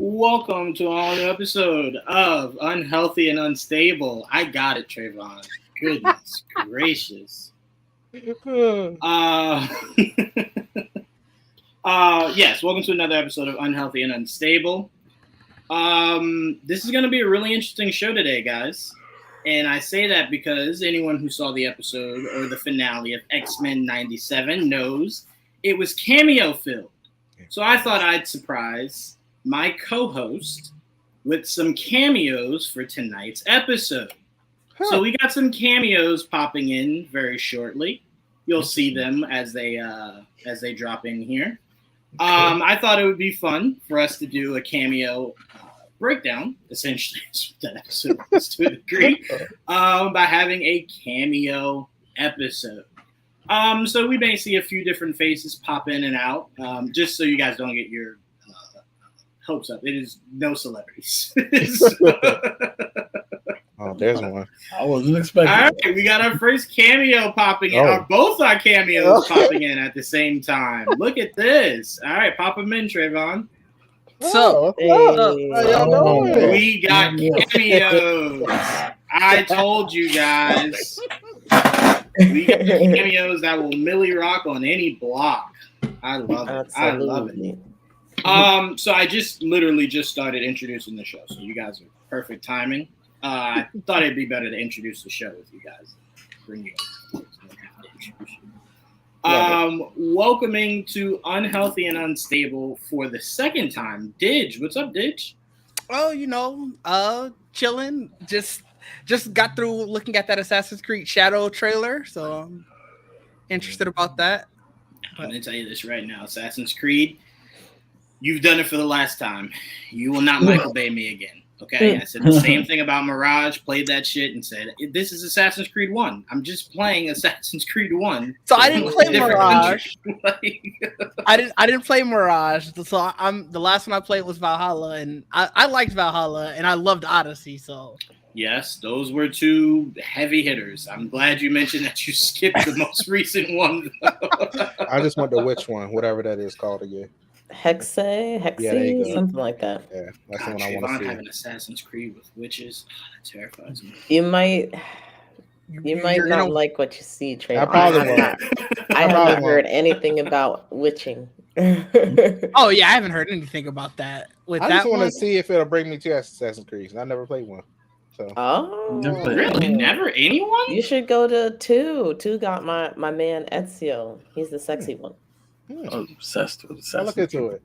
Welcome to another episode of Unhealthy and Unstable. I got it, Trayvon. Goodness gracious. Uh, yes, welcome to another episode of Unhealthy and Unstable. This is going to be a really interesting show today, guys. And I say that because anyone who saw the episode or the finale of Xmen 97 knows it was cameo filled. So I thought I'd surprise my co-host with some cameos for tonight's episode. So we got some cameos popping in very shortly. You'll see them as they drop in here. I thought it would be fun for us to do a cameo breakdown, essentially, that episode was to a degree, by having a cameo episode. So we may see a few different faces pop in and out, just so you guys don't get your hopes up. It is no celebrities. Oh, there's one. I wasn't expecting. All right, we got our first cameo popping in. Oh. Both our cameos popping in at the same time. Look at this. All right, pop them in, Trayvon. So, How y'all doing? We got cameos. I told you guys. We got cameos that will Millie rock on any block. I love it. I love it. So I literally just started introducing the show, so you guys are perfect timing. I thought it'd be better to introduce the show with you guys. Bring you welcoming to Unhealthy and Unstable for the second time, Didge. What's up, Didge? Oh, chilling. Just got through looking at that Assassin's Creed Shadow trailer, so I'm interested about that. I'm going to tell you this right now. Assassin's Creed, you've done it for the last time. You will not Michael Bay me again. Okay? I said the same thing about Mirage, played that shit and said, this is Assassin's Creed 1. I'm just playing Assassin's Creed 1. So I didn't play Mirage. I didn't play Mirage. So the last one I played was Valhalla, and I liked Valhalla, and I loved Odyssey, so... Yes, those were two heavy hitters. I'm glad you mentioned that you skipped the most recent one. I just want the witch one, whatever that is called again. Hexy, something like that. Yeah, that's the God, one I want to see. having Assassin's Creed with witches, that terrifies me. You might not like what you see, Trey. I probably won't. I haven't heard anything about witching. Oh yeah, I haven't heard anything about that. With I that just want one, to see if it'll bring me to Assassin's Creed. I never played one. So. Oh, Really? Never anyone? You should go to 2. 2 got my man Ezio. He's the sexy one. I'm obsessed with I'll look Assassin's into it.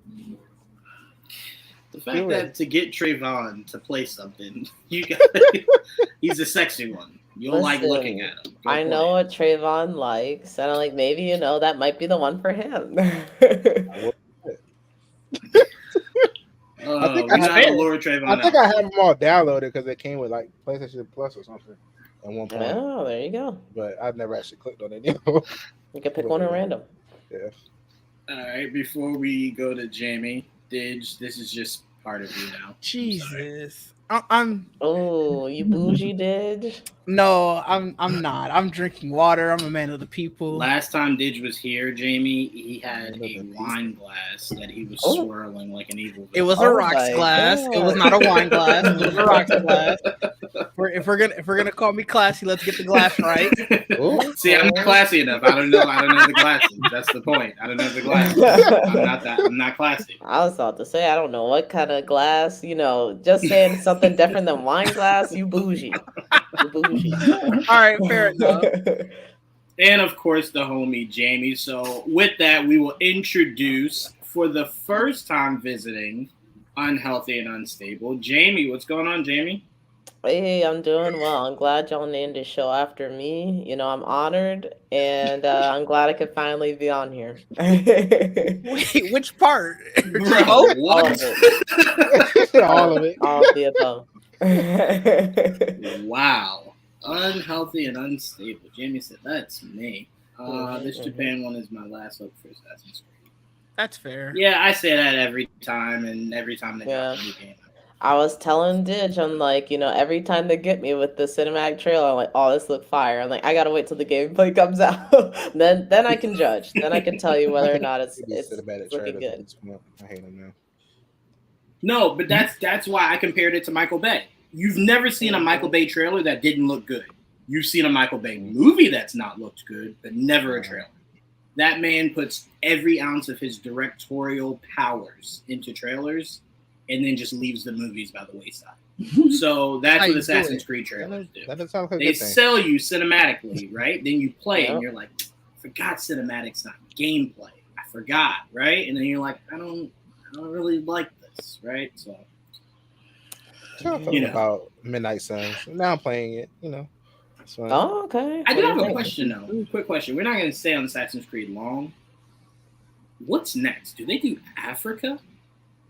The fact that to get Trayvon to play something, he's a sexy one. You'll like looking at him. I know what Trayvon likes, and I'm like, maybe that might be the one for him. I think I have them all downloaded because they came with like PlayStation Plus or something at one point. Oh, there you go. But I've never actually clicked on any of them. You can pick one at random. Yeah. All right, before we go to Jamie, Didge, this is just part of you now. Jesus. Oh, you bougie Didge? No, I'm not. I'm drinking water. I'm a man of the people. Last time Didge was here, Jamie, he had a wine glass that he was swirling like an evil. It was a rocks glass. God. It was not a wine glass. It was a rocks glass. If we're gonna call me classy, let's get the glass right. See, I'm not classy enough. I don't know the glasses. That's the point. I don't know the glasses. I'm not classy. I was about to say I don't know what kind of glass. Just saying something different than wine glass. You bougie. All right, fair enough. And of course, the homie Jamie. So with that, we will introduce for the first time visiting Unhealthy and Unstable, Jamie. What's going on, Jamie? Hey, I'm doing well. I'm glad y'all named the show after me. I'm honored, and I'm glad I could finally be on here. Wait, which part? Bro, what? All of it. All of the above. Wow. Unhealthy and Unstable. Jamie said, that's me. This Japan one is my last hope for Assassin's Creed. That's fair. Yeah, I say that every time, and every time they drop a new game. I was telling Didge, I'm like, every time they get me with the cinematic trailer, I'm like, oh, this look fire. I'm like, I gotta wait till the gameplay comes out. then I can judge. Then I can tell you whether or not it's looking good. I hate them now. No, but that's why I compared it to Michael Bay. You've never seen a Michael Bay trailer that didn't look good. You've seen a Michael Bay movie that's not looked good, but never a trailer. That man puts every ounce of his directorial powers into trailers and then just leaves the movies by the wayside. So that's what Assassin's Creed trailers do. That sounds like they sell you cinematically, right? Then you play and you're like, I forgot cinematics, not gameplay. I forgot, right? And then you're like, I don't really like this, right? So about Midnight Suns. Now I'm playing it, Oh, okay. I do have a question though. Quick question. We're not going to stay on Assassin's Creed long. What's next? Do they do Africa?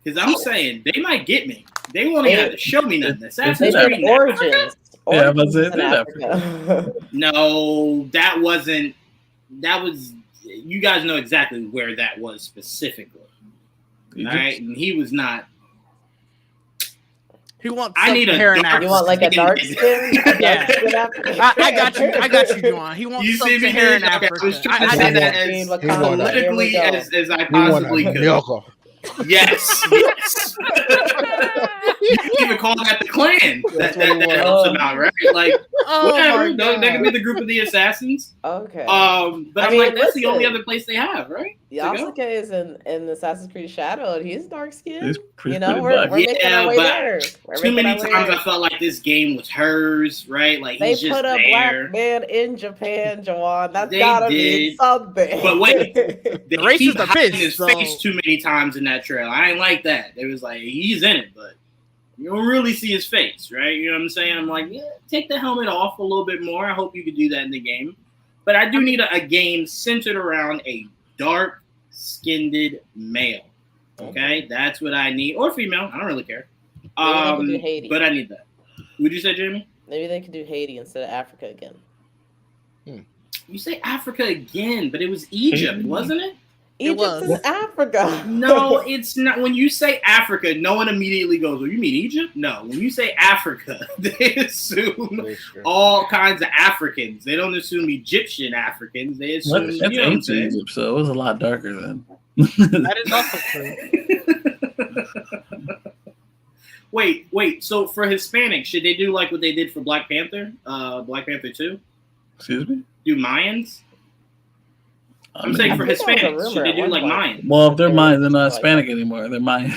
Because I'm saying they might get me. They won't even have to show me nothing. Assassin's Creed Origins. Yeah, but it's in Africa. No, that wasn't. That was. You guys know exactly where that was specifically, right? And he was not. He wants. I need a hair dark. You want like a dark skin? Yeah, I got you. I got you, Juwan. He wants some hair in Africa. I was trying to say that as politically as I possibly could. Yes. You can even call that the clan. That helps him out, right? Like, whatever. That could be the group of the assassins. Okay. But I mean, like, that's the only other place they have, right? Yasuke is in Assassin's Creed Shadow, and he's dark skinned. He's pretty we're making our way there. Too many times I felt like this game was hers, right? Like they he's just put a there. black man in Japan, Jawan. That's gotta be something. But wait, they racists keep are hiding pissed, his so... face too many times in that trailer. I ain't like that. It was like he's in it, but you don't really see his face, right? You know what I'm saying? I'm like, yeah, take the helmet off a little bit more. I hope you could do that in the game. But I do need a game centered around a dark-skinned male. Okay? That's what I need. Or female. I don't really care. Maybe they could do Haiti. But I need that. What'd you say, Jamie? Maybe they could do Haiti instead of Africa again. You say Africa again, but it was Egypt, wasn't it? Egypt is Africa. No, it's not. When you say Africa, no one immediately goes, "Oh, you mean Egypt?" No. When you say Africa, they assume all kinds of Africans. They don't assume Egyptian Africans. They assume ancient Egypt, so it was a lot darker then. That is also true. Wait. So for Hispanic, should they do like what they did for Black Panther? Black Panther 2? Excuse me? Do Mayans? I'm saying for Hispanics, should they do like Mayans? Well, if they're Mayans, they're not Hispanic anymore. They're Mayans.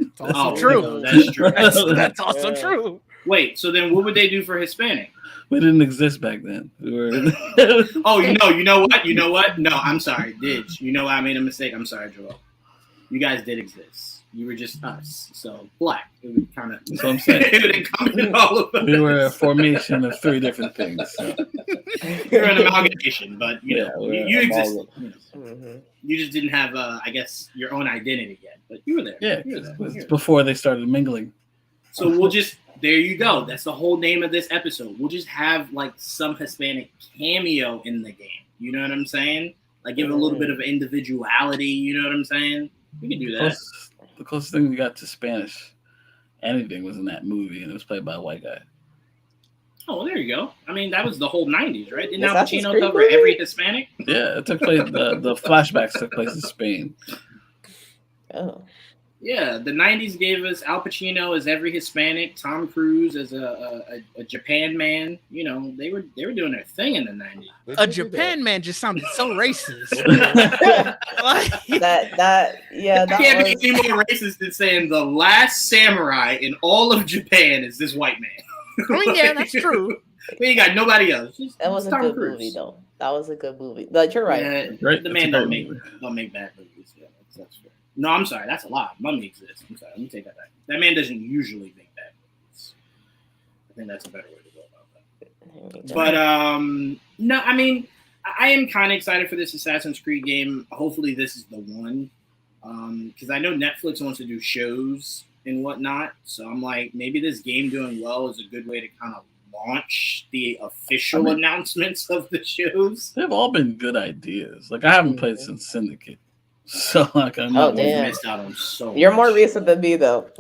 It's also true. That's true. That's also true. Wait, so then what would they do for Hispanic? We didn't exist back then. We were. Oh, you know what? No, I'm sorry, Didge. You know I made a mistake. I'm sorry, Joel. You guys did exist. You were just us. So black. It would kind of. So I'm saying. It would come in all of us. We were a formation of 3 different things. So. You're an amalgamation, but you existed. Mm-hmm. You just didn't have, I guess, your own identity yet, but you were there. Yeah, it was before they started mingling. So we'll just. There you go. That's the whole name of this episode. We'll just have like some Hispanic cameo in the game. You know what I'm saying? Like give it a little bit of individuality. You know what I'm saying? We can do that. The closest thing we got to Spanish anything was in that movie, and it was played by a white guy. Oh, well, there you go. I mean, that was the whole 90s, right? Didn't Al Pacino cover every Hispanic? Yeah, it took place. The flashbacks took place in Spain. Oh. Yeah, the 90s gave us Al Pacino as every Hispanic, Tom Cruise as a Japan man. You know, they were doing their thing in the 90s. A Japan man just sounded so racist. that can't be any more racist than saying the last samurai in all of Japan is this white man. I mean, yeah, that's true. We ain't got nobody else. That was a good movie, though. That was a good movie. Like you're right. Yeah, right. The man don't make bad movies. Yeah, that's fair. No, I'm sorry. That's a lie. Mummy exists. I'm sorry. Let me take that back. That man doesn't usually make bad movies. I think that's a better way to go about that. But no, I mean, I am kind of excited for this Assassin's Creed game. Hopefully, this is the one. Because I know Netflix wants to do shows and whatnot. So I'm like, maybe this game doing well is a good way to kind of launch the official announcements of the shows. They've all been good ideas. Like I haven't played since Syndicate. So like I'm Oh, not damn. Missed out on so You're much. more recent than me, though.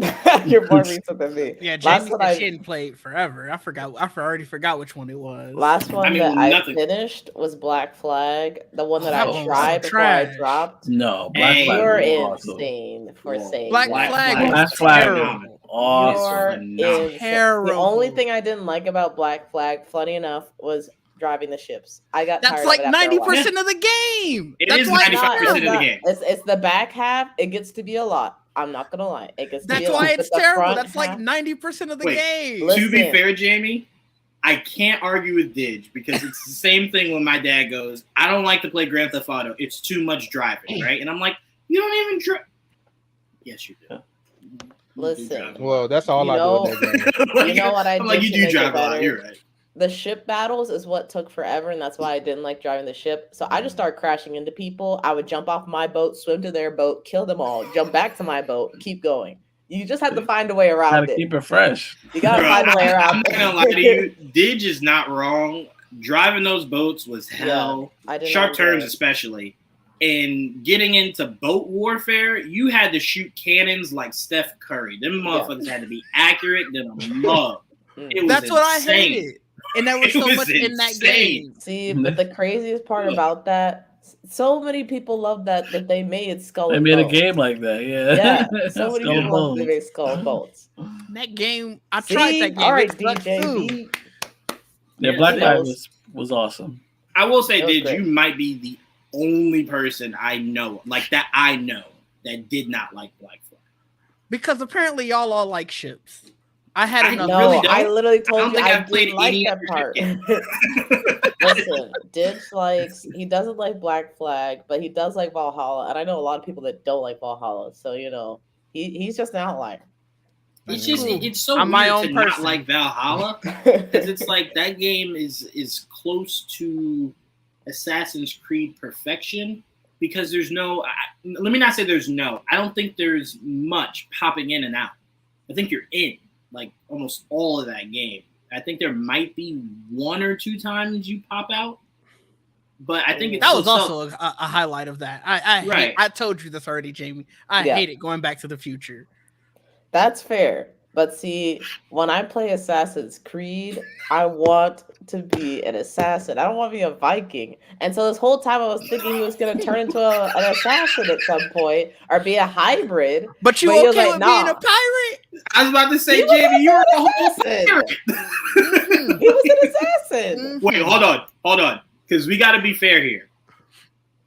You're more recent than me. Yeah, Last Jamie one said I she hadn't played forever. I forgot. I already forgot which one it was. last one mean, that nothing. I finished was Black Flag. The one that That I one was tried so before I trash. dropped. No, Black Hey, Flag You're was awesome. insane for Whoa. saying Black that. Flag Black was Flag terrible. Awesome. You're Phenomenal. insane. The Terrible. only thing I didn't like about Black Flag, funny enough, was driving the ships. I got That's tired like of it after a while. 90% of the game. It That's is why 95% it's of the terrible. game. It's the back half. It gets to be a lot. I'm not gonna lie. It gets to That's be a lot. why But it's the terrible. front That's like half- 90% of the Wait, game. Listen. To be fair, Jamie, I can't argue with Didge because it's the same thing when my dad goes, I don't like to play Grand Theft Auto. It's too much driving, right? And I'm like, you don't even drive. Yes, you do. Listen. Well, that's all I do in that game. You know what I I'm like, did you to do make it drive a lot. better? You're right. The ship battles is what took forever, and that's why I didn't like driving the ship. So I just started crashing into people. I would jump off my boat, swim to their boat, kill them all, jump back to my boat, keep going. You just have to find a way around Gotta it. keep it fresh. You gotta Bro, find a way I'm around not gonna lie to you. Didge is not wrong. Driving those boats was hell. I didn't Sharp enjoy turns it. especially. And getting into boat warfare, you had to shoot cannons like Steph Curry. Them motherfuckers had to be accurate than a mug. It was That's what I insane. hated. And there was It so was much in that insane. game. See, but the craziest part about that, so many people love that they made Skull They and made a Bones. game like that, yeah. Yeah, so many Skull and people love they Bones. made Skull and Bones. That game, I See? tried that game. All right, It sucked DJ. too. B. Yeah, Yeah, Black that Flag was- was awesome. I will say, That was Didge, great. you might be the only person I know, like that I know, that did not like Black Flag. Because apparently y'all all like ships. I had I enough. No, really don't. I literally I told don't you think I I've played didn't like any that other part. game. Listen, Didge likes, he doesn't like Black Flag, but he does like Valhalla. And I know a lot of people that don't like Valhalla. So, you know, he's just an outlier. It's just it's so I'm weird my to own not person. like Valhalla because it's like that game is close to Assassin's Creed perfection because there's no. Let me not say there's no. I don't think there's much popping in and out. I think you're in like almost all of that game. I think there might be one or two times you pop out, but I think it's That was so also a highlight of that. I told you this already, Jamie. I Yeah. hate it going back to the future. That's fair. But see, when I play Assassin's Creed, I want to be an assassin. I don't want to be a Viking. And so this whole time I was thinking he was going to turn into an assassin at some point or be a hybrid. But you But he was okay like, with nah. being a pirate? I was about to say, He was Jamie, you're a whole assassin. pirate. He was an assassin. Wait, hold on, because we got to be fair here.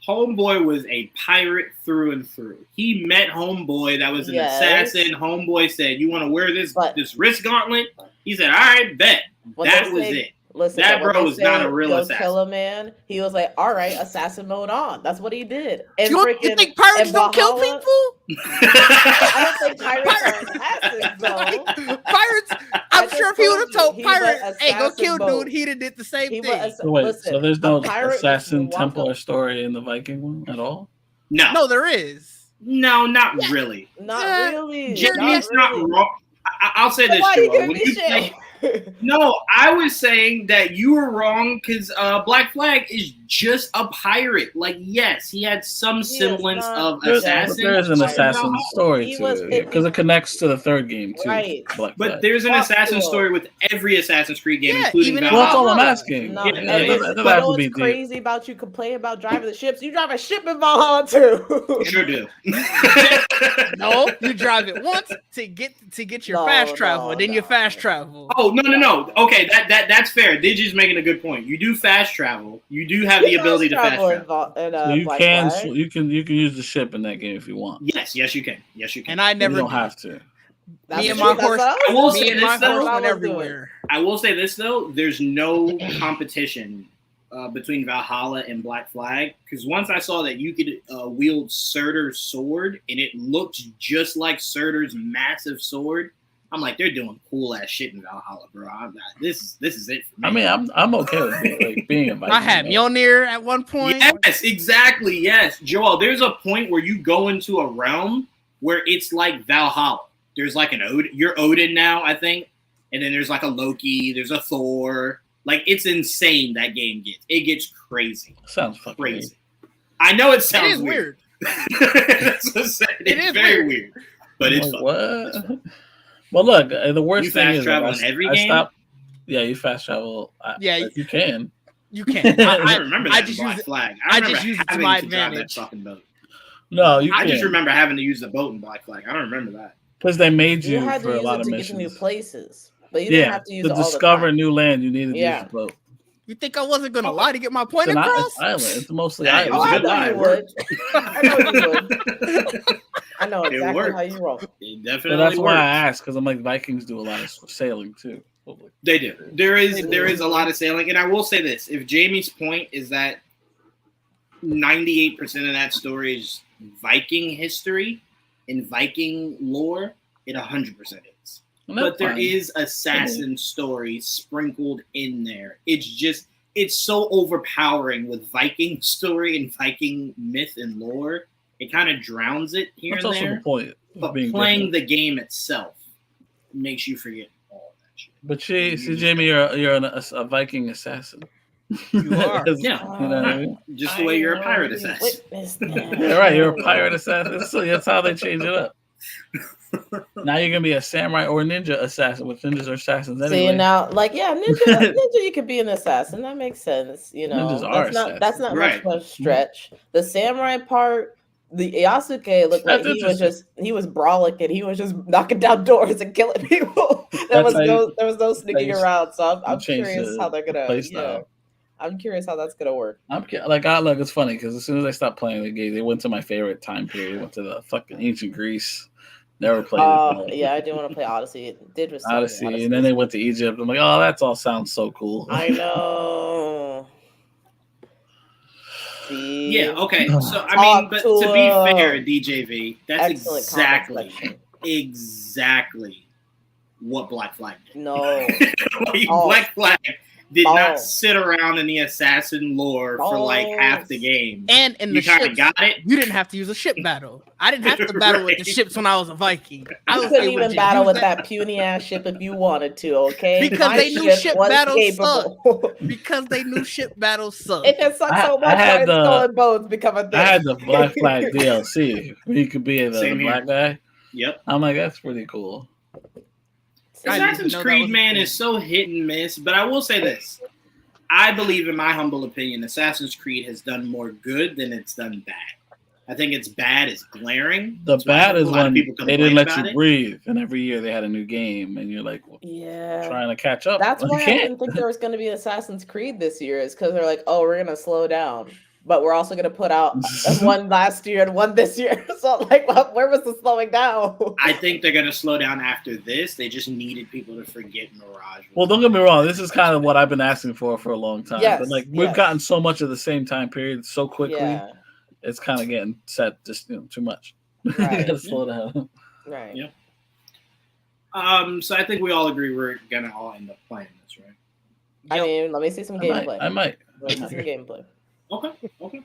Homeboy was a pirate through and through. He met Homeboy that was an Yes. assassin. Homeboy said, "You want to wear this But- this wrist gauntlet?" He said, "All right, bet." When That they was say- it. Listen, That when bro they is not say, a real "Go assassin." kill a man," he was like, "All right, assassin mode on." That's what he did. And You freaking think pirates in don't kill Valhalla- people? I don't think pirates are assassins, though. Pirates. I I'm just sure if he would have told told you, he went pirates, "Hey, go assassin kill mode. dude," he'd have did the same He thing. went So wait, listen, so there's a no pirate just assassin walk Templar up- story in the Viking one at all? No, No, there is. not Yeah. really. Not Yeah, really. Jimmy's not really. wrong. I'll say this, Why you Joel. giving When me you shit? play, no, I was saying that you were wrong because Black Flag is just a pirate. Like, yes, he had some is semblance not of just a assassin. There is an pirate. assassin story He to was it picked- because it connects to the third game too. Right. Black But Flag. there's an Fuck assassin you. story with every Assassin's Creed game, Yeah, including even in Well, that's all Valhalla. I'm asking. No, Yeah, and it listen, doesn't you have know to what's be deep. crazy about you complain about driving the ships? You drive a ship in Valhalla too. Sure do. No, you drive it once to get your No, fast travel, no, and then you no. fast travel. Oh no. Okay, that's fair. Digi's making a good point. You do fast travel. You do have the ability to fast travel. So you Black can Flag. you can use the ship in that game if you want. Yes, you can. Yes, you can. And I You never don't did. have to. That's Me and true, my that's horse- what I will was say Me and my this, though. horse That's what went I was doing. everywhere. I will say this though: there's no competition between Valhalla and Black Flag because once I saw that you could wield Surtur's sword and it looked just like Surtur's massive sword, I'm like, they're doing cool ass shit in Valhalla, bro. This is it for me. I mean, I'm okay with being a Viking. I had Mjolnir at one point. Yes, exactly. Yes, Joel. There's a point where you go into a realm where it's like Valhalla. There's like an Odin. You're Odin now, I think, and then there's like a Loki. There's a Thor. Like it's insane. That game gets. It gets crazy. Sounds fucking Crazy. I know it It sounds is weird. weird. That's what I'm saying. It's very weird. But it's fun. What? Well, look, the worst You thing fast is travel like, in every I game. stopped. Yeah, you fast travel. You can. You can. I remember that. I just use Flag. I just use it to my drive that advantage. fucking boat. No, you I can't. just remember having to use the boat in Black Flag. I don't remember that. Because they made You you had for to a use lot it of to missions. get to new places, but you didn't have to use it to all discover the time. new land, you needed to use the boat. You think I wasn't gonna lie to get my point It's across? island. It's mostly Hey, it island. was a good I know lie. you would. I know you would. I know It exactly worked. how you roll. It But definitely that's why I worked. asked, because I'm like, Vikings do a lot of sailing too. They do. There is a lot of sailing, and I will say this: if Jamie's point is that 98% of that story is Viking history and Viking lore, it 100% is. But there is assassin stories sprinkled in there. It's so overpowering with Viking story and Viking myth and lore. It kind of drowns it here That's and also there. the point. But playing the game itself makes you forget all that shit. But see, Jamie, you're a Viking assassin. You are. Yeah. You know what I mean? Just the way you're a pirate assassin. Yeah, right. You're a pirate assassin. So that's how they change it up. Now you're gonna be a samurai or ninja assassin, which ninjas are assassins anyway. See now, ninja, you could be an assassin. That makes sense. You know, Ninjas are that's not right. much of a stretch. The samurai part, the Yasuke looked like That's he was brawling and he was just knocking down doors and killing people. there was no sneaking around. So I'm curious how they're gonna. Yeah, I'm curious how that's gonna work. It's funny because as soon as I stopped playing the game, they went to my favorite time period. Went to the fucking ancient Greece. Never played it. Yeah, I do want to play Odyssey. It did with Odyssey, and then they went to Egypt. I'm like, oh, that's all sounds so cool. I know. See? Yeah. Okay. So I mean, but to be fair, DJV, that's exactly what Black Flag did. No. Black Flag did not sit around in the assassin lore for like half the game. And in the ships, got it. You didn't have to use a ship battle. I didn't have to battle with the ships when I was a Viking. I couldn't even battle with that puny ass ship if you wanted to, okay? Because they knew ship battles sucked. Because they knew ship battles sucked. It just sucked so much that stolen boats become a thing. I had the Black Flag DLC where you could be the black guy. Yep. I'm like, that's pretty cool. Assassin's Creed, man, is so hit and miss. But I will say this. I believe, in my humble opinion, Assassin's Creed has done more good than it's done bad. I think its bad is glaring. The bad is when they didn't let you breathe. And every year they had a new game. And you're like, trying to catch up. That's why I didn't think there was going to be Assassin's Creed this year. Is because they're like, oh, we're going to slow down. But we're also going to put out one last year and one this year. So, where was the slowing down? I think they're going to slow down after this. They just needed people to forget Mirage. Well, don't get me wrong. This is kind of what I've been asking for a long time. Yes, but we've gotten so much of the same time period so quickly. Yeah. It's kind of getting set just too much. Right. You gotta slow down. Right. Yeah. So I think we all agree we're going to all end up playing this, right? I mean, let me see some gameplay. I might. Let me see some gameplay. Okay.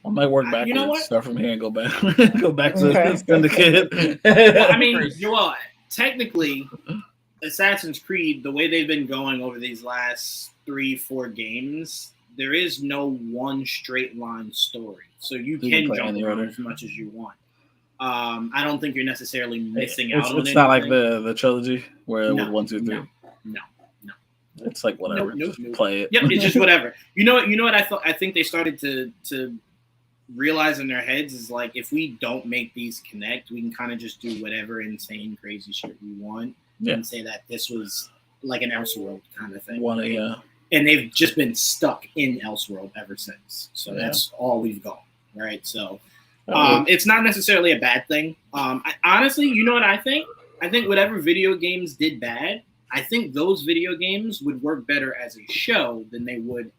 I might work backwards. You know what? Start from here and go back. Go back to Syndicate. Well, I mean, technically, Assassin's Creed, the way they've been going over these last 3-4 games, there is no one straight line story. So you can jump around as much as you want. I don't think you're necessarily missing out on anything. It's not like the trilogy where with 1, 2, 3. No. It's like whatever. Nope. Just play it. Yep, it's just whatever. You know what I think they started to realize in their heads is like, if we don't make these connect, we can kind of just do whatever insane crazy shit we want and say that this was like an Elseworld kind of thing. And they've just been stuck in Elseworld ever since. So that's all we've got, right? So it's not necessarily a bad thing. Honestly, you know what I think? I think whatever video games did bad, I think those video games would work better as a show than they would,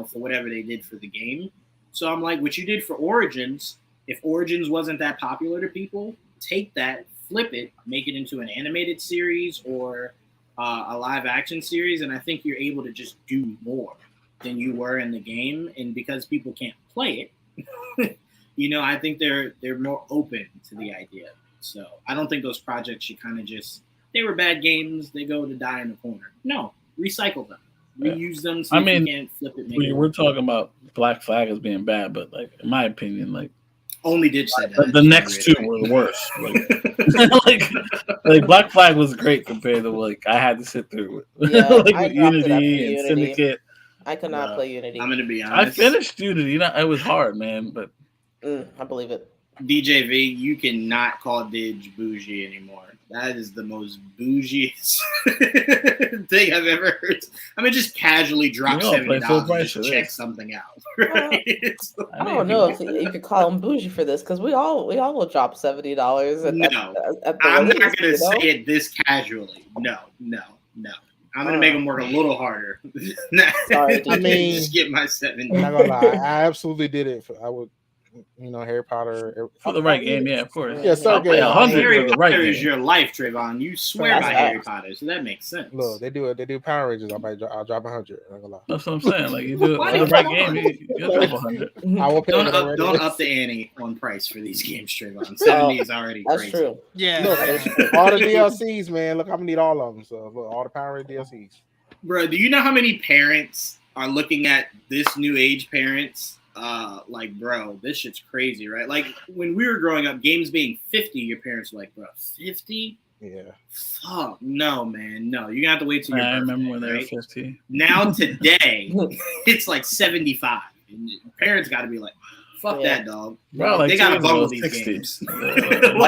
for whatever they did for the game. So I'm like, what you did for Origins, if Origins wasn't that popular to people, take that, flip it, make it into an animated series or a live action series, and I think you're able to just do more than you were in the game. And because people can't play it, I think they're more open to the idea. So I don't think those projects should kind of just, they were bad games, they go to die in the corner. No, recycle them. Reuse them you can't flip it. We're talking about Black Flag as being bad, but in my opinion, Only Ditch said that. The next two were the worst. Like Black Flag was great compared to like I had to sit through it. Yeah, like I with dropped it after Unity and Unity. Syndicate. I could not play Unity. I'm gonna be I honest. finished Unity. It was hard, man. But I believe it. DJV, you cannot call Didge bougie anymore. That is the most bougiest thing I've ever heard. I mean, just casually drop $70 and just check something out. Right? I don't know if you could call him bougie for this because we all will drop $70. No, I'm not gonna say it this casually. No. I'm gonna make him work a little harder. Sorry, I mean, just get my 70. I'm not gonna lie, I absolutely did it. I would. Harry Potter for the right game, yeah, of course. Yeah, so Harry Potter is your life, Trayvon. You swear by Harry Potter, so that makes sense. Look, they do Power Rangers. I'll drop 100. I'm not gonna lie. That's what I'm saying. Like you do it for the right game, you'll drop 100. I will pay don't up the ante on price for these games, Trayvon. 70 is already crazy. That's true. Yeah. Look, all the DLCs, man. Look, I'm gonna need all of them. So look, all the Power Rangers DLCs. Bro, do you know how many parents are looking at this new age parents? Like, bro, this shit's crazy, right? Like, when we were growing up, games being 50, your parents were like, bro, 50? Yeah. Fuck, no, man, no. You're gonna have to wait till your birthday. I remember when they were right? 50. Now, today, it's like 75. And parents got to be like, fuck that, dog. Bro, like they got to bundle these 60. games. I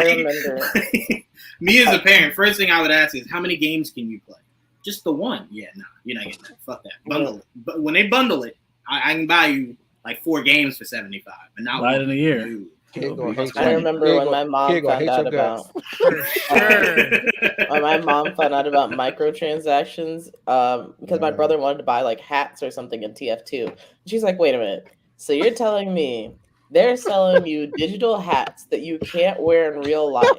remember. Me as a parent, first thing I would ask is, how many games can you play? Just the one? Yeah, no, you're not getting that. Fuck that. Bundle it. But when they bundle it, I can buy you like 4 games for 75, but not right in a year. I remember when my mom found out about when my mom found out about microtransactions because my brother wanted to buy like hats or something in TF2. She's like, "Wait a minute. So you're telling me they're selling you digital hats that you can't wear in real life?"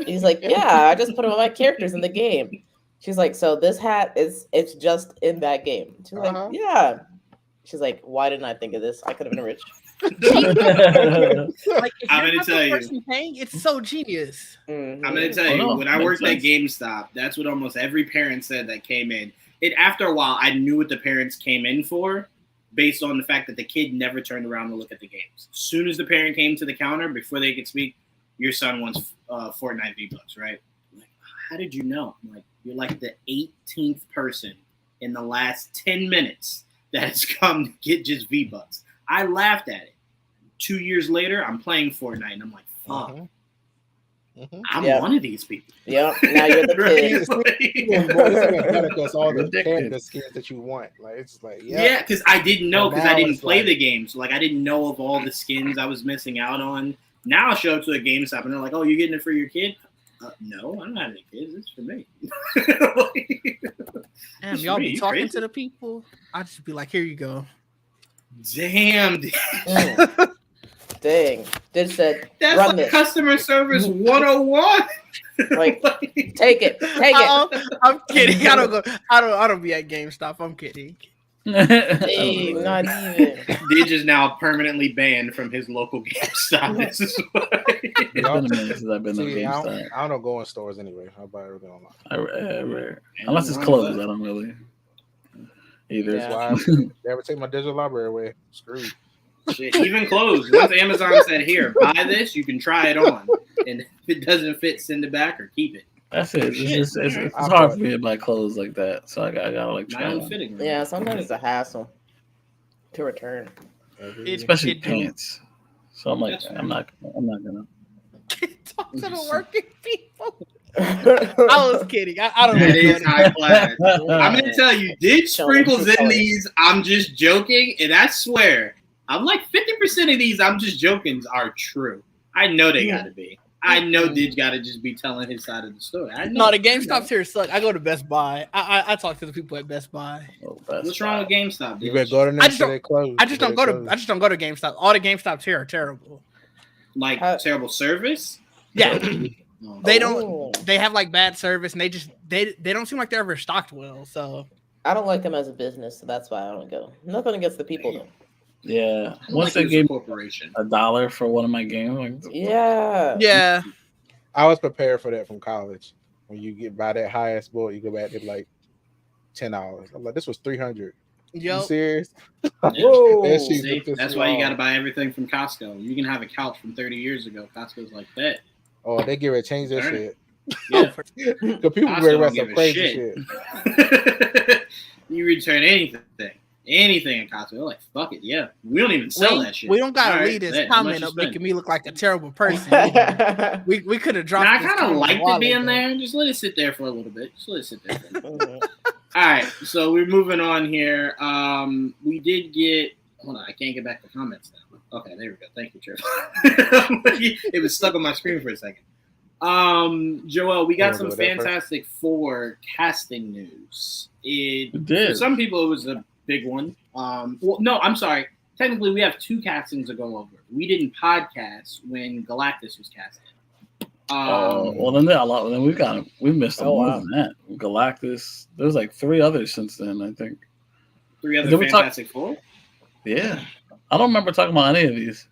He's like, "Yeah, I just put them on my characters in the game." She's like, "So this hat it's just in that game?" She's like, "Yeah." She's like, "Why didn't I think of this? I could have been rich." Like, if I'm you're gonna tell you, paying, it's so genius. I'm gonna tell you, when I worked at GameStop, that's what almost every parent said that came in. After a while, I knew what the parents came in for, based on the fact that the kid never turned around to look at the games. As soon as the parent came to the counter, before they could speak, your son wants Fortnite V-Bucks, right? I'm like, how did you know? I'm like, you're like the 18th person in the last 10 minutes that has come to get just V-Bucks. I laughed at it. 2 years later, I'm playing Fortnite, and I'm like, fuck. I'm one of these people. Yep. Now you're the kid. Because all the skins that you want. Like, it's like, yeah, because I didn't know, because I didn't play the game. So, like, I didn't know of all the skins I was missing out on. Now I show up to a GameStop, and they're like, oh, you're getting it for your kid? No, I'm not having kids. It's for me. Damn, y'all be talking to the people. I just be like, here you go. Damn. Dang. Did said that's run like this. Customer service 101. Like, take it. I'm kidding. I don't be at GameStop. I'm kidding. Hey, not even. Didge is now permanently banned from his local GameStop. This is why. I've been to GameStop. I don't go in stores anyway. I buy everything online. Unless it's closed, I don't really either. That's why I never take my digital library away. Screwed. Shit, even closed. Once Amazon said, "Here, buy this. You can try it on, and if it doesn't fit, send it back or keep it." That's it. It's hard for me to buy clothes like that, so I gotta like try. Yeah, sometimes it's a hassle to return, especially pants. So I'm like, I'm not gonna talk to the working people. I was kidding. I don't know. That is high class. I'm gonna tell you, Didge sprinkles in these. I'm just joking, and I swear, I'm like 50% of these. I'm just joking are true. I know they gotta be. I know Didge got to just be telling his side of the story. No, the GameStops here suck. I go to Best Buy. I talk to the people at Best Buy. What's wrong with GameStop? Didge? You better go to them until they close. I just don't go to GameStop. All the GameStops here are terrible. Like terrible service? Yeah. They don't. They have like bad service, and they don't seem like they're ever stocked well. So I don't like them as a business, so that's why I don't go. Nothing against the people though. Yeah, once they gave $1 for one of my games, yeah. I was prepared for that from college. When you get by that highest board, you go back to like $10. I'm like, this was $300. You Yo, serious? Whoa. That shit See, just that's pissed why me you got to off. buy everything from Costco. You can have a couch from 30 years ago. Costco's like that. Oh, they get ready to change that Turn shit. Yeah, Because people Costco ready to don't write give some a crazy shit. shit. You return anything in Costco. They're like, fuck it, yeah. We don't even sell that shit. we don't got to All lead this bet. How much comment you up spend? making me look like a terrible person. we could have dropped. Now, I this kind of comment a liked while it being ago. there. Just let it sit there for a little bit. Just let it sit there for a little bit. Mhm. All right, so we're moving on here. We did get. Hold on, I can't get back the comments now. Okay, there we go. Thank you, Trevor. It was stuck on my screen for a second. Joel, we got You wanna some go with that Fantastic Four casting news. It did. For some people, it was a big one. Well, no, I'm sorry. Technically, we have two castings to go over. We didn't podcast when Galactus was casted. Well, then there are a lot. Then we missed Oh, more wow. than that. Galactus. There's like 3 others since then. I think. Three other Did we talk- Fantastic Four. Yeah, I don't remember talking about any of these.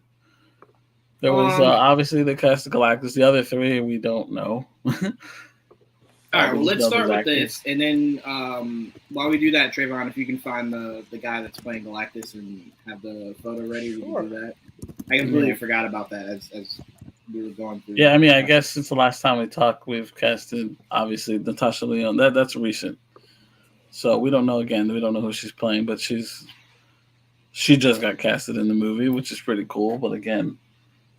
There was obviously the cast of Galactus. The other 3 we don't know. All right, well, let's start with actors. this, and then while we do that, Trayvon, if you can find the guy that's playing Galactus and have the photo ready, we can do that. I completely forgot about that as we were going through. Yeah, I mean, I guess since the last time we talked, we've casted obviously Natasha Lyonne. That's recent, so we don't know. Again, we don't know who she's playing, but she just got casted in the movie, which is pretty cool. But again,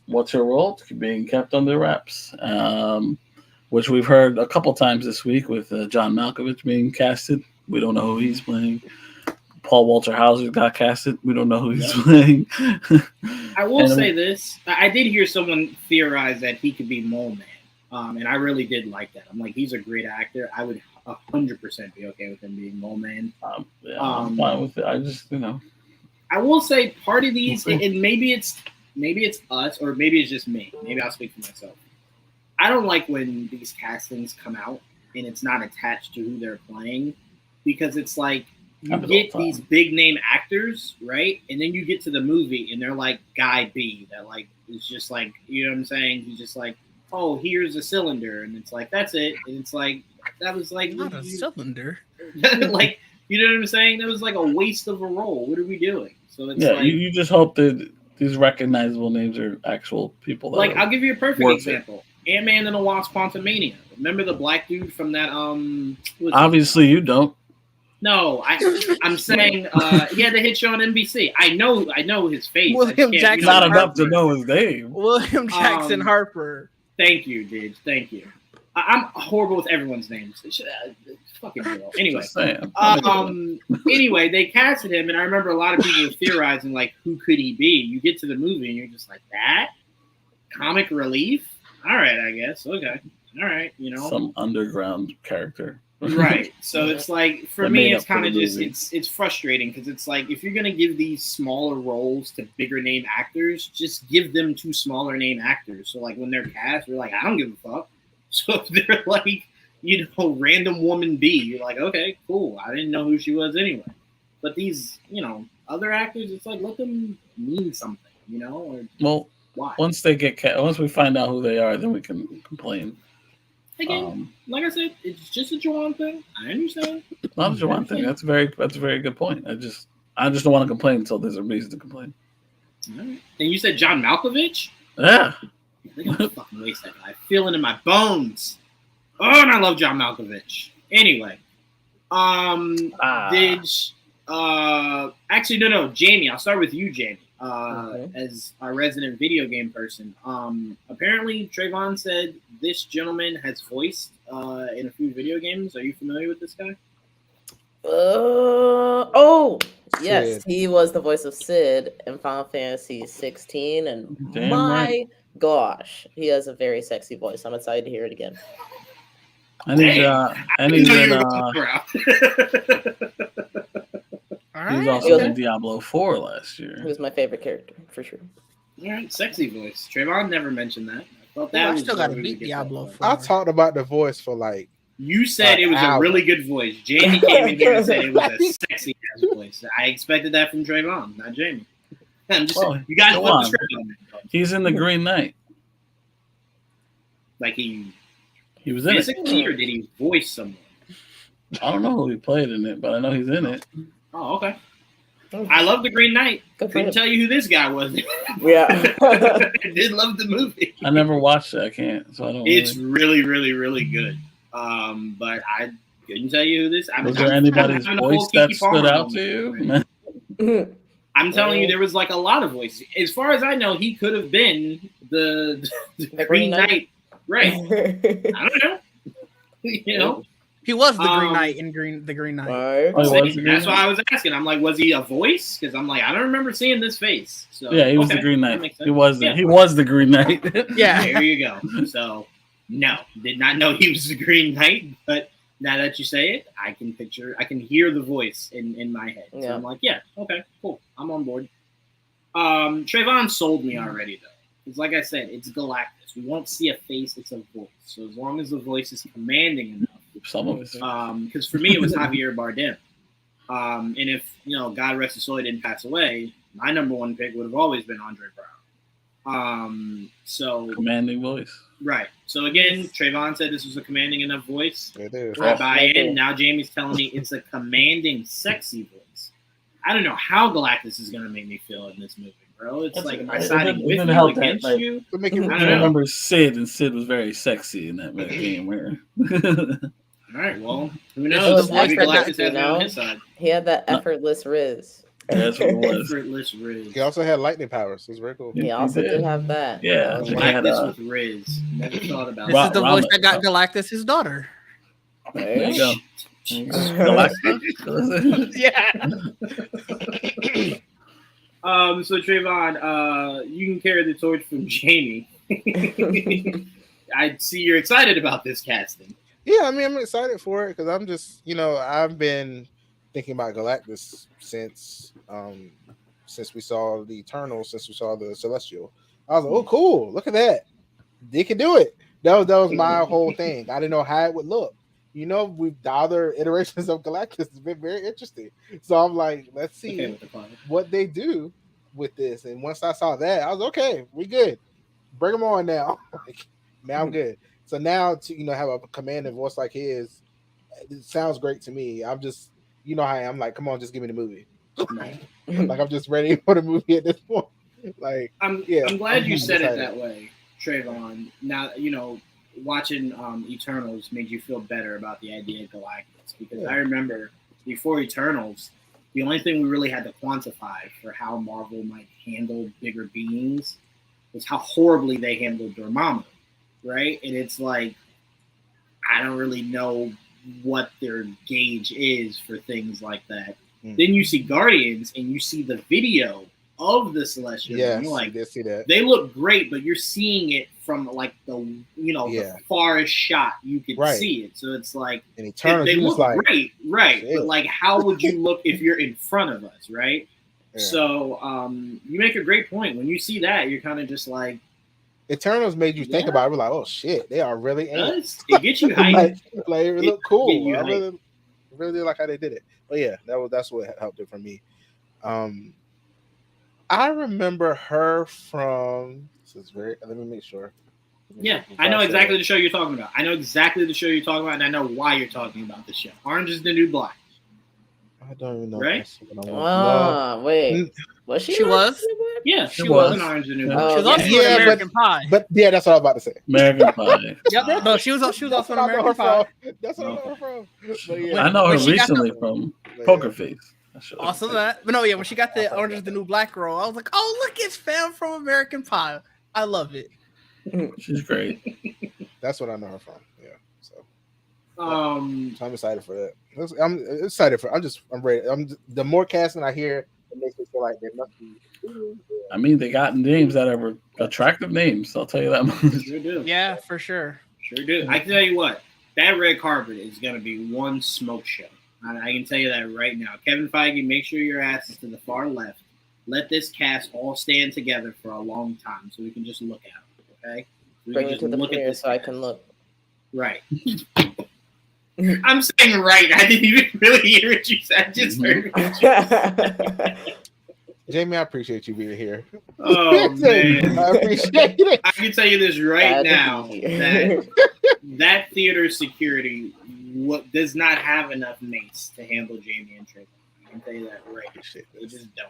what's her role? It's being kept under wraps, which we've heard a couple times this week with John Malkovich being casted. We don't know who he's playing. Paul Walter Hauser got casted. We don't know who he's playing. I will say this. I did hear someone theorize that he could be Mole Man, and I really did like that. I'm like, he's a great actor. I would 100% be okay with him being Mole Man. I'm fine with it. I just, I will say part of these, and maybe it's us, or maybe it's just me. Maybe I'll speak for myself. I don't like when these castings come out and it's not attached to who they're playing, because it's like you get these big name actors, right? And then you get to the movie and they're like Guy B, that like is just like, you know what I'm saying? He's just like, oh, here's a cylinder, and it's like that's it, and it's like that was like Not a cylinder. like, you know what I'm saying? That was like a waste of a role. What are we doing? So it's like you just hope that these recognizable names are actual people. Like, I'll give you a perfect example. Ant-Man and the Wasp: Quantumania. Remember the black dude from that? Obviously, you don't. No, I'm saying he had the hit show on NBC. I know his face. William Jackson. Not enough to know his name. William Jackson Harper. Thank you, Didge. Thank you. I'm horrible with everyone's names. Fucking deal. Anyway, anyway, they casted him, and I remember a lot of people were theorizing like, who could he be? You get to the movie, and you're just like, that comic relief. All right, I guess. Okay. All right. Some underground character. Right. So it's like, for me, it's kind of just it's frustrating, because it's like, if you're gonna give these smaller roles to bigger name actors, just give them to smaller name actors. So like when they're cast, we're like, I don't give a fuck. So if they're like, random woman B, you're like, okay, cool. I didn't know who she was anyway. But these, other actors, it's like, let them mean something, Or well, why? Once we find out who they are, then we can complain. Again, like I said, it's just a Juwan thing. I understand. Not a Juwan thing. That's a very good point. I just don't want to complain until there's a reason to complain. All right. And you said John Malkovich? Yeah. They're gonna fucking waste that guy. I feel it in my bones. Oh, and I love John Malkovich. Anyway, actually no, Jamie. I'll start with you, Jamie. As our resident video game person. Apparently Trayvon said this gentleman has voiced in a few video games. Are you familiar with this guy? Yes, he was the voice of Sid in Final Fantasy 16, and gosh, he has a very sexy voice. I'm excited to hear it again. And he's also in Diablo 4 last year. He was my favorite character, for sure. All right, sexy voice. Trayvon never mentioned that. I still got to beat Diablo 4. I talked about the voice for like. You said it was a really good voice. Jamie came in here and said it was a sexy ass voice. I expected that from Trayvon, not Jamie. I'm just you guys flip the script on me. He's in the Green Knight. Like he was in physically, or did he voice someone? I don't know who he played in it, but I know he's in it. Oh, okay. I love the Green Knight. Couldn't tell you who this guy was. Yeah. I did love the movie. I never watched it. I can't, so I don't. It's really, really, really good. But I couldn't tell you who this. Was there anybody's voice that stood out to you? Right? I'm telling you, there was like a lot of voices. As far as I know, he could have been the Green Knight. Right. I don't know. You know. He was the Green Knight in the Green Knight. That's why I was asking. I'm like, was he a voice? Because I'm like, I don't remember seeing this face. So yeah, he was the Green Knight. He was the Green Knight. Yeah. There you go. So no, did not know he was the Green Knight, but now that you say it, I can hear the voice in my head. So I'm like, yeah, okay, cool. I'm on board. Trayvon sold me already though. Because like I said, it's Galactus. We won't see a face, it's a voice. So as long as the voice is commanding enough. Some of it. Because for me, it was Javier Bardem. And if, God rest his soul, he didn't pass away, my number one pick would have always been Andre Brown. So commanding voice. Right. So again, Trayvon said this was a commanding enough voice. It is. I buy in. Now Jamie's telling me it's a commanding, sexy voice. I don't know how Galactus is going to make me feel in this movie, bro. It's like, am I siding with you, against you? I remember Sid, and Sid was very sexy in that game. Where all right, well, who knows? Maybe Galactus has it on his side. He had that effortless riz. That's what it was. Effortless riz. He also had lightning powers. It was very cool. He also did have that. Yeah. Galactus with riz. Never thought about this is the voice that got Galactus his daughter. There you go. Yeah. So Trayvon, you can carry the torch from Jamie. I see you're excited about this casting. Yeah, I mean, I'm excited for it because I'm just, I've been thinking about Galactus since we saw the Eternals, since we saw the Celestial. I was like, oh, cool! Look at that, they can do it. That was my whole thing. I didn't know how it would look. The other iterations of Galactus has been very interesting. So I'm like, let's see what they do with this. And once I saw that, I was okay. We good. Bring them on now. Now I'm good. So now to have a commanding voice like his, it sounds great to me. I'm just, how I am. Like, come on, just give me the movie. Like I'm just ready for the movie at this point. Like, I'm glad you said it that way, Trayvon. Now watching Eternals made you feel better about the idea of Galactus, because I remember before Eternals, the only thing we really had to quantify for how Marvel might handle bigger beings was how horribly they handled Dormammu. Right? And it's like, I don't really know what their gauge is for things like that. Then you see Guardians and you see the video of the Celestials. Yeah, and you're like, see that. They look great, but you're seeing it from like the the farthest shot you can see it. So it's like, and Eternals, they look like, great, right? shit. But like, how would you look if you're in front of us, right? Yeah. So you make a great point. When you see that, you're kind of just like, Eternals made you think about it. We're like, oh shit, they are really in it. It gets you hyped. like it looked cool. I really like how they did it. But yeah, that's what helped it for me. I remember her from. This is very. Let me make sure. Yeah, I know exactly the show you're talking about. I know exactly the show you're talking about, and I know why you're talking about the show. Orange is the New Black. I don't even know. Right? Wait. Was she? She was. Yeah, she was in Orange is the New Black. She was also in American Pie. But yeah, that's what I was about to say. American Pie. Yep. No, she was also in American Pie. That's what I know her from. But yeah. I know her recently from Poker Face. Also that. But no, yeah, when she got the Orange is the New Black role, I was like, oh, look, it's fam from American Pie. I love it. She's great. That's what I know her from. Yeah. So I'm excited for that. I'm excited for. I'm ready. The more casting I hear, it makes me feel like there must be. I mean, they got names that are attractive names. I'll tell you that much. Sure do. Yeah, for sure. Sure do. I can tell you what, that red carpet is going to be one smoke show. I can tell you that right now. Kevin Feige, make sure your ass is to the far left. Let this cast all stand together for a long time so we can just look at it, okay? Bring it to the premiere so I can look. Right. I'm saying right. I didn't even really hear what you said. I just heard what you said. Jamie, I appreciate you being here. Oh, man. I appreciate it. I can tell you this right now, that theater security does not have enough mates to handle Jamie and Trayvon. I can tell you that right. Shit. They just don't.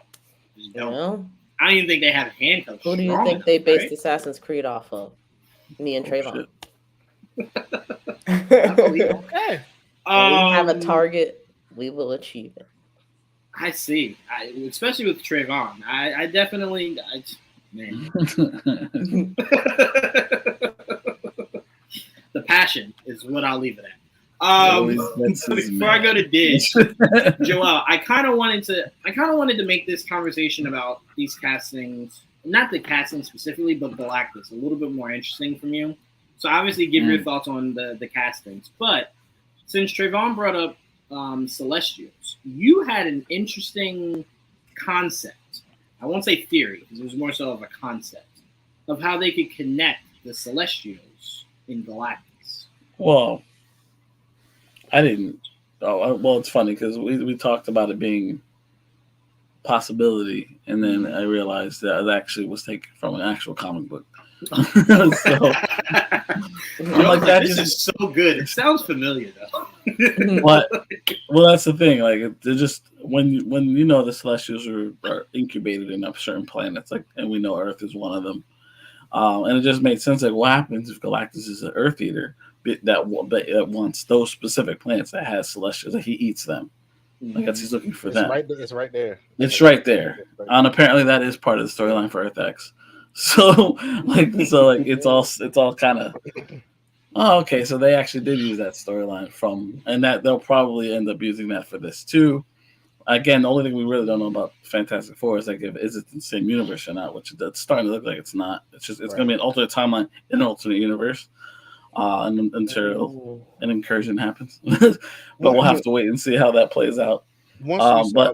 You know? I don't even think they have handcuffs. Who do you strong think enough, they based right? Assassin's Creed off of? Me and Trayvon. Okay. When we have a Um, target, we will achieve it. I see. Especially with Trayvon. I definitely. Man. The passion is what I'll leave it at. Before I go to Dish, Joel, I kind of wanted to make this conversation about these castings, not the casting specifically, but Galactus, a little bit more interesting from you. So obviously, give your thoughts on the castings. But since Trayvon brought up Celestials, you had an interesting concept. I won't say theory, because it was more so of a concept of how they could connect the Celestials in Galactus. Well, I didn't. Oh, well, it's funny because we talked about it being possibility, and then I realized that it actually was taken from an actual comic book. So I'm like, this is so good. It sounds familiar though. Well, that's the thing. Like, they're just when you know the Celestials are incubated in certain planets, like, and we know Earth is one of them. And it just made sense. Like, what happens if Galactus is an Earth eater that wants those specific planets that has Celestials, that he eats them? Like, that's he's looking for them. It's right there. It's right there. And apparently that is part of the storyline for Earth X. So it's all kind of. Oh, okay. So they actually did use that storyline and that they'll probably end up using that for this too. Again, the only thing we really don't know about Fantastic Four is like is it the same universe or not, which it's starting to look like it's not. It's going to be an alternate timeline in an alternate universe, until an incursion happens. But we'll have to wait and see how that plays out. Once we saw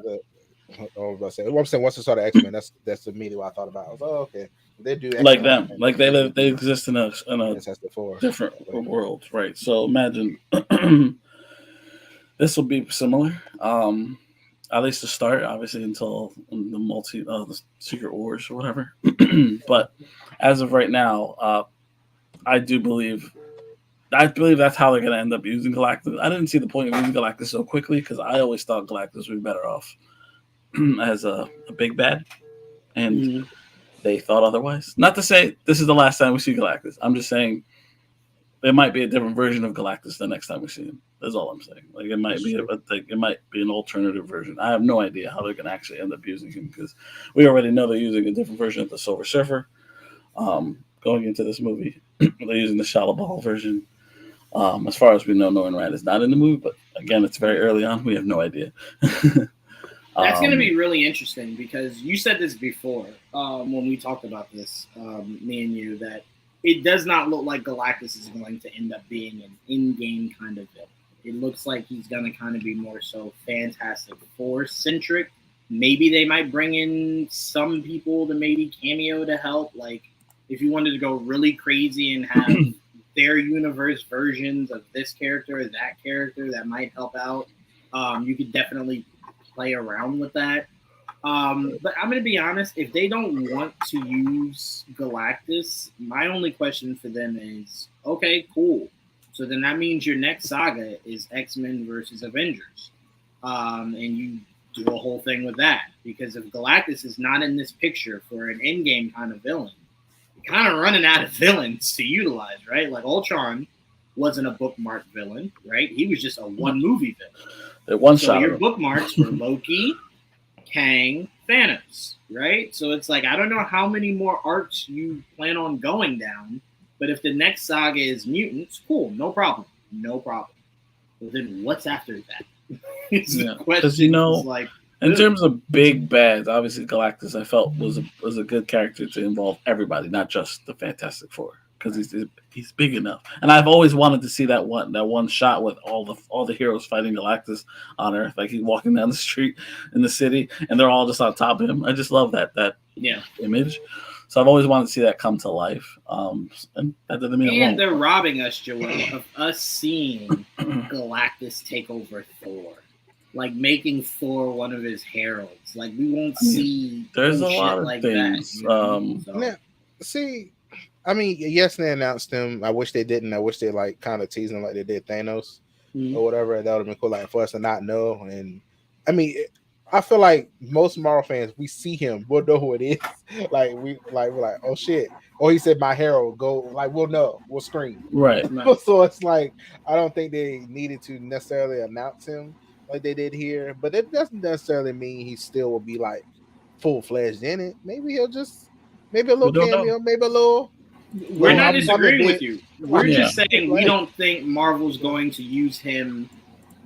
once we saw the X-Men, that's immediately what I thought about. I was like, oh, okay, they do X-Men like them, like they exist in a different world, right? So imagine this will be similar. At least to start, obviously, until the Secret Wars or whatever. But as of right now, I believe that's how they're going to end up using Galactus. I didn't see the point of using Galactus so quickly because I always thought Galactus would be better off as a big bad, and they thought otherwise. Not to say this is the last time we see Galactus. I'm just saying there might be a different version of Galactus the next time we see him. That's all I'm saying. Like, it might be an alternative version. I have no idea how they're going to actually end up using him because we already know they're using a different version of the Silver Surfer. Going into this movie, they're using the Shadowball version. As far as we know, Norman Rad is not in the movie, but again, it's very early on. We have no idea. That's going to be really interesting because you said this before when we talked about this, me and you, that it does not look like Galactus is going to end up being an in-game kind of villain. It looks like he's going to kind of be more so Fantastic Four-centric. Maybe they might bring in some people to maybe cameo to help. Like, if you wanted to go really crazy and have their universe versions of this character or that character, that might help out. You could definitely play around with that. But I'm going to be honest, if they don't want to use Galactus, my only question for them is, okay, cool. So then that means your next saga is X-Men versus Avengers. And you do a whole thing with that. Because if Galactus is not in this picture for an endgame kind of villain, you're kind of running out of villains to utilize, right? Like Ultron wasn't a bookmark villain, right? He was just a one-movie villain. So your bookmarks were Loki, Kang, Thanos, right? So it's like, I don't know how many more arcs you plan on going down, but if the next saga is mutants, cool, no problem. But then what's after that? Because in terms of big bads, obviously Galactus I felt was a good character to involve everybody, not just the Fantastic Four, because he's big enough. And I've always wanted to see that one shot with all the heroes fighting Galactus on Earth, like he's walking down the street in the city and they're all just on top of him. I just love that image. So I've always wanted to see that come to life. And that doesn't mean and they're robbing us, Joel, of us seeing Galactus take over Thor. Like making Thor one of his heralds. Like we won't see. There's a lot of like things. See, I mean, yes, they announced him. I wish they didn't. I wish they like kind of teased him like they did Thanos or whatever. That would have been cool, like for us to not know. And I mean, I feel like most Marvel fans, we see him, we'll know who it is. We're like, oh shit. Or he said my hero, go, like we'll know, we'll scream. Right. So it's like I don't think they needed to necessarily announce him like they did here, but it doesn't necessarily mean he still will be like full fledged in it. Maybe he'll just maybe a little don't know. cameo, maybe a little. We're not I'm disagreeing with big- you. We're Yeah. just saying we don't think Marvel's going to use him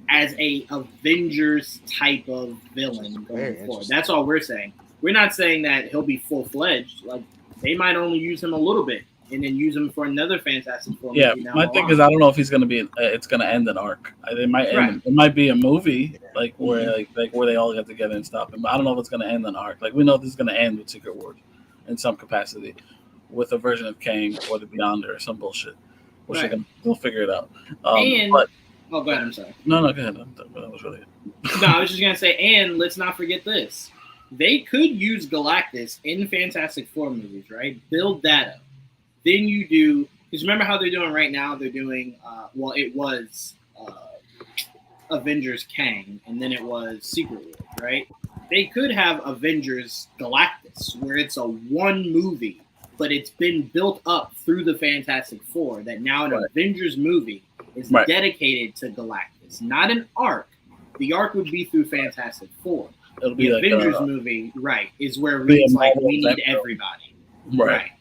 as a Avengers type of villain Very going forward. interesting. That's all we're saying. We're not saying that he'll be full fledged. Like they might only use him a little bit and then use him for another Fantastic Four Yeah, movie. my thing is I don't know if he's gonna be. It's gonna end an arc. It might end. Right. It might be a movie like where like where they all get together and stop him. But I don't know if it's gonna end an arc. Like we know this is gonna end with Secret Wars in some capacity, with a version of Kang or the Beyonder or some bullshit. Right. We'll figure it out. But go ahead. I'm sorry. No, go ahead. That was really good. No, I was just gonna say, and let's not forget this. They could use Galactus in Fantastic Four movies, right? Build that up. Then you do, because remember how they're doing right now? They're doing, it was Avengers Kang, and then it was Secret Wars, right? They could have Avengers Galactus, where it's a one movie, but it's been built up through the Fantastic Four, that now an Avengers movie is dedicated to Galactus. Not an arc. The arc would be through Fantastic Four. It'll be the like Avengers movie, is where Reed's like, we need everybody. Right.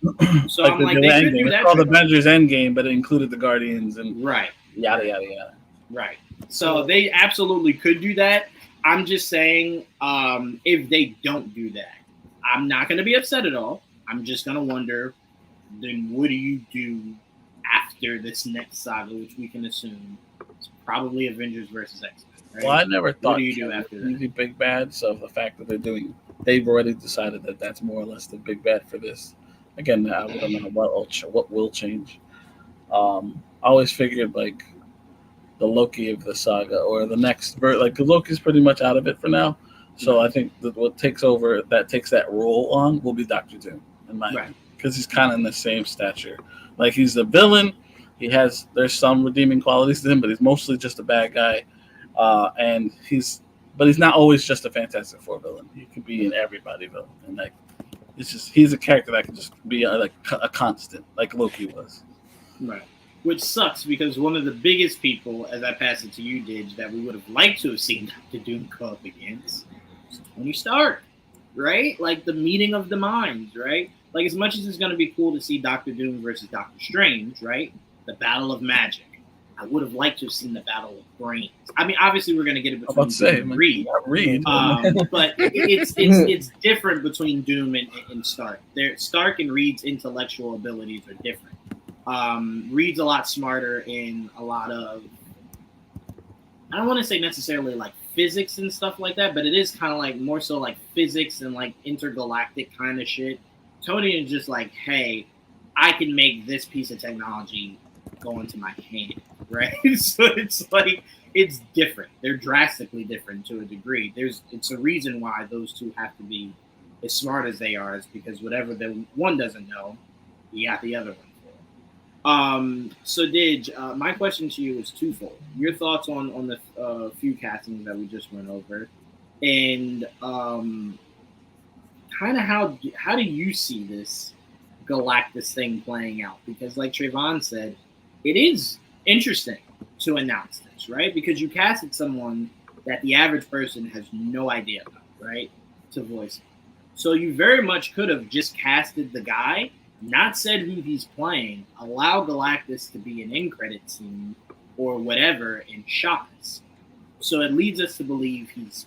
So like I'm like, the they could Endgame. do that. It's called Avengers Endgame, but it included the Guardians and Right. Yada yada yada. Right. So they absolutely could do that. I'm just saying, if they don't do that, I'm not going to be upset at all. I'm just going to wonder, then what do you do after this next saga, which we can assume is probably Avengers versus X-Men. Right? Well, I never thought What do you do after that? the big bad. So the fact that they've already decided that that's more or less the big bad for this. Again, I don't know what will change. I always figured like the Loki of the saga or the next like Loki's pretty much out of it for now. So I think that what takes that role on will be Doctor Doom in my opinion, because he's kind of in the same stature. Like he's the villain. There's some redeeming qualities to him, but he's mostly just a bad guy. And he's not always just a Fantastic Four villain. He could be an everybody villain, and like he's a character that can just be a constant, like Loki was. Right. Which sucks because one of the biggest people, as I pass it to you, Didge, that we would have liked to have seen Dr. Doom go up against is Tony Stark, right? Like the meeting of the minds, right? Like as much as it's going to be cool to see Dr. Doom versus Doctor Strange, right? The battle of magic. I would have liked to have seen the battle of brains. I mean, obviously we're going to get it between Doom and Reed. But it's different between Doom and Stark. Stark and Reed's intellectual abilities are different. Reed's a lot smarter in a lot of, I don't want to say necessarily like physics and stuff like that, but it is kind of like more so like physics and like intergalactic kind of shit. Tony is just like, hey, I can make this piece of technology go into my hand, right? So it's like, it's different. They're drastically different to a degree. It's a reason why those two have to be as smart as they are, is because whatever the one doesn't know, you got the other one. So Didge, my question to you is twofold. Your thoughts on the few castings that we just went over, and kind of how do you see this Galactus thing playing out? Because like Trayvon said, it is interesting to announce this, right? Because you casted someone that the average person has no idea about, right? To voice it. So you very much could have just casted the guy, not said who he's playing, allow Galactus to be an end credit scene or whatever, and shock us. So it leads us to believe he's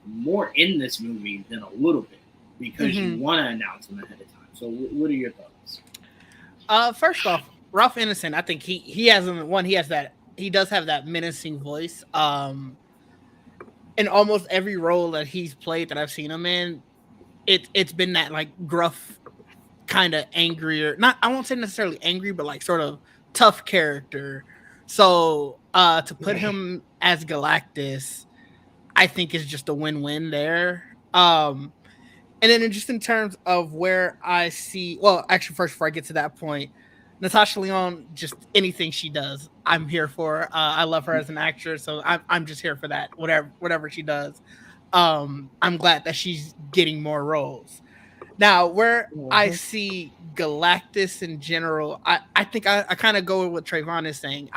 more in this movie than a little bit, because you want to announce him ahead of time. So what are your thoughts? First off, Ralph Ineson, I think he does have that menacing voice. In almost every role that he's played that I've seen him in, it's been that like gruff, kind of angrier, I won't say necessarily angry, but like sort of tough character. So to put him as Galactus, I think is just a win-win there. And then just in terms of where I see, well, actually first, before I get to that point, Natasha Lyonne, just anything she does, I'm here for. I love her as an actress, so I'm just here for that, whatever she does. I'm glad that she's getting more roles. Now, where I see Galactus in general, I think I kind of go with what Trayvon is saying.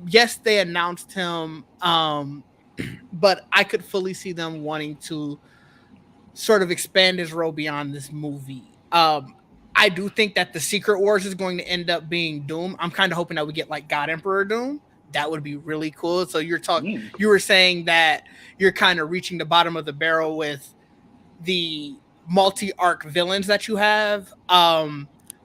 Yes, they announced him, but I could fully see them wanting to sort of expand his role beyond this movie. I do think that the Secret Wars is going to end up being Doom. I'm kind of hoping that we get like God Emperor Doom. That would be really cool. So you were saying that you're kind of reaching the bottom of the barrel with the multi-arc villains that you have.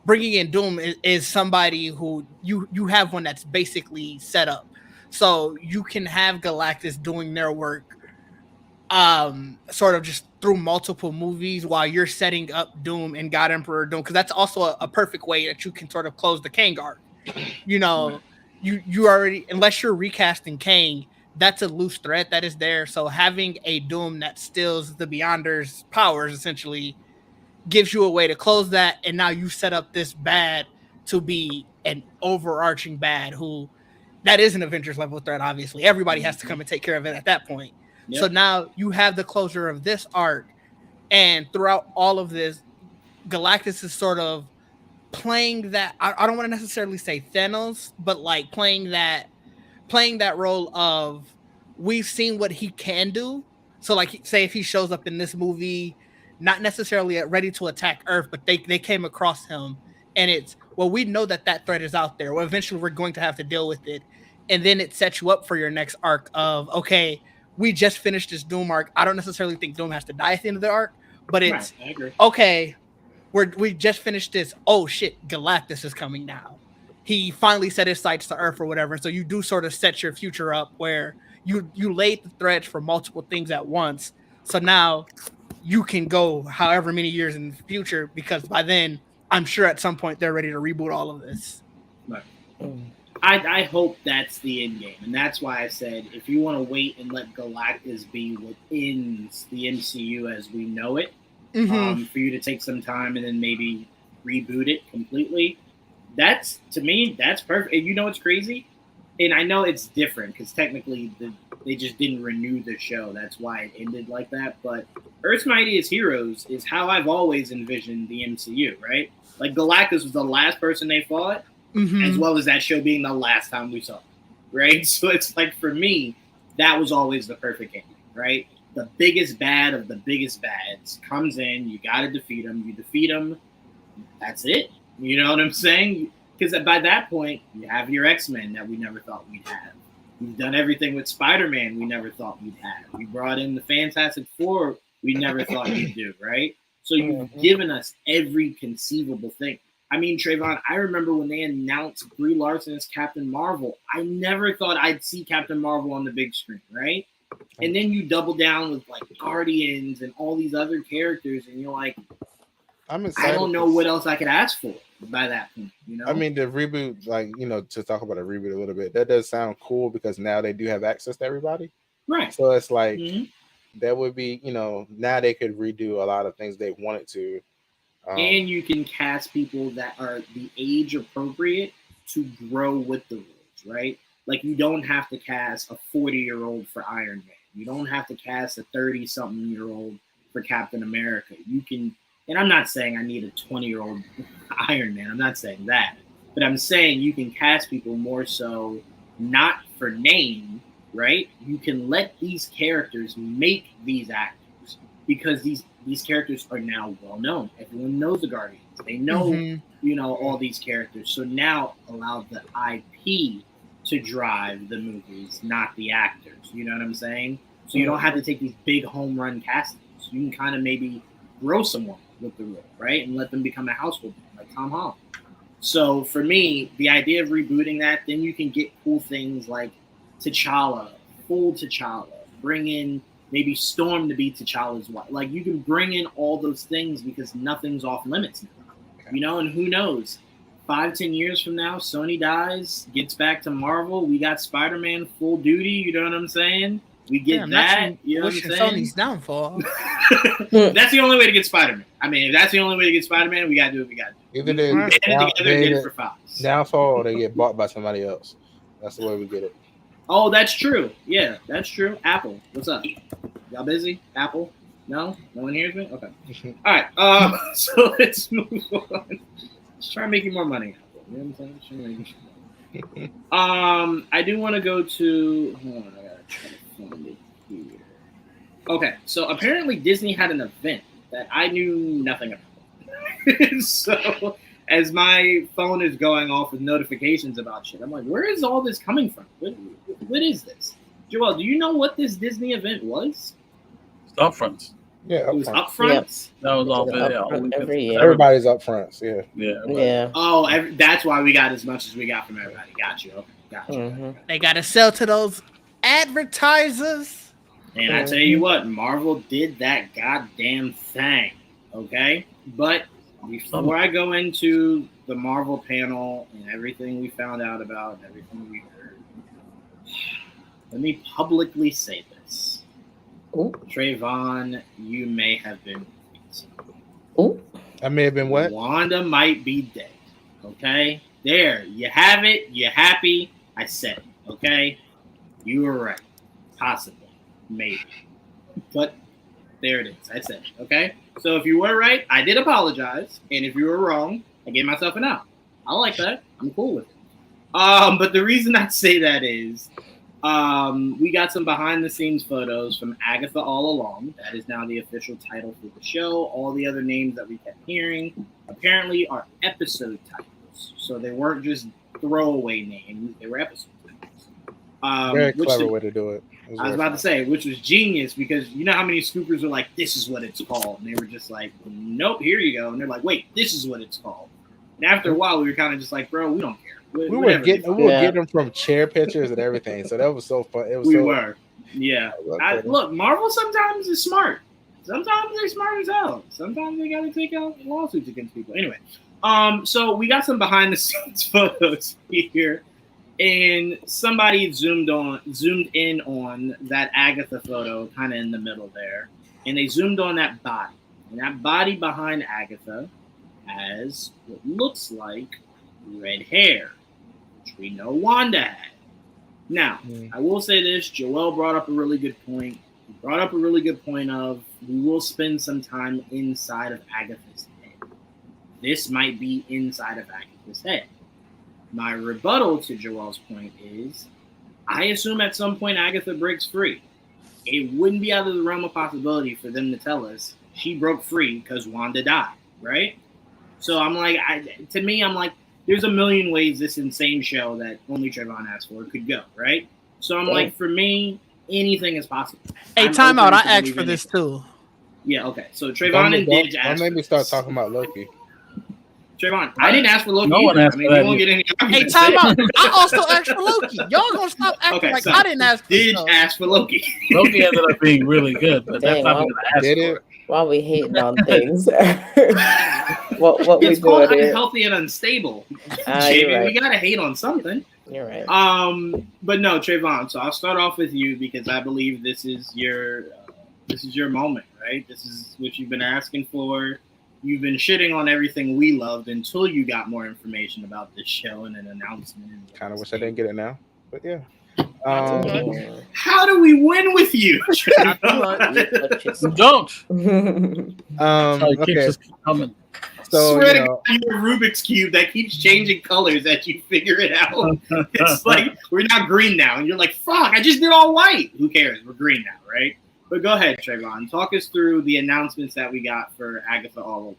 Bringing in Doom is somebody who you have one that's basically set up, so you can have Galactus doing their work, sort of just through multiple movies while you're setting up Doom and God Emperor Doom, because that's also a perfect way that you can sort of close the Kang arc. You know, you already, unless you're recasting Kang, that's a loose thread that is there. So having a Doom that steals the Beyonders' powers essentially gives you a way to close that, and now you set up this bad to be an overarching bad who that is an Avengers level threat. Obviously, everybody has to come and take care of it at that point. Yep. So now you have the closure of this arc, and throughout all of this, Galactus is sort of playing that. I don't want to necessarily say Thanos, but like playing that role of, we've seen what he can do. So like, say if he shows up in this movie, not necessarily ready to attack Earth, but they came across him, and it's, well, we know that threat is out there. Well, eventually we're going to have to deal with it. And then it sets you up for your next arc of, okay, we just finished this Doom arc. I don't necessarily think Doom has to die at the end of the arc, but it's okay. We just finished this. Oh shit, Galactus is coming now. He finally set his sights to Earth or whatever. So you do sort of set your future up where you laid the threads for multiple things at once. So now you can go however many years in the future, because by then I'm sure at some point they're ready to reboot all of this. Right. I hope that's the end game, and that's why I said if you want to wait and let Galactus be what ends the MCU as we know it, for you to take some time and then maybe reboot it completely, that's, to me, that's perfect. And you know what's crazy? And I know it's different because technically they just didn't renew the show. That's why it ended like that. But Earth's Mightiest Heroes is how I've always envisioned the MCU, right? Like Galactus was the last person they fought, as well as that show being the last time we saw it, right? So it's like, for me, that was always the perfect ending, right? The biggest bad of the biggest bads comes in, you got to defeat him. You defeat him, that's it. You know what I'm saying? Because by that point, you have your Xmen that we never thought we'd have. We've done everything with Spider-Man we never thought we'd have. We brought in the Fantastic Four we never thought we'd do, right? So you've given us every conceivable thing. I mean, Trayvon, I remember when they announced Brie Larson as Captain Marvel, I never thought I'd see Captain Marvel on the big screen, right? And then you double down with like Guardians and all these other characters, and you're like, I'm excited. I don't know what else I could ask for by that point, you know? I mean, the reboot, like, you know, to talk about a reboot a little bit, that does sound cool because now they do have access to everybody. Right. So it's like, that would be, you know, now they could redo a lot of things they wanted to. And you can cast people that are the age appropriate to grow with the roles, right? Like, you don't have to cast a 40-year-old for Iron Man. You don't have to cast a 30-something-year-old for Captain America. You can, and I'm not saying I need a 20-year-old Iron Man. I'm not saying that. But I'm saying you can cast people more so not for name, right? You can let these characters make these actors because these characters are now well known. Everyone knows the Guardians. They know, you know, all these characters. So now allow the IP to drive the movies, not the actors. You know what I'm saying? So you don't have to take these big home run castings. You can kind of maybe grow someone with the role, right? And let them become a household name, like Tom Holland. So for me, the idea of rebooting that, then you can get cool things like T'Challa, full T'Challa, bring in maybe Storm to be T'Challa's wife. Like, you can bring in all those things because nothing's off limits now. You know, and who knows? 5-10 years from now, Sony dies, gets back to Marvel. We got Spider-Man full duty. You know what I'm saying? We get that. You know what I'm saying? Sony's downfall. That's the only way to get Spider-Man. I mean, if that's the only way to get Spider-Man, we got to do what we got to do. Either they did it for Fox. Downfall, or they get bought by somebody else. That's the way we get it. Oh, that's true. Yeah, that's true. Apple, what's up? Y'all busy? Apple? No? No one hears me? Okay. All right. So let's move on. Just try to make you more money. You know what I'm saying? Just trying to make you more money. I do want to go to. Hold on, I gotta try to find it here. Okay, so apparently Disney had an event that I knew nothing about. So as my phone is going off with notifications about shit, I'm like, where is all this coming from? What is this? Joel, do you know what this Disney event was? Upfronts. Yeah, It was upfront. upfronts. That was all It's video. upfront every year. Everybody's up front. Yeah. Yeah. Oh, that's why we got as much as we got from everybody. Got you. Okay, got you. Mhm. They gotta sell to those advertisers. And I tell you what, Marvel did that goddamn thing. Okay, but before I go into the Marvel panel and everything we found out about, and everything we heard, let me publicly say this. Ooh. Trayvon, you may have been right. Ooh. I may have been what? Wanda might be dead. Okay? There, you have it. You're happy. I said it. Okay? You were right. Possibly. Maybe. But there it is. I said it. Okay? So if you were right, I did apologize. And if you were wrong, I gave myself an out. I like that. I'm cool with it. But the reason I say that is we got some behind the scenes photos from Agatha All Along. That is now the official title for the show. All the other names that we kept hearing apparently are episode titles. So they weren't just throwaway names, they were episode titles. Very clever way to do it. I was about to say, which was genius, because you know how many scoopers are like, this is what it's called. And they were just like, nope, here you go. And they're like, wait, this is what it's called. And after a while, we were kind of just like, bro, we don't care. We were getting them from chair pictures and everything, so that was so fun. Yeah. Look, Marvel sometimes is smart. Sometimes they're smart as hell. Sometimes they gotta take out lawsuits against people. Anyway, so we got some behind the scenes photos here, and somebody zoomed in on that Agatha photo, kind of in the middle there, and they zoomed on that body, and that body behind Agatha has what looks like red hair, which we know Wanda had. Now, I will say this, Joel brought up a really good point. He brought up a really good point of, we will spend some time inside of Agatha's head. This might be inside of Agatha's head. My rebuttal to Joel's point is, I assume at some point Agatha breaks free. It wouldn't be out of the realm of possibility for them to tell us she broke free because Wanda died, right? So I'm like, I'm like, there's a million ways this insane show that only Trayvon asked for could go, right? So I'm like, for me, anything is possible. Hey, time out. I asked for this too. Yeah, okay. So Trayvon and Didge asked. Don't make me start talking about Loki. Trayvon, I didn't ask for Loki. No one asked for that. You won't get any Hey, time out. I also asked for Loki. Y'all gonna stop acting like I didn't ask for Didge asked for Loki. Loki ended up being really good, but that's not what I asked for. While we hating on things, what it's we called doing unhealthy and unstable. Jamie, right. We gotta hate on something. You're right. But no, Trayvon. So I'll start off with you because I believe this is your moment, right? This is what you've been asking for. You've been shitting on everything we loved until you got more information about this show and an announcement. Kind of wish I didn't get it now, but yeah. How do we win with you? Don't. Okay. Just keep coming. So swear to God, you're a Rubik's Cube that keeps changing colors as you figure it out. It's like, we're not green now. And you're like, fuck, I just did all white. Who cares? We're green now, right? But go ahead, Trayvon. Talk us through the announcements that we got for Agatha All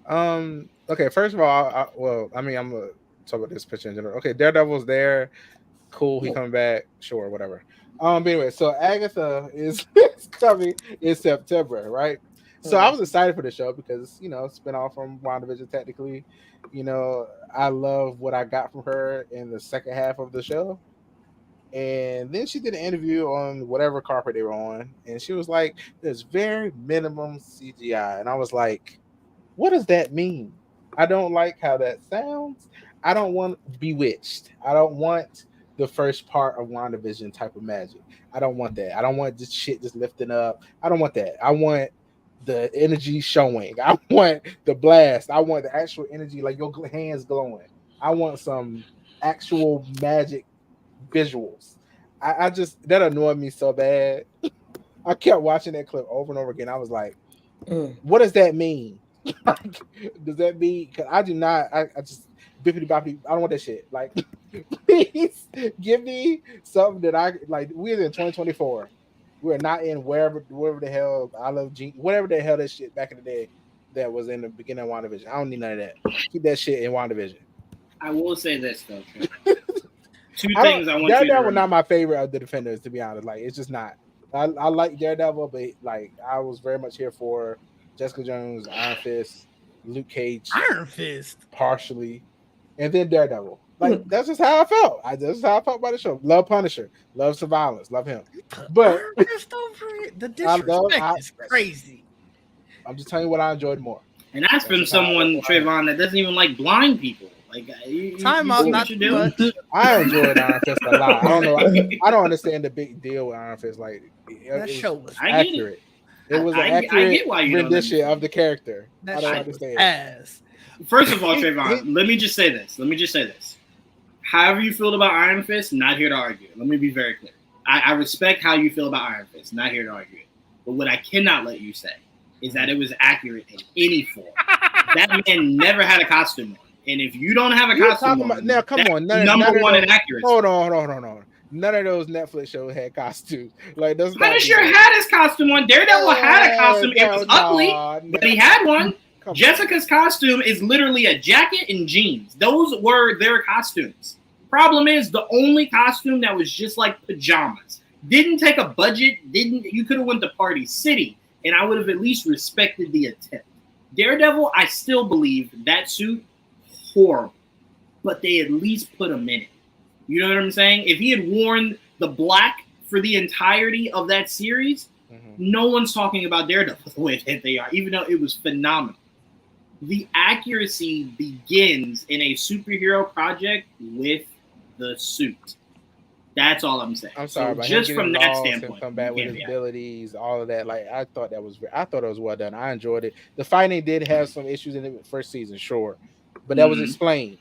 Along. Okay, first of all, I'm going to talk about this picture in general. Okay, Daredevil's there. Cool, he coming back. Sure, whatever. But anyway, so Agatha is coming in September, right? So I was excited for the show because, spin off from WandaVision technically. I love what I got from her in the second half of the show. And then she did an interview on whatever carpet they were on. And she was like, there's very minimum CGI. And I was like, what does that mean? I don't like how that sounds. I don't want Bewitched. I don't want the first part of WandaVision type of magic. I don't want that. I don't want this shit just lifting up. I don't want that. I want the energy showing. I want the blast. I want the actual energy, like your hands glowing. I want some actual magic visuals. I just, that annoyed me so bad. I kept watching that clip over and over again. I was like, what does that mean? Like, does that mean? Because I do not. I just bippity boppity. I don't want that shit. Like, please give me something that I like. We're in 2024. We're not in wherever the hell I love Gene, whatever the hell that shit back in the day that was in the beginning of WandaVision. I don't need none of that. Keep that shit in WandaVision. I will say this though. Two things I want you to Daredevil remember. not my favorite of the Defenders, to be honest. Like, it's just not. I like Daredevil, but like I was very much here for Jessica Jones, Iron Fist, Luke Cage, Iron Fist, partially, and then Daredevil. Like, that's just how I felt. That's how I felt about the show. Love Punisher, love Surveillance, love him. But Iron Fist over it. The disrespect is crazy. I'm just telling you what I enjoyed more. And that's from someone, Trayvon, that doesn't even like blind people. Like, time out, not too much. I enjoyed Iron Fist a lot. I don't know. I don't understand the big deal with Iron Fist. Like, that show was accurate. It was an accurate rendition of the character. I don't understand. First of all, Trayvon, let me just say this. However you feel about Iron Fist, not here to argue. Let me be very clear. I respect how you feel about Iron Fist, not here to argue it. But what I cannot let you say is that it was accurate in any form. That man never had a costume on. And if you don't have a costume on, now come on, number one in accuracy. Hold on. None of those Netflix shows had costumes. Like, those Punisher had his costume on. Daredevil had a costume. It was ugly, but he had one. Jessica's costume is literally a jacket and jeans. Those were their costumes. Problem is, the only costume that was just like pajamas. Didn't take a budget. You could have went to Party City, and I would have at least respected the attempt. Daredevil, I still believe that suit, horrible, but they at least put him in it. You know what I'm saying? If he had worn the black for the entirety of that series, no one's talking about Daredevil the way that they are, even though it was phenomenal. The accuracy begins in a superhero project with the suit. That's all I'm saying. I'm sorry, but just from that standpoint, come back with his abilities, all of that. Like, I thought it was well done. I enjoyed it. The fighting did have some issues in the first season, sure, but that was explained.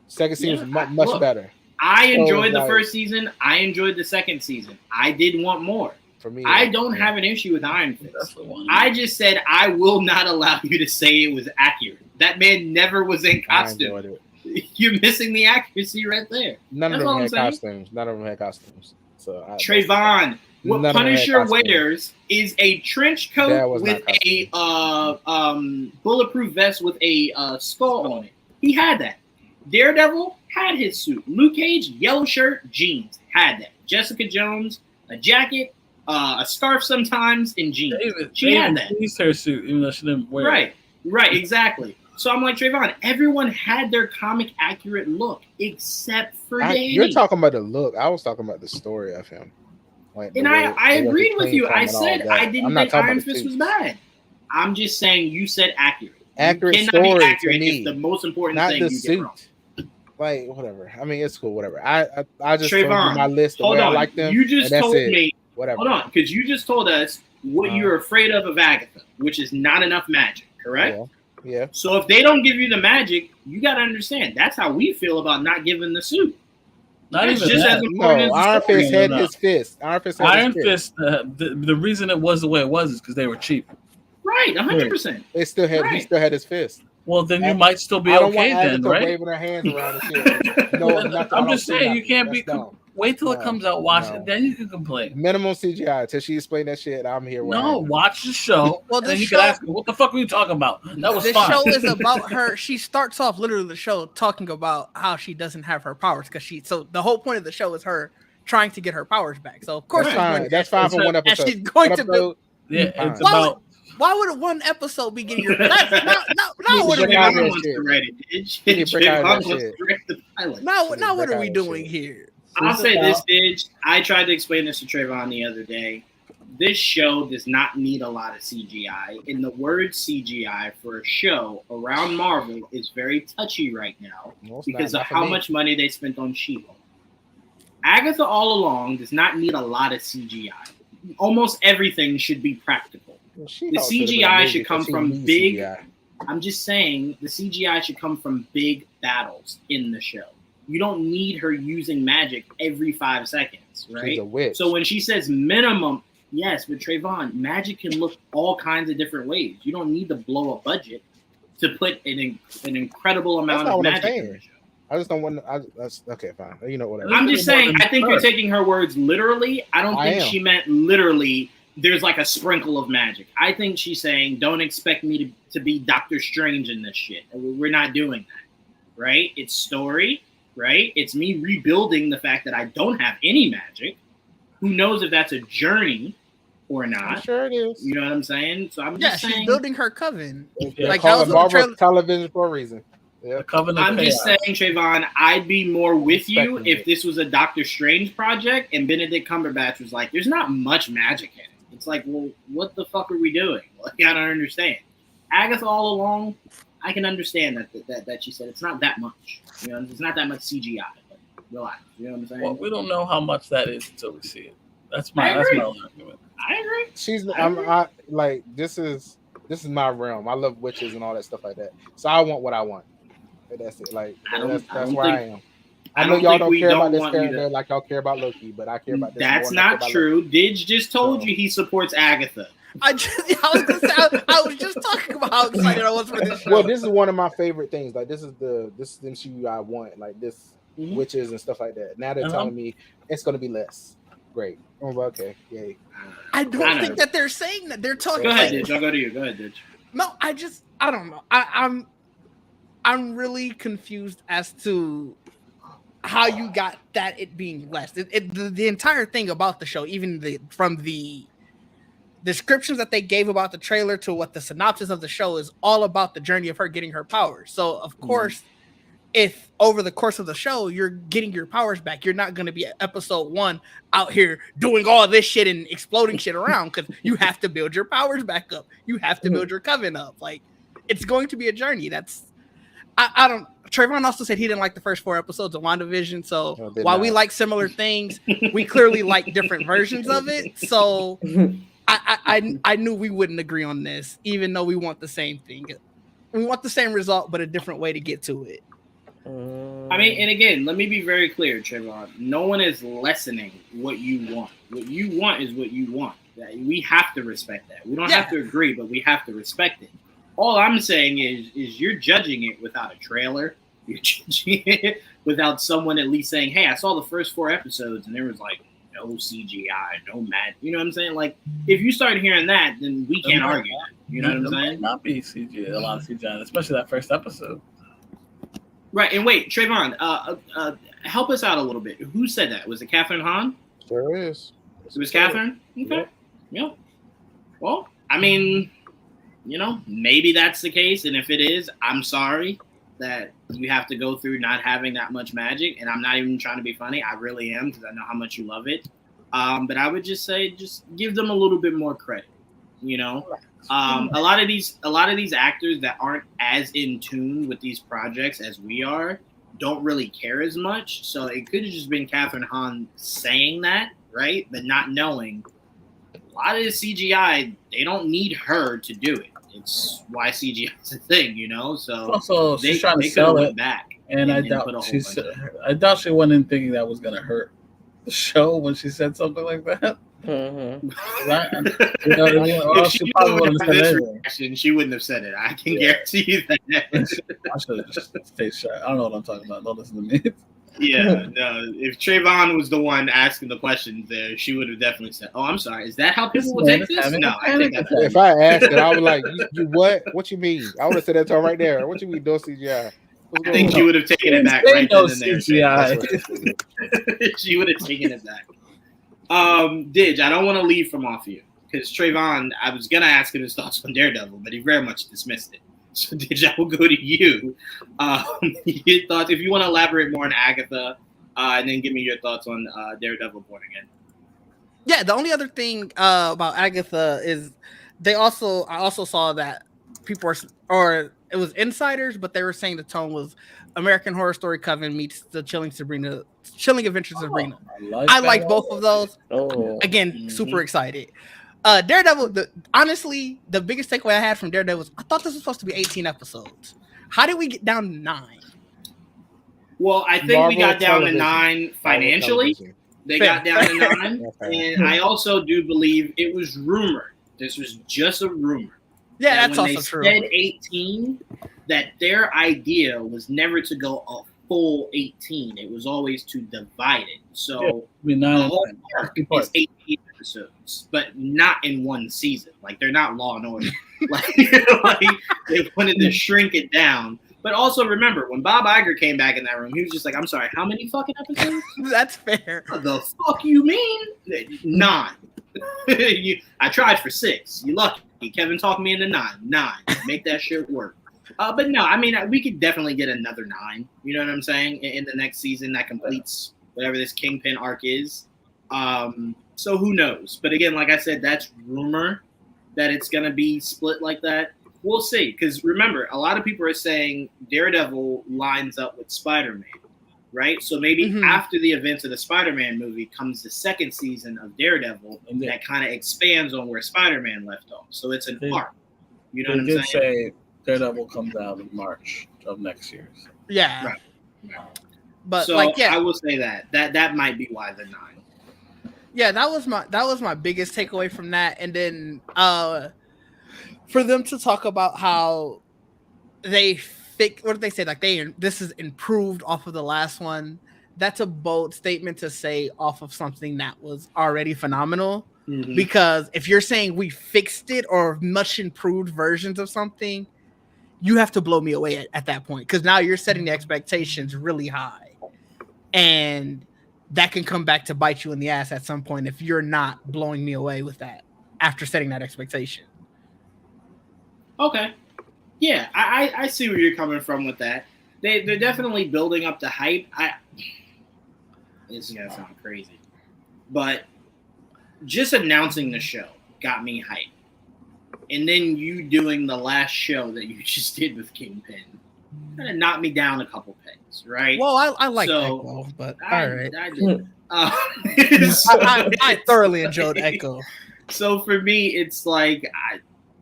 Second season was much better. I enjoyed the first season. I enjoyed the second season. I did want more. For me, I don't have an issue with Iron Fist. I just said I will not allow you to say it was accurate. That man never was in costume. You're missing the accuracy right there. None of them had costumes. So Trayvon, what Punisher wears is a trench coat with a bulletproof vest with a skull on it. He had that. Daredevil had his suit. Luke Cage, yellow shirt, jeans, had that. Jessica Jones, a jacket, a scarf sometimes, and jeans. She had that. Used her suit, even though she didn't wear it. Right, exactly. So I'm like, Trayvon, everyone had their comic accurate look except for Danny. You're talking about the look. I was talking about the story of him. Like, and I agreed with you. I said I didn't think Iron Fist was bad. I'm just saying you said accurate. Accurate you story be accurate to me. If the most important not thing the you suit. get wrong. Like, whatever. I mean, it's cool. Whatever. I just Trayvon, told you my list of where I like them. You just told me. Whatever. Hold on, because you just told us what you're afraid of Agatha, which is not enough magic. Correct? Yeah. So if they don't give you the magic, you got to understand that's how we feel about not giving the suit. Not even just as important as Iron Fist had his fist. Iron Fist. The reason it was the way it was is because they were cheap. Right, 100%. They still had. He still had his fist. Well, then you might still be okay then, right? Waving her hands around and shit. No, I'm just saying you can't be. Wait till it comes out, watch it, then you can complain. Minimum CGI until she explained that shit. I'm here. No, watch the show. Well, and you can ask me, what the fuck were you talking about? That was fine. The show is about her. She starts off literally the show talking about how she doesn't have her powers because so the whole point of the show is her trying to get her powers back. So of course that's fine for one episode. And she's going to build. Yeah, it's about. Why would one episode be getting your? That's not what are we doing? Now what are we doing here? I'll say this, Bidge. I tried to explain this to Trayvon the other day. This show does not need a lot of CGI. And the word CGI for a show around Marvel is very touchy right now because of how much money they spent on She-Hulk. Agatha all along does not need a lot of CGI. Almost everything should be practical. The CGI should come from big. I'm just saying the CGI should come from big battles in the show. You don't need her using magic every 5 seconds, right? She's a witch. So when she says minimum, Yes, but Trayvon, magic can look all kinds of different ways. You don't need to blow a budget to put an incredible amount of magic in the show. I just don't want to. That's okay, fine. You know, whatever. I'm just saying, I think you're taking her words literally. I don't think she meant literally. There's like a sprinkle of magic. I think she's saying, don't expect me to be Doctor Strange in this shit. We're not doing that, right? It's story, right? It's me rebuilding the fact that I don't have any magic. Who knows if that's a journey or not? I'm sure it is. You know what I'm saying? So I'm just saying, she's building her coven. Yeah, like that was Marvel television for a reason. Yeah. I'm just saying, Trayvon, I'd be more with you if this was a Doctor Strange project and Benedict Cumberbatch was like, there's not much magic in it. It's like, well, what the fuck are we doing? Like, I don't understand. Agatha all along, I can understand that she said it's not that much. You know, it's not that much CGI. But relax. You know what I'm saying? Well, we don't know how much that is until we see it. That's my argument. I agree. I'm like, this is my realm. I love witches and all that stuff like that. So I want what I want. That's it. Like that's where I am. I know y'all don't care about this character like y'all care about Loki, but I care about this. That's not true. Didge just told you he supports Agatha. I was just talking about how excited I was for this show. Well, this is one of my favorite things. Like this is the MCU I want. Like this witches and stuff like that. Now they're telling me it's going to be less. Great. Oh, okay. Yay. I don't think that they're saying that. They're talking. Go ahead, Didge. I'll go to you. Go ahead, Didge. No, I don't know. I'm really confused as to how you got that it being less. The entire thing about the show, even from the descriptions that they gave about the trailer to what the synopsis of the show is, all about the journey of her getting her powers. So of course, if over the course of the show you're getting your powers back, you're not going to be at episode 1 out here doing all this shit and exploding shit around, because you have to build your powers back up. You have to build your coven up. Like, it's going to be a journey. I don't. Trayvon also said he didn't like the first 4 episodes of WandaVision. So while we like similar things, we clearly like different versions of it. So I knew we wouldn't agree on this, even though we want the same thing. We want the same result, but a different way to get to it. I mean, and again, let me be very clear, Trayvon. No one is lessening what you want. What you want is what you want. We have to respect that. We don't have to agree, but we have to respect it. All I'm saying is you're judging it without a trailer. You're judging it without someone at least saying, hey, I saw the first 4 episodes and there was like no CGI, no magic. You know what I'm saying? Like, if you start hearing that, then we can't argue that. You know what I'm saying? Might not be CGI, a lot of CGI, especially that first episode. Right, and wait, Trayvon, help us out a little bit. Who said that? Was it Catherine Hahn? Sure is. It was Catherine? Okay. Yeah. Well, I mean, you know, maybe that's the case. And if it is, I'm sorry that you have to go through not having that much magic. And I'm not even trying to be funny. I really am, because I know how much you love it. But I would just say, just give them a little bit more credit. You know, a lot of these actors that aren't as in tune with these projects as we are don't really care as much. So it could have just been Catherine Hahn saying that, right? But not knowing. A lot of the CGI, they don't need her to do it. It's why CGI is a thing, you know. So also, she's trying to sell it back, and I doubt she went in thinking that was gonna hurt the show when she said something like that. Mm-hmm. If she probably would have reaction, she wouldn't have said it. I can guarantee you that. I should have just stayed shy. I don't know what I'm talking about. Don't listen to me. Yeah, no. If Trayvon was the one asking the questions there, she would have definitely said, "Oh, I'm sorry. Is that how people would take this?" No, I think that's if I asked it, I was like, "You what? What you mean?" I would have said that to her right there. What you mean, no CGI? I think she would have taken it back right no then and CGI. She would have taken it back. Didge, I don't want to leave from off you, because Trayvon, I was gonna ask him his thoughts on Daredevil, but he very much dismissed it. So Didge, I will go to you. Your thoughts, if you want to elaborate more on Agatha, and then give me your thoughts on Daredevil Born Again. Yeah, the only other thing about Agatha is I also saw that people or it was insiders, but they were saying the tone was American Horror Story Coven meets the Chilling Adventures of Sabrina. I liked both of those. Again, super excited. Daredevil, honestly, the biggest takeaway I had from Daredevil was I thought this was supposed to be 18 episodes. How did we get down to 9? Well, I think we got down to 9 financially. They Fair. got down to 9, Okay. and I also do believe it was rumored. This was just a rumor. Yeah, that that's when also they true. said 18, that their idea was never to go a full 18. It was always to divide it. So Yeah, I mean, the 9 and whole 10. arc 50 is parts. 18 episodes, but not in one season. Like, they're not Law and Order. like they wanted to shrink it down. But also remember, when Bob Iger came back in that room, he was just like, I'm sorry, how many fucking episodes? That's fair. What the fuck you mean? 9. I tried for 6. You lucky. Kevin talked me into 9. 9. Make that shit work. But no, I mean, we could definitely get another 9. You know what I'm saying? In the next season that completes whatever this Kingpin arc is. So who knows? But again, like I said, that's rumor that it's going to be split like that. We'll see. Because remember, a lot of people are saying Daredevil lines up with Spider-Man. Right? So maybe after the events of the Spider-Man movie comes the second season of Daredevil that kind of expands on where Spider-Man left off. So it's an arc. You know what I'm They saying? did say Daredevil comes out in March of next year. So. Yeah. Right. But so like, yeah, I will say that might be why the 9. yeah, that was my biggest takeaway from that. And then for them to talk about how they what did they say? Like this is improved off of the last one. That's a bold statement to say off of something that was already phenomenal. Mm-hmm. Because if you're saying we fixed it or much improved versions of something, you have to blow me away at that point. Because now you're setting the expectations really high. And that can come back to bite you in the ass at some point if you're not blowing me away with that after setting that expectation. Okay. Yeah, I see where you're coming from with that. They're definitely building up the hype. This is gonna sound crazy, but just announcing the show got me hyped, and then you doing the last show that you just did with Kingpin kind of knocked me down a couple pegs, right? Well, I like So, Echo, but I all right. did. I thoroughly enjoyed Echo. So for me, it's like,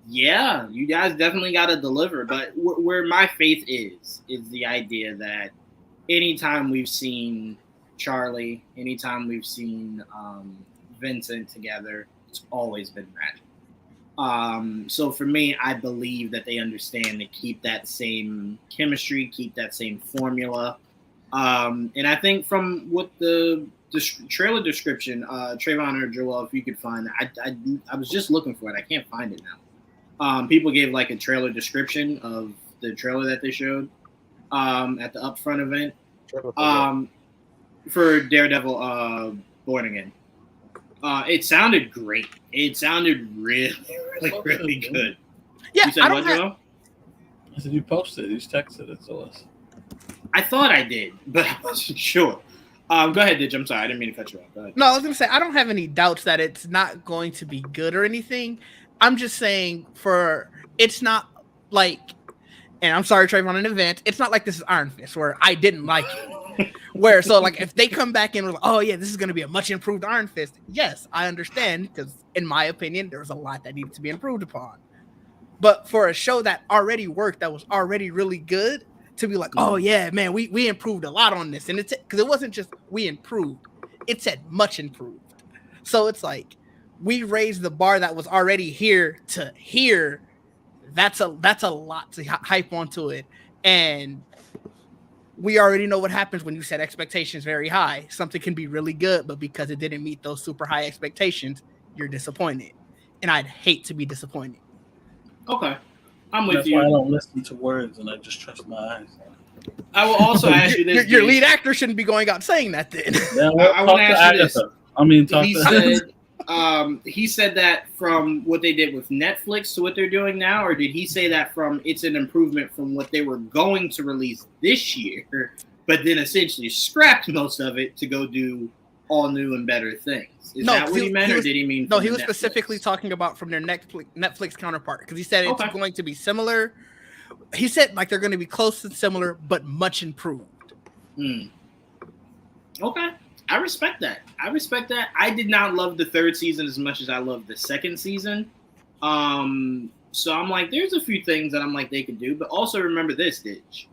yeah, you guys definitely got to deliver. But where my faith is the idea that anytime we've seen Charlie, anytime we've seen Vincent together, it's always been magic. So for me, I believe that they understand to keep that same chemistry, keep that same formula. And I think from what the trailer description, Trayvon or Joel, if you could find that, I was just looking for it. I can't find it now. People gave like a trailer description of the trailer that they showed at the upfront event for Daredevil Born Again. It sounded great. It sounded really, really good. Yeah, You said what, Joel? I said you posted it. You texted it to us. I thought I did, but I wasn't sure. Go ahead, Ditch. I'm sorry. I didn't mean to cut you off. Go ahead. No, I was going to say, I don't have any doubts that it's not going to be good or anything. I'm just saying it's not like, and I'm sorry, Trayvon, an event. It's not like this is Iron Fist where I didn't like it. So like if they come back and we're like, oh yeah, this is going to be a much improved Iron Fist. Yes, I understand because in my opinion, there was a lot that needed to be improved upon. But for a show that already worked, that was already really good, to be like, oh yeah, man, we improved a lot on this. And it's because it wasn't just we improved, it said much improved. So it's like we raised the bar that was already here to here. That's a lot to hype onto it. And we already know what happens when you set expectations very high. Something can be really good, but because it didn't meet those super high expectations, you're disappointed. And I'd hate to be disappointed. Okay. I'm with That's you. why I don't listen to words and I just trust my eyes. I will also ask you this. Your lead actor shouldn't be going out saying that then. Yeah, I want to ask you this. He said that from what they did with Netflix to what they're doing now, or did he say that from it's an improvement from what they were going to release this year, but then essentially scrapped most of it to go do all new and better things? Is that what he meant, or did he mean? No, he was specifically talking about from their Netflix counterpart because he said it's going to be similar. He said like they're going to be close and similar, but much improved. Okay. I respect that. I did not love the third season as much as I loved the second season. So I'm like, there's a few things that I'm like they could do, but also remember this, Ditch.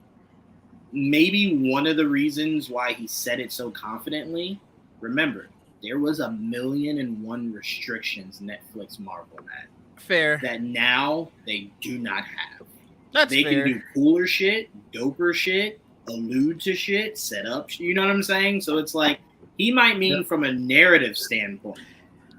Maybe one of the reasons why he said it so confidently, remember, there was 1,000,001 restrictions Netflix Marvel had Fair. that now they do not have. That's They fair. can do cooler shit, doper shit, allude to shit, set up. You know what I'm saying? So it's like he might mean from a narrative standpoint,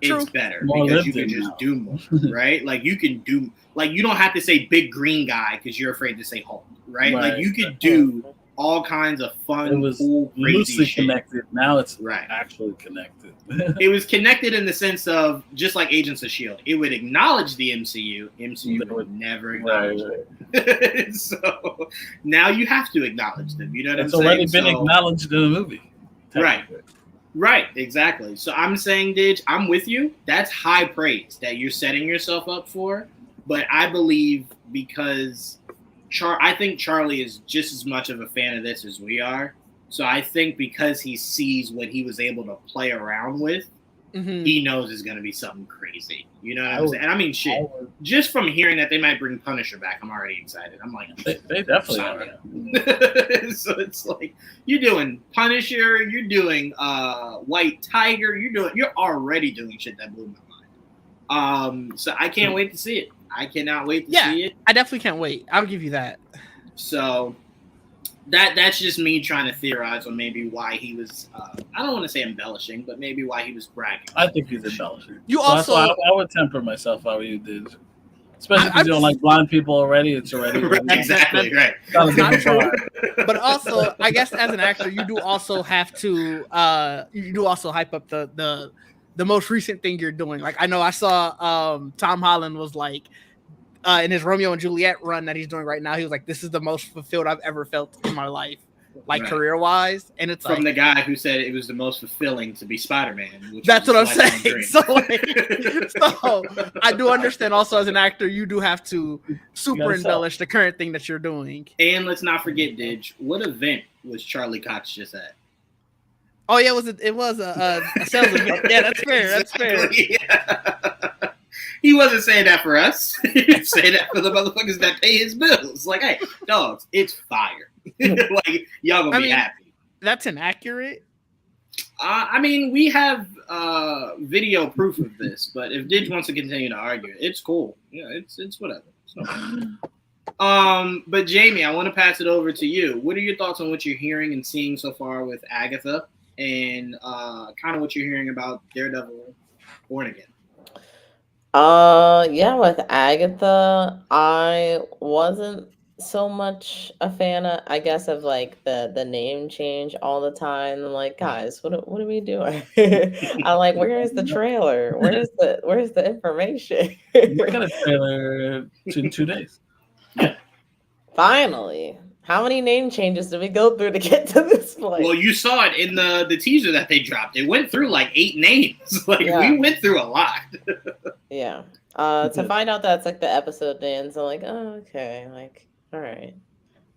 True. it's better More because you lived can in just now. do more, right? Like you can do, like you don't have to say big green guy because you're afraid to say Hulk, right? Like Right. you could do all kinds of It fun, was cool, crazy loosely shit. connected. Now it's Right. actually connected. It was connected in the sense of just like Agents of S.H.I.E.L.D. It would acknowledge the MCU. MCU would never acknowledge it. So now you have to acknowledge them. You know what It's I'm saying? already been So- acknowledged in the movie. Right. technically. Right, exactly. So I'm saying, Didge, I'm with you. That's high praise that you're setting yourself up for. But I believe because I think Charlie is just as much of a fan of this as we are. So I think because he sees what he was able to play around with, Mhm. he knows it's going to be something crazy. You know what I I'm would- saying? And I mean, shit. Just from hearing that they might bring Punisher back, I'm already excited. I'm like, They definitely sign are. me up. So it's like you're doing Punisher, you're doing White Tiger, you're already doing shit that blew my mind. So I can't wait to see it. I cannot wait to see it. I definitely can't wait. I'll give you that. So that's just me trying to theorize on maybe why he was I don't want to say embellishing, but maybe why he was bragging. I think he's embellishing. You So also- that's why I would temper myself how you did. Especially I- because you don't like blind people already. It's already Exactly, right. Gotta give Not him true. vibe. But also, I guess as an actor, you do also have to hype up the most recent thing you're doing. Like I know I saw Tom Holland was like in his Romeo and Juliet run that he's doing right now, he was like, "This is the most fulfilled I've ever felt in my life, like Right. career wise." And it's From like the guy who said it was the most fulfilling to be Spider-Man. that's what I'm was his lifetime saying. dream. So I do understand. Also, as an actor, you do have to super gotta sell. embellish the current thing that you're doing. And let's not forget, Didge, what event was Charlie Cox just at? Oh yeah, it was a sales event. Yeah, that's fair. That's fair. Exactly, yeah. He wasn't saying that for us. He was saying that for the motherfuckers that pay his bills. Like, hey, dogs, it's fire. Like, y'all gonna be happy. That's inaccurate. I mean, we have video proof of this, but if Didge wants to continue to argue, it's cool. Yeah, it's whatever. It's no problem. But Jamie, I want to pass it over to you. What are your thoughts on what you're hearing and seeing so far with Agatha, and kind of what you're hearing about Daredevil Born Again? Yeah, with Agatha, I wasn't so much a fan of, I guess, of like the name change all the time. I'm like, guys, what are we doing? I'm like, where is the trailer? Where's the information? We got a trailer in 2 days. Finally. How many name changes did we go through to get to this point? Well, you saw it in the teaser that they dropped. It went through like 8 names. Like Yeah. we went through a lot. Yeah. To find out that's like the episode names, I'm like, oh, okay. Like, all right.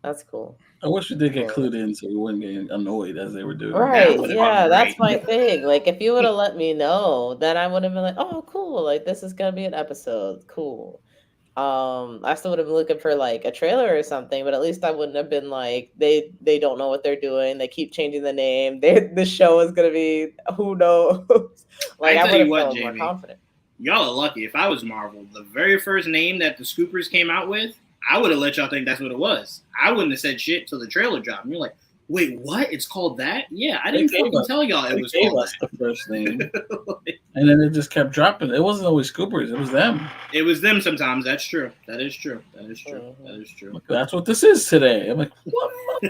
That's cool. I wish we did get clued in so we wouldn't get annoyed as they were doing it. Right. would've been Yeah, that's great. my thing. Like, if you would have let me know, then I would have been like, oh, cool. Like, this is gonna be an episode. Cool. I still would have been looking for like a trailer or something, but at least I wouldn't have been like, they don't know what they're doing. They keep changing the name. The show is gonna be who knows. Like, I I tell you would have what, felt more Jamie. confident. Y'all are lucky. If I was Marvel, the very first name that the Scoopers came out with, I would have let y'all think that's what it was. I wouldn't have said shit till the trailer dropped. And you're like, wait, what? It's called that? Yeah, I didn't They gave fucking us- tell y'all it They was gave called us that. the first name, and then it just kept dropping. It wasn't always Scoopers; it was them. It was them sometimes. That's true. That is true. That is true. Mhm. That is true. Like, that's what this is today. I'm like, what?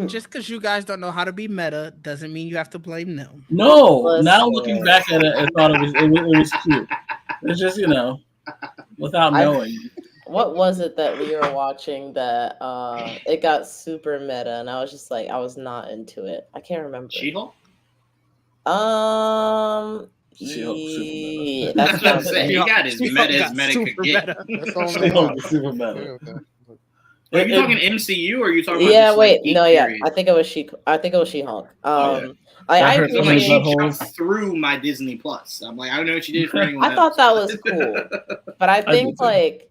Just because you guys don't know how to be meta doesn't mean you have to blame them. No. Listen. Now looking back at it, I thought it was cute. It's just without knowing. What was it that we were watching that it got super meta and I was just like, I was not into it. I can't remember. She-Hulk? She-Hulk, super Yeah, That's that's what I'm what saying. He got as She-Hulk meta as got meta super could get. meta. That's all She-Hulk I'm is super meta. Are you talking MCU or are you talking about Yeah, just, wait, like, geek no, yeah. period? I think it was She-Hulk. Oh, yeah. I I heard So, like, appreciate. she Buttholes. jumped through my Disney Plus. I'm like, I don't know what you did for anyone I thought else. that was cool, but I did think too. like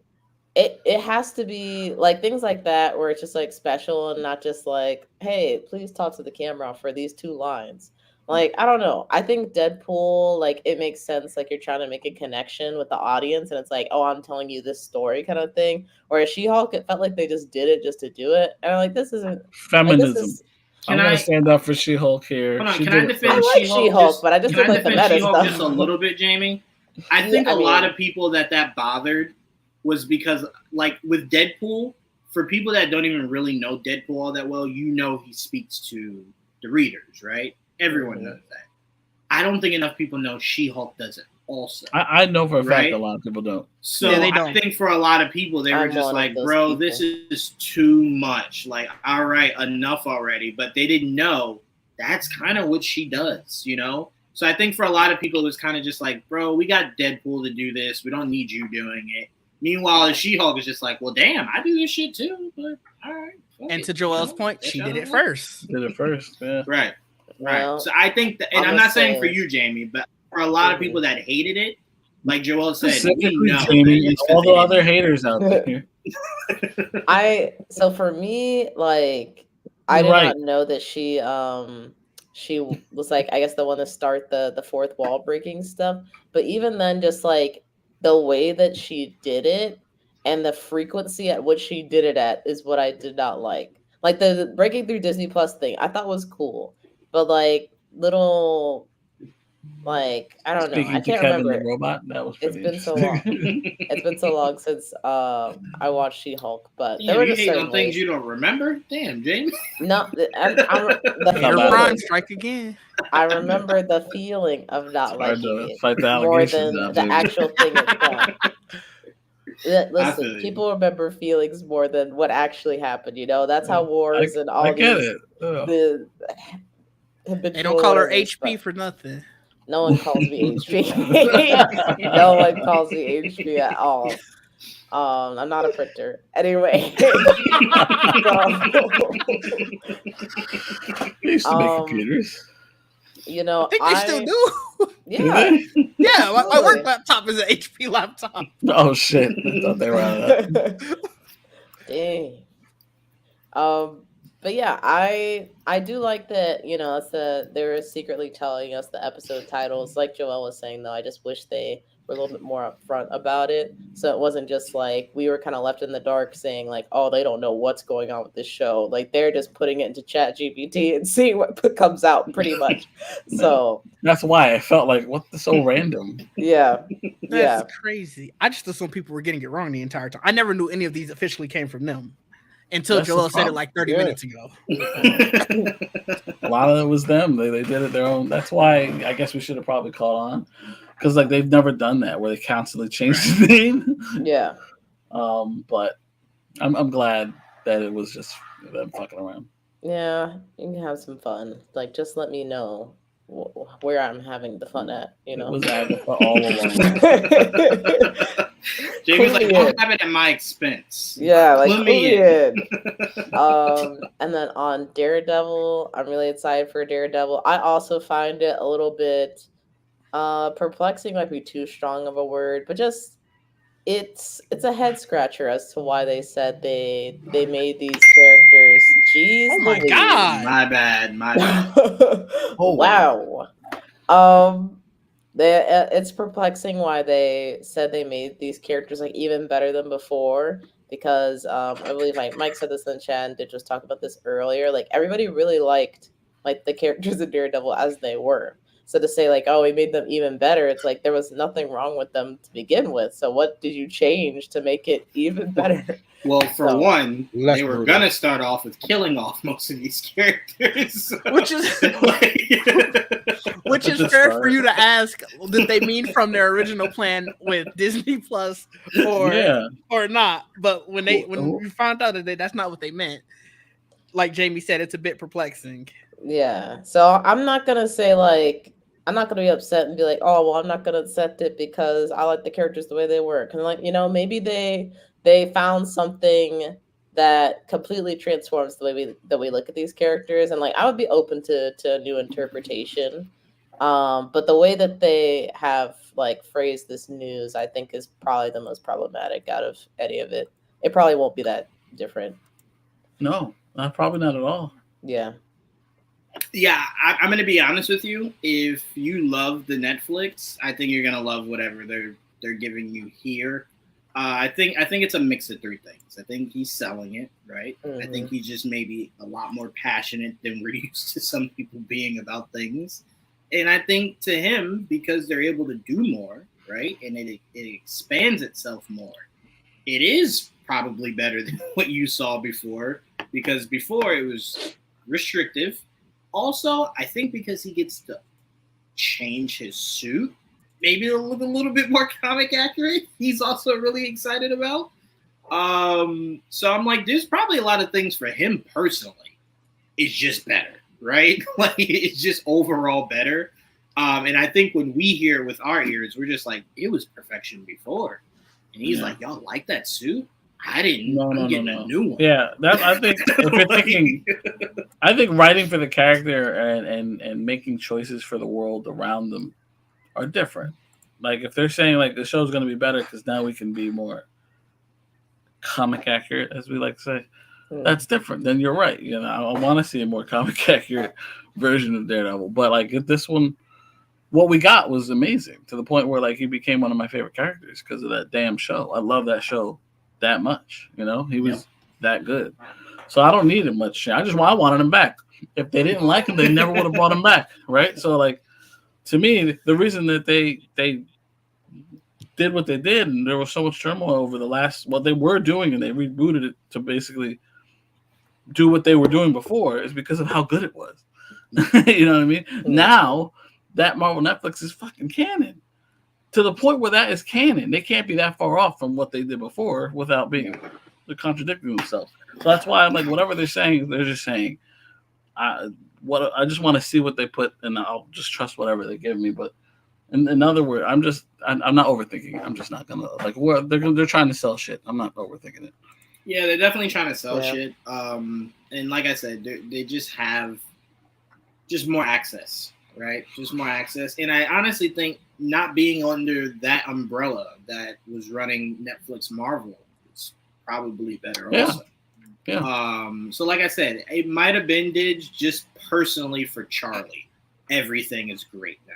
it has to be like things like that where it's just like special and not just like, hey, please talk to the camera for these 2 lines. Like, I don't know. I think Deadpool, like, it makes sense. Like, you're trying to make a connection with the audience, and it's like, oh, I'm telling you this story kind of thing. Whereas She-Hulk, it felt like they just did it just to do it. And I'm like, this isn't Feminism. Like, this is, I'm Can gonna I- stand up for She-Hulk here. Hold on, She can did I it defend I first. like She-Hulk? She-Hulk, but I just Can didn't I like the defend meta She-Hulk stuff. just a little bit, Jamie? I Yeah, think I a lot mean- of people that bothered was because, like, with Deadpool, for people that don't even really know Deadpool all that well, you know he speaks to the readers, right? Everyone Mhm. knows that. I don't think enough people know She-Hulk does it also. I know for a fact Right? a lot of people don't. So Yeah, they I don't. think for a lot of people, they were I'm just one of like, those bro, people. this is too much. Like, all right, enough already. But they didn't know that's kind of what she does, you know? So I think for a lot of people, it was kind of just like, bro, we got Deadpool to do this. We don't need you doing it. Meanwhile, the She-Hulk is just like, well, damn, I do this shit too. But all right. fuck And it, to Joel's you know? point, That's she how did it it works. first. Did it first, yeah. Right. Right. Well, So I think that, and I'm I'm just not saying for saying- you, Jamie, but for a lot of people that hated it, like Joel said, we Specifically know Jamie that and it's 'cause all they the didn't other haters out there. So for me, like, I You're did right. not know that she was like, I guess, the one to start the fourth wall breaking stuff. But even then, just like the way that she did it and the frequency at which she did it at is what I did not like. Like the breaking through Disney Plus thing, I thought was cool, but like little, like, I don't know, Speaking I to can't Kevin remember. the robot, that was It's pretty been so interesting. It's been so long since I watched She-Hulk, but there Damn, were you just hate certain on things ways. you don't remember? Damn, Jamie. No, the Hater bad. Prime, strike again. I remember the feeling of not It's hard liking to it fight the more allegations than now, the Jamie. actual thing itself. feel Listen, you. people remember feelings more than what actually happened. You know, that's how wars and all I get these it. Ugh. the They habitual don't call her whatever HP stuff. for nothing. No one calls me HP. No one calls me HP at all. I'm not a printer. Anyway, They used to make Um, computers. you know, I think they still do. Yeah. Yeah, my Totally. work laptop is an HP laptop. Oh shit! I thought they were out of that. Dang. But yeah, I do like that, you know, they're secretly telling us the episode titles. Like Joel was saying though, I just wish they were a little bit more upfront about it. So it wasn't just like we were kind of left in the dark saying like, oh, they don't know what's going on with this show. Like they're just putting it into Chat GPT and seeing what comes out pretty much. So That's why I felt like, what? So random. yeah. That's Yeah. crazy. I just assumed people were getting it wrong the entire time. I never knew any of these officially came from them until That's the Joel said it problem. like 30 Yeah. minutes ago. A lot of it was them. They did it their own. That's why I guess we should have probably called on, because like they've never done that where they constantly change the name. Yeah. But I'm glad that it was just them fucking around. Yeah, you can have some fun. Like, just let me know where I'm having the fun at, you It know? was Agatha all along. Jamie's Clue like, me don't in. have it at my expense. Yeah, like, Clue clue me me in. in. And then on Daredevil, I'm really excited for Daredevil. I also find it a little bit perplexing, might be too strong of a word, but just it's a head scratcher as to why they said they made these characters. Jeez, Oh my Louise. God. My bad. Wow. It's perplexing why they said they made these characters like even better than before, because I believe Mike said this in the chat and did just talk about this earlier. Like everybody really liked like the characters of Daredevil as they were. So to say like, oh, we made them even better, it's like there was nothing wrong with them to begin with. So what did you change to make it even better? Well, for So, one, less they were brutal. gonna start off with killing off most of these characters, Which is which is Just fair start. for you to ask. Did they mean from their original plan with Disney Plus or not? But when we found out that that's not what they meant, like Jamie said, it's a bit perplexing. Yeah. So I'm not gonna say like I'm not gonna be upset and be like, oh well, I'm not gonna accept it because I like the characters the way they were. Cause like, you know, maybe they found something that completely transforms the way we look at these characters, and like I would be open to a new interpretation. But the way that they have like phrased this news, I think is probably the most problematic out of any of it. It probably won't be that different. No, probably not at all. Yeah. Yeah, I'm gonna be honest with you. If you love the Netflix, I think you're gonna love whatever they're giving you here. I think it's a mix of three things. I think he's selling it, right? I think he's just maybe a lot more passionate than we're used to some people being about things. And I think to him, because they're able to do more, right? And it expands itself more. It is probably better than what you saw before, because before it was restrictive. Also, I think because he gets to change his suit, maybe a little bit more comic accurate, he's also really excited about. So I'm like, there's probably a lot of things for him personally. It's just better, right? Like it's just overall better. And I think when we hear it with our ears, we're just like, it was perfection before. And he's like, y'all like that suit? I didn't. I'm getting a new one. Yeah, that I think if you're thinking, I think writing for the character and making choices for the world around them are different. Like if they're saying like the show's going to be better because now we can be more comic accurate, as we like to say, that's different. Then you're right. You know, I want to see a more comic accurate version of Daredevil. But like this one, what we got was amazing to the point where like he became one of my favorite characters because of that damn show. I love that show that much. You know, he was that good. So I don't need him much. I wanted him back. If they didn't like him, they never would have brought him back, right? So like to me, the reason that they did what they did, and there was so much turmoil over the last what they were doing, and they rebooted it to basically do what they were doing before, is because of how good it was. You know what I mean? Now that Marvel Netflix is fucking canon. To the point where that is canon. They can't be that far off from what they did before without being contradicting themselves. So that's why I'm like, whatever they're saying, they're just saying. I just want to see what they put, and I'll just trust whatever they give me. But in other words, I'm not overthinking it. I'm just not gonna like. They're trying to sell shit. I'm not overthinking it. Yeah, they're definitely trying to sell shit. And like I said, they just have just more access, right? Just more access. And I honestly think not being under that umbrella that was running Netflix Marvel is probably better also. Yeah. So like I said, it might have been just personally for Charlie. Everything is great now.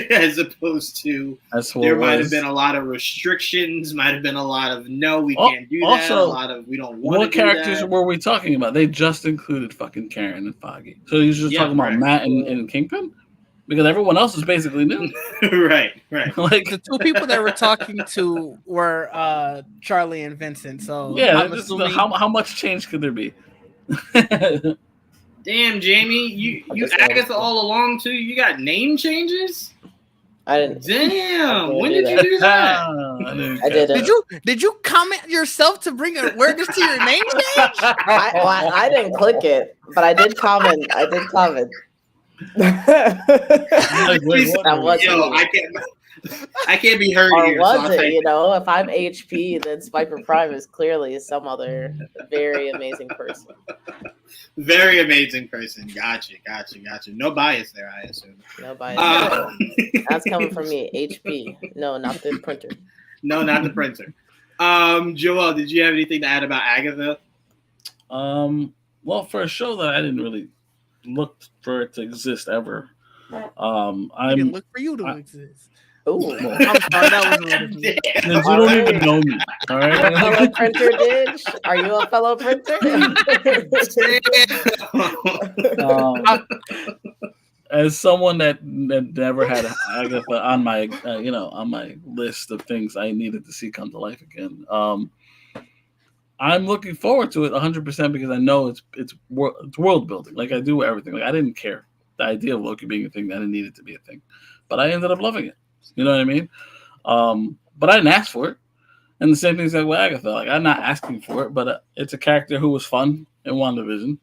As opposed to there might have been a lot of restrictions, might have been a lot of no, we can't do that. A lot of we don't want to do that. What characters were we talking about? They just included fucking Karen and Foggy. So he's just talking about Matt and Kingpin? Because everyone else is basically new. Right. Like the two people that we're talking to were Charlie and Vincent. So yeah, how much change could there be? Damn, Jamie, you Agatha all along too. You got name changes? I didn't. Damn, when did you do that? I didn't. Did you comment yourself to bring awareness to your name change? I didn't click it, but I did comment. I can't be heard or here. Was it? You know, if I'm HP, then Spiker Prime is clearly some other very amazing person. Very amazing person. Gotcha. No bias there, I assume. No bias. That's coming from me. HP. No, not the printer. No, not the printer. Joel, did you have anything to add about Agatha? Well, for a show that I didn't really look for it to exist ever. I didn't look for you to exist. Oh, I'm sorry, that was a little bit. You don't even know me. All right. A fellow printer, Didge? Are you a fellow printer? As someone that never had Agatha on my on my list of things I needed to see come to life again, I'm looking forward to it 100% because I know it's world building. Like I do everything. Like I didn't care the idea of Loki being a thing that it needed to be a thing, but I ended up loving it. You know what I mean? But I didn't ask for it. And the same thing's like with Agatha. Like I'm not asking for it, but it's a character who was fun in WandaVision,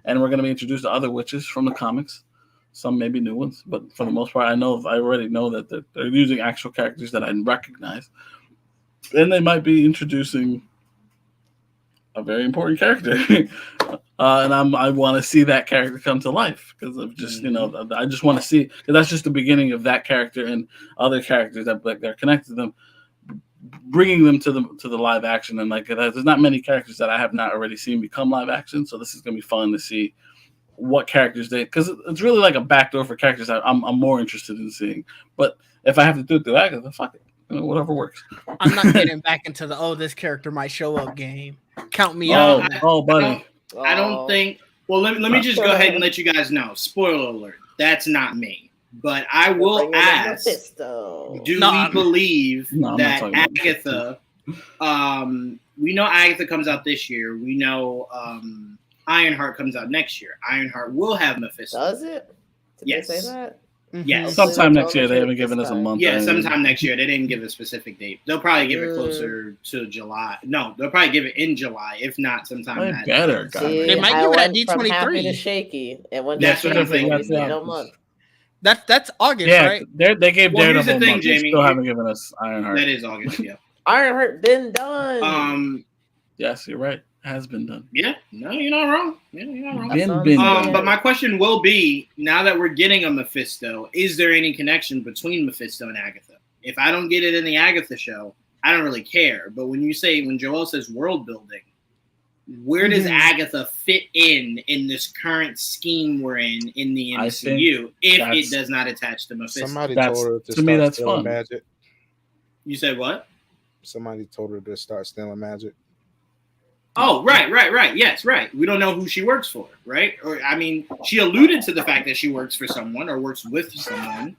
and we're going to be introduced to other witches from the comics. Some maybe new ones, but for the most part, I already know that they're using actual characters that I recognize, and they might be introducing a very important character, and I want to see that character come to life because of just I just want to see because that's just the beginning of that character and other characters that are connected to them, bringing them to the live action. And like there's not many characters that I have not already seen become live action, so this is gonna be fun to see what characters because it's really like a backdoor for characters that I'm more interested in seeing. But if I have to do it through Agatha, fuck it. Whatever works. I'm not getting back into the this character might show up game. Count me out. Buddy. I don't think. Well, let me just go ahead and let you guys know. Spoiler alert. That's not me. But I will ask. Do we believe that Agatha? We know Agatha comes out this year. We know Ironheart comes out next year. Ironheart will have Mephisto. Does it? Did Yes. they say that? Yes. Sometime next year. They haven't given us a month. Yeah, sometime next year. They didn't give a specific date. They'll probably give it closer to July. No, they'll probably give it in July, if not sometime. They better. They might give it at D23. Happy to shaky. And when That's what I'm thinking. That's August, yeah, right? They gave Daredevil here's the thing, month. Jamie. They still haven't given us Ironheart. That is August. Yeah. Ironheart been done. Yes, you're right. Has been done. Yeah. No, you're not wrong. Yeah, you're not wrong. Been done. But my question will be: now that we're getting a Mephisto, is there any connection between Mephisto and Agatha? If I don't get it in the Agatha show, I don't really care. But when Joel says world building, where does Agatha fit in this current scheme we're in the MCU if it does not attach to Mephisto? Somebody told her to start stealing magic. You said what? Somebody told her to start stealing magic. Oh, right. Yes, right. We don't know who she works for, right? Or I mean, she alluded to the fact that she works for someone or works with someone.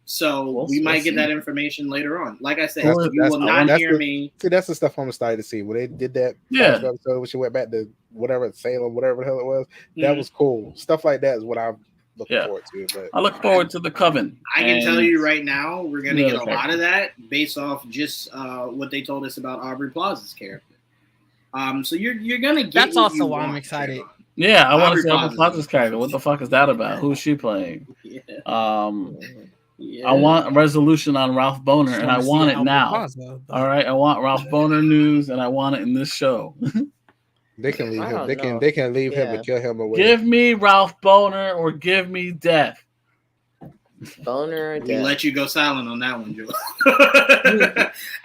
So we might get that information later on. Like I said, you will not hear me. See, that's the stuff I'm starting to see. When they did that episode, when she went back to whatever Salem, whatever the hell it was, that was cool. Stuff like that is what I'm looking forward to. But I look forward to the Coven. I can tell you right now, we're gonna get a lot of that based off just what they told us about Aubrey Plaza's character. So you're gonna get. That's also why I'm excited. Yeah, I want to see Aubrey Plaza's character. What the fuck is that about? Who's she playing? Yeah. I want a resolution on Ralph Boner, and I want it now. All right, I want Ralph Boner news, and I want it in this show. They can leave him. They can leave him and kill him away. Give me Ralph Boner or give me death. Boner or death. We let you go silent on that one, Joe.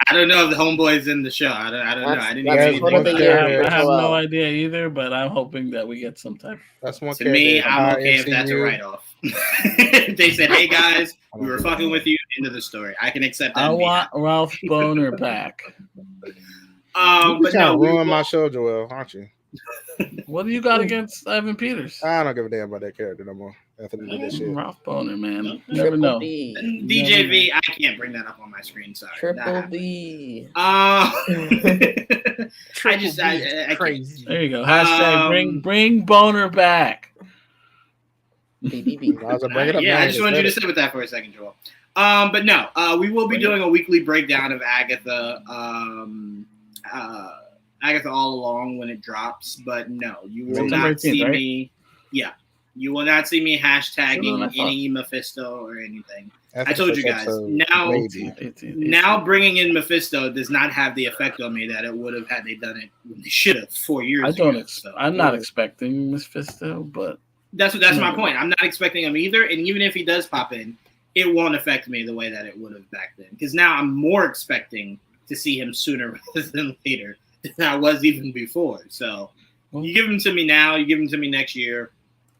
I don't know if the homeboy's in the show. I don't know. I didn't I have no idea either, but I'm hoping that we get some type. That's one. To me, I'm okay if that's a write-off. They said, "Hey guys, we were fucking with you." Into the story, I can accept that. I want Ralph Boner back. But no, ruin my show, Joel, aren't you? What do you got against Evan Peters? I don't give a damn about that character no more. After they did that shit. Ralph Boner, man. Never know. DJ V, I can't bring that up on my screen. Sorry. Triple B. I crazy. There you go. Hashtag bring Boner back. BBB. I just wanted you to sit with that for a second, Joel. But no, we will be doing a weekly breakdown of Agatha. Agatha all along when it drops, but no, you will not see me. Yeah, you will not see me hashtagging any Mephisto or anything. I told you guys. Now bringing in Mephisto does not have the effect on me that it would have had they done it when they should have 4 years ago. I'm not expecting Mephisto, but that's my point. I'm not expecting him either, and even if he does pop in, it won't affect me the way that it would have back then. Because now I'm more expecting to see him sooner rather than later than I was even before. So you give him to me now, you give him to me next year.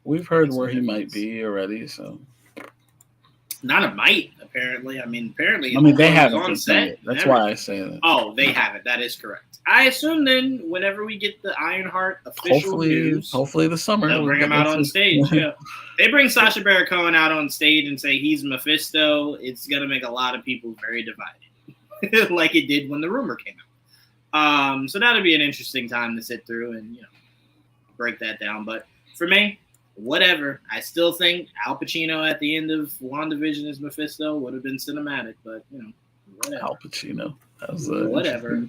We've heard where he might be already, so not a might, apparently. Apparently they haven't on set. That's why I say that. Oh, they haven't. That is correct. I assume then whenever we get the Ironheart official news, hopefully the summer they'll bring him out on stage. Yeah. They bring Sacha Baron Cohen out on stage and say he's Mephisto, it's gonna make a lot of people very divided. Like it did when the rumor came out. So that'll be an interesting time to sit through and break that down. But for me, whatever. I still think Al Pacino at the end of WandaVision as Mephisto would have been cinematic, but whatever. Al Pacino. That was whatever.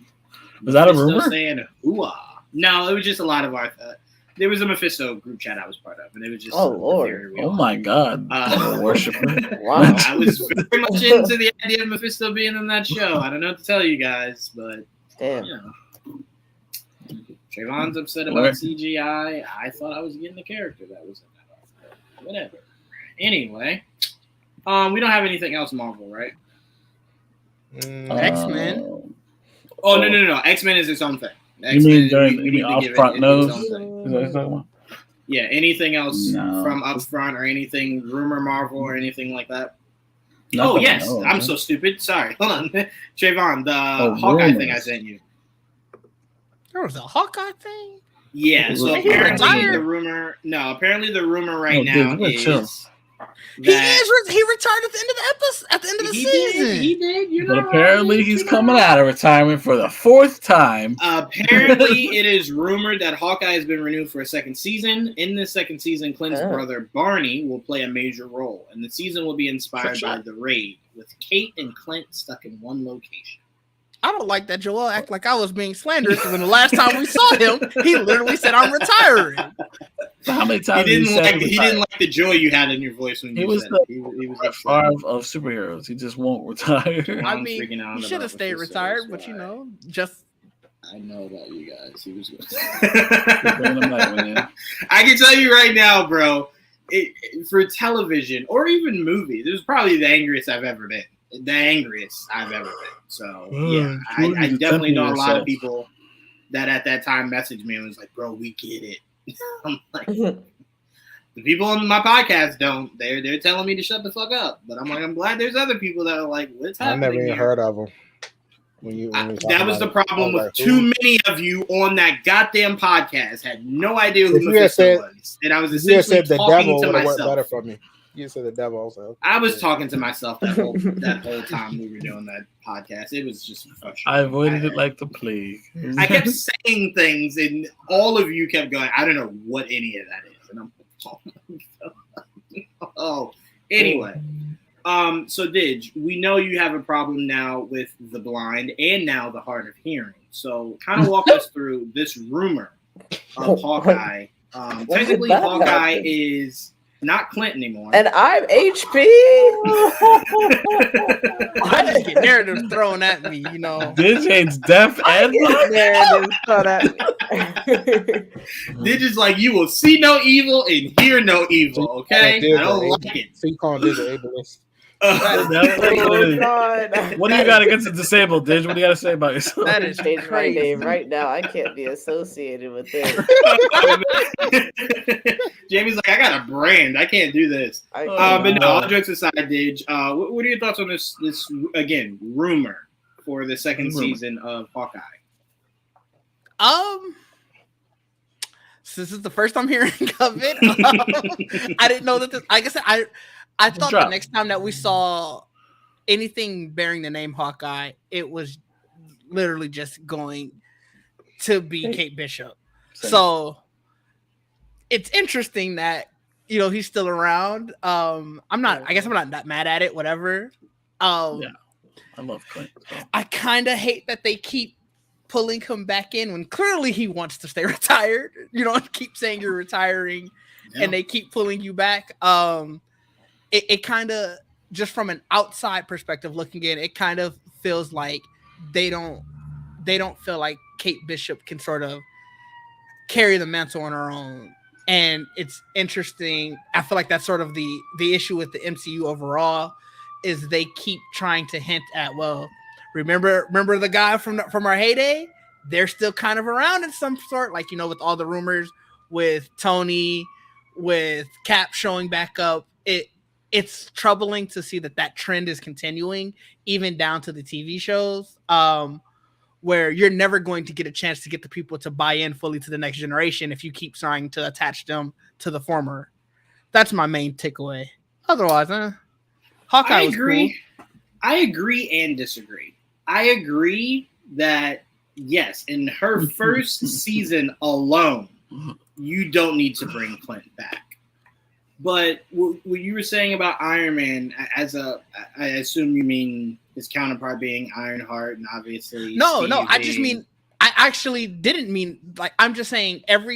Was that a rumor? Saying hoo-ah. No, it was just a lot of our. There was a Mephisto group chat I was part of, and it was just. Oh Lord! Oh my God! Worshiper. Wow! I was very much into the idea of Mephisto being in that show. I don't know what to tell you guys, but damn. Trayvon's upset about CGI. I thought I was getting the character that was in that. Whatever. Anyway, we don't have anything else Marvel, right? Xmen. Oh no! Xmen is its own thing. You mean during the upfront news? Is that what you're talking about? Yeah. Anything else from upfront or anything rumor Marvel or anything like that? Nothing, yes. I'm so stupid. Sorry. Hold on, Trayvon. The Hawkeye thing I sent you. There was a Hawkeye thing. Yeah. So apparently the rumor. No, apparently the rumor right now is. He retired at the end of the episode, at the end of the season. He did. But apparently he's coming out of retirement for the 4th time. Apparently it is rumored that Hawkeye has been renewed for a second season. In this second season, Clint's brother Barney will play a major role, and the season will be inspired by The Raid, with Kate and Clint stuck in one location. I don't like that Joel act like I was being slanderous when the last time we saw him, he literally said, "I'm retiring." How many times he didn't like the joy you had in your voice when you said it. He was of superheroes. He just won't retire. I mean, he should have stayed retired, but just. I know about you guys. He was good. I can tell you right now, bro. For television or even movie, this is probably the angriest I've ever been. The angriest I've ever been. So yeah, I definitely know a lot of people that at that time messaged me and was like, "Bro, we get it." I'm like, the people on my podcast don't. They're telling me to shut the fuck up. But I'm like, I'm glad there's other people that are like, "What's happening?" I never even heard of them. That was the problem with too many of you on that goddamn podcast. Had no idea who Mephisto was, and I was essentially talking to myself. Better for me. You said the devil also. I was talking to myself that whole time we were doing that podcast. It was just frustrating. I avoided it like the plague. I kept saying things, and all of you kept going, I don't know what any of that is. And I'm anyway. So Didge, we know you have a problem now with the blind and now the hard of hearing. So kind of walk us through this rumor of Hawkeye. Technically, Hawkeye is not Clint anymore. And I'm HP. I just get narratives thrown at me, Didge hates deaf and narratives thrown at me. Didge is like, you will see no evil and hear no evil, okay? I don't like it. So you call Didge an ableist. What do you got against the disabled, Didge? What do you got to say about yourself? That is change my name right now. I can't be associated with this. Jamie's like, I got a brand. I can't do this. But no, all jokes aside, Didge, what are your thoughts on this again, rumor for the second season of Hawkeye? So this is the first I'm hearing of it. I didn't know that I guess I thought the next time that we saw anything bearing the name Hawkeye, it was literally just going to be Kate Bishop. Same. So it's interesting that he's still around. I guess I'm not that mad at it. Whatever. I love Clint. So. I kind of hate that they keep pulling him back in when clearly he wants to stay retired. Keep saying you're retiring, and they keep pulling you back. It kind of, just from an outside perspective looking in, it kind of feels like they don't feel like Kate Bishop can sort of carry the mantle on her own. And it's interesting. I feel like that's sort of the issue with the MCU overall, is they keep trying to hint at, well, remember the guy from our heyday? They're still kind of around in some sort, like, with all the rumors with Tony, with Cap showing back up. It's troubling to see that trend is continuing, even down to the TV shows, where you're never going to get a chance to get the people to buy in fully to the next generation if you keep trying to attach them to the former. That's my main takeaway. Otherwise, Hawkeye was cool. I agree and disagree. I agree that, yes, in her first season alone, you don't need to bring Clint back. But what you were saying about Iron Man, I assume you mean his counterpart being Ironheart, and obviously no, I just mean, I actually didn't mean, like, I'm just saying and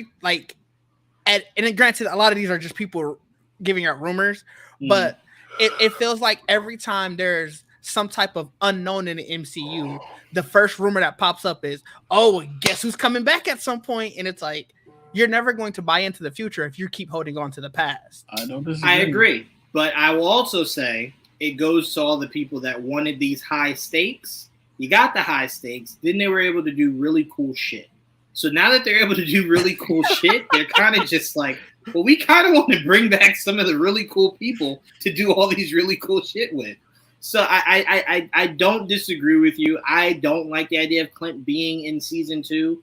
granted, a lot of these are just people giving out rumors, but it feels like every time there's some type of unknown in the MCU, the first rumor that pops up is, oh, guess who's coming back at some point? And it's like, you're never going to buy into the future if you keep holding on to the past. I don't disagree. I agree. But I will also say it goes to all the people that wanted these high stakes. You got the high stakes. Then they were able to do really cool shit. So now that they're able to do really cool shit, they're kind of just like, well, we kind of want to bring back some of the really cool people to do all these really cool shit with. So I don't disagree with you. I don't like the idea of Clint being in season 2.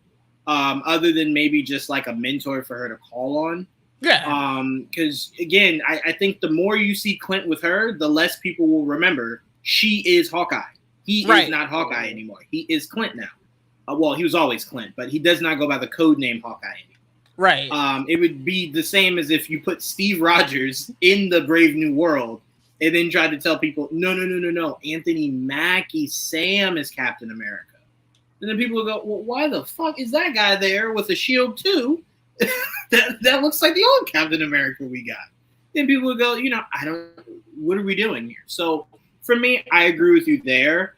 Other than maybe just like a mentor for her to call on. Yeah. Because again, I think the more you see Clint with her, the less people will remember she is Hawkeye. He is not Hawkeye anymore. He is Clint now. Well, he was always Clint, but he does not go by the code name Hawkeye anymore. Right. It would be the same as if you put Steve Rogers in the Brave New World and then tried to tell people, no. Anthony Mackie Sam is Captain America. And then people will go, well, why the fuck is that guy there with a shield too? that looks like the old Captain America we got. Then people will go, what are we doing here? So for me, I agree with you there.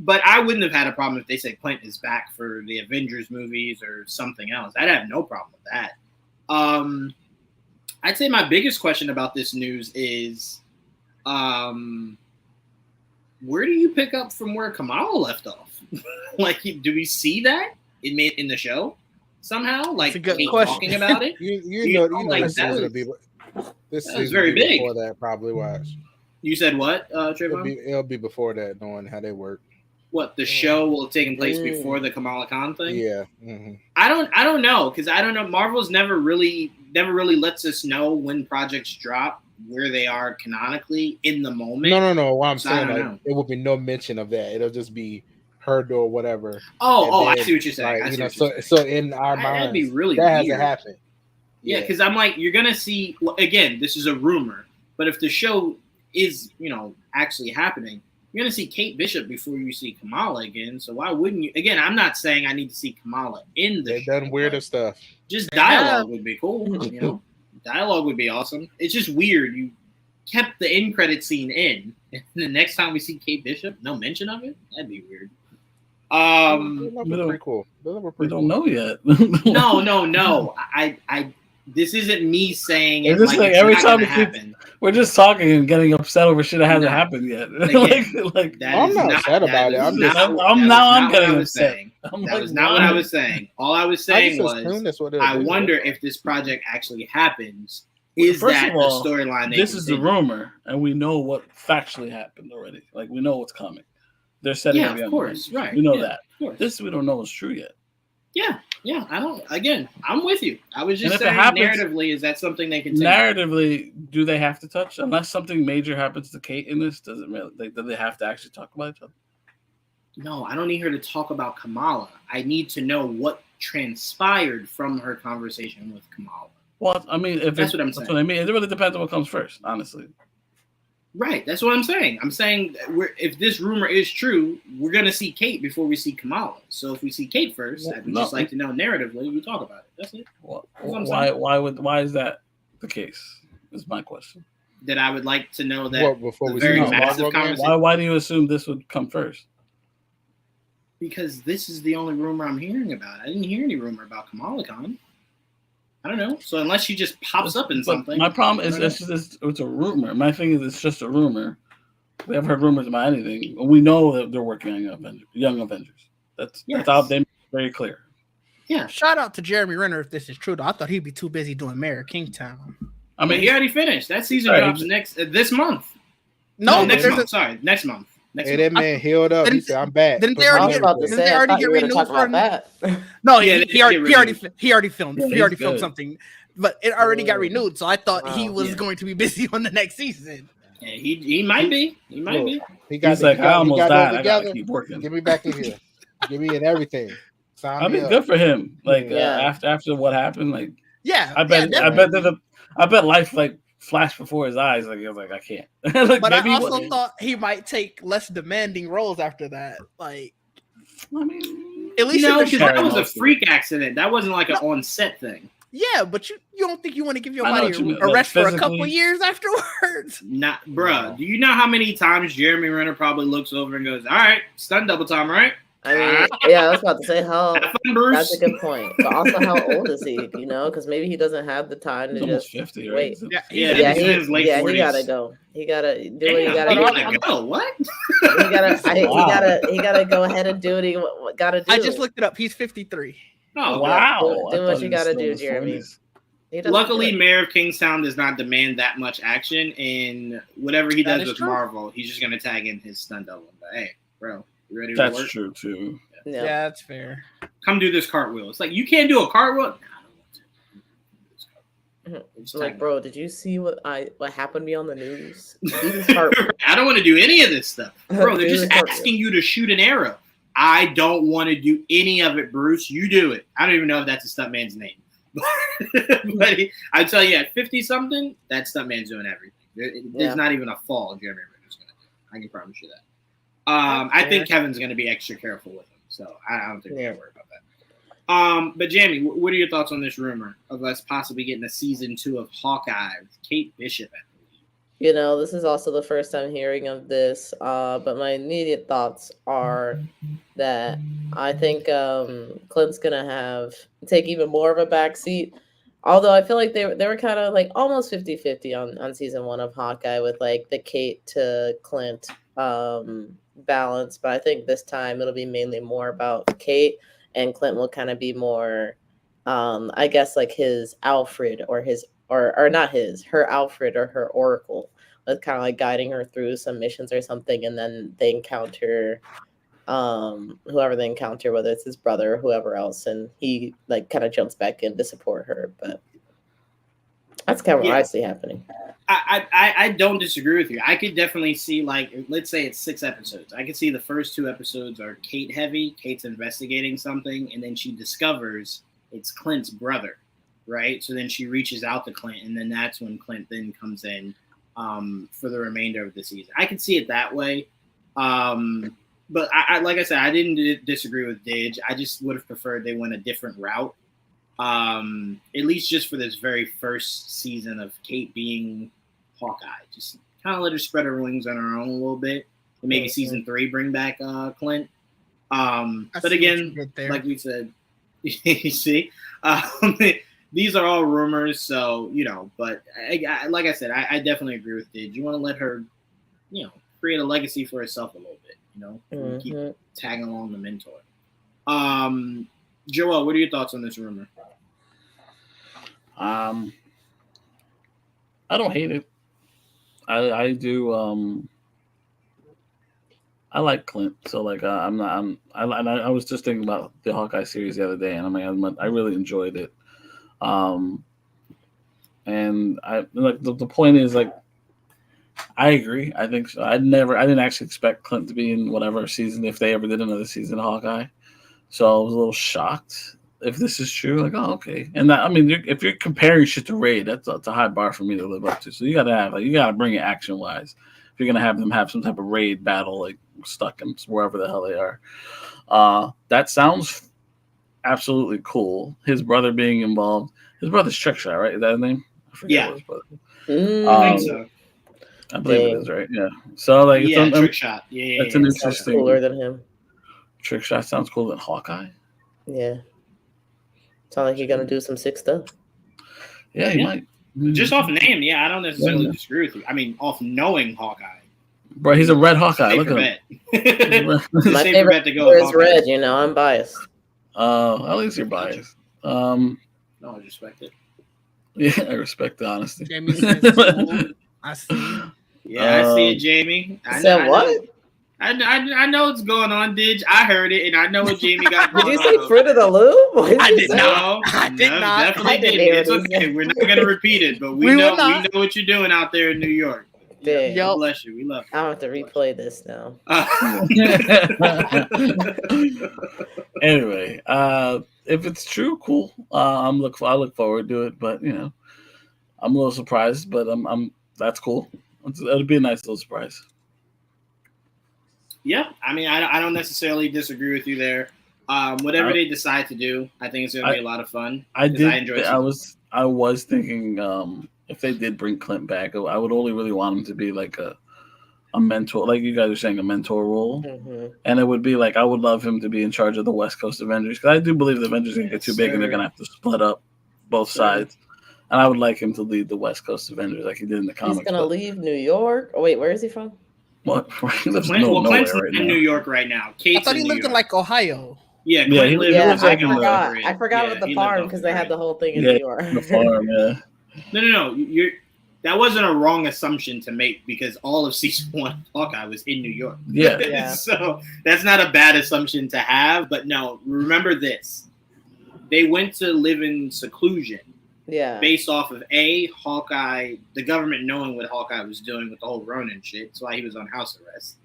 But I wouldn't have had a problem if they said Clint is back for the Avengers movies or something else. I'd have no problem with that. I'd say my biggest question about this news is, where do you pick up from where Kamala left off? Like, do we see that in the show somehow? Like, That's a good Kate question. talking about it? You know, like, this that is was- gonna be this that was season very will be big. before that. Probably watch. You said what, Trayvon? It'll be before that, knowing how they work. What, the show will have taken place before the Kamala Khan thing? Yeah. Mm-hmm. I don't know, because I don't know. Marvel's never really lets us know when projects drop where they are canonically in the moment. No. What I'm So I saying, don't like, know. it will be no mention of that. It'll just be heard or whatever. Oh, And I then, see what you're saying. like, I see what so you're saying. so in our That'd minds, be really that hasn't weird. happened. Yeah, because I'm like, you're gonna see. Well, again, this is a rumor, but if the show is, actually happening, you're gonna see Kate Bishop before you see Kamala again. So why wouldn't you? Again, I'm not saying I need to see Kamala in the They've show, done weirder but stuff. just They dialogue have. would be cool. Dialogue would be awesome. It's just weird. You kept the end credit scene in, and the next time we see Kate Bishop, no mention of it. That'd be weird. Pretty cool. We don't know yet. No. I this isn't me saying it It's just like like it's every not time gonna it keeps- happen. We're just talking and getting upset over shit that hasn't No. happened yet. Again, like That I'm is not upset that about it. is I'm not- just- that I'm was now I'm not what getting I was upset. saying. I'm That like, was not what I why? was saying. All I was I saying just was, assume that's what I wonder if this project actually happens. Is First that of all, the storyline? This is the rumor, and we know what factually happened already. Like, we know what's coming. They're setting Yeah, up the of course, Avengers. right. We know Yeah, that. Of course. This we don't know is true yet. Yeah. I don't. Again, I'm with you. I was just And if it saying, happens- narratively, is that something they can take? Narratively, do they have to touch unless something major happens to Kate in this? Does it really? Like, do they have to actually talk about each other? No, I don't need her to talk about Kamala. I need to know what transpired from her conversation with Kamala. Well, I mean, if That's it- what I'm that's saying. what I mean. It really depends on what comes first, honestly. Right. That's what I'm saying. I'm saying if this rumor is true, we're going to see Kate before we see Kamala. So if we see Kate first, I'd No. just like to know narratively, we talk about it. That's it. Well, That's what I'm why is that the case? Is my question. That I would like to know that Well, before the we very see No, massive Marvel again? conversation. Why do you assume this would come first? Because this is the only rumor I'm hearing about. I didn't hear any rumor about Kamala Khan. I don't know. So unless she just pops up in But something. my problem is I don't it's a rumor. My thing is it's just a rumor. We haven't heard rumors about anything. We know that they're working on Young Avengers. That's out. They make it very clear. Yeah. Shout out to Jeremy Renner if this is true. Though I thought he'd be too busy doing Mayor of Kingstown. I mean, he already finished. That season Right. drops this month. No, next there's month. Sorry, next month. Next Hey, month. that man healed up. He Didn't- said, "I'm back." didn't they Put I me was already on about to there. Didn't they say, I already thought get you were going to renewed talk about for- that. No, Yeah, he, they he already get he already renewed. he already filmed. Yeah, he already he's filmed good. something, but it already got Oh. renewed. So I thought he Wow. was Yeah. going to be busy on the next season. Yeah, he might be. He might be. He got he's it. like, He I got almost that died. I together. gotta keep working. Get me back in here. Give me in everything. Sign I me mean, up. good for him. Like Yeah. after what happened, like Yeah, I bet yeah, I bet I bet life like flashed before his eyes. Like he was like, I can't. Like, but maybe I he also was- thought he might take less demanding roles after that. Like I mean, at least No, in the because show. that was a most of it. freak accident. That wasn't like an on-set thing. Yeah, but you don't think you want to give your I know body what you mean, a like, rest for a couple physically. years afterwards? Not, bruh. Do you know how many times Jeremy Renner probably looks over and goes, "All right, stun double time, right?" I mean, yeah, I was about to say how. Have fun, Bruce. That's a good point, but also how old is he? You know, because maybe he doesn't have the time He's to almost just 50, right? wait. Yeah, Yeah, he's in his late 40s. He gotta go. He gotta do what he Damn, gotta he do. gotta go. What? He gotta go ahead and do what he gotta do. I just looked it up. He's 53. Oh, Wow. Do I what thought you he was gotta still in do, his Jeremy. 40s. He doesn't Luckily, do it. Mayor of Kingstown does not demand that much action, and whatever he That does is with true. Marvel, he's just gonna tag in his stun double. But hey, bro, you ready to That's work? true too. Yeah. Yeah, that's fair. Come do this cartwheel. It's like you can't do a cartwheel. Nah, I don't want to. Just Like, tag bro, did you see what happened to me on the news? Do this in. part. I don't want to do any of this stuff, bro. They're Do just this cartwheel. asking you to shoot an arrow. I don't want to do any of it, Bruce. You do it. I don't even know if that's a stuntman's name. But I tell you, at 50 something, that stuntman's doing everything. There's not even a fall Jeremy Renner's going to do. I can promise you that. I think Kevin's going to be extra careful with him, so I don't think we have to worry about that. But Jamie, what are your thoughts on this rumor of us possibly getting a season 2 of Hawkeye with Kate Bishop at the lead? You know, this is also the first time hearing of this, but my immediate thoughts are that I think Clint's gonna take even more of a backseat. Although I feel like they were kind of like almost 50-50 on season 1 of Hawkeye with like the Kate to Clint balance, but I think this time it'll be mainly more about Kate, and Clint will kind of be more, I guess, like his Alfred or not her Alfred or her Oracle, with kind of like guiding her through some missions or something, and then they encounter whoever they encounter, whether it's his brother or whoever else, and he like kind of jumps back in to support her. But that's kind of what I see happening. I don't disagree with you. I could definitely see, like, let's say it's 6 episodes. I could see the first 2 episodes are Kate heavy. Kate's investigating something, and then she discovers it's Clint's brother, right? So then she reaches out to Clint, and then that's when Clint then comes in for the remainder of the season. I could see it that way. But I like I said, I didn't disagree with Didge. I just would have preferred they went a different route. At least just for this very first season of Kate being Hawkeye. Just kind of let her spread her wings on her own a little bit. And maybe season 3 bring back Clint. But again, like we said, you see, these are all rumors, so, you know, but like I said, I definitely agree with Didge. You want to let her, you know, create a legacy for herself a little bit, you know, keep tagging along the mentor. Joel, what are your thoughts on this rumor? I don't hate it. I do. I like Clint, so like I was just thinking about the Hawkeye series the other day, and I really enjoyed it. And I like the point is, like, I agree. I think so. I didn't actually expect Clint to be in whatever season, if they ever did another season of Hawkeye. So I was a little shocked if this is true. Like, oh, okay. And that, I mean, if you're comparing shit to Raid, that's a high bar for me to live up to. So you gotta bring it action wise. If you're gonna have them have some type of Raid battle, like stuck in wherever the hell they are, that sounds absolutely cool. His brother being involved. His brother's Trickshot, right? Is that his name? I forget his brother. I think so. I believe it is, right? Yeah. So like, Trickshot. Yeah, that's an interesting. Cooler than him. Trickshot sounds cooler than Hawkeye. Yeah. Sounds like you're gonna do some sick stuff. Yeah, he might. Just off name, I don't necessarily disagree with you. I mean, off knowing Hawkeye. Bro, he's a red Hawkeye. Look at him. My favorite is red. You know, I'm biased. At least you're biased. No, I respect it. Yeah, I respect the honesty. Jamie says, cool. I see. Yeah, I see it, Jamie. I said what? I know what's going on, Didge. I heard it, and I know what Jamie got going on. Did you say Fruit of the Loom? I did not. I did not. Definitely didn't. It's okay. We're not going to repeat it, but we know what you're doing out there in New York. Dang. God bless you. We love you. I have to replay this now. Anyway, if it's true, cool. I look forward to it, but you know, I'm a little surprised, but I'm that's cool. It'll be a nice little surprise. Yeah, I mean, I don't necessarily disagree with you there. Whatever they decide to do, I think it's gonna be a lot of fun. I was thinking if they did bring Clint back, I would only really want him to be like a mentor, like you guys are saying, a mentor role. Mm-hmm. And it would be like, I would love him to be in charge of the West Coast Avengers, because I do believe the Avengers are going to get too big and they're going to have to split up both sides. And I would like him to lead the West Coast Avengers like he did in the comics. He's going to leave New York. Oh, wait, where is he from? What? He lives Clint's in New York right now. I thought he lived in like Ohio. Yeah, Clint lives I forgot about the farm because they had the whole thing in New York. The farm, No. That wasn't a wrong assumption to make because all of season 1 of Hawkeye was in New York. Yeah. So that's not a bad assumption to have. But no, remember this. They went to live in seclusion. Yeah. Based off of Hawkeye, the government knowing what Hawkeye was doing with the whole Ronin shit. That's why he was on house arrest.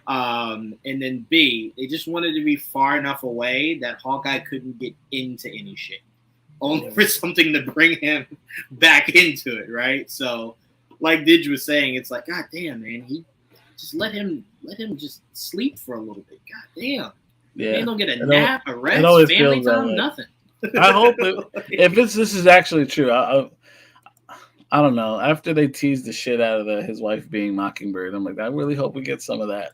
And then B, they just wanted to be far enough away that Hawkeye couldn't get into any shit. Only for something to bring him back into it, right? So, like Didge was saying, it's like, God damn, man, he just let him just sleep for a little bit. God damn. Yeah. They don't get a nap, a rest, family time, nothing. I hope if this is actually true, I don't know. After they teased the shit out of his wife being Mockingbird, I'm like, I really hope we get some of that.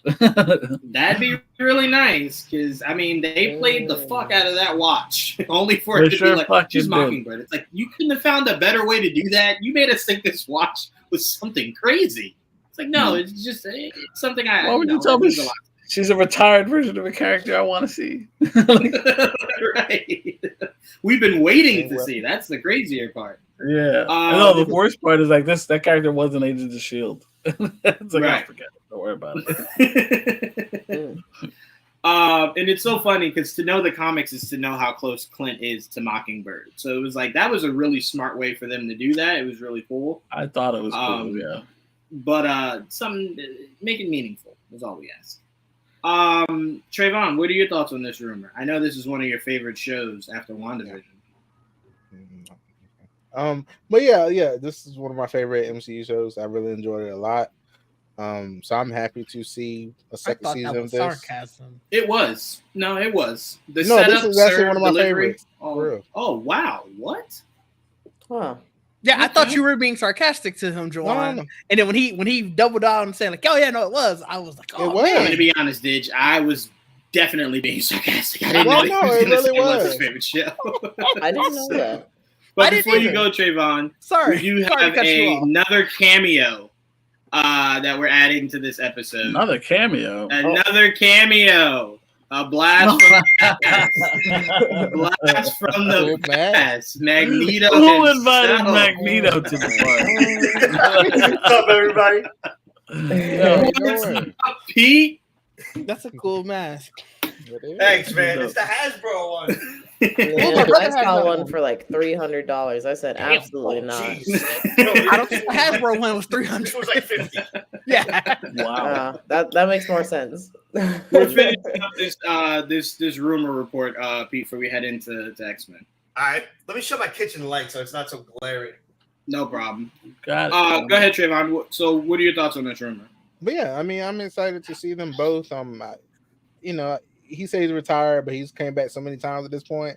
That'd be really nice because I mean they played the fuck out of that watch, only for it to be like she's Mockingbird. It's like you couldn't have found a better way to do that. You made us think this watch was something crazy. It's like no, it's just it's something I. Why would you tell me she's a retired version of a character I want to see? Right. We've been waiting to see. That's the crazier part. Yeah. The worst part is like that character wasn't Agents of S.H.I.E.L.D. It's like, I forget. Don't worry about it. And it's so funny because to know the comics is to know how close Clint is to Mockingbird. So it was like that was a really smart way for them to do that. It was really cool. I thought it was cool, yeah. But make it meaningful is all we ask. Trayvon, what are your thoughts on this rumor? I know this is one of your favorite shows after WandaVision. But yeah, this is one of my favorite MCU shows. I really enjoyed it a lot. So I'm happy to see a second season of this. Sarcasm. It was. No, it was. This is actually one of my favorites. Oh wow, what? Huh. Yeah, I thought you were being sarcastic to him, Juwan. No. And then when he doubled down and saying like, "Oh yeah, no, it was," I was like, "Oh, it was." Man. To be honest, Didge, I was definitely being sarcastic. I didn't know it really was his favorite show. I didn't know that. But before you go, Trayvon, we do have another cameo that we're adding to this episode. Another cameo. A blast from the past. Magneto. Who invited Magneto to the party? What's up, everybody? What's up, Pete? That's a cool mask. Thanks, man. It's the Hasbro one. Yeah, I saw one for like $300. I said absolutely not. I don't think the Hasbro one was $300. It was like $50. Yeah. Wow. That makes more sense. We're finishing up this rumor report, Pete, before we head into Xmen. All right, let me show my kitchen light so it's not so glary. No problem. Got it. Go ahead, Trayvon. So, what are your thoughts on this rumor? But yeah, I mean, I'm excited to see them both. He said he's retired, but he's came back so many times at this point.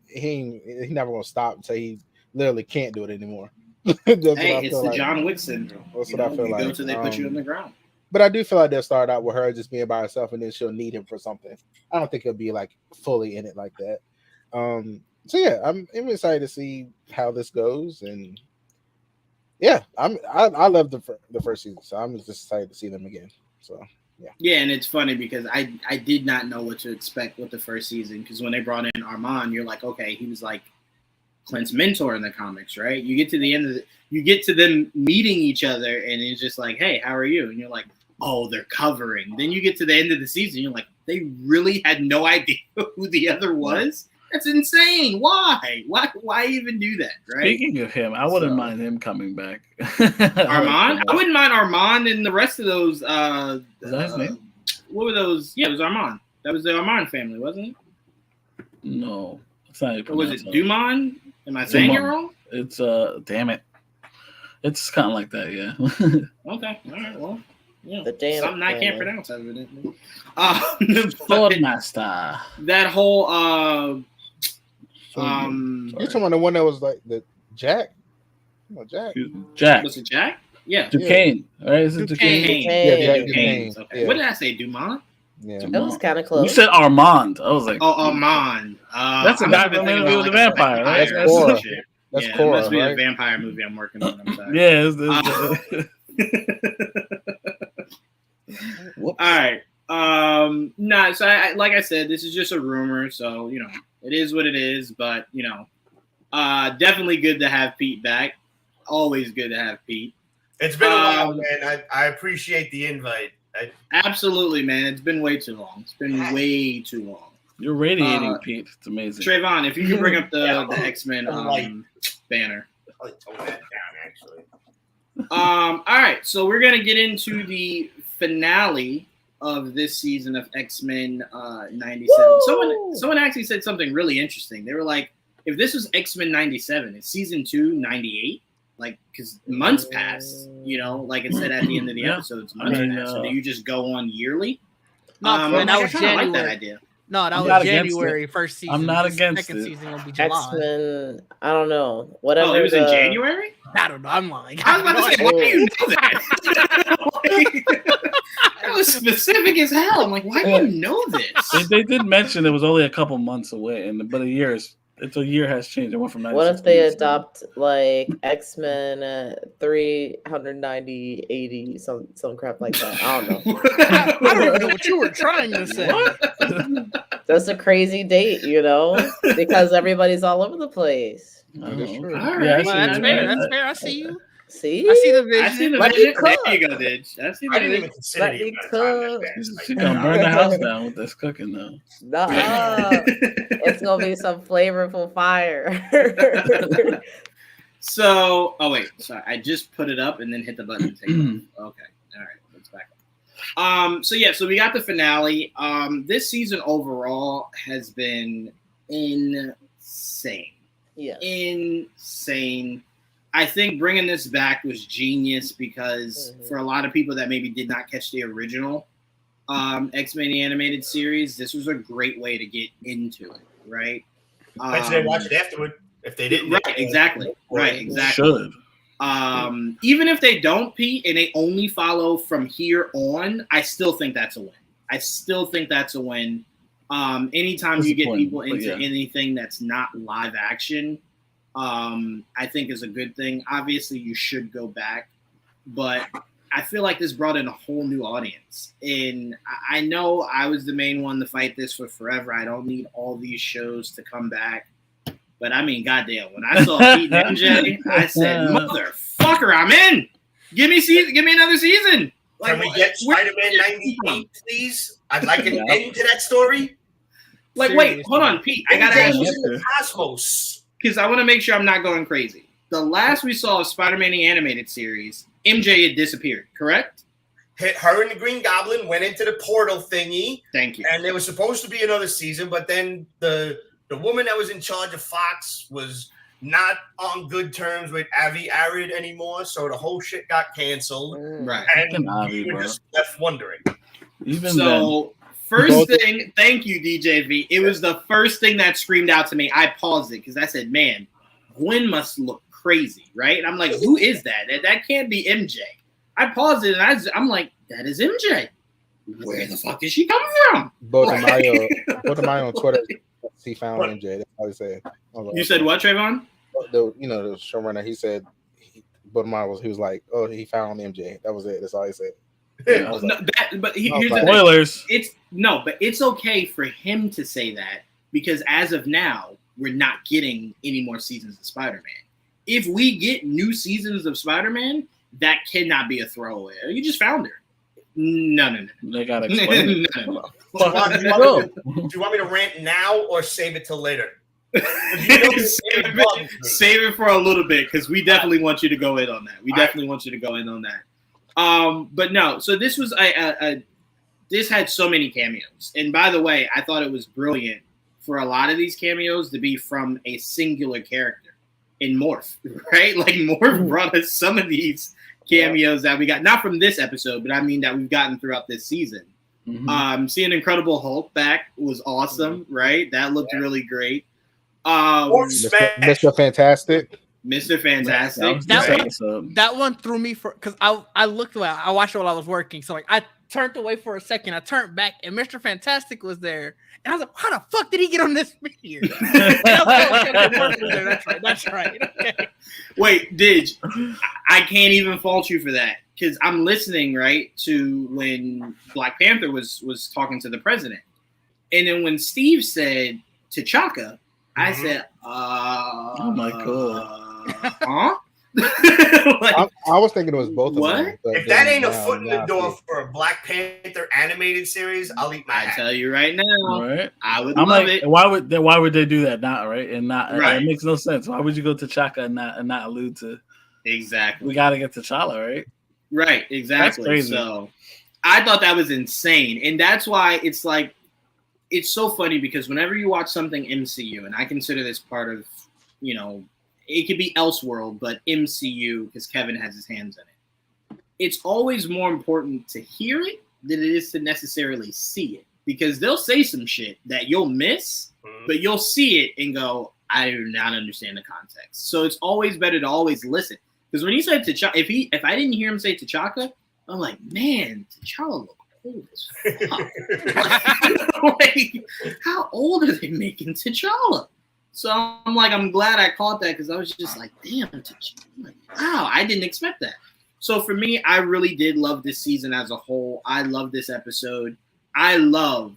He never gonna stop until he literally can't do it anymore. It's the John Wick syndrome. That's what I feel like. Go till they put you on the ground. But I do feel like they'll start out with her just being by herself, and then she'll need him for something. I don't think he'll be like fully in it like that. So yeah, I'm excited to see how this goes, and yeah, I love the first season, so I'm just excited to see them again. So. Yeah, and it's funny because I did not know what to expect with the first season because when they brought in Armand, you're like, okay, he was like Clint's mentor in the comics, right? You get to the end of you get to them meeting each other, and it's just like, hey, how are you? And you're like, oh, they're covering. Then you get to the end of the season, you're like, they really had no idea who the other was. That's insane. Why? Why even do that? Right. Speaking of him, I wouldn't mind him coming back. Armand? I wouldn't mind Armand and the rest of those. Is that his name? What were those? Yeah, it was Armand. That was the Armand family, wasn't it? No, it's not. Or was it Dumont? Am I saying it wrong? It's damn it. It's kind of like that, yeah. Okay. All right. Well, You know, The damn something I can't banner. pronounce evidently. Swordmaster. That whole You're talking about the one that was like the Jack? No, Jack. Jack. was it Jack? Yeah. Duquesne. Right? Is it Duquesne? Duquesne. Yeah, Jack Duquesne. Duquesne. Okay. Yeah. What did I say? Dumont? Yeah. That was kind of You close. said Armand. I was like, Oh, Armand. That's a I guy must have been from thinking Interview about, with like, the Vampire, right? vampire or That's some Cora. shit. That's Yeah, Cora, it must be right? the vampire movie I'm working on. I'm sorry. yeah. All right. No, so I like I said, this is just a rumor, so you know, it is what it is, but you know, definitely good to have Pete back. Always good to have Pete. It's been a while, man. I appreciate the invite. Absolutely, man. It's been way too long. It's been way too long. You're radiating, Pete. It's amazing. Trayvon, if you could bring up the Xmen Light. banner. I'll tone that down, actually. All right, so we're gonna get into the finale of this season of X-Men 97. Someone actually said something really interesting. They were like, if this was X-Men 97, is season 2 98? Like, because months pass, you know, like it said at the end of the Yeah. episodes, months pass. So do you just go on yearly? No, man, that was I kinda like that January. idea. No, that I'm was not against January first season. I'm not This against second it. season will be July. X-Men, I don't know. Whatever. Oh, it was in January? I don't know. I'm lying. I was about to say, why do you know that? That was specific as hell. I'm like, why do you know this? They did mention it was only a couple months away, but a year has changed. It went from 96 What if they to adopt like X-Men 390, 80, some crap like that? I don't know. I don't even know what you were trying to say. That's a crazy date, you know, because everybody's all over the place. I That's don't true. know. All Yeah, I right. see Well, that's that. fair. That's fair. I see you. See, I see the I see vision. the Let me vision. There cook. you go, Didge. I see I the didn't vision. even consider Let the me amount of time cook. that passed. She gonna burn the house down with this cooking though. Nuh-uh. It's gonna be some flavorful fire. So, oh wait, sorry, I just put it up and then hit the button to take it off. Okay, all right, let's back up. So yeah, so we got the finale. This season overall has been insane. Yeah. Insane. I think bringing this back was genius because for a lot of people that maybe did not catch the original X-Men animated series, this was a great way to get into it, right? Bet you they watch it afterward. If they didn't, Right, exactly. Right, exactly. Should. Even if they don't, Pete, and they only follow from here on, I still think that's a win. Anytime you get people into anything that's not live action, I think is a good thing. Obviously, you should go back, but I feel like this brought in a whole new audience. And I know I was the main one to fight this for forever. I don't need all these shows to come back. But I mean, goddamn, when I saw Pete and MJ, I said, "Motherfucker, I'm in. Give me another season." Like, can we get Spider-Man 98, please? I'd like an end to that story. Like, wait, hold on, Pete. I gotta ask you the cosmos because I want to make sure I'm not going crazy. The last we saw of Spider-Man the animated series, MJ had disappeared, correct? Her and the Green Goblin went into the portal thingy. Thank you. And there was supposed to be another season, but then the woman that was in charge of Fox was not on good terms with Avi Arad anymore, so the whole shit got canceled. Right. And we were just left wondering. First thing, thank you, DJV. It was the first thing that screamed out to me. I paused it because I said, man, Gwen must look crazy, right? And I'm like, who is that? That can't be MJ. I paused it and I'm like, that is MJ. Where the fuck did she come from? Bodemayo on Twitter, he found MJ. That's all he said. You said what, Trayvon? The showrunner, he said, Bodemayo was like, oh, he found MJ. That was it. That's all he said. Here's the spoilers. But it's okay for him to say that because as of now, we're not getting any more seasons of Spider-Man. If we get new seasons of Spider-Man, that cannot be a throwaway. You just found her. No. They gotta explain it. Do you want me to rant now or save it till later? Save it for a little bit because we definitely want you to go in on that. But no, so this was this had so many cameos. And by the way, I thought it was brilliant for a lot of these cameos to be from a singular character in Morph, right? Like Morph brought us some of these cameos that we got, not from this episode, but I mean that we've gotten throughout this season. Seeing Incredible Hulk back was awesome, right? That looked really great. Mr. Fantastic. Mr. Fantastic. That one threw me because I watched it while I was working. So like I turned away for a second, I turned back, and Mr. Fantastic was there. And I was like, how the fuck did he get on this video? That's right. Okay. Wait, Didge, I can't even fault you for that. Because I'm listening, right, to when Black Panther was talking to the president. And then when Steve said T'Chaka, I said, oh my God. Huh? I was thinking it was both of them. If that ain't a foot in the door for a Black Panther animated series, I'll eat my hat. I tell you right now, right? I would love it. Why would they do that now, right? And not it makes no sense. Why would you go to T'Chaka and not allude to exactly? We got to get T'Challa, right? Right, exactly. So I thought that was insane. And that's why it's like, it's so funny because whenever you watch something MCU, and I consider this part of, it could be Elseworld, but MCU, because Kevin has his hands in it. It's always more important to hear it than it is to necessarily see it. Because they'll say some shit that you'll miss, but you'll see it and go, I do not understand the context. So it's always better to always listen. Because when he said T'Chaka, if I didn't hear him say T'Chaka, I'm like, man, T'Challa look old as fuck. Like, how old are they making T'Challa? So I'm like, I'm glad I caught that because I was just like, damn, T'Challa. Like, wow, I didn't expect that. So for me, I really did love this season as a whole. I love this episode. I love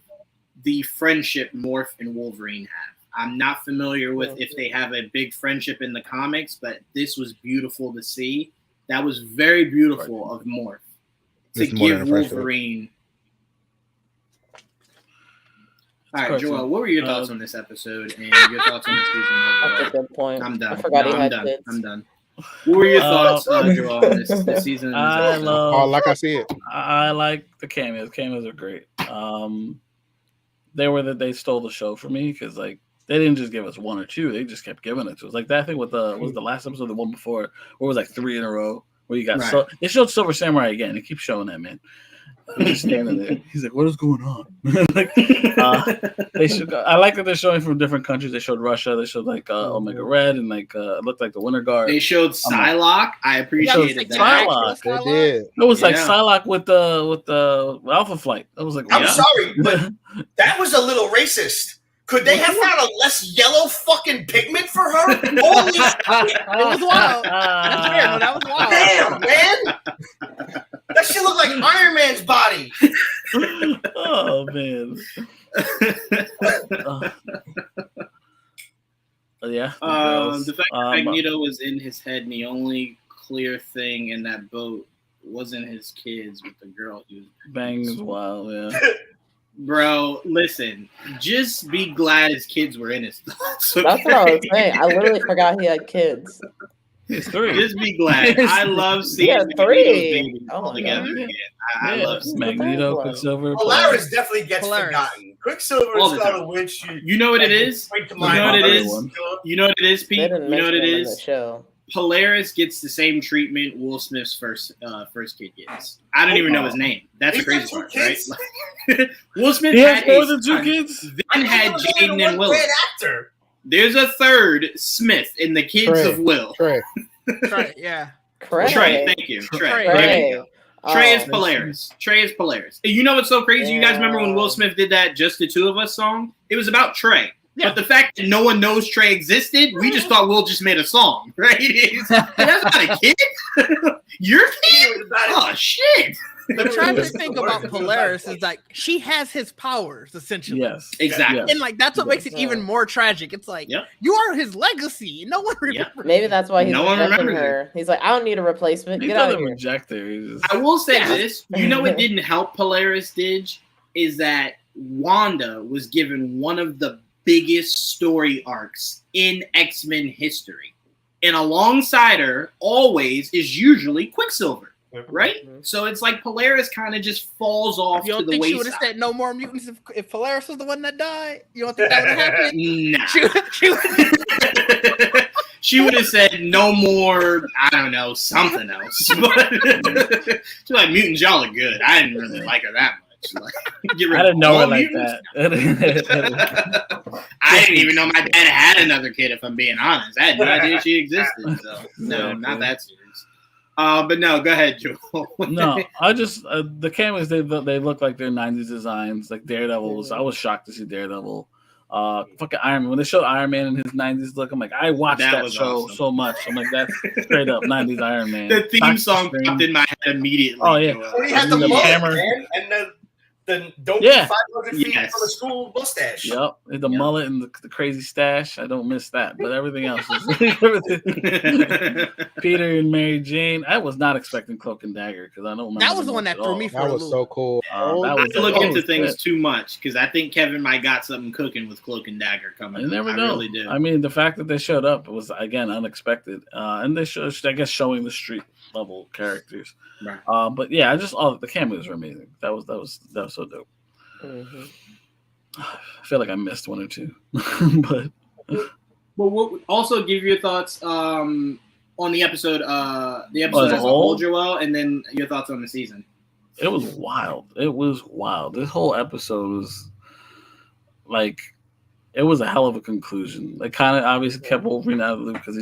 the friendship Morph and Wolverine have. I'm not familiar with if they have a big friendship in the comics, but this was beautiful to see. That was very beautiful of Morph to give Wolverine. All right, Joel, what were your thoughts on this episode and your thoughts on the season overall? That's a good point. I'm done. I forgot he had kids. I'm done. What were your thoughts, Joel, on this season? I love. Like I see it. I like the cameos. Cameos are great. They stole the show for me because like. They didn't just give us one or two; they just kept giving it to us. Like that thing with was the last episode, the one before, where it was like 3 in a row. Where you got they showed Silver Samurai again. They keep showing that man. He's just standing there. He's like, "What is going on?" They should. I like that they're showing from different countries. They showed Russia. They showed like Omega Red and like it looked like the Winter Guard. They showed Psylocke. I appreciated that. Psylocke. They did. It was like Psylocke with the Alpha Flight. I was like, I'm sorry, but that was a little racist. Could they have found a less yellow fucking pigment for her? Holy shit. It was wild. That's fair. No, that was wild. Damn, man. That shit looked like Iron Man's body. Oh, man. Yeah. The fact that Magneto was in his head and the only clear thing in that boat wasn't his kids with the girl he was banging is wild, yeah. Bro, listen, just be glad his kids were in his thoughts. Okay? That's what I was saying. I literally forgot he had kids. It's 3. Just be glad. I love seeing Magneto's 3 all together again. I love Magneto, Quicksilver. Polaris definitely gets forgotten. Quicksilver is not a witch. You know what it is? You know what it is? You know what it is, Pete? You know what it is? Polaris gets the same treatment Will Smith's first kid gets. I don't even know his name. That's the crazy part, right? Will Smith had more than 2 kids. Then had Jaden and Will. There's a third Smith in the kids of Will. Trey, yeah. Trey, thank you. Trey. Trey is Polaris. Trey is Polaris. You know what's so crazy? You guys remember when Will Smith did that Just the Two of Us song? It was about Trey. Yeah. But the fact that no one knows Trey existed, we just thought Will just made a song, right? That's not a kid. Your kid? Oh, shit. The tragic thing about Polaris is like she has his powers essentially. Yes, exactly. And like that's what makes it even more tragic. It's like you are his legacy. No one remembers. Maybe that's why he's rejecting her. He's like, I don't need a replacement. Get out of here. Reject her. I will say this. You know what didn't help Polaris, Didge? Is that Wanda was given one of the biggest story arcs in Xmen history, and alongside her always is usually Quicksilver. Right? So it's like Polaris kind of just falls off you don't to the think wayside. She would have said no more mutants if Polaris was the one that died? You don't think that would have happened? Nah. She would have said no more. I don't know, something else. But she's like, mutants, y'all are good. I didn't really like her that much. Like, I didn't know all it like mutants? that. I didn't even know my dad had another kid. If I'm being honest, I had no idea she existed. So no, not that serious. But no, go ahead, Joel. No, I just the cameos they look like they're 90s designs, like Daredevil. I was shocked to see Daredevil. Fucking Iron Man. When they showed Iron Man in his 90s look, I'm like, I watched that show awesome. so much. I'm like, that's straight up 90s Iron Man. The theme song popped in my head immediately. Oh yeah, Well, he had the mullet, man, and the don't be 500 feet from the school mustache. Yep, the mullet and the crazy stash. I don't miss that, but everything else is Peter and Mary Jane. I was not expecting Cloak and Dagger because I don't remember. That was the one that threw me for a That was loop. so cool. Not to look into things too much because I think Kevin might got something cooking with Cloak and Dagger coming. You never know. Really do. I mean, the fact that they showed up was again unexpected, and they I guess showing the street level characters. Right. But yeah, all the cameos were amazing. That was so dope. Mm-hmm. I feel like I missed one or two, but what also give your thoughts on the episode as a whole, Joel, and then your thoughts on the season. It was wild. This whole episode was like, it was a hell of a conclusion. They kind of obviously kept Wolverine out of the loop because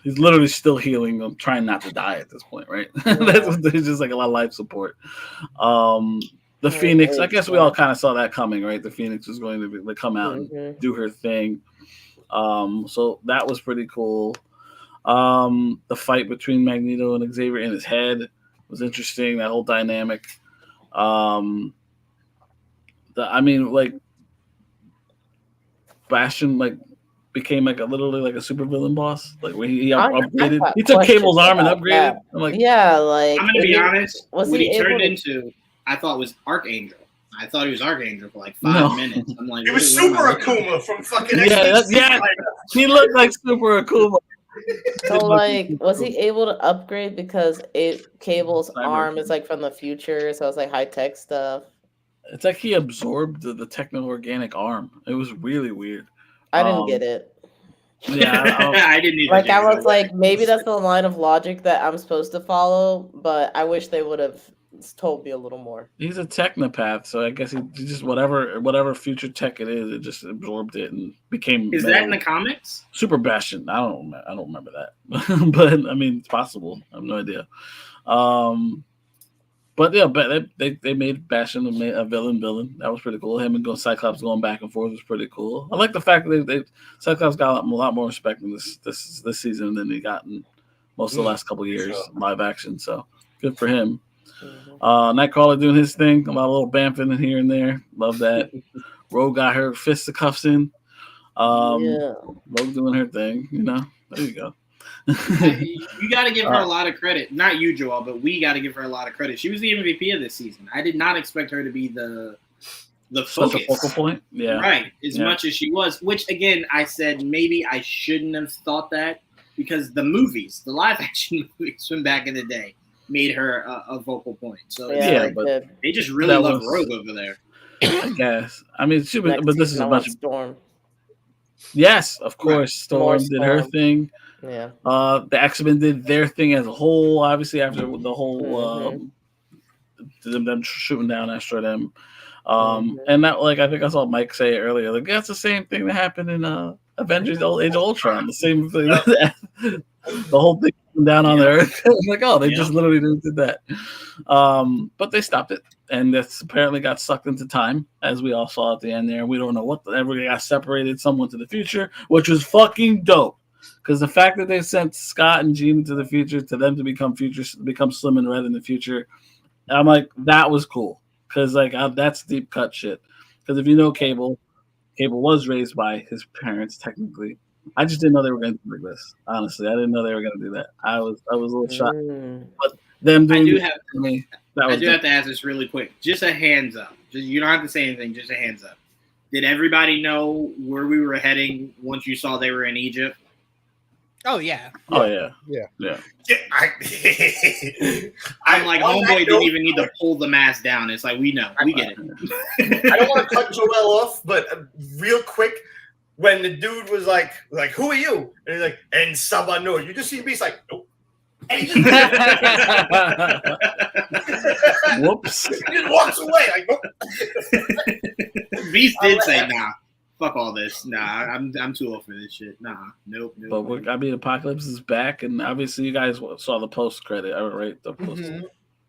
he's literally still healing. I'm trying not to die at this point, right? There's just like a lot of life support. The Phoenix, I guess we all kind of saw that coming, right? The Phoenix was going to come out and do her thing. So that was pretty cool. The fight between Magneto and Xavier in his head was interesting. That whole dynamic. Bastion became literally like a supervillain boss. Like when he upgraded, he took Cable's arm and upgraded. That. I'm like, yeah, like I'm gonna be honest. Was what he he turned able to- into, I thought was Archangel. I thought he was Archangel for like 5 minutes. I'm like, It was Super Akuma from fucking yeah. He looked like Super Akuma. So was he able to upgrade because Cable's arm is like from the future, so it's like high tech stuff? It's like he absorbed the techno-organic arm. It was really weird. I didn't get it. Yeah, I didn't either. Like I was like, maybe that's the line of logic that I'm supposed to follow, but I wish they would have told me a little more. He's a technopath, so I guess he just whatever future tech it is, it just absorbed it and became. Is that in the comics? Super Bastion. I don't remember that, but I mean it's possible. I have no idea. But yeah, they made Bastion a villain. That was pretty cool. Him and Cyclops going back and forth was pretty cool. I like the fact that Cyclops got a lot more respect in this season than he got in most of the last couple of years live action. So good for him. Nightcrawler doing his thing. A little bamfing in here and there. Love that. Rogue got her fisticuffs in. Rogue doing her thing. There you go. You got to give her a lot of credit. Not you, Joel, but we got to give her a lot of credit. She was the MVP of this season. I did not expect her to be the focus. Such a focal point. Yeah. Right. As much as she was, which again, I said maybe I shouldn't have thought that because the live action movies from back in the day made her a vocal point. So but they just really love Rogue over there. I guess. I mean, but this is a bunch of Storm. Yes, of course. Storm did her thing. Yeah. The Xmen did their thing as a whole. Obviously, after the whole them shooting down Astro them, and that I think I saw Mike say it earlier. Like that's the same thing that happened in Avengers: Age of Ultron. The same thing. The whole thing down on the Earth. Like, oh, they just literally did that. But they stopped it, and that's apparently got sucked into time, as we all saw at the end there. We don't know what everybody got separated, someone to the future, which was fucking dope. Because the fact that they sent Scott and Jean into the future to them to become Slim and Red in the future, I'm like, that was cool. Because that's deep cut shit. Because if you know Cable was raised by his parents technically. I just didn't know they were going to do this. Honestly, I didn't know they were going to do that. I was a little shocked. But them doing have to ask this really quick. Just a hands up. You don't have to say anything. Just a hands up. Did everybody know where we were heading once you saw they were in Egypt? Oh yeah. Oh yeah. I'm like, homeboy didn't even need to pull the mask down. It's like we know, we get it. I don't want to cut Joel off, but real quick. when the dude was like, who are you? And he's like, and Sabanur. You just see Beast like, nope. And he just, Whoops. he just walks away like, nope. Beast did say, nah, fuck all this. Nah, I'm too old for this shit. Nah, nope. But I mean, Apocalypse is back, and obviously you guys saw the post credit, right? The post.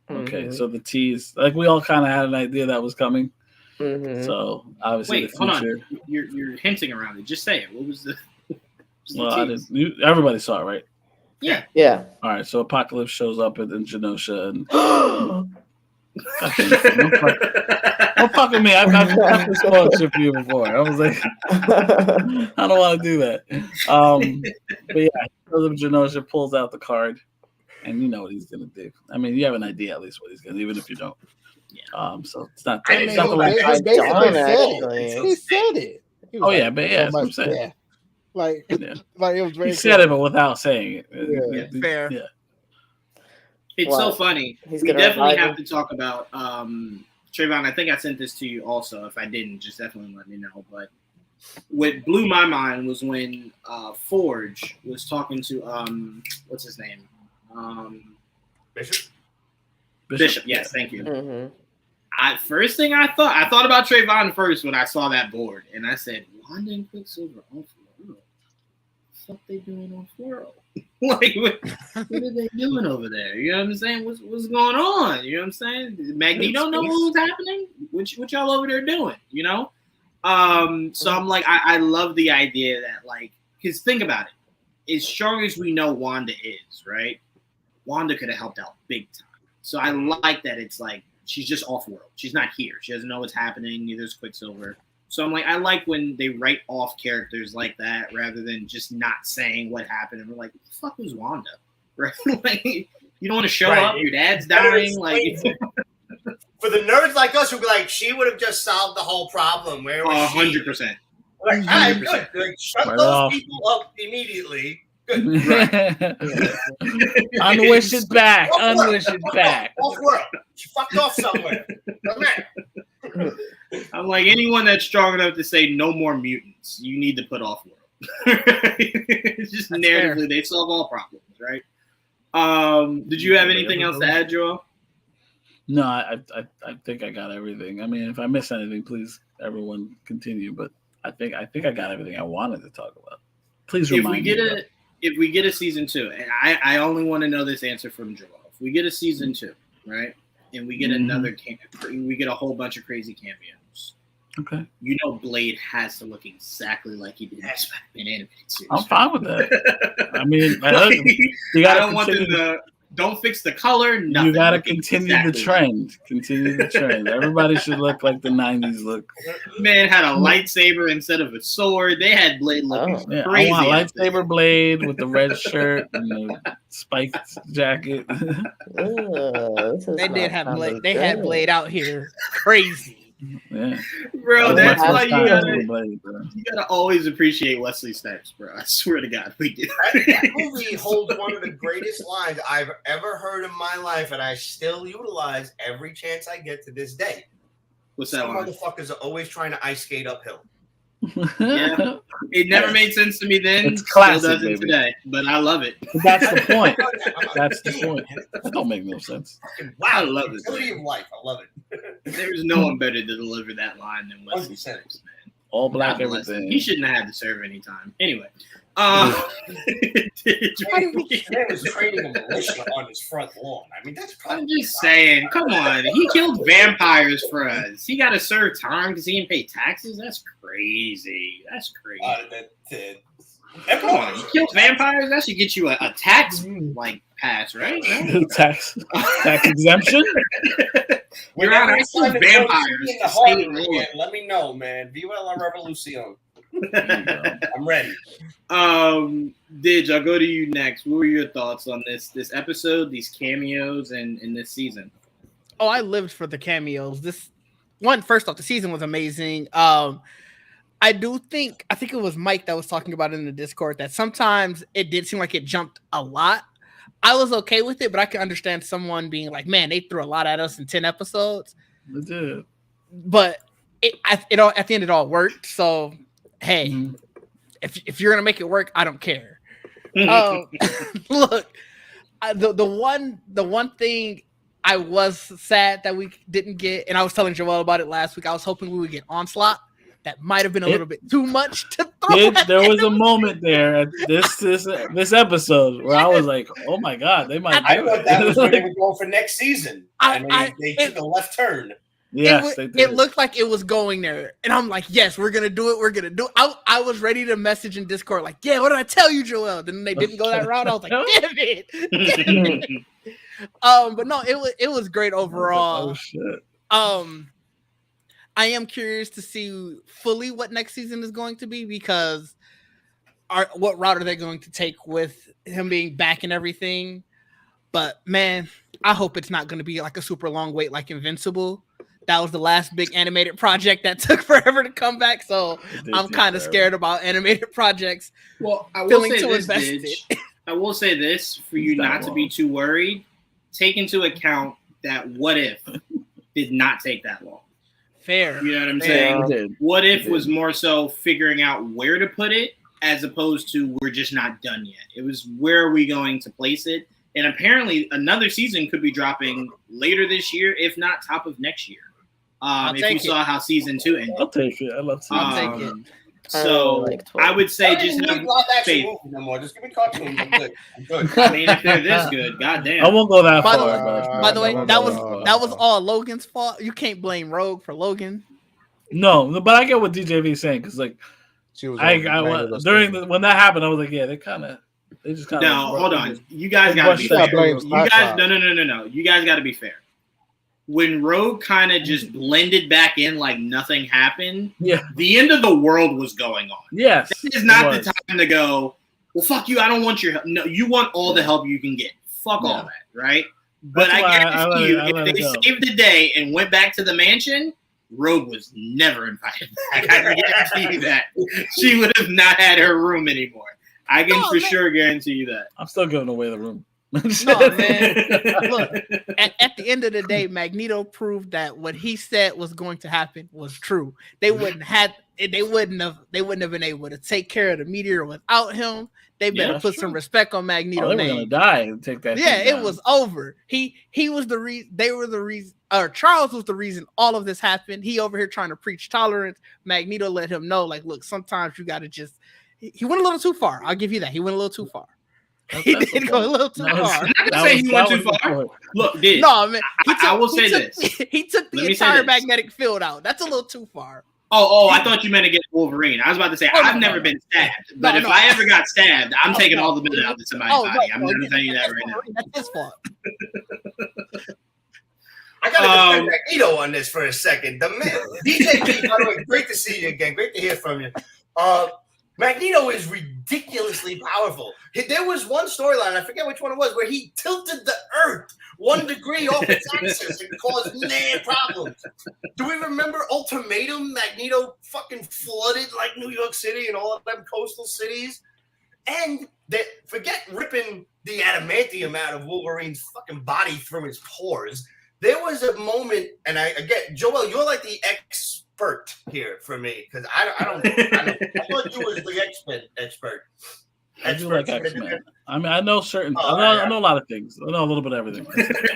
Okay, so the tease, like we all kind of had an idea that was coming. So obviously, wait, the future. hold on. You're hinting around it. Just say it. What was the? Well, I didn't. Everybody saw it, right? Yeah. Yeah. All right, so Apocalypse shows up in Genosha, and don't fuck with me. I've spoiled shit for you before. I was like, I don't want to do that. But yeah, he goes up to Genosha, pulls out the card, and you know what he's gonna do. I mean, you have an idea at least what he's gonna, even if you don't. Yeah. So it's not. I mean, It's not the right. he I basically don't said actually. it. He said it. He was Oh yeah, but yeah, that's what I'm saying. yeah. Like Yeah. like it was very He said it, but without saying it. Yeah. Fair. Yeah. It's so funny. He's We gonna definitely revive have to talk about Trayvon. I think I sent this to you also. If I didn't, just definitely let me know. But what blew my mind was when Forge was talking to what's his name? Bishop. Yes, thank you. First thing I thought about Trayvon first when I saw that board, and I said, Wanda and Quicksilver off world. What the fuck they doing off world? Like, what are they doing over there? You know what I'm saying? What's going on? You know what I'm saying? Magneto know what's happening? What y'all over there doing? You know? So I'm like, I love the idea that, like, because think about it. As strong as we know Wanda is, right? Wanda could have helped out big time. So I like that it's like she's just off world. She's not here. She doesn't know what's happening. Neither is Quicksilver. So I'm like, I like when they write off characters like that rather than just not saying what happened. And we're like, what the fuck was Wanda? Right? Like, you don't want to show up. Your dad's dying. Like, for the nerds like us who'd be like, she would have just solved the whole problem. Where was 100%. Like, I'm good. Like, shut Right those off. people up immediately. Good. Unwish it back. Unwish it back. Off world. She fucked off somewhere. I'm like, anyone that's strong enough to say no more mutants, you need to put off world. It's just That's narratively, fair. they solve all problems, right? Did you have anything else to add, Joel? No, I think I got everything. I mean, if I miss anything, please everyone continue. But I think I got everything I wanted to talk about. Please remind me. If we get a season 2, and I only want to know this answer from Joel. If we get a season 2, right, and we get we get a whole bunch of crazy cameos. Okay. You know, Blade has to look exactly like he did in Spider-Man animated series. I'm fine with that. I mean, you I gotta don't want them to. Don't fix the color. Nothing. You gotta Look continue exactly the trend. Continue the trend. Everybody should look like the '90s look. Man had a lightsaber instead of a sword. They had Blade looking Yeah, crazy. I want lightsaber Blade with the red shirt and the spiked jacket. They did have Blade. They had Blade out here crazy. Yeah, Bro, that's why you Blade, gotta always appreciate Wesley Snipes, bro. I swear to God, we do. That movie holds one of the greatest lines I've ever heard in my life, and I still utilize every chance I get to this day. What's that Some line? motherfuckers are always trying to ice skate uphill. Yeah. It never made sense to me then. It's classic, Still doesn't baby. today, but I love it. That's the point. That's the point. That don't make no sense. Wow, I love it. Utility of life. I love it. There's no one better to deliver that line than Wesley 100%. Snipes, man. All black God bless him. everything. He shouldn't have had to serve any time. Anyway. Man was training a militia on his front lawn. I mean, that's probably. I'm just saying, come on. He killed vampires for us. He got to serve time because he didn't pay taxes? That's crazy. That's crazy. Come on. He killed vampires? That should get you a tax like pass, right? tax exemption? You're out Whenever of it's time to vampires. in the heart again, let me know, man. Viva la revolution. I'm ready. Didge, I'll go to you next. What were your thoughts on this episode, these cameos, and this season? Oh, I lived for the cameos. First off, the season was amazing. I think it was Mike that was talking about it in the Discord that sometimes it did seem like it jumped a lot. I was okay with it, but I can understand someone being like, man, they threw a lot at us in 10 episodes. They did. But at the end, it all worked. So, hey, if you're gonna make it work, I don't care. Look, the one thing I was sad that we didn't get, and I was telling Joel about it last week. I was hoping we would get Onslaught. That might have been a little bit too much to throw. There was a moment there at this episode where I was like, "Oh my god, they might." I thought that was where they were going for next season, and they took a left turn. Yes, it looked like it was going there, and I'm like, "Yes, we're gonna do it. We're gonna do it." I was ready to message in Discord like, "Yeah, what did I tell you, Joel?" Then they didn't go that route. I was like, "Damn it!" Damn it. But no, it was great overall. Like, oh shit. I am curious to see fully what next season is going to be, because what route are they going to take with him being back and everything? But man, I hope it's not going to be like a super long wait like Invincible. That was the last big animated project that took forever to come back, so I'm kind of scared about animated projects. Well, I will say this for you not to be too worried. Take into account that What If did not take that long. Fair. You know what I'm saying? What If was more so figuring out where to put it, as opposed to we're just not done yet. It was where are we going to place it? And apparently another season could be dropping later this year, if not top of next year. If you saw how season 2 ended. I'll take it. I love season I'll take it. So I would say just have faith. No more. Just give me cartoons. I'm good. I mean, if they're this good, goddamn. I won't go that By far. By the way, that was all Logan's fault. You can't blame Rogue for Logan. No, but I get what DJV is saying, because like She was when that happened, I was like, yeah, they just kind of. No, hold on. You guys gotta be fair. No. You guys gotta be fair. When Rogue kind of just blended back in like nothing happened, the end of the world was going on. Yes. This is not the time to go, well, fuck you, I don't want your help. No, you want all the help you can get. Fuck all that, right? But I guarantee you, if they saved the day and went back to the mansion, Rogue was never invited back. I can guarantee you that. She would have not had her room anymore. I can sure guarantee you that. I'm still giving away the room. No, man. Look, at the end of the day, Magneto proved that what he said was going to happen was true. They wouldn't have been able to take care of the meteor without him. They better put some respect on Magneto's name. They were gonna die and take that. Yeah, it was over. He was the reason. They were the reason. Charles was the reason all of this happened. He over here trying to preach tolerance. Magneto let him know, like, look, sometimes you got to just. He went a little too far. I'll give you that. He went a little too far. He did go a little too far. I'm not gonna say he went too far. Look, no, man. I will say this. He took the entire magnetic field out. That's a little too far. Oh, I thought you meant against Wolverine. I was about to say, I've never been stabbed. But if I ever got stabbed, I'm taking all the blood out of somebody's body. I'm going to tell you that right now. That's his fault. I got to defend Magneto on this for a second. The man, DJ, by the way, great to see you again. Great to hear from you. Magneto is ridiculously powerful. There was one storyline, I forget which one it was, where he tilted the Earth 1 degree off its axis and caused mad problems. Do we remember Ultimatum? Magneto fucking flooded like New York City and all of them coastal cities. And forget ripping the adamantium out of Wolverine's fucking body through his pores. There was a moment, and Joel, you're like the expert here for me, because I thought you was the Xmen expert. I do like Xmen. I mean, I know I know a lot of things. I know a little bit of everything.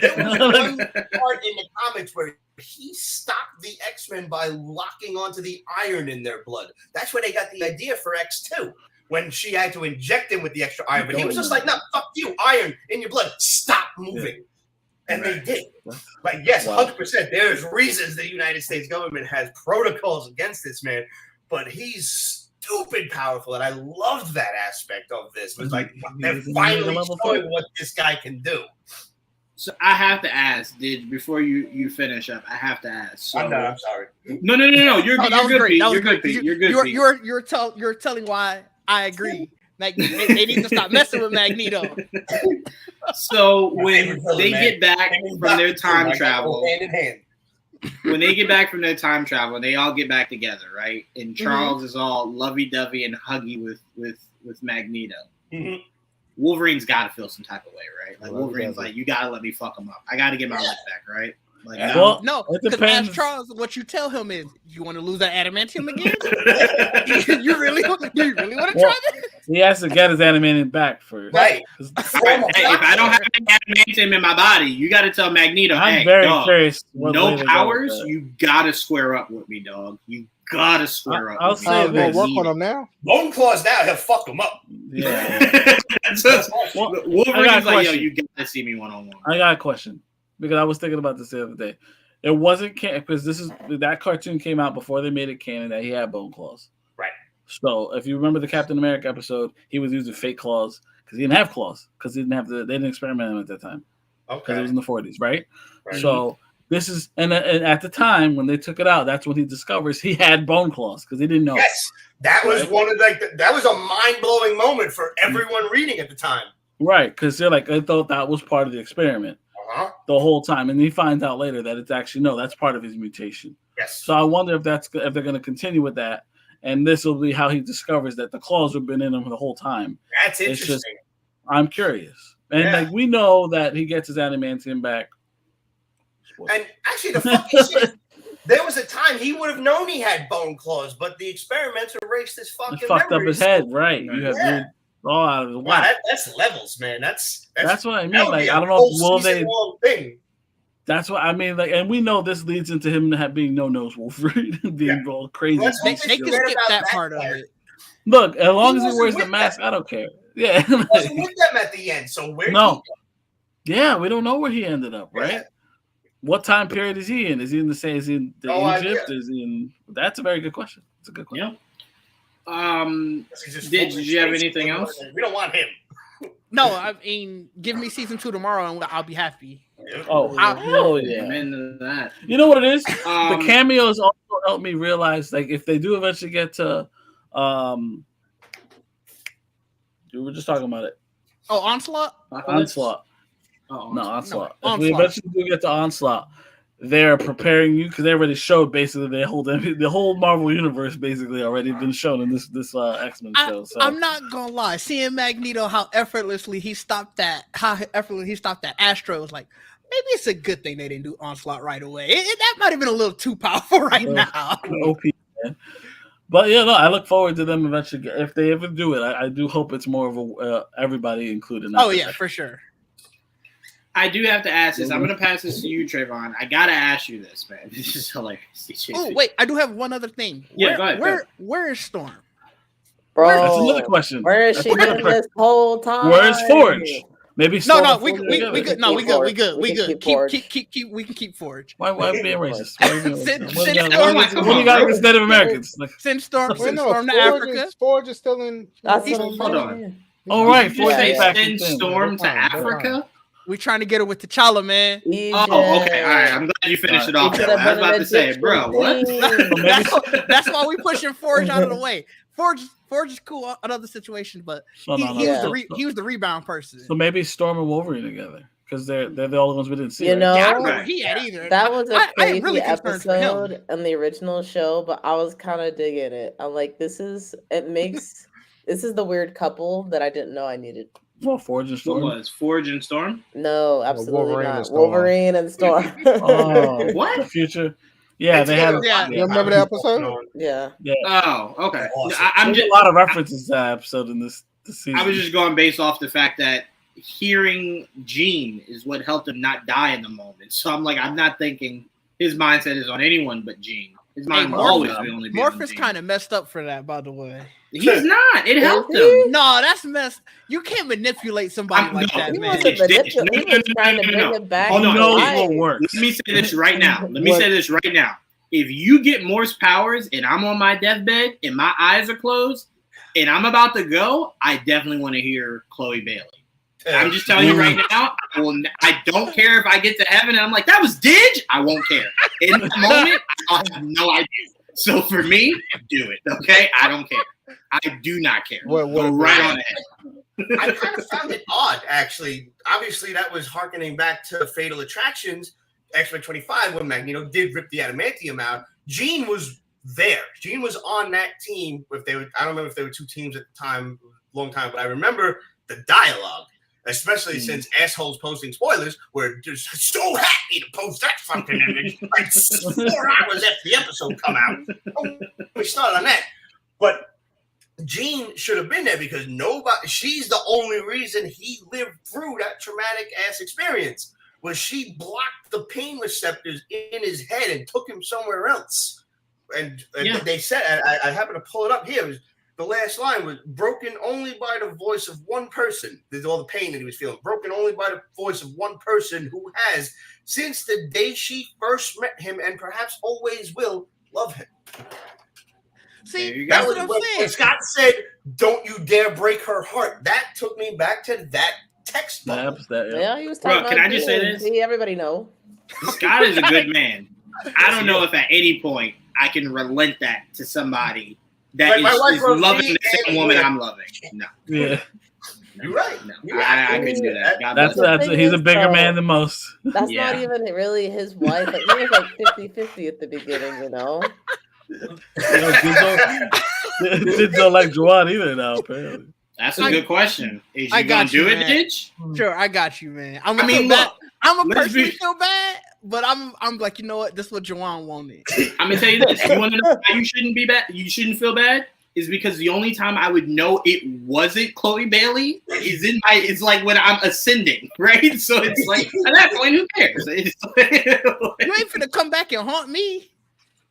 There was one part in the comics where he stopped the Xmen by locking onto the iron in their blood. That's where they got the idea for X2, when she had to inject him with the extra iron. But he was just like, no, fuck you, iron in your blood. Stop moving. Yeah. And they did. Like, yes, 100%. There's reasons the United States government has protocols against this man, but he's stupid powerful. And I loved that aspect of this. It was like, they're finally showing what this guy can do. So I have to ask, before you finish up, I have to ask. So, I'm sorry. No. You're good, Pete. You're good, Pete. You're telling why I agree. Like, they need to stop messing with Magneto. So when they get back from their time travel, when they get back from their time travel, and they all get back together, right? And Charles is all lovey-dovey and huggy with Magneto. Mm-hmm. Wolverine's got to feel some type of way, right? Like Wolverine's like, you got to let me fuck him up. I got to get my life back, right? Like, Well, No, it because depends. Ask Charles, what you tell him is, you want to lose that adamantium again? you really want to try that? He has to get his adamantium back first. Right. Hey, if I don't have adamantium in my body, you got to tell Magneto, I'm hey, very dog, curious. What way no they go with powers, that. you got to square up with me, dog. You got to square up I'll with me. say I'm gonna this. work on them now. Bone Claws now, he'll fuck him up. Yeah. Well, I got Wolverine's a like, yo, question. you got to see me one-on-one. I got a question because I was thinking about this the other day. It wasn't because that cartoon came out before they made it canon that he had bone claws. Right. So if you remember the Captain America episode, he was using fake claws because he didn't have claws because they didn't experiment on him at that time because it was in the 40s, right? So this is and at the time when they took it out, that's when he discovers he had bone claws because he didn't know. Yes, that was Right. one of that was a mind blowing moment for everyone reading at the time. Right, because they're like, I thought that was part of the experiment Uh-huh. the whole time, and he finds out later that it's actually no, that's part of his mutation. Yes. So I wonder if they're going to continue with that, and this will be how he discovers that the claws have been in him the whole time. That's It's interesting. just I'm curious, and like we know that he gets his adamantium back. And actually, the fucking shit, there was a time he would have known he had bone claws, but the experiments erased his fucking It fucked up his head, right? You have Yeah. all out of the Wow, whack. that's levels, man. That's what I mean. that would Like be a I don't know, whole will they? season-long thing. That's what I mean. Like, and we know this leads into him being no-nose Wolverine, being all crazy. Let's They hope can forget skip about that part of part. it. Look, as long as he wasn't wears the with mask, them. I don't care. Yeah. He wasn't with them at the end, so where? No. Yeah, we don't know where he ended up, right? Yeah. What time period is he in? Is he in the same? Is he in No Egypt? idea. Is he in? That's a very good question. It's a good question. Did you have anything else? We don't want him. No, I mean, give me season 2 tomorrow and I'll be happy. Oh, yeah. Amen to that. You know what it is? The Um, cameos also help me realize, like, if they do eventually get to, we were just talking about it. Oh, Onslaught? Onslaught. Oh, No, Onslaught. No, If we Onslaught. eventually do get to Onslaught, they're preparing you because they already showed basically the whole Marvel universe basically already been shown in this X-Men show. So I'm not gonna lie, seeing Magneto how effortlessly he stopped that Astro was like, maybe it's a good thing they didn't do Onslaught right away. That might have been a little too powerful right now. OP, man. But yeah, no, I look forward to them eventually. If they ever do it, I do hope it's more of a everybody included. Oh yeah, for sure. I do have to ask this. I'm going to pass this to you, Trayvon. I got to ask you this, man. This is hilarious. Oh wait, I do have one other thing. Yeah, go ahead. Where is Storm? Bro, That's another question. where is That's she another been question. this whole time? Where's Forge? Maybe No, Storm and we Forge good. together. No, we good. We good. We can keep Forge. We can keep Forge. Why being racist? Why being Send- racist? What do send you got- Storm- what do you got against Native Americans? Like, Send Storm. Well, Send no, Storm to Africa. Forge is still in. That's what I'm Hold on. saying. all right, Did you Forge say is back send in thing. Storm to They're fine, they're Africa? We trying to get her with T'Challa, man. Oh, okay. All right. I'm glad you finished it off. It That could way. have I was been about an to say, bro, what? Egyptian That's why we pushing Forge out of the way. Forge is cool on other situations, but So, he, no, he no, was so- he was the rebound person. So maybe Storm and Wolverine together because they're the only ones we didn't see. You right? know, Yeah, I don't know where he at either. that was a I am crazy really concerned for him. episode in the original show, but I was kind of digging it. I'm like, this is the weird couple that I didn't know I needed. Well, Forge and What Storm. was Forge and Storm? No, absolutely Wolverine not. and Storm. Wolverine and Storm. Oh, What? The future. Yeah, they had. Yeah. You remember that episode? Yeah. Oh, okay. Awesome. I'm There's just a lot of references to that episode in this season. I was just going based off the fact that hearing Jean is what helped him not die in the moment. So I'm like, I'm not thinking his mindset is on anyone but Jean. His mind will always be only be on Morph is Jean. kind of messed up for that, by the way. He's not. It helped he? him. No, that's messed. You can't manipulate somebody I'm- like no. that, He man. wasn't manipulating. He was trying to No, bring no. it back. Hold to on. knows life. what works. Let me say this right now. If you get Morph's powers and I'm on my deathbed and my eyes are closed and I'm about to go, I definitely want to hear Chloe Bailey. I'm just telling you right now, I don't care if I get to heaven and I'm like, that was Didge. I won't care. In the moment, I have no idea. So for me, do it. Okay? I don't care. I do not care. What- Go right on ahead. I kind of found it odd, actually. Obviously, that was harkening back to Fatal Attractions, X-Men 25, when Magneto did rip the adamantium out. Jean was there. Jean was on that team. I don't remember if there were two teams at the time, long time, but I remember the dialogue. especially since assholes posting spoilers were just so happy to post that fucking image like 4 hours after the episode come out. We started on that. But Jean should have been there because she's the only reason he lived through that traumatic ass experience. Was she blocked the pain receptors in his head and took him somewhere else. And they said, I happen to pull it up here, the last line was broken only by the voice of one person. There's all the pain that he was feeling. Broken only by the voice of one person who has, since the day she first met him and perhaps always will, love him. See, that that's was what I'm when saying. Scott said, "Don't you dare break her heart." That took me back to that text bubble. Yeah, he was talking about can I just say this? See, everybody know. Scott is a good man. I don't know if at any point I can relent that to somebody that is loving the same woman I'm loving. No. Yeah. You're right. No, I couldn't do that. He's a bigger man than most. That's not even really his wife. Like, he was like 50-50 at the beginning, you know? Didn't know like Juwan either now, apparently. That's a good question. Is you gonna do it, man. Ditch? Sure, I got you, man. I'm a personally feel bad, but I'm like, you know what? This is what Juwan wanted. I'm gonna tell you this. You want to know why you shouldn't be bad? You shouldn't feel bad is because the only time I would know it wasn't Chloe Bailey is it's like when I'm ascending, right? So it's like at that point, who cares? You ain't finna come back and haunt me.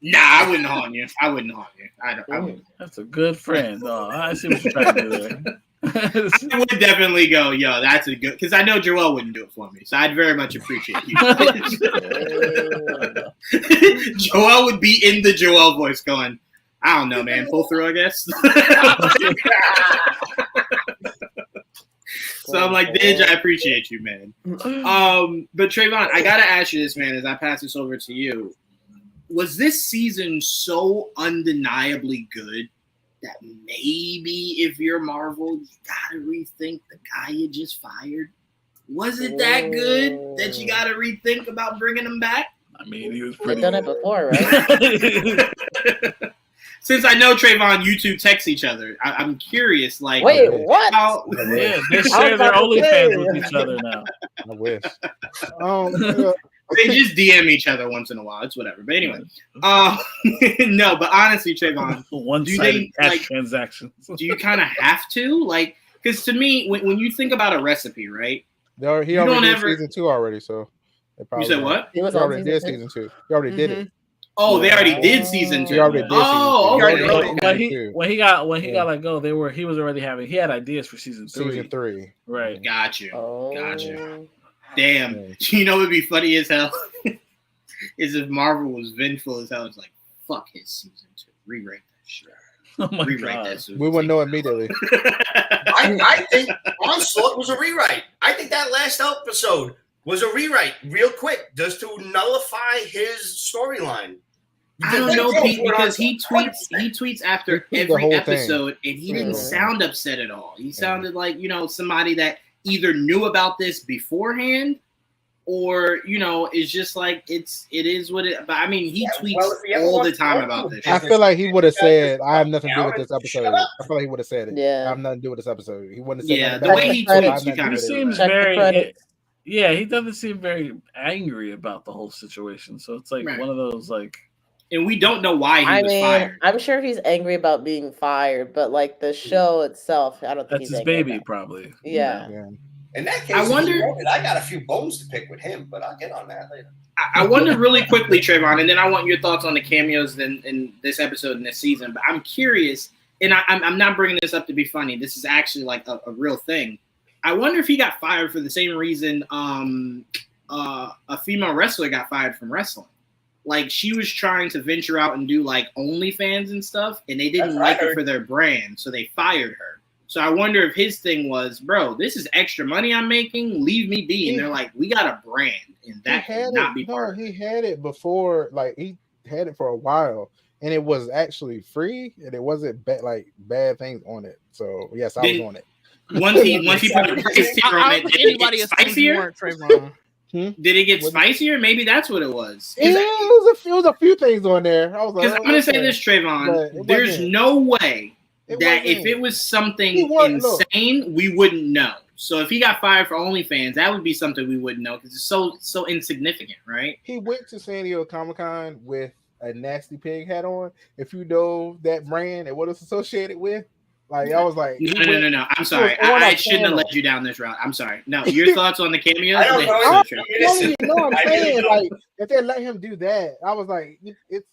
Nah, I wouldn't haunt you. I wouldn't. That's a good friend. Oh, I see what you're trying to do there. I would definitely go, yo, that's a good, because I know Joel wouldn't do it for me, so I'd very much appreciate you. Joel would be in the Joel voice going, I don't know, man, pull through, I guess. So I'm like, Didge, I appreciate you, man. But Trayvon, I gotta ask you this, man, as I pass this over to you. Was this season so undeniably good that maybe if you're Marvel, you gotta rethink the guy you just fired? Was it that good that you gotta rethink about bringing him back? I mean, he was pretty. They've done it before, right? Since I know Trayvon, you two text each other. I'm curious, like, wait, what? Yeah, they share their OnlyFans with each other now. I wish. They just DM each other once in a while. It's whatever. But anyway, no. But honestly, Trayvon, one-sided cash transactions. Do you kind of have to, like? Because to me, when you think about a recipe, right? He already did season 2 already. So you said what? He already did season 2. He already did it. Oh, they already did season 2. He already did season 2. When he got let go, he was already he had ideas for season 3. Season 3. Right. Got you. Damn. You know what would be funny as hell? Is if Marvel was vengeful as hell. It's like, fuck his season 2. Rewrite that shit. Oh my God. We wouldn't know immediately. I think Onslaught was a rewrite. I think that last episode was a rewrite real quick just to nullify his storyline. I don't know, Pete, because he tweets after every episode, and he didn't sound upset at all. He sounded like, somebody that either knew about this beforehand or, it's just like it is what it. But I mean, he tweets all the time about this. I feel like he would have said, "I have nothing to do with this episode." I feel like he would have said it. Yeah, I have nothing to do with this episode. He wouldn't have said. Yeah, the way he tweets, you kind of seems very. Yeah, he doesn't seem very angry about the whole situation. So it's like one of those like. And we don't know why he was fired. I'm sure he's angry about being fired, but like the show itself, I don't think that's his baby, probably. Yeah. In that case, I got a few bones to pick with him, but I'll get on that later. I wonder really quickly, Trayvon, and then I want your thoughts on the cameos in this episode and this season. But I'm curious, and I'm not bringing this up to be funny. This is actually like a real thing. I wonder if he got fired for the same reason a female wrestler got fired from wrestling. Like, she was trying to venture out and do like OnlyFans and stuff, and they didn't like it for their brand, so they fired her. So I wonder if his thing was, bro, this is extra money I'm making. Leave me be. And they're like, we got a brand, and that cannot be part of it. He had it before, like he had it for a while, and it was actually free, and it wasn't bad things on it. So yes, I was on it. Once he put his tier on it, did it get spicier? Did it get spicier? Maybe that's what it was. Yeah, it was a few things on there. I was like, I'm gonna say this, Trayvon. There's no way that if it was something insane, we wouldn't know. So if he got fired for OnlyFans, that would be something we wouldn't know because it's so insignificant, right? He went to San Diego Comic-Con with a nasty pig hat on. If you know that brand and what it's associated with, like I was like, no. I'm sorry. I shouldn't have led you down this route. I'm sorry. No, your thoughts on the cameos? I don't know. I'm saying like if they let him do that, I was like, it's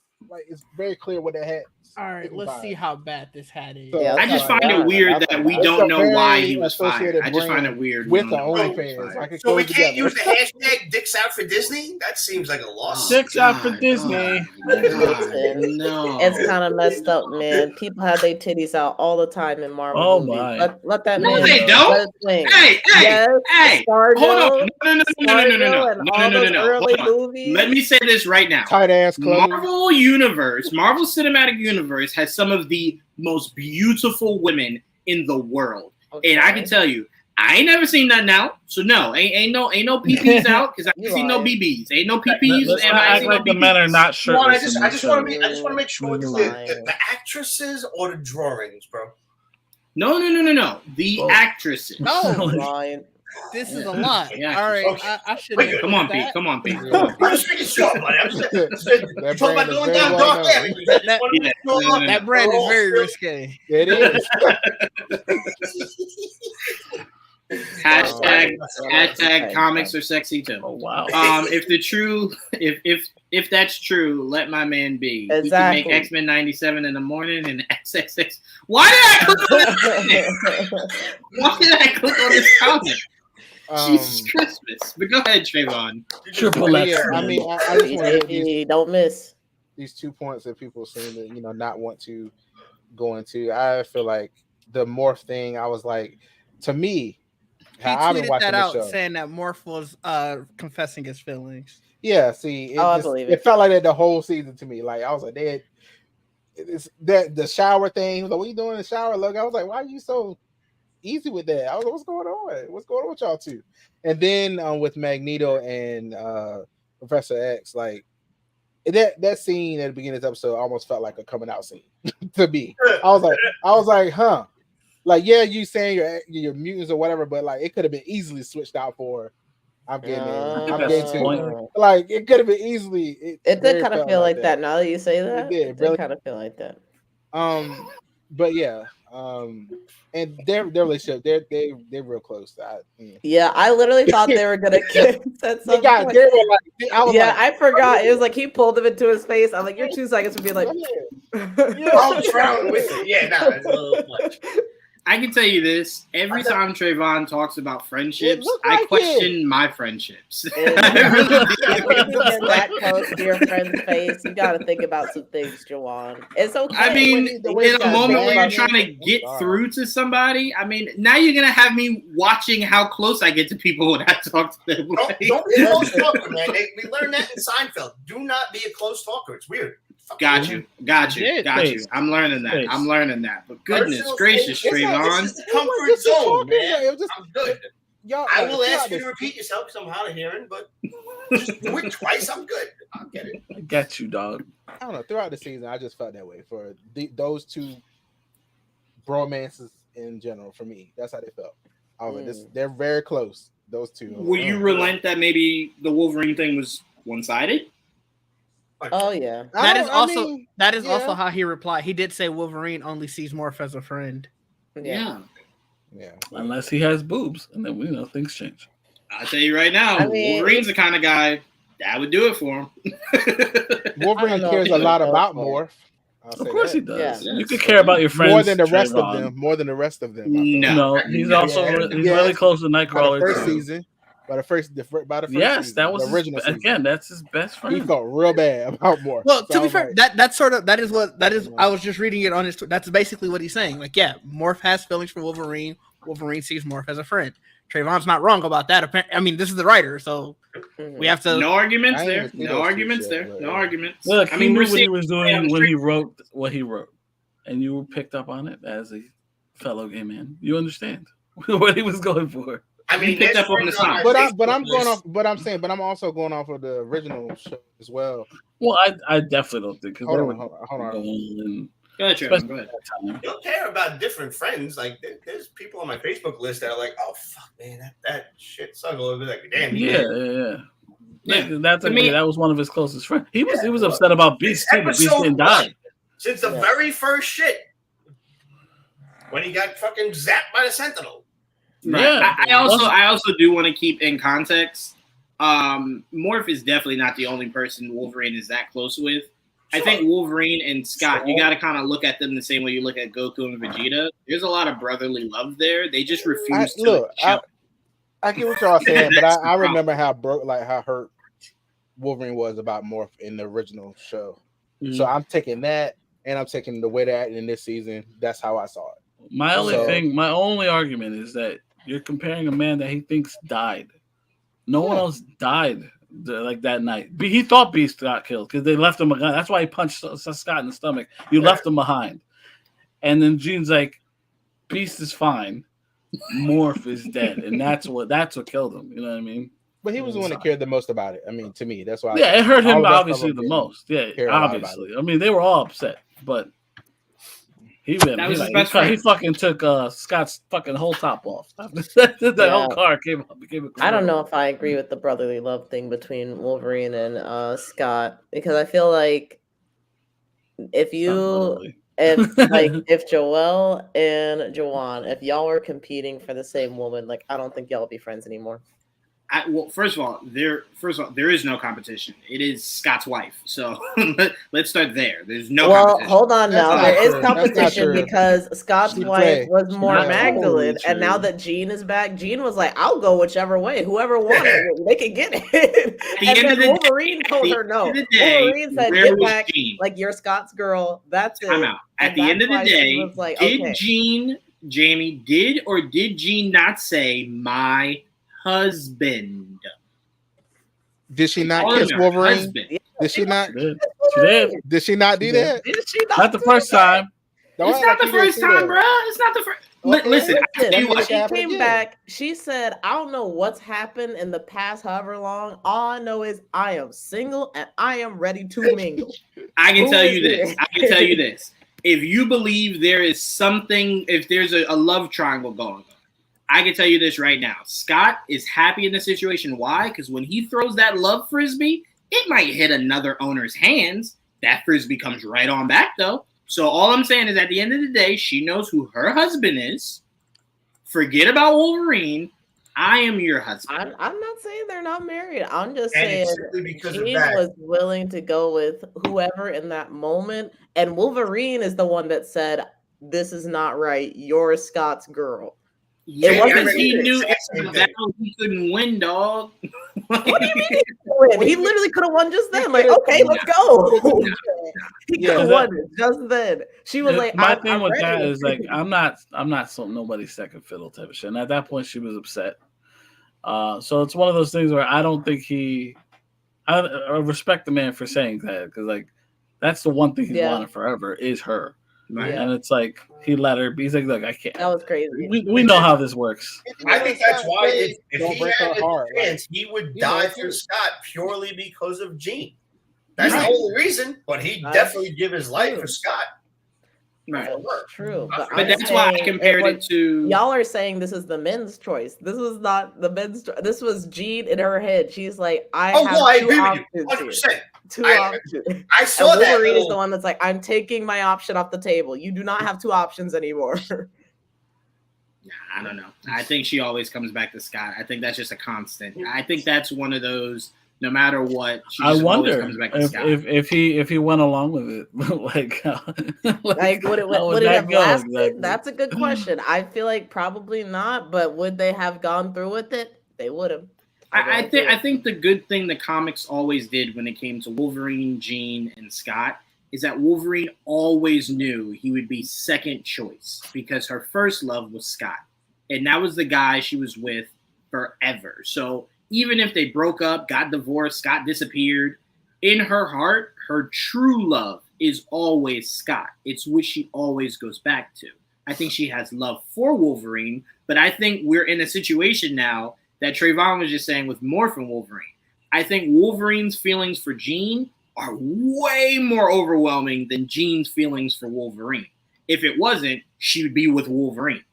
very clear what that hat. All right, let's see how bad this hat is. So, I just find it weird that we don't know why he was fired. I just find it weird with the OnlyFans. So we can't use the hashtag "Dicks Out for Disney." That seems like a loss. Dicks Out for Disney. No, it's kind of messed up, man. People have their titties out all the time in Marvel. Oh movies. my! Let that no, man. they don't. Hey, hold on. No. Let me say this right now. Tight ass clothes. Marvel Cinematic Universe has some of the most beautiful women in the world, and I can tell you, I ain't never seen nothing out. So no, ain't no PPs out because I ain't seen no BBs. Ain't no PPs. Let's not act like the men are not shirtless. I just want to make sure the actresses or the drawings, bro. No. The actresses. No, Ryan. This is a lot. Yeah. All right, Okay. I should. Come on, Pete. I'm just making sure, buddy. I'm just talking about going down dark alleys. That brand is very risque. It is. Hashtag comics are sexy too. Oh wow. If that's true, let my man be. Exactly. He can make Xmen 97 in the morning and XXX. Why did I click on this comment? Jesus Christmas. But go ahead, Trayvon. Triple X. Yeah, I mean, I just want to don't miss these 2 points that people seem to, not want to go into. I feel like the Morph thing, I was like, to me, I've been watching that out show, saying that Morph was confessing his feelings. Yeah, see, I believe it felt like that the whole season to me. Like I was like, it's that the shower thing. He was like, what are you doing in the shower? Look, I was like, why are you so easy with that? I was like, what's going on? What's going on with y'all two? And then with Magneto and Professor X, like that scene at the beginning of the episode almost felt like a coming out scene to me. I was like, huh. Like, yeah, you saying you're mutants or whatever, but like it could have been easily switched out for. I'm getting to like it could have been easily. It did kind of feel like that. Now that you say that, it did kind of feel like that. But yeah, and their relationship, they're real close. Yeah, I literally thought they were gonna kiss at some point. I forgot. It was like he pulled him into his face. I'm like, your 2 seconds would be like, I'm trying with it. Yeah, no, it's a little much. I can tell you this: every time Trayvon talks about friendships, I question my friendships. That close to your friend's face, you got to think about some things, Jawan. It's okay. I mean, in a moment where you're trying to get through to somebody, I mean, now you're gonna have me watching how close I get to people when I talk to them. Don't be a close talker, man. We learned that in Seinfeld. Do not be a close talker. It's weird. Got you. I'm learning that. But goodness gracious, Trayvon. It's a comfort zone, man. I'm good. I will ask you to repeat yourself because I'm hard of hearing, but just do it twice. I'm good. I'll get it. I got you, dog. I don't know. Throughout the season, I just felt that way for those 2 bromances in general. For me, that's how they felt. I was like, they're very close. Those 2. Will you relent that maybe the Wolverine thing was one-sided? Oh yeah, that is also how he replied. He did say Wolverine only sees Morph as a friend. Yeah. Unless he has boobs, and then we know things change. I'll tell you right now, Wolverine's the kind of guy that would do it for him. Wolverine cares a lot about Morph. Of course he does. Yeah. You could care about your friends more than the rest of them. More than the rest of them. No, he's also really close to Nightcrawler. First season. By the first yes, season, that was the original season. Again, that's his best friend. He felt real bad about Morph. Well, to be fair, that is. I was just reading it on his. That's basically what he's saying. Like, yeah, Morph has feelings for Wolverine. Wolverine sees Morph as a friend. Trayvon's not wrong about that. I mean, this is the writer, so we have to. No arguments there. No arguments there. No arguments. Look, I mean, knew what he was doing when he wrote what he wrote, and you picked up on it as a fellow gay man. You understand what he was going for. I mean, picked up on the sign. But I'm going off. But I'm saying, but I'm also going off of the original show as well. Well, I definitely don't think. Hold on. Go ahead, Trevor. Go ahead. You don't care about different friends. Like there's people on my Facebook list that are like, oh fuck, man, that shit sucks. I'll be like, damn. Yeah. That's To me, that was one of his closest friends. He was upset about Beast too, but Beast didn't die. Since the very first shit, when he got fucking zapped by the Sentinel. Right. Yeah, I also do want to keep in context. Morph is definitely not the only person Wolverine is that close with. I think Wolverine and Scott, you got to kind of look at them the same way you look at Goku and Vegeta. There's a lot of brotherly love there. They just refuse to. I get what y'all saying, but I remember how hurt Wolverine was about Morph in the original show. Mm-hmm. So I'm taking that, and I'm taking the way that in this season. That's how I saw it. My only argument is that you're comparing a man that he thinks died. No one else died like that night. He thought Beast got killed because they left him behind. That's why he punched Scott in the stomach. You left him behind. And then Jean's like, Beast is fine. Morph is dead. And that's what killed him. You know what I mean? But he was the one that cared the most about it. I mean, to me, that's why. Yeah, it hurt him obviously the most. Yeah, obviously. I mean, they were all upset, but he fucking took Scott's fucking whole top off. The whole car came up. I don't know if I agree with the brotherly love thing between Wolverine and Scott, because I feel like if Joel and Jawan, if y'all were competing for the same woman, like I don't think y'all would be friends anymore. First of all, there is no competition. It is Scott's wife. So let's start there. There's no competition. Hold on now. There is competition because Scott's wife was more Magdalene. And now that Jean is back, Jean was like, I'll go whichever way. Whoever won it, they can get it. And then Wolverine told her no. Wolverine said, get back. Jean? Like, you're Scott's girl. That's it. I'm out. At the end of the day, did Jean, Jamie, did Jean not say my husband? Did she not kiss Wolverine? Husband. Did she not? She did. Did she not do that? Did she not the first time. It's not the first time, bro. It's not the first. Listen, she came back. She said, I don't know what's happened in the past however long. All I know is I am single and I am ready to mingle. I can tell you this. If you believe there is something, if there's a love triangle going on, I can tell you this right now. Scott is happy in the situation. Why? Because when he throws that love frisbee, it might hit another owner's hands. That frisbee comes right on back, though. So all I'm saying is at the end of the day, she knows who her husband is. Forget about Wolverine. I am your husband. I'm not saying they're not married. I'm just saying Jean was willing to go with whoever in that moment. And Wolverine is the one that said, this is not right. You're Scott's girl. Yeah, it wasn't he knew he couldn't win, dog. What do you mean he couldn't win? He literally could have won just then. Like, okay, let's go. He could have won just then. She was like, my thing with that is like, I'm not nobody's second fiddle type of shit. And at that point, she was upset. So it's one of those things where I don't think I respect the man for saying that, because like that's the one thing he's wanted forever is her. Right. And it's like he let her be. He's like, look, I can't. That was crazy. We know how this works. I think that's why if he had a chance, he would die for Scott purely because of Jean. That's the only reason. But he'd definitely give his life for Scott. Right. True. But that's why I compared it to. Y'all are saying this is the men's choice. This was not the men's. This was Jean in her head. She's like, I agree with you. 100%. Two options. I saw and that. Wolverine is the one that's like, I'm taking my option off the table. You do not have two options anymore. I don't know. I think she always comes back to Scott. I think that's just a constant. I think that's one of those. No matter what, she just always comes back to Scott. if he went along with it, would it have lasted? Exactly. That's a good question. I feel like probably not, but would they have gone through with it? They would have. I think the good thing the comics always did when it came to Wolverine, Jean, and Scott is that Wolverine always knew he would be second choice because her first love was Scott. And that was the guy she was with forever. So even if they broke up, got divorced, Scott disappeared, in her heart, her true love is always Scott. It's what she always goes back to. I think she has love for Wolverine, but I think we're in a situation now that Trayvon was just saying with Morph and Wolverine. I think Wolverine's feelings for Jean are way more overwhelming than Jean's feelings for Wolverine. If it wasn't, she would be with Wolverine.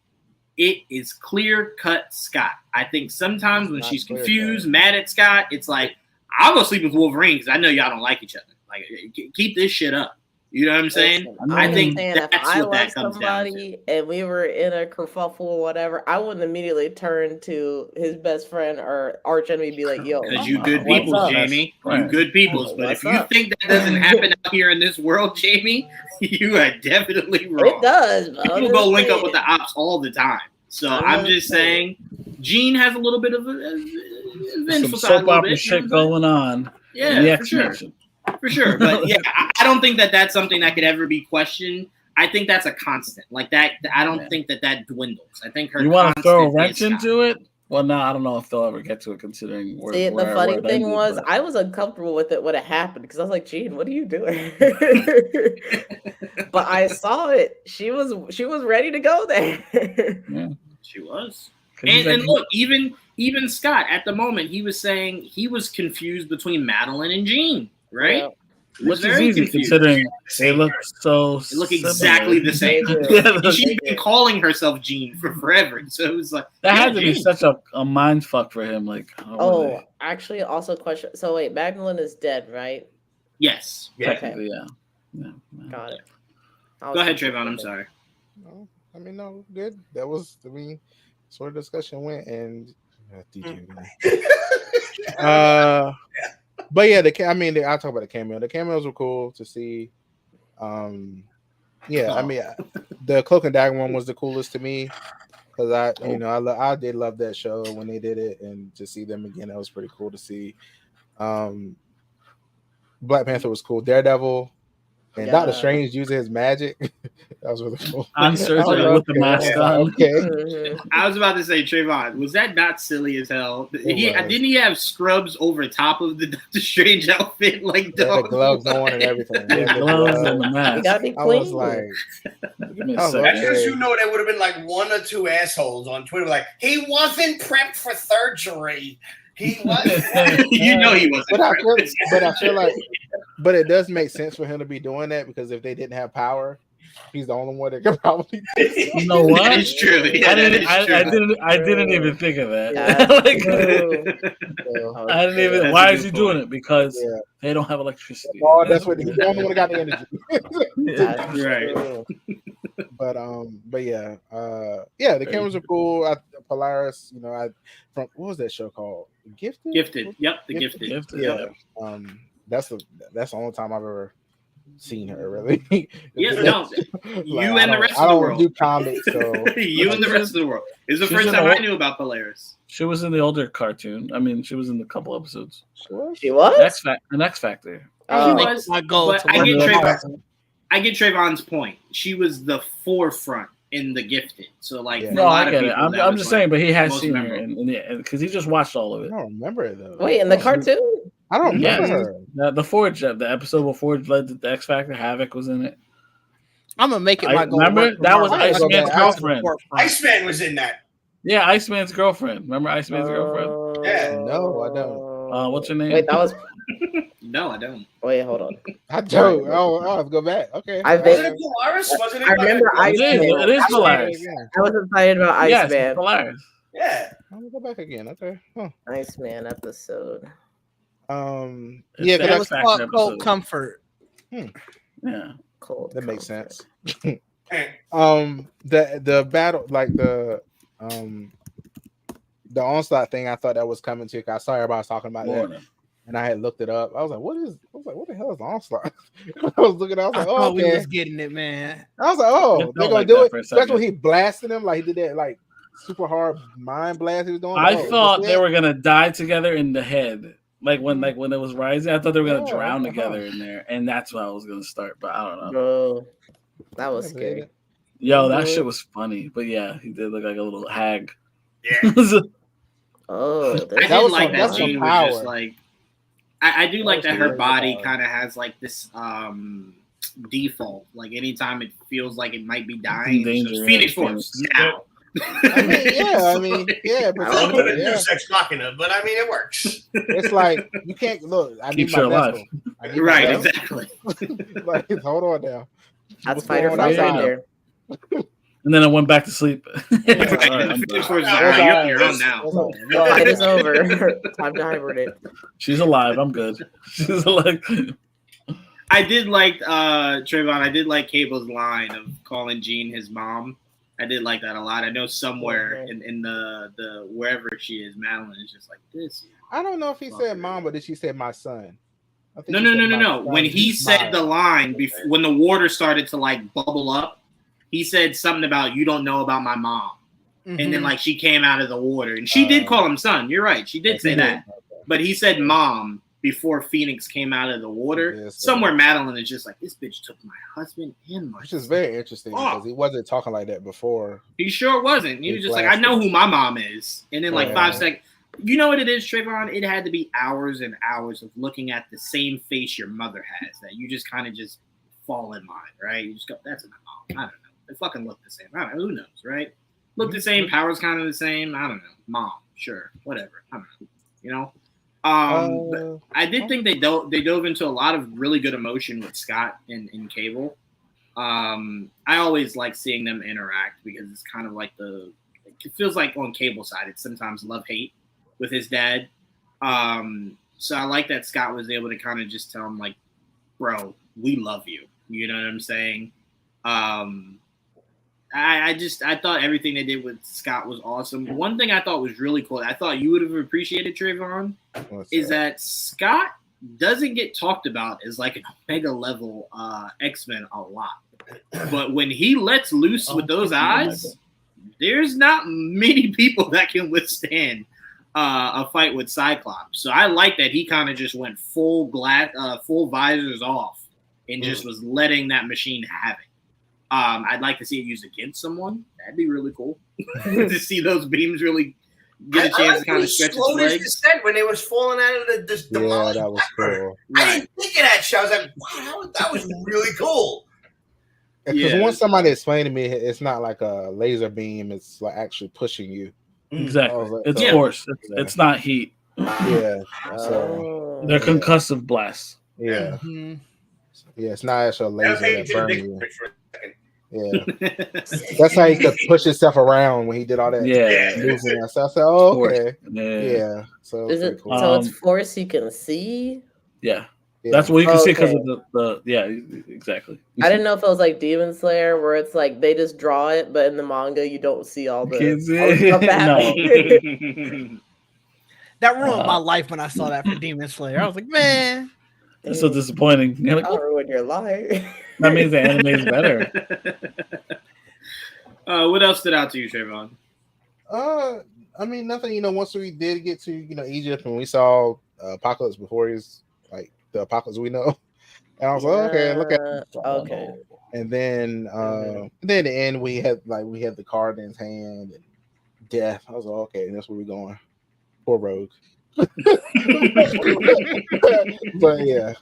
It is clear-cut Scott. I think sometimes when she's confused, mad at Scott, it's like, I'll go sleep with Wolverine because I know y'all don't like each other. Like, keep this shit up. You know what I'm saying? I think that's what that comes down to. And we were in a kerfuffle or whatever, I wouldn't immediately turn to his best friend or arch enemy and be like, yo. Because you good people, Jamie. You good peoples. But if you think that doesn't happen out here in this world, Jamie, you are definitely wrong. It does. People go link up with the ops all the time. So I'm just saying, Jean has a little bit of some soap opera shit going on. Yeah, for sure. For sure. But yeah, I don't think that that's something that could ever be questioned. I think that's a constant. Like that, I don't think that dwindles. I think her. You want to throw a wrench into it? Well, no, I don't know if they'll ever get to it, considering where. See, the funny thing was, I was uncomfortable with it when it happened because I was like, "Jean, what are you doing?" But I saw it. She was ready to go there. Yeah, she was. And look, even Scott at the moment, he was saying he was confused between Madeline and Jean. Right? Yeah. Which is easy considering they look so. They look exactly the same. She's been calling herself Jean for forever, so it was like that had to be such a mind fuck for him. Like, actually, also question. So wait, Madeline is dead, right? Yes. Technically, yeah. Got it. Go ahead, Trayvon. I'm sorry. No, I mean, no, good. That was sort of discussion went and. But yeah, I'll talk about the cameo. The cameos were cool to see. I mean, the Cloak and Dagger one was the coolest to me because I did love that show when they did it, and to see them again, that was pretty cool to see. Black Panther was cool. Daredevil and Doctor Strange using his magic. That was really cool. I'm certain with the mask on. Okay. I was about to say, Trayvon, was that not silly as hell? Didn't he have scrubs over top of the Doctor Strange outfit? Like the gloves on and everything. The gloves and the mask. You gotta be clean. I was like, that's because you know there would have been like one or two assholes on Twitter like, he wasn't prepped for surgery. He was. You know he wasn't. But I feel like, but it does make sense for him to be doing that because if they didn't have power, he's the only one that could probably. You know what? That is true. I didn't even think of that. I didn't even. Why is he doing it? Because they don't have electricity. Oh, that's what he's the only one that got the energy. That's right. But yeah, the cameras are cool. Polaris, from what was that show called? Gifted. Yep, the Gifted. Yeah. That's the only time I've ever seen her really. Yeah, no. You and the rest of the world. I don't do comics, so you and the rest of the world. It was the first time I knew about Polaris. She was in the older cartoon. I mean, she was in a couple episodes. She was? An X Factor. She was. My goal. But I get Trayvon's point. She was the forefront in the Gifted. So like, no, I get it. I'm just saying, but he has seen her, because he just watched all of it. I don't remember it though. Wait, in the cartoon? I don't remember her. The Forge, the episode where Forge led to the X Factor, Havoc was in it. I'm gonna make it my goal. Remember that was Iceman's girlfriend. Iceman was in that. Yeah, Iceman's girlfriend. Remember Iceman's girlfriend? Yeah. No, I don't. What's her name? Wait, that was. No, I don't. Wait, hold on. I don't. I'll have to go back. Okay. Wasn't it Polaris? Wasn't it? I remember Iceman. It is Polaris. I was excited about Iceman. Yes, Polaris. Yeah. I'm gonna go back again. Okay. Huh. Iceman episode. Yeah, that was called Cold Comfort. Yeah. Cold. That makes sense. The battle, like the onslaught thing, I thought that was coming too. I saw everybody was talking about that, and I had looked it up. I was like, what the hell is onslaught? I was looking, I was like, oh, we was getting it, man. I was like, oh, they're gonna do it. That's when he blasted him, like he did that, like super hard mind blast he was doing. I thought they were gonna die together in the head. Like when it was rising, I thought they were gonna drown together in there, and that's when I was gonna start. But I don't know. Bro, that was scary. Yo, that shit was funny. But yeah, he did look like a little hag. Yeah. Oh, I did like that Jean was just like. I do like that her body kind of has like this default. Like anytime it feels like it might be dying, Phoenix Force now. I mean, yeah, A but little bit of yeah. Deus Ex Machina, but I mean, it works. It's like you can't look. I need Keeps my you alive. vessel. I need my Right, vessel. exactly. Like, hold on now. That's What's fight or going on flight right outside? there. And then I went back to sleep. Yeah. All right, I'm The done. Phoenix Force is like, That's all right, you're all on your right. own now. That's all right. Well, it is over. Time to hibernate. She's alive. I'm good. She's alive. I did like Trayvon. I did like Cable's line of calling Jean his mom. I did like that a lot. I know somewhere in the wherever she is, Madeline is just like this. I don't know if he said mom, but did she say my son? I think No. he said my son. When he said the line before, when the water started to like bubble up, he said something about you don't know about my mom, and then like she came out of the water, and she did call him son. You're right, she did say that, but he said mom before Phoenix came out of the water. Yes, Somewhere Madeline is just like, this bitch took my husband and my which is very interesting because he wasn't talking like that before. He sure wasn't. He was just like, I know who my mom is. And then like 5 seconds, you know what it is, Trayvon? It had to be hours and hours of looking at the same face your mother has that you just kind of just fall in line, right? You just go, that's my mom. I don't know. They fucking look the same. I don't know. Who knows, right? Look the same. Powers kind of the same. I don't know. Mom, sure, whatever. I don't know. You know. But I did think they dove into a lot of really good emotion with Scott and Cable. I always like seeing them interact because it's kind of like it feels like on Cable's side, it's sometimes love-hate with his dad. So I like that Scott was able to kind of just tell him like, bro, we love you. You know what I'm saying? I thought everything they did with Scott was awesome. One thing I thought was really cool, I thought you would have appreciated, Trayvon, is that Scott doesn't get talked about as like an Omega level Xmen a lot. But when he lets loose with those eyes, there's not many people that can withstand a fight with Cyclops. So I like that he kind of just went full visors off and just was letting that machine have it. I'd like to see it used against someone. That'd be really cool to see those beams really get a chance to kind of stretch its legs. Descent when they was falling out of the yeah, that was cool. I didn't think of that shit. I was like, wow, that was really cool. Because once somebody explained to me, it's not like a laser beam; it's like actually pushing you. Exactly, like, it's force. It's not heat. Yeah, so they're concussive blasts. Yeah, yeah, it's not actually a laser that burns you. Yeah, that's how he could push himself around when he did all that. Movement. So I said, "Oh, okay, yeah." So is it? Cool. So it's force you can see. Yeah. That's what you can see because of the exactly. I didn't know if it was like Demon Slayer where it's like they just draw it, but in the manga you don't see all the stuff that That ruined my life when I saw that for Demon Slayer. I was like, man, that's so disappointing. You're like, I'll ruin your life. That means the anime is better. What else stood out to you, Trayvon? I mean, nothing. Once we did get to Egypt and we saw Apocalypse before he's like the Apocalypse we know, and I was like, okay, look at okay. And then at the end we had the card in his hand and death. I was like, okay, that's where we're going. Poor Rogue. But yeah,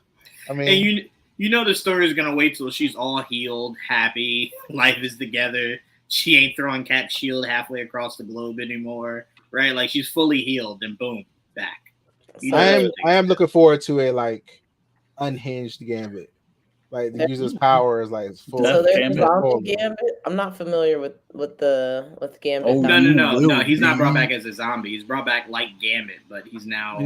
I mean, and you know the story is gonna wait till she's all healed, happy, life is together. She ain't throwing Cat Shield halfway across the globe anymore, right? Like she's fully healed, and boom, back. I am looking forward to a like unhinged Gambit, like the user's power is like full. So there's zombie Gambit. I'm not familiar with Gambit. Oh, no. He's not brought back as a zombie. He's brought back like Gambit, but he's now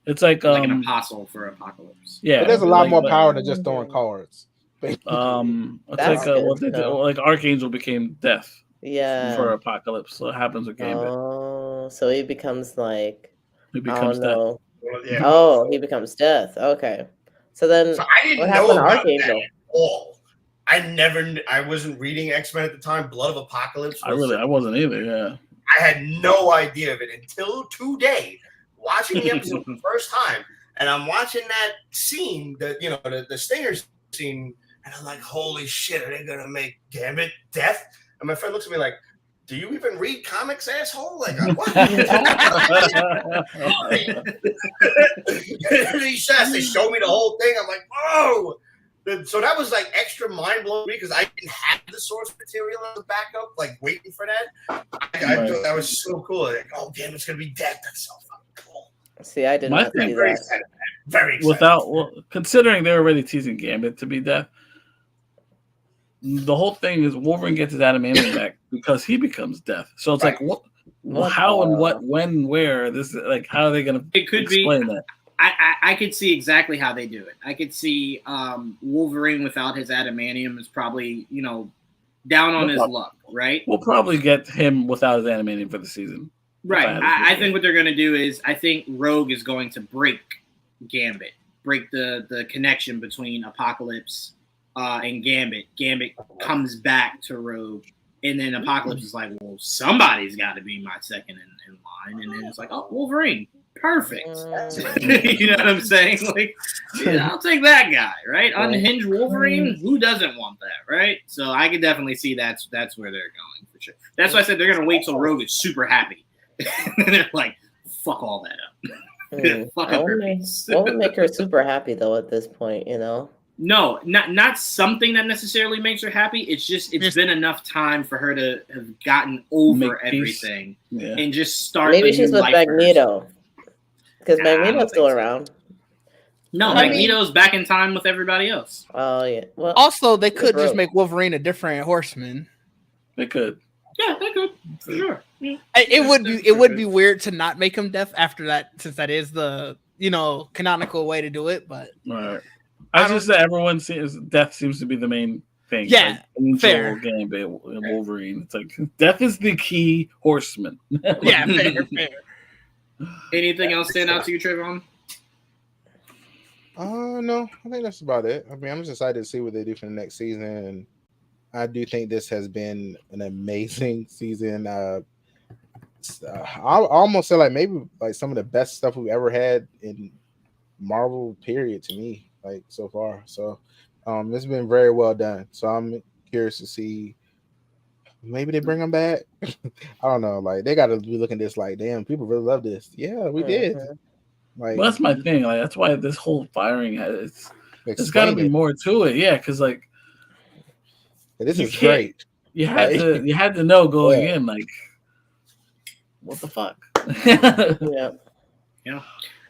it's like an apostle for Apocalypse. Yeah, but there's a lot more power than just throwing cards. It's like what they did, like Archangel became Death. Yeah. For Apocalypse, so it happens with Gambit. Oh, so he becomes like. He becomes Death. Well, yeah. Oh, he becomes Death. Okay. So then, I didn't what know happened to about Archangel? that at all. I wasn't reading Xmen at the time. Blood of Apocalypse. I wasn't either. Yeah. I had no idea of it until today, watching the episode for the first time, and I'm watching that scene, the Stinger scene, and I'm like, holy shit, are they gonna make Gambit Death? And my friend looks at me like, do you even read comics, asshole? Like, what? These shots, they show me the whole thing. I'm like, oh, So that was like extra mind blowing because I didn't have the source material as a backup, like waiting for that. I thought that was so cool. Like, oh damn, it's gonna be Death. That's so fucking cool. See, I did not see Very that. excited. Very excited. Considering they're already teasing Gambit to be Death, the whole thing is Wolverine gets his adamantium back because he becomes Death. So it's like what, how and what, when, where? This is like how are they gonna explain that? I could see exactly how they do it. I could see Wolverine without his adamantium is probably, down on his luck, right? We'll probably get him without his adamantium for the season. Right. I think what they're going to do is I think Rogue is going to break Gambit, break the connection between Apocalypse and Gambit. Gambit comes back to Rogue, and then Apocalypse is like, well, somebody's got to be my second in line. And then it's like, oh, Wolverine. Perfect. You know what I'm saying? Like, I'll take that guy, right? Unhinged Wolverine. Who doesn't want that, right? So I could definitely see that's where they're going for sure. That's why I said they're gonna wait till Rogue is super happy, and they're like, "Fuck all that up." Fuck up her face. What would make her super happy though at this point? No, not something that necessarily makes her happy. It's just been enough time for her to have gotten over everything and just start. Maybe she's with Magneto. Because Magneto's still around. No, Magneto's back in time with everybody else. Oh yeah. Well, also, they could just make Wolverine a different Horseman. They could. Yeah, they could for sure. Yeah. It would be weird to not make him Death after that, since that is the canonical way to do it. But right. I just that everyone sees Death seems to be the main thing. Yeah, like fair. Gambit, Wolverine. It's like Death is the key Horseman. Yeah, fair. Anything else stand out to you, Trayvon? No, I think that's about it. I mean, I'm just excited to see what they do for the next season. And I do think this has been an amazing season. I almost say like maybe like some of the best stuff we've ever had in Marvel period to me, like so far. So it's been very well done. So I'm curious to see. Maybe they bring them back. I don't know. Like they got to be looking at this like, damn, people really love this. Yeah, we did. Like, well, that's my thing. Like that's why this whole firing there's got to be more to it. Yeah, because like this is great. You had to know going in like what the fuck. Yeah.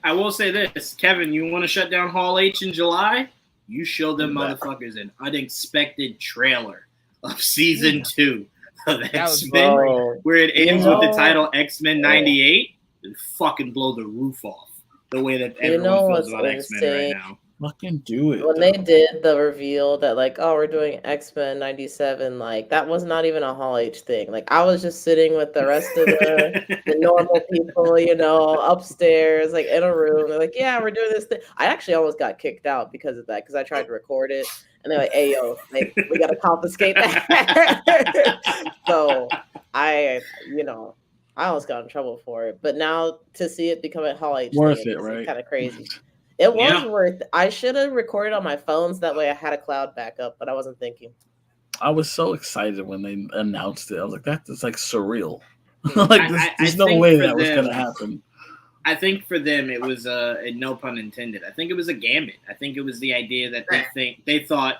I will say this, Kevin. You want to shut down Hall H in July? You show them motherfuckers an unexpected trailer of season 2. Of Xmen, where it ends with the title Xmen 98, and fucking blow the roof off the way that everyone feels about Xmen right now. Fucking do it. When they did the reveal that like, oh, we're doing Xmen 97, like that was not even a Hall H thing. Like I was just sitting with the rest of the normal people, upstairs, like in a room. They're like, yeah, we're doing this thing. I actually almost got kicked out because of that, because I tried to record it. And they're like, hey, yo, like, we got to confiscate that. So I almost got in trouble for it. But now to see it become a Hall H worth thing, it, right? Kind of crazy. It was worth it. I should have recorded on my phones. That way I had a cloud backup, but I wasn't thinking. I was so excited when they announced it. I was like, that's like surreal. Like, there's no way that was going to happen. I think for them it was no pun intended. I think it was a gambit. I think it was the idea that they thought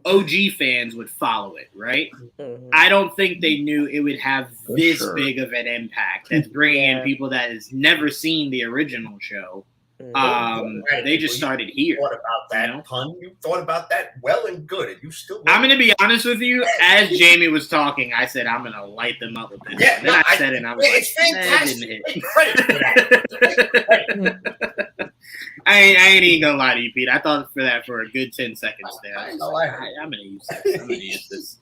OG fans would follow it, right? Mm-hmm. I don't think they knew it would have this big of an impact. That's bringing in people that has never seen the original show. They just started here. You thought about that pun. You thought about that well and good, and you still. I'm going to be honest with you. As Jamie was talking, I said I'm going to light them up with this. Yeah, and then I said it, and I was it's fantastic. I ain't even gonna lie to you, Pete. I thought for that for a good 10 seconds there. I'm gonna use this.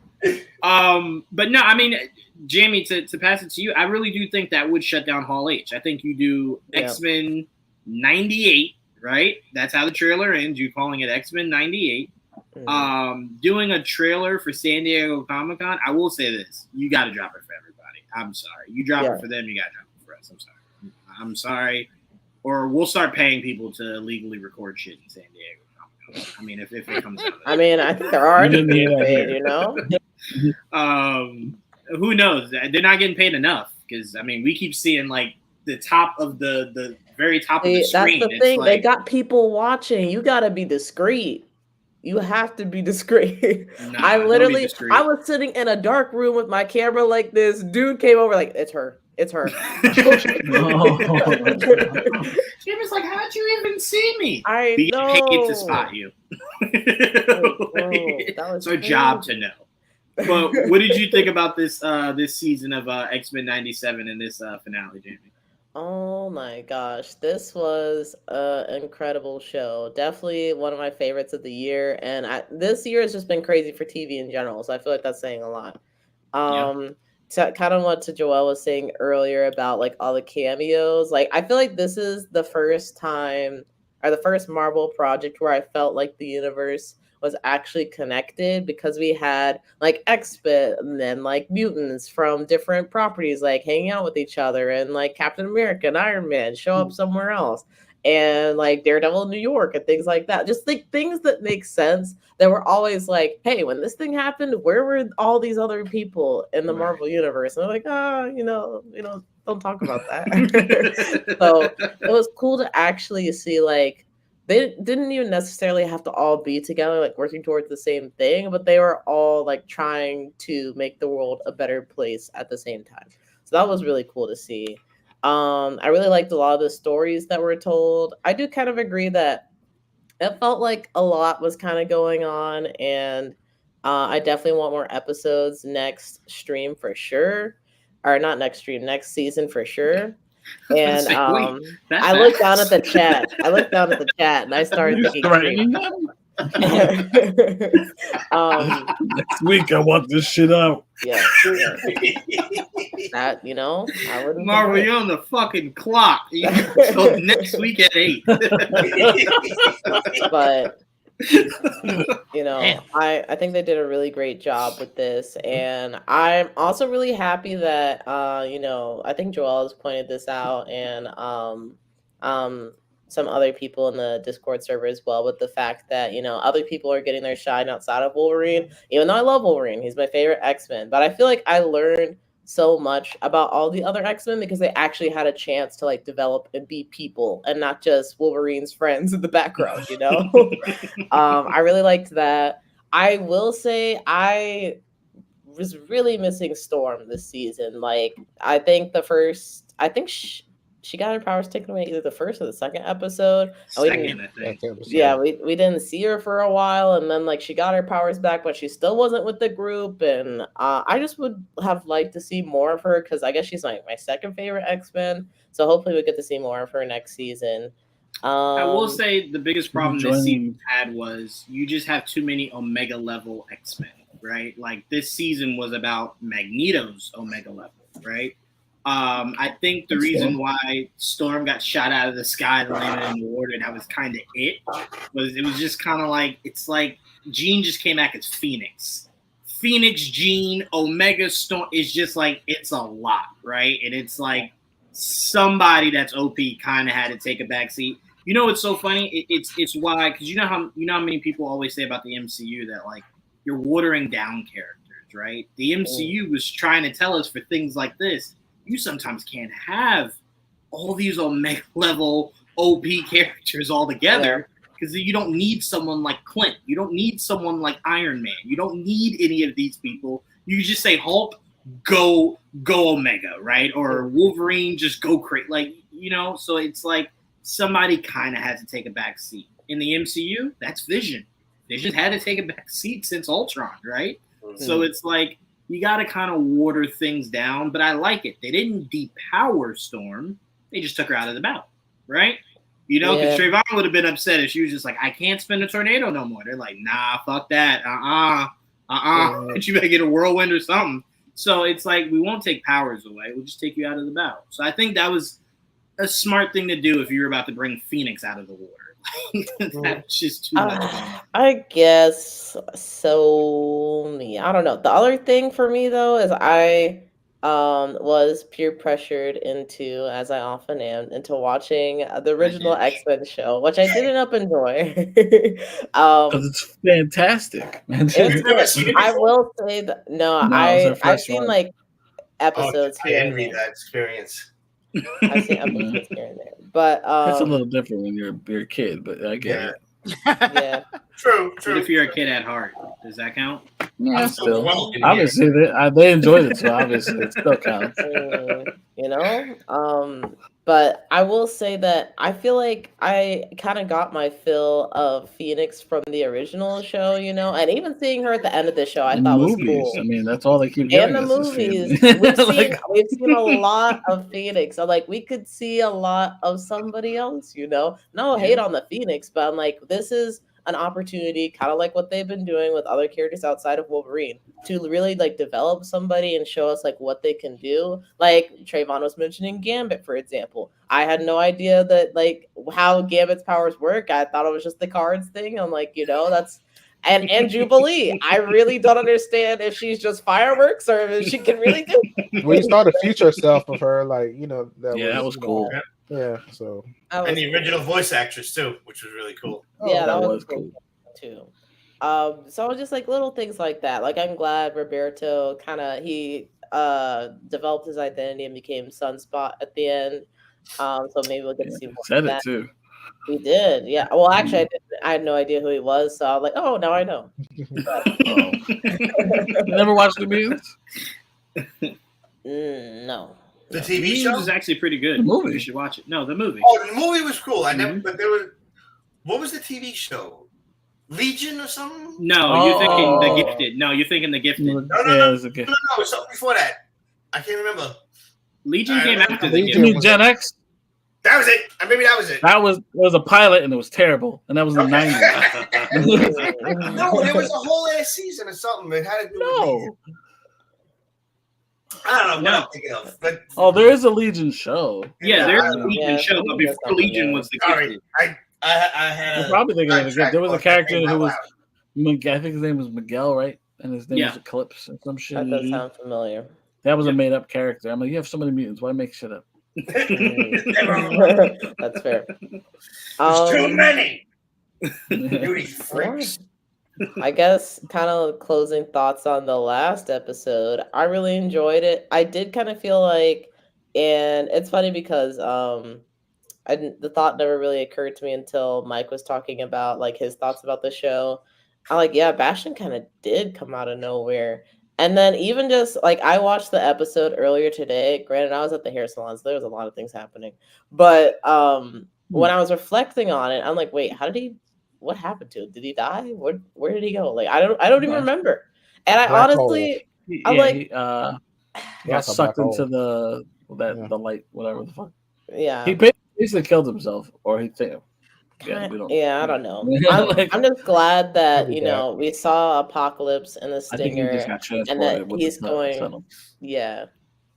But no, I mean, Jamie, to pass it to you, I really do think that would shut down Hall H. I think you do Xmen 98, right? That's how the trailer ends. You're calling it Xmen 98. Doing a trailer for San Diego Comic-Con, I will say this: you got to drop it for everybody. I'm sorry, you drop it for them, you got to drop it for us. I'm sorry. Or we'll start paying people to legally record shit in San Diego. I mean, if it comes out. I mean, I think they're already being paid, Who knows? They're not getting paid enough because, I mean, we keep seeing, like, the top of the very top of the screen. That's the thing. Like, they got people watching. You got to be discreet. You have to be discreet. Nah, I don't be literally, discreet. I was sitting in a dark room with my camera like this. Dude came over like, it's her. It's her. She was like, how'd you even see me? I We get paid to know. spot you. Bro, that was It's our job to crazy. know. But what did you think about this this season of X-Men 97 and this finale, Jamie? Oh my gosh, this was an incredible show. Definitely one of my favorites of the year, and this year has just been crazy for TV in general. So I feel like that's saying a lot. Yeah. To kind of what Joelle was saying earlier about like all the cameos. Like I feel like this is the first time or the first Marvel project where I felt like the universe was actually connected because we had like X-Men and like mutants from different properties like hanging out with each other, and like Captain America and Iron Man show up somewhere else, and like Daredevil in New York and things like that. Just like things that make sense that were always like, hey, when this thing happened, where were all these other people in the Right. Marvel universe? And they're like, don't talk about that. So it was cool to actually see like they didn't even necessarily have to all be together, like working towards the same thing, but they were all like trying to make the world a better place at the same time. So that was really cool to see. I really liked a lot of the stories that were told. I do kind of agree that it felt like a lot was kind of going on, and I definitely want more episodes next stream for sure, or not next stream, next season for sure. And I looked down at the chat. And I started thinking. Threatening them? Next week I want this shit out. Yeah. That I wouldn't. Marvel, you're on the fucking clock. So next week at 8. But I think they did a really great job with this, and I'm also really happy that I think Joel has pointed this out, and some other people in the Discord server as well, with the fact that other people are getting their shine outside of Wolverine. Even though I love Wolverine, he's my favorite X-Men, but I feel like I learned so much about all the other X-Men because they actually had a chance to like develop and be people and not just Wolverine's friends in the background, I really liked that. I will say I was really missing Storm this season. Like I think she got her powers taken away either the first or the second episode. Second, I think. Yeah, we didn't see her for a while, and then like she got her powers back, but she still wasn't with the group. And I just would have liked to see more of her because I guess she's like my second favorite X-Men. So hopefully we get to see more of her next season. I will say the biggest problem this season had was you just have too many Omega level X-Men, right? Like this season was about Magneto's Omega level, right? I think the reason why Storm got shot out of the sky and landed in the water, and that was kind of it was just kind of like, it's like Jean just came back as Phoenix. Phoenix, Jean, Omega, Storm is just like, it's a lot, right? And it's like somebody that's OP kind of had to take a backseat. It's so funny? It's why, because you know how many people always say about the MCU that like you're watering down characters, right? The MCU was trying to tell us for things like this, you sometimes can't have all these Omega level OP characters all together because you don't need someone like Clint. You don't need someone like Iron Man. You don't need any of these people. You just say Hulk, go Omega, right? Or Wolverine, just go crazy. Like, so it's like somebody kind of had to take a back seat. In the MCU, that's Vision. Vision had to take a back seat since Ultron, right? Mm-hmm. So it's like, you got to kind of water things down, but I like it. They didn't depower Storm. They just took her out of the battle, right? Because Trayvon would have been upset if she was just like, I can't spin a tornado no more. They're like, nah, fuck that. You better get a whirlwind or something. So it's like, we won't take powers away. We'll just take you out of the battle. So I think that was a smart thing to do if you're about to bring Phoenix out of the water. That's just too much. I guess so. I don't know. The other thing for me though is I was peer pressured into, as I often am, into watching the original X-Men show, which I did not enjoy. Because it's fantastic. I will say that I've seen like episodes here. I envy that experience. I've seen episodes here and there, but it's a little different when you're a kid, but I get it. Yeah. True. What if you're a kid at heart? Does that count? Yeah, I'm still. well in Obviously, they enjoyed it, so obviously it still counts. You know, but I will say that I feel like I kind of got my fill of Phoenix from the original show, you know, and even seeing her at the end of the show, I In thought was movies, cool. I mean, that's all they keep In giving the us. is movies, Phoenix. we've seen a lot of Phoenix. So like we could see a lot of somebody else, you know. No hate on the Phoenix, but I'm like, this is an opportunity, kind of like what they've been doing with other characters outside of Wolverine, to really like develop somebody and show us like what they can do. Like Trayvon was mentioning Gambit, for example. I had no idea that like how Gambit's powers work. I thought it was just the cards thing. I'm like, you know, that's and Jubilee. I really don't understand if she's just fireworks or if she can really do. We saw the future self of her, like that was cool. Yeah, so And the original voice actress too, which was really cool. Yeah, that was cool too. So just like little things like that. Like I'm glad Roberto he developed his identity and became Sunspot at the end. So maybe we'll get to see more said of it that. too. He did, yeah. Well, actually, I had no idea who he was, so I was like, "Oh, now I know." You never watched the Mutants? No. The TV Mutants show is actually pretty good. The movie. You should watch it. No, the movie. Oh, the movie was cool. I never, but there was. What was the TV show? Legion or something? No, you're thinking The Gifted. No, you're thinking The Gifted. No, it's something before that. I can't remember. Legion came after The You Gifted. mean Gen X? That was it. Maybe that was it. It was a pilot and it was terrible, and that was in the 90s. No, there was a whole ass season or something. It had to do with Legion. I don't know what I'm thinking of. But there is a Legion show. Yeah, there's a Legion show, but before Legion was The Gifted. I had. You're probably thinking of it. There was a character who was, I think his name was Miguel, right? And his name was Eclipse or some shit. That does sound familiar. That was a made up character. I'm like, you have so many mutants. Why make shit up? That's fair. There's too many. Beauty freaks. I guess kind of closing thoughts on the last episode. I really enjoyed it. I did kind of feel like, and it's funny because the thought never really occurred to me until Mike was talking about like his thoughts about the show. I'm like, yeah, Bastion kind of did come out of nowhere. And then even just like I watched the episode earlier today. Granted, I was at the hair salon, so there was a lot of things happening. But when I was reflecting on it, I'm like, wait, what happened to him? Did he die? Where did he go? Like I don't even remember. And I honestly he got sucked into the light, whatever the fuck. Yeah. He basically killed himself, or he think. I don't know. I'm just glad that we saw Apocalypse in the Stinger, and that he's going. Yeah,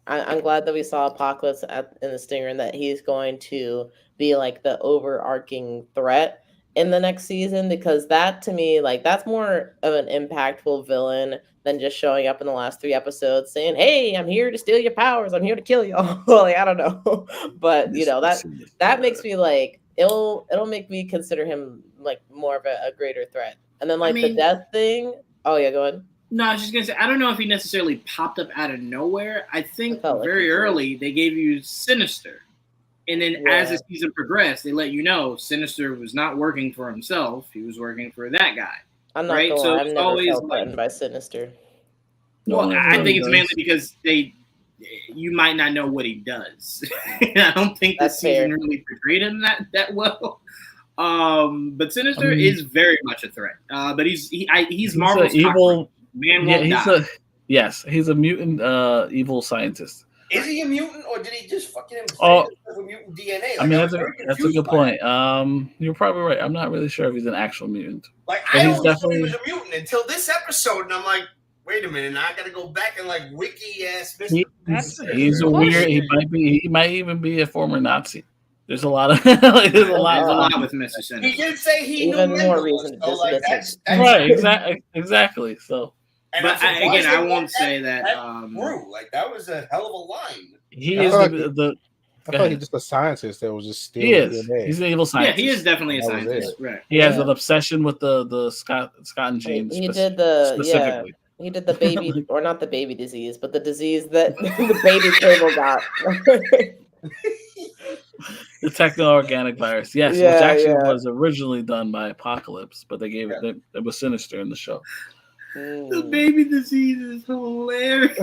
I'm glad that we saw Apocalypse in the Stinger, and that he's going to be like the overarching threat in the next season, because that to me, like, that's more of an impactful villain than just showing up in the last 3 episodes saying, "Hey, I'm here to steal your powers. I'm here to kill y'all." Like, I don't know, but that makes me like. It'll make me consider him like more of a greater threat. And then the death thing. Oh yeah, go ahead. No, I was just gonna say I don't know if he necessarily popped up out of nowhere. I think very early they gave you Sinister, and then as the season progressed, they let you know Sinister was not working for himself; he was working for that guy. I'm not right. So I've never felt threatened by Sinister. Well, I think it's mainly because you might not know what he does. I don't think this season really portrayed him that well. But Sinister is very much a threat. But he's Marvel's evil man. He's a mutant evil scientist. Is he a mutant, or did he just fucking with mutant DNA? Like, I mean, that's a good point. You're probably right. I'm not really sure if he's an actual mutant. Like, I always thought he was a mutant until this episode, and I'm like, wait a minute, now I gotta go back and like wiki ass. He's a weird. He might even be a former Nazi. There's a lot of there's a lot with Mr. Sinister. He did say he even knew more reason to dismiss it. Right, exactly. So, but I won't say that. Grew. Like, that was a hell of a line. He is the. I thought he's just a scientist that was just stealing DNA. He's an evil scientist. Yeah, he is definitely a scientist. Right. He has an obsession with the Scott and genes. He did specifically. He did the baby, or not the baby disease, but the disease that the baby table got. The techno-organic virus, yes, which Yeah, actually yeah. was originally done by Apocalypse, but they gave it was Sinister in the show. The baby disease is hilarious.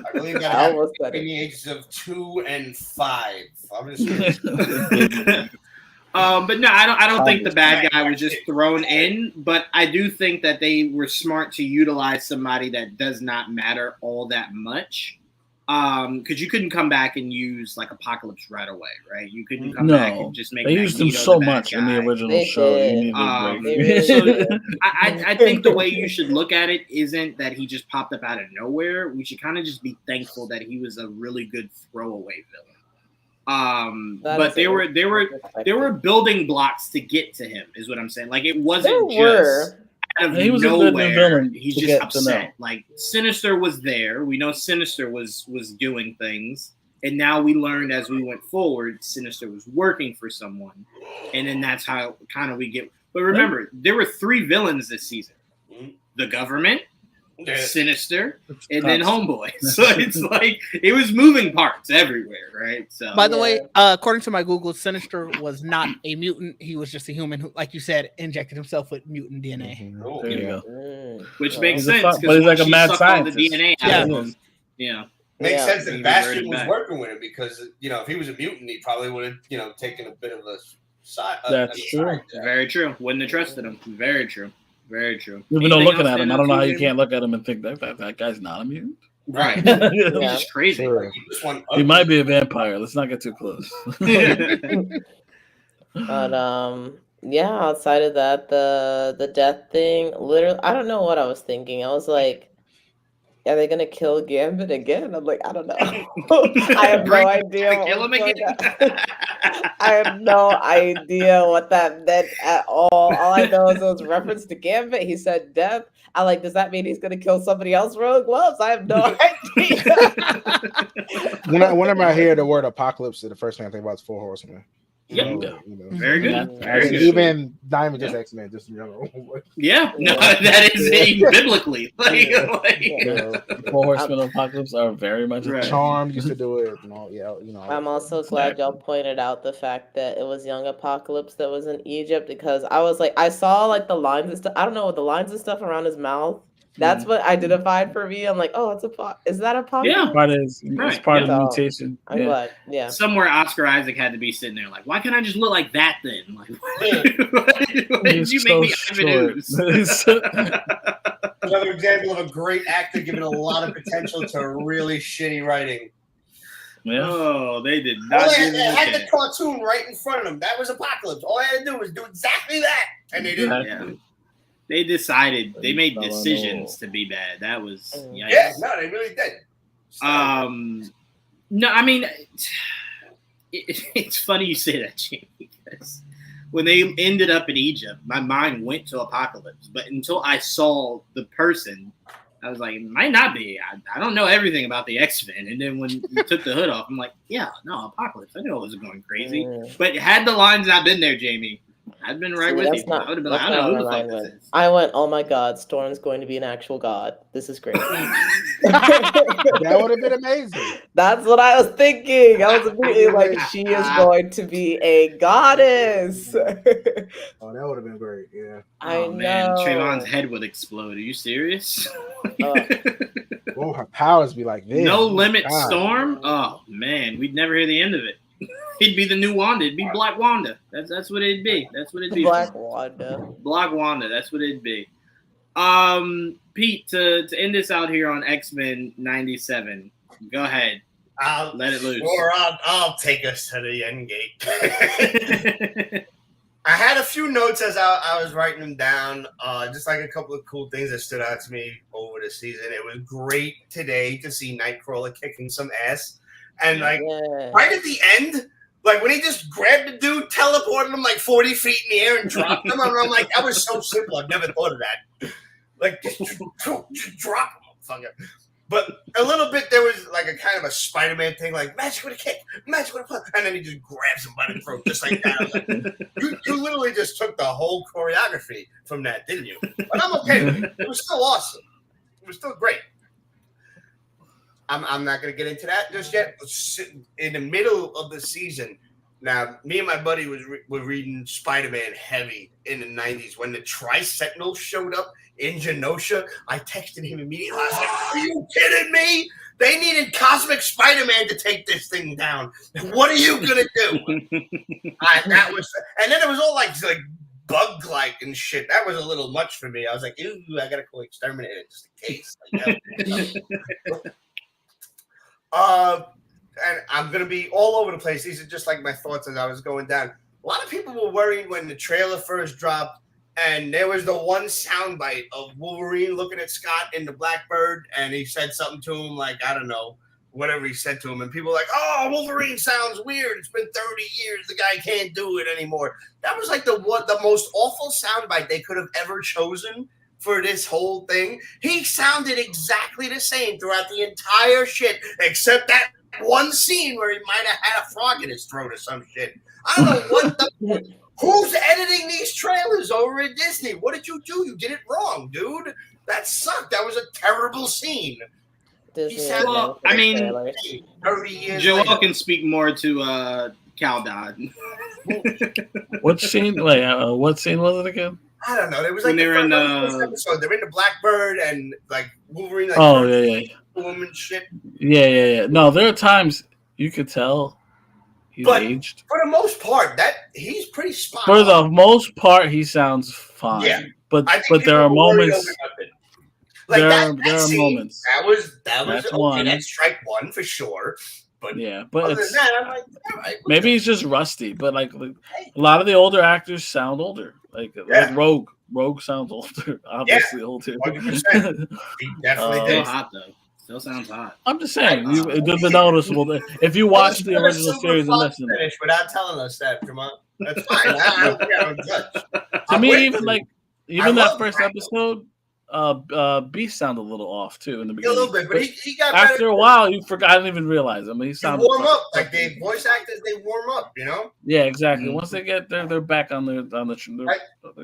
I believe that I happened almost said between it. the ages of 2 and 5. I'm just But no, I don't think the bad guy was just thrown in, but I do think that they were smart to utilize somebody that does not matter all that much. Because you couldn't come back and use like Apocalypse right away, right? You couldn't come back and just make they used him Magneto so the bad much in the guy. original They show. did. You needed a They break. really So did. I think the way you should look at it isn't that he just popped up out of nowhere. We should kind of just be thankful that he was a really good throwaway villain. That But is there were perspective. building blocks to get to him, is what I'm saying. Like it wasn't There just were. out of He was a good new nowhere. villain He's to just get to upset. know. Like Sinister was there. We know Sinister was doing things, and now we learned as we went forward, Sinister was working for someone, and then that's how kind of we get. But remember, there were 3 villains this season: the government, Sinister, and then Homeboy. So it's like it was moving parts everywhere, right? So By the way, according to my Google, Sinister was not a mutant. He was just a human who, like you said, injected himself with mutant DNA. There you go. which makes He's a sense, but he's like a she mad sucked all the scientist. DNA out of him. Yeah. Makes sense He that Bastion reverted was back. working with him because if he was a mutant, he probably would have taken a bit of a side. That's true. Very true. Wouldn't have trusted him. Very true. Very true. Even though Anything looking else at him, stand I out don't know to how you, you can't look at him and think that guy's not a mutant. Right. Yeah. He's just crazy. Sure. He might be a vampire. Let's not get too close. But yeah, outside of that, the death thing, literally, I don't know what I was thinking. I was like, are they gonna kill Gambit again? I'm like, I don't know. I have no idea. What Kill him was going again. on. I have no idea what that meant at all. All I know is it was a reference to Gambit. He said death. I like, does that mean he's gonna kill somebody else, Rogue Gloves? I have no idea. Whenever I hear the word apocalypse, the first thing I think about is 4 Horsemen. Yep. So, Very good. Yeah. Very good. Even not even just X-Men, just in general. Yeah. No, that is biblically. Yeah. 4 Horsemen of Apocalypse are very much Right. Charm used to do it, and all. Yeah, I'm also glad y'all pointed out the fact that it was young Apocalypse that was in Egypt, because I was like, I saw like the lines and stuff. I don't know what the lines and stuff around his mouth. That's what identified for me. I'm like, oh, it's is that Apocalypse? Yeah. It's part of the mutation. I'm glad. Yeah. Somewhere Oscar Isaac had to be sitting there like, why can't I just look like that then? Like, why did you make me Ivan Ooze? Another example of a great actor given a lot of potential to really shitty writing. Yeah. Oh, they did All not they do had the that. cartoon right in front of them. That was Apocalypse. All I had to do was do exactly that, and they didn't. Yeah. They decided, they made Fellow decisions to be bad. That was yikes. Yeah, no, they really did. No, I mean, it's funny you say that, Jamie, because when they ended up in Egypt, my mind went to Apocalypse. But until I saw the person, I was like, it might not be. I don't know everything about the X-Men. And then when you took the hood off, I'm like, yeah, no, Apocalypse. I knew I wasn't going crazy. But had the lines not been there, Jamie, I'd been right with you. I would have been like, I don't know who the fuck this is. I went, oh my god, Storm's going to be an actual god. This is great. That would have been amazing. That's what I was thinking. I was immediately like, she is going to be a goddess. Oh, that would have been great. Yeah. I Man, know. Trayvon's head would explode. Are you serious? Well, her powers be like this. No Limit God. Storm? Oh man, we'd never hear the end of it. It'd be the new Wanda. It'd be Black Wanda. That's what it'd be. That's what it'd be. Black Wanda. Black Wanda. That's what it'd be. Pete, to end this out here on X-Men 97, go ahead. Let it loose. Sure, I'll take us to the end gate. I had a few notes as I was writing them down, just like a couple of cool things that stood out to me over the season. It was great today to see Nightcrawler kicking some ass. And right at the end, like when he just grabbed the dude, teleported him like 40 feet in the air and dropped him, and I'm like, that was so simple. I've never thought of that. Like, just drop him, motherfucker. But a little bit, there was like a kind of a Spider-Man thing, like magic with a kick, magic with a punch, and then he just grabs him by the throat, just like that. I was like, you literally just took the whole choreography from that, didn't you? But I'm okay with it. It was still awesome. It was still great. I'm not gonna get into that just yet. In the middle of the season, now me and my buddy were reading Spider-Man heavy in the 90s when the Tri-Sentinel showed up in Genosha. I texted him immediately. I was like, "Are you kidding me? They needed Cosmic Spider-Man to take this thing down. What are you gonna do?" That was, and then it was all like bug-like and shit. That was a little much for me. I was like, "Ooh, I gotta call Exterminator just in case." And I'm gonna be all over the place. These are just like my thoughts as I was going down. A lot of people were worried when the trailer first dropped, and there was the one soundbite of Wolverine looking at Scott in the Blackbird, and he said something to him like, I don't know, whatever he said to him, and people were like, "Oh, Wolverine sounds weird. It's been 30 years. The guy can't do it anymore." That was like the most awful soundbite they could have ever chosen for this whole thing. He sounded exactly the same throughout the entire shit, except that one scene where he might have had a frog in his throat or some shit. I don't know what who's editing these trailers over at Disney? What did you do? You did it wrong, dude. That sucked. That was a terrible scene. Well, I mean, 30 years Joel later. can speak more to Cal Dodd. What scene? Wait, what scene was it again? I don't know. It was When like they were in first the episode. They're in the Blackbird and like Wolverine. Like, Oh yeah. woman shit. Yeah. No, there are times you could tell he's But aged. for the most part, that he's pretty spot For on. the most part, he sounds fine. Yeah. But I think there are people were worried moments. over nothing. Like There that are scene, moments. That was That's okay. one. That's strike one for sure. But Yeah, but other than it's that, I'm like, all right. maybe he's just rusty. But like a lot of the older actors sound older. Like Rogue. Rogue sounds older. Obviously older. 100%. He definitely still did. hot though. Still sounds hot. I'm just saying, it would be noticeable that if you watch the Let us original Silver series and Fox listen. finish without telling us that, Jamal. That's fine. I don't care. I'm judge. To I'm me, with even you. like I that love first Brando. episode, Beast sounded a little off too in the A beginning. little bit, but he got after better. a while, you forgot. I didn't even realize. I mean, he You sounded warm up like they voice actors. They warm up, you know. Yeah, exactly. Mhm. Once they get there, they're back on the.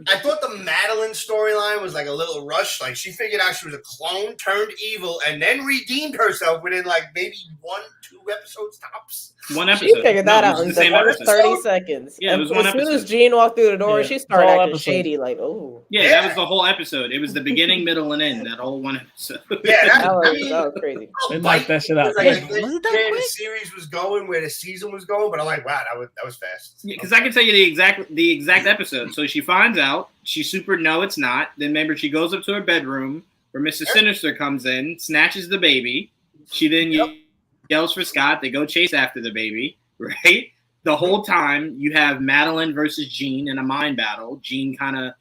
I thought the Madeline storyline was like a little rushed. Like she figured out she was a clone, turned evil, and then redeemed herself within like maybe 1-2 episodes tops. One episode. She figured that No, it out was in the the same first episode. 30 seconds. Yeah, it was And one as soon as episode. Jean walked through the door, Yeah, she it's started all acting episode. shady. Like, oh, Yeah, that was the whole episode. It was the beginning, middle, and end. That whole one episode. Yeah, that was crazy. They knocked that shit out. Like, Yeah. where Was it that the quick? series was going, where the season was going, but I'm like, wow, that was fast. Because I can tell you the exact episode. So she finds out. She super no, it's not. Then remember, she goes up to her bedroom where Mr. Sinister comes in, snatches the baby. She then yells for Scott. They go chase after the baby. Right. The whole time you have Madeline versus Jean in a mind battle. Jean kind of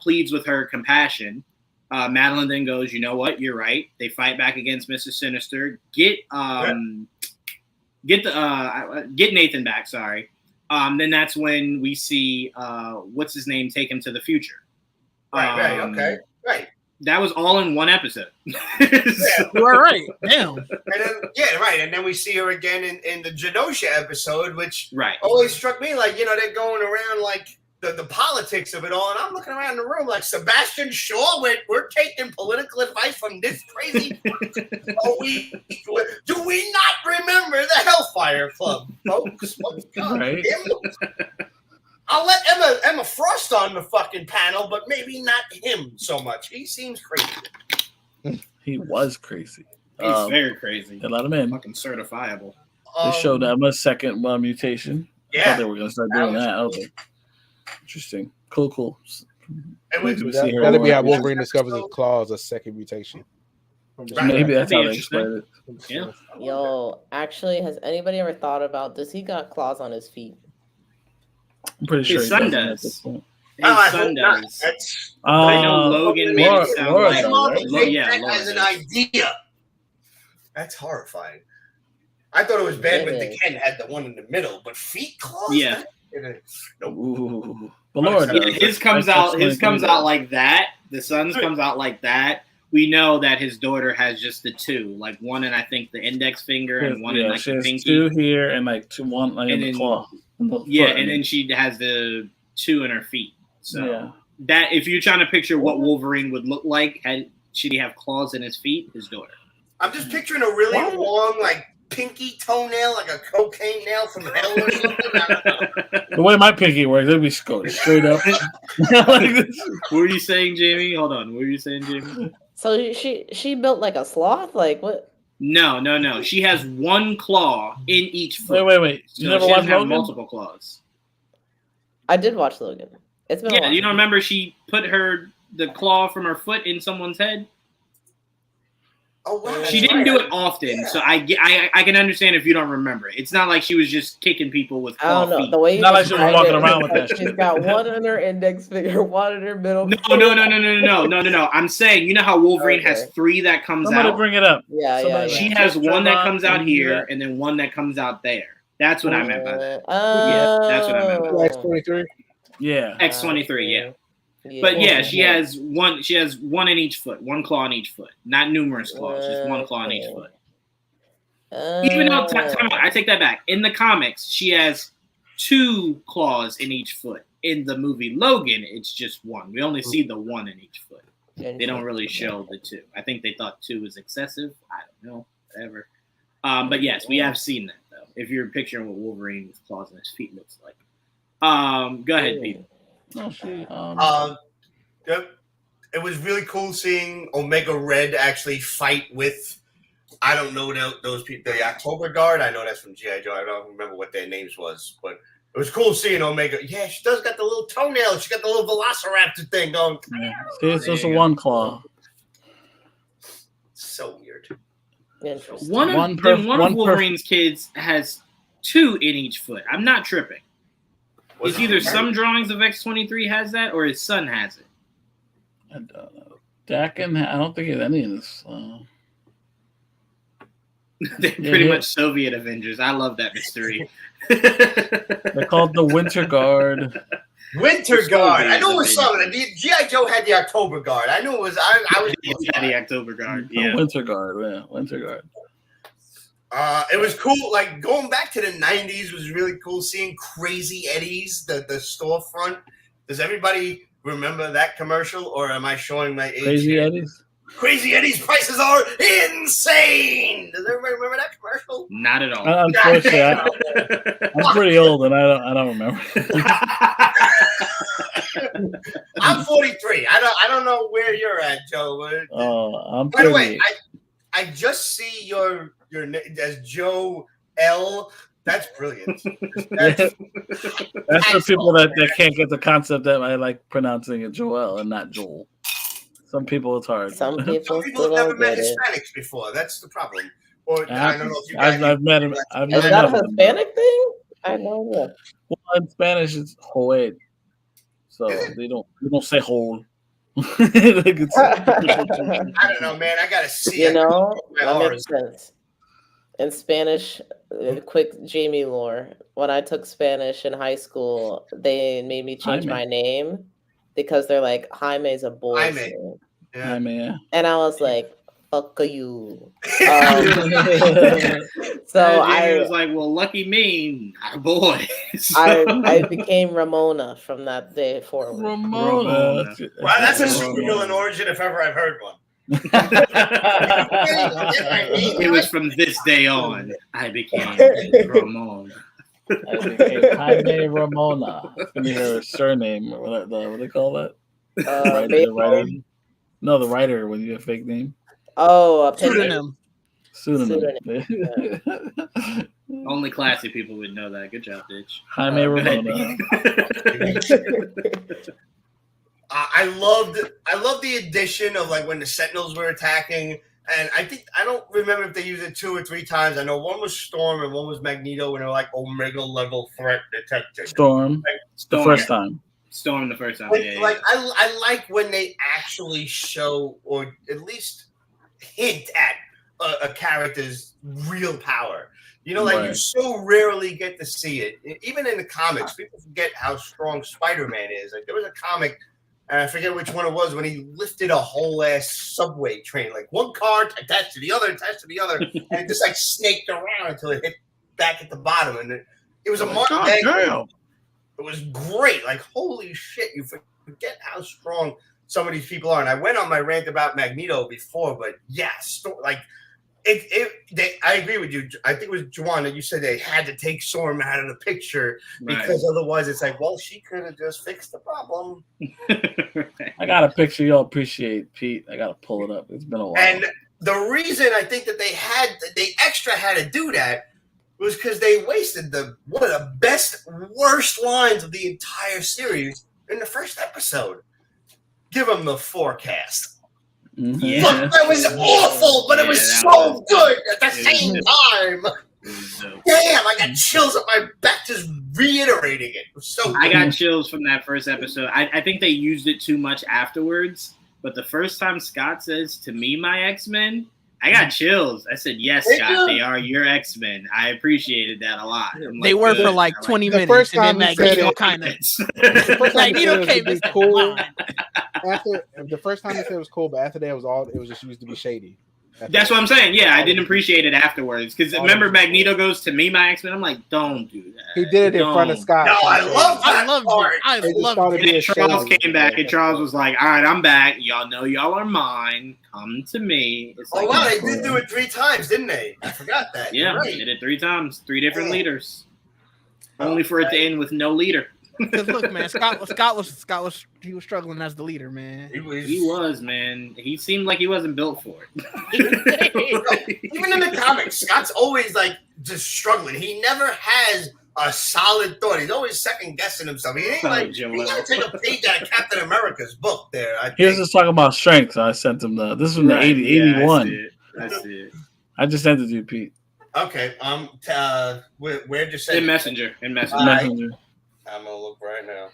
pleads with her compassion. Madeline then goes, you know what? You're right. They fight back against Mr. Sinister. Get Nathan back. Sorry. Then that's when we see what's his name take him to the future. Right. Okay. Right. That was all in one episode. You are right. Damn. And then and then we see her again in the Genosha episode, which Right. always struck me like they're going around like the politics of it all, and I'm looking around the room like Sebastian Shaw. We're taking political advice from this crazy. Do we not remember the Hellfire Club, folks? Oh, God, Right. I'll let Emma Frost on the fucking panel, but maybe not him so much. He seems crazy. He was crazy. He's very crazy. They let him in. Fucking certifiable. They showed Emma's second mutation. I thought they were going to start doing That was that. Okay. Interesting. Cool. And we- We see her That'll be more. how Wolverine discovers his claws, a second mutation. Maybe that's That'd be how they interesting. explain it. Yeah. Yo, actually, has anybody ever thought about, does he got claws on his feet? I'm pretty sure His he son doesn't at does. this point. His I son hope not. does. That's I know Logan made Laura- it sound Laura like does, Mom, right? take Yeah, that Laura as an does. idea. That's horrifying. I thought it was bad when It the is. Ken had the one in the middle, but feet claws. Yeah. Nope. Ooh. But Laura Yeah, does. His comes That's out. when His it comes out like that. The son's Right. comes out like that. We know that his daughter has just the two, like one in I think the index finger and one in like she the has pinky. two here and like one like in And the then- claw. In the Yeah, foot, I and mean. then she has the two in her feet. So Yeah. that if you're trying to picture what Wolverine would look like had should he have claws in his feet, his daughter. I'm just picturing a really long, like pinky toenail, like a cocaine nail from hell or something. The way my pinky works, it'd be straight up. Like this. What were you saying, Jamie? Hold on. What were you saying, Jamie? So she built like a sloth? Like what? No. She has one claw in each foot. Wait. So You never she watched doesn't have Logan? multiple claws. I did watch Logan. It's been a Yeah, while. you don't remember she put the claw from her foot in someone's head? Oh wow! She didn't do it often, so I can understand if you don't remember it. It's not like she was just kicking people with I claw don't know. feet. The way you Not like she was described walking it, around with like that she's shit. got one in her index finger, one in her middle. No. I'm saying, you know how Wolverine has 3 that comes Somebody out? bring it up. Yeah. She has one that comes out here and then one that comes out there. That's what I meant by that. Yeah, that's what I meant by that. X-23. Yeah. X-23, yeah. But yeah, she has one in each foot, one claw in each foot. Not numerous claws, just one claw in each foot. Even though, time out, I take that back. In the comics, she has 2 claws in each foot. In the movie Logan, it's just 1. We only see the 1 in each foot. They don't really show the 2. I think they thought 2 was excessive. I don't know, whatever. But yes, we have seen that though. If you're picturing what Wolverine with claws in his feet looks like. Go ahead, Pete. It was really cool seeing Omega Red actually fight with, I don't know those people, the October Guard. I know that's from G.I. Joe. I don't remember what their names was, but it was cool seeing Omega. Yeah, she does got the little toenail. She got the little Velociraptor thing going. Yeah. See, it's just a one claw. So weird. Interesting. One of Wolverine's kids has 2 in each foot. I'm not tripping. It's either some drawings of X-23 has that, or his son has it. I don't know. Dakin, I don't think it's any of this. They're pretty much Soviet Avengers. I love that mystery. They're called the Winter Guard. Winter Guard. I knew it was something. G.I. Joe had the October Guard. I knew it was. I was. Yeah, the October Guard. Yeah. Winter Guard. Yeah, Winter Guard. It was cool. Like going back to the '90s was really cool. Seeing Crazy Eddie's, the storefront. Does everybody remember that commercial, or am I showing my age? Crazy Eddie's. Crazy Eddie's prices are insane. Does everybody remember that commercial? Not at all. Unfortunately, I'm pretty old and I don't remember. I'm 43. I don't know where you're at, Joe. I'm by the way, pretty. I just see your name as Joe L. That's brilliant. That's for people that can't get the concept that I like pronouncing it Joel and not Joel. Some people it's hard. Some people have never met Hispanics before. That's the problem. Or I don't know if you guys I've met him. I've Is never that met a him. Hispanic thing? I know that. Well, in Spanish it's Joel, so they don't say whole. I don't know, man. I gotta see. You know, that makes sense. In Spanish, quick Jamie lore. When I took Spanish in high school, they made me change my name because they're like, Jaime's a boy. Jaime. Jaime, yeah. And I was like, fuck you. So I was like, well, lucky me, not a boy. So. I became Ramona from that day forward. Ramona. Wow, that's a supervillain origin if ever I've heard one. It was from this day on. I became Ramon. I became Jaime Ramona. It's gonna be her surname. What do they call that? The writer. No, the writer when you have a fake name. Oh, a Pseudonym. Only classy people would know that. Good job, bitch. Jaime Ramona. I loved the addition of like when the Sentinels were attacking, and I don't remember if they used it 2 or 3 times. I know one was Storm and one was Magneto, and they're like Omega level threat detected. Storm. The first time. Storm the first time. I like when they actually show or at least hint at a character's real power. You know, like you so rarely get to see it. Even in the comics, people forget how strong Spider-Man is. Like there was a comic, and I forget which one it was, when he lifted a whole ass subway train, like one car attached to the other, and it just like snaked around until it hit back at the bottom. And it was a Martin Bagwell. It was great. Like holy shit, you forget how strong some of these people are. And I went on my rant about Magneto before, but yes, like I agree with you. I think it was Juwan that you said they had to take Storm out of the picture Right. because otherwise it's like, well, she could have just fixed the problem. I got a picture you'll appreciate, Pete. I got to pull it up. It's been a while. And the reason I think that they extra had to do that was because they wasted one of the worst lines of the entire series in the first episode. Give them the forecast. Mhm. Yeah. Look, that was awful, but it was so good at the same time. Damn, I got chills up my back just reiterating it. It was so good. I got chills from that first episode. I think they used it too much afterwards, but the first time Scott says to me, my X-Men, I got chills. I said, yes, Scott, they are your X-Men. I appreciated that a lot. I'm They like, were good. for like I 20 The minutes, first and then time he said Magneto it- kind of The first time he said Magneto it came was and said, cool. "Fine." After the first time he said it was cool, but after that it was just used to be shady. That's what I'm saying. Yeah, I didn't appreciate it afterwards because All remember of it. Magneto goes to me, my X-Men. I'm like, don't do that. He did it in front of Don't. Scott. No, I love I that loved part. it. I It just loved started it. being And Charles shady. came back, and Charles was like, all right, I'm back. Y'all know y'all are mine. Come to me. It's Oh, like, wow, they did do it 3 times, didn't they? I forgot that. yeah, You're they right. did it 3 times, 3 different Yeah. leaders. Only for it to end with no leader. Because look, man, Scott was he was struggling as the leader, man. He He was, man. He seemed like he wasn't built for it. Even in the comics, Scott's always like just struggling. He never has a solid thought. He's always second guessing himself. He ain't like Joe he gotta take a page out of Captain America's book there. I He was think. just talking about strength. So I sent him this is from the Right, 80, yeah, 81. I see it. I just sent it to you, Pete. Okay, where'd you say In it? Messenger. Alright. Messenger. I'm gonna look right now.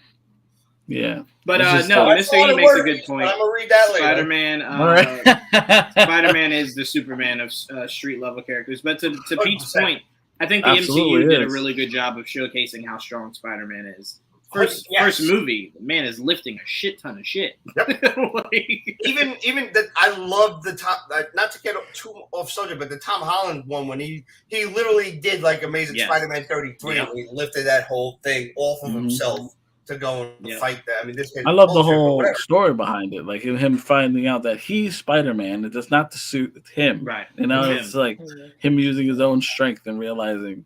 Yeah. But It's just no, That's Mr. lot E of makes a words, good but point. I'm gonna read that later. Spider-Man, All right. Spider-Man is the Superman of street level characters. But to Pete's 100%. point, I think the Absolutely MCU did a is. really good job of showcasing how strong Spider-Man is. Yes. First movie, the man is lifting a shit ton of shit. Yep. Like- Even that, I love the top. Not to get too off subject, but the Tom Holland one when he literally did like Amazing Yes. Spider-Man 33, Yep. when he lifted that whole thing off of Mhm. himself to go and Yep. fight that. I mean, this kid I love the bullshit, but whole whatever. story behind it. Like him finding out that he's Spider-Man. It's not the suit, it's him. Right. You know, It's it's him. like him using his own strength and realizing,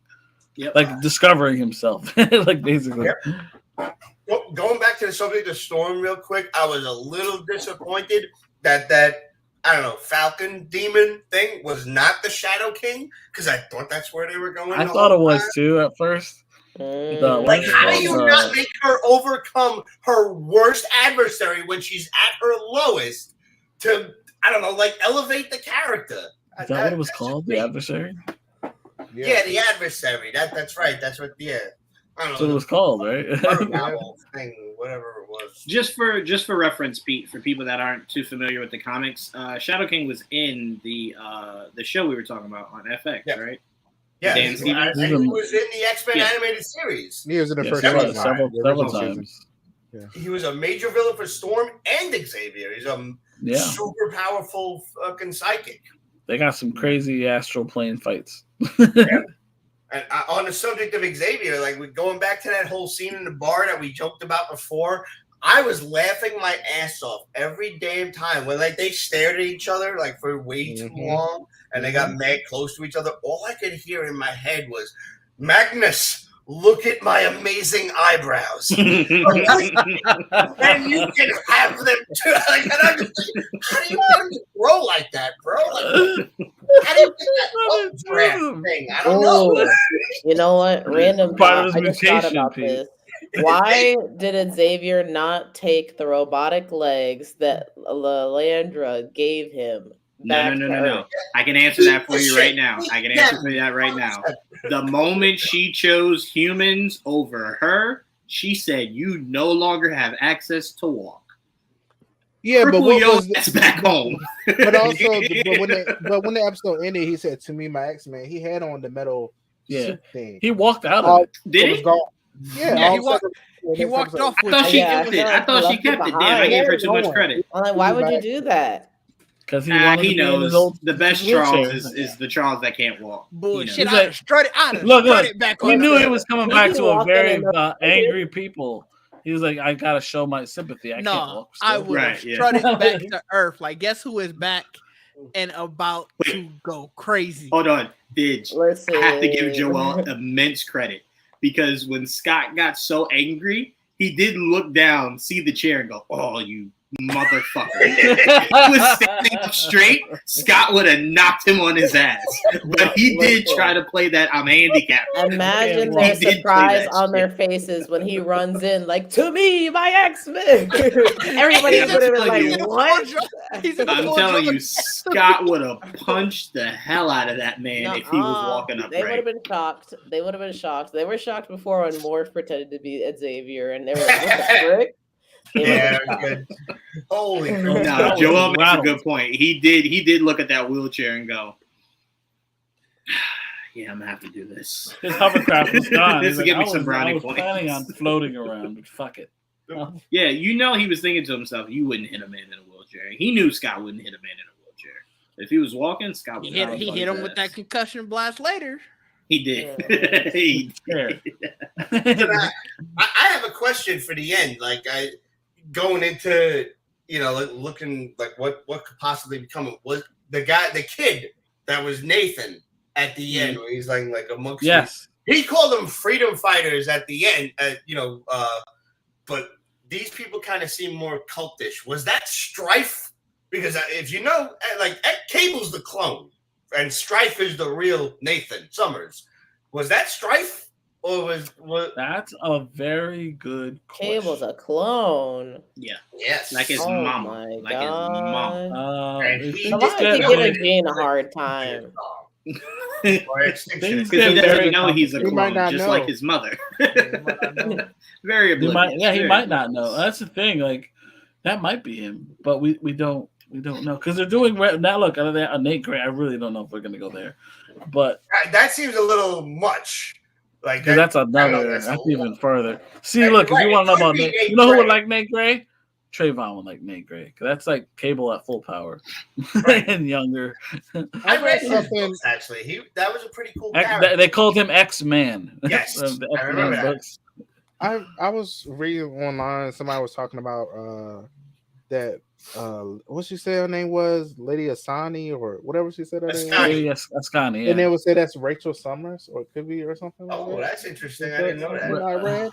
Yep. like discovering himself. Like basically. Yep. Going back to the subject of Storm real quick, I was a little disappointed that I don't know, Falcon Demon thing was not the Shadow King, because I thought that's where they were going. I the thought whole it was time. too at first. Mm. Like, What's how it do you called? not make her overcome her worst adversary when she's at her lowest to, I don't know, like elevate the character? Is that what it was called? The adversary? Yeah, the adversary. That's right. That's what. Yeah, I That's don't what it know. was called, right? The owl thing, whatever it was. Just for reference, Pete, for people that aren't too familiar with the comics, Shadow King was in the show we were talking about on FX, Yeah. right? Yeah, Dan and Stevens? he was in the X-Men Yeah. animated series. He was in the Yeah, first several season. several The original season. times. He was a major villain for Storm and Xavier. He's a Yeah. super powerful fucking psychic. They got some crazy astral plane fights. And on the subject of Xavier, like going back to that whole scene in the bar that we joked about before, I was laughing my ass off every damn time when like they stared at each other like for way too Mhm. long and they got mad close to each other. All I could hear in my head was, Magnus, look at my amazing eyebrows. And you can have them too. Like, and I'm just like, how do you want to grow like that, bro? Like, how do you get that updraft thing? I don't know. Oh, you know what? Random Part of thought. his I just thought mutation, about Pete. this. Why did Xavier not take the robotic legs that Lalandra gave him back to No. Earth? I can answer that for you right now. I can answer for that right now. The moment she chose humans over her, she said, "You no longer have access to walk." Yeah, but Cripple what your was ass back home. but also but when the episode ended, he said to me, my X-Men, he had on the metal Yeah. suit thing. He walked out of All- it. Did it was he? gone. Yeah, Yeah, all he of a walked- sudden- He walked off I with thought she Yeah, I kept feel it. I like thought he she left it kept it. Damn, behind. I gave her too No much one. credit. I'm like, why would you do that? Because he wanted He to be in his knows old the best wheelchair. Charles is the Charles that can't walk. bullshit. He's I like, like, strutted Look, back he on knew the- he was coming He back be to a walking very in the- angry people. He was like, I gotta show my sympathy. I can't No, walk. I still." would have Right, yeah. strutted back to Earth. Like, guess who is back and about to go crazy. Hold on, Didge. Listen. I have to give Joel immense credit because when Scott got so angry, he did look down, see the chair, and go, "Oh, you motherfucker!" If he was standing up straight, Scott would have knocked him on his ass. But he did try to play that I'm handicapped. Imagine He their did play surprise that on their shit. faces when he runs in, like, "To me, my Xmen." Everybody would have been like, "What?" I'm telling you, Scott would have punched the hell out of that man if he was walking up They would right. have been shocked. They would have been shocked. They were shocked before when Morph pretended to be Xavier, and they were like, "What the frick?" Yeah, good. Holy crap. No, Joel makes a good point. He did look at that wheelchair and go, "Yeah, I'm gonna have to do this." His hovercraft was gone. This will give me some I brownie was points. planning on floating around, but fuck it. Yeah, you know he was thinking to himself, "You wouldn't hit a man in a wheelchair." He knew Scott wouldn't hit a man in a wheelchair. If he was walking, Scott would He hit him with that concussion blast later. He did. Yeah. He But I have a question for the end. Like, going into, looking like what could possibly become was the kid that was Nathan at the end, where he's like amongst he called them freedom fighters at the end, but these people kind of seem more cultish. Was that Strife? Because if you know, like, Cable's the clone and Strife is the real Nathan Summers. Was that Strife? Or was That's a very good question. Cable's a clone. Yeah. Yes. Like his Oh mama. my Like his mama. And It- he things Why get is he really- giving Gene a hard time? Or extinction. Things Because he get doesn't very know he's a He might clone, not just know. like his mother. He might not know. Very oblivious. He very might not know. oblivious. That's the thing. Like, that might be him, but we don't know because they're doing now. Look, Nate Gray. I really don't know if we're gonna go there, but That seems a little much. Like because that's I don't know, another. that's That's a even lot. further. See, Yeah, look, you're if you right. want to know It could about be Nate, Nate you know who would Gray. like Nate Gray? Trayvon would like Nate Gray because that's like Cable at full power and younger. I read his something. books, actually. That was a pretty cool character. They called him Xman. Yes, The I remember X-Men that. books. I was reading online. Somebody was talking about that. What she said her name was Lady Asani or whatever she said her name was. Ascani. Yes, Ascani. Yeah. And they would say that's Rachel Summers, or it could be, or something like Oh, that. that's interesting. I Is didn't know what that. I read.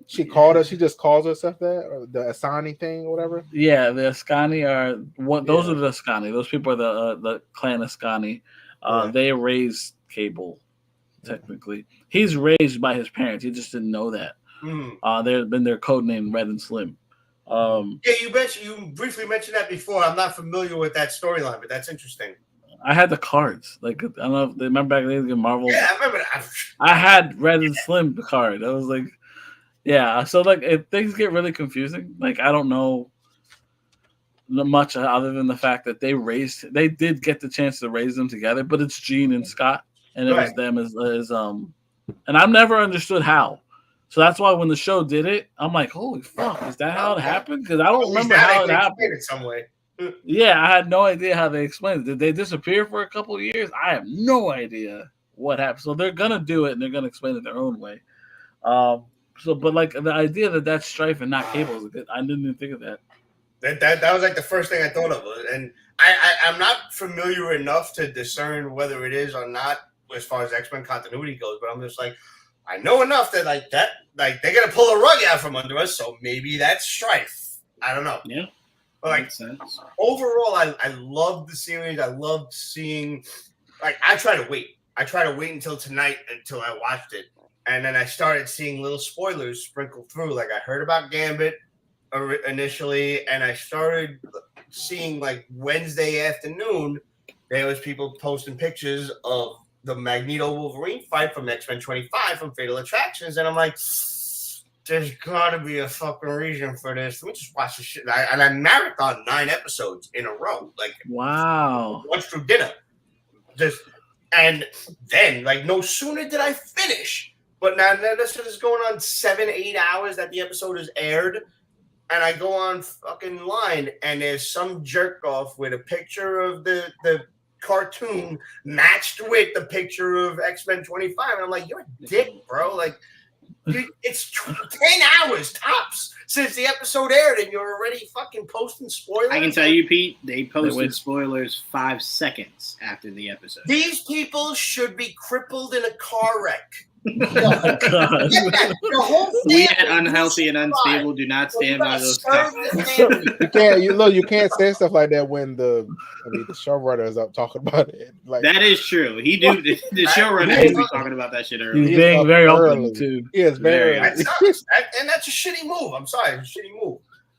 She called her. She just calls herself that, or the Asani thing, or whatever. Yeah, the Ascani are what? Those Yeah. are the Ascani. Those people are the clan Ascani. Yeah. They raised Cable. Technically, he's raised by his parents. He just didn't know that. They've been their code name Red and Slim. Yeah, you briefly mentioned that before. I'm not familiar with that storyline, but that's interesting. I had the cards. Like, I don't know if they remember back then in Marvel. Yeah, I remember that. I had Red and Slim the card. I was like, yeah. So like, if things get really confusing, like I don't know much other than the fact that they did get the chance to raise them together, but it's Gene and Scott, and it was them as and I've never understood how. So that's why when the show did it, I'm like, holy fuck, is that how it happened? Because I don't remember how it happened. In some way. Yeah, I had no idea how they explained it. Did they disappear for a couple of years? I have no idea what happened. So they're gonna do it and they're gonna explain it their own way. But like the idea that that's Strife and not Cable is good. I didn't even think of that. That was like the first thing I thought of, and I'm not familiar enough to discern whether it is or not as far as X-Men continuity goes. But I'm just like, I know enough that they're gonna pull a rug out from under us, so maybe that's Strife. I don't know. Yeah. But like Makes sense. overall, I loved the series. I loved seeing. Like I try to wait until tonight until I watched it, and then I started seeing little spoilers sprinkled through. Like I heard about Gambit initially, and I started seeing like Wednesday afternoon. There was people posting pictures of the Magneto Wolverine fight from Xmen 25 from Fatal Attractions, and I'm like, there's gotta be a fucking reason for this. Let me just watch this shit. And I marathon 9 episodes in a row. Like, Wow. watch through dinner. And then, like, no sooner did I finish, but now this shit is going on 7-8 hours that the episode is aired, and I go on fucking line, and there's some jerk off with a picture of the cartoon matched with the picture of X-Men 25, and I'm like, you're a dick, bro. Like, It's 10 hours tops since the episode aired, and you're already fucking posting spoilers. I can tell you, Pete, they posted spoilers 5 seconds after the episode. These people should be crippled in a car wreck. God. We at Unhealthy and Unstable do not stand by those comments. You can't say stuff like that when the showrunner is up talking about it. Like, that is true. The showrunner do be talking about that shit early. He's being very open too. Yes, very. And that's a shitty move. I'm sorry, it's a shitty move.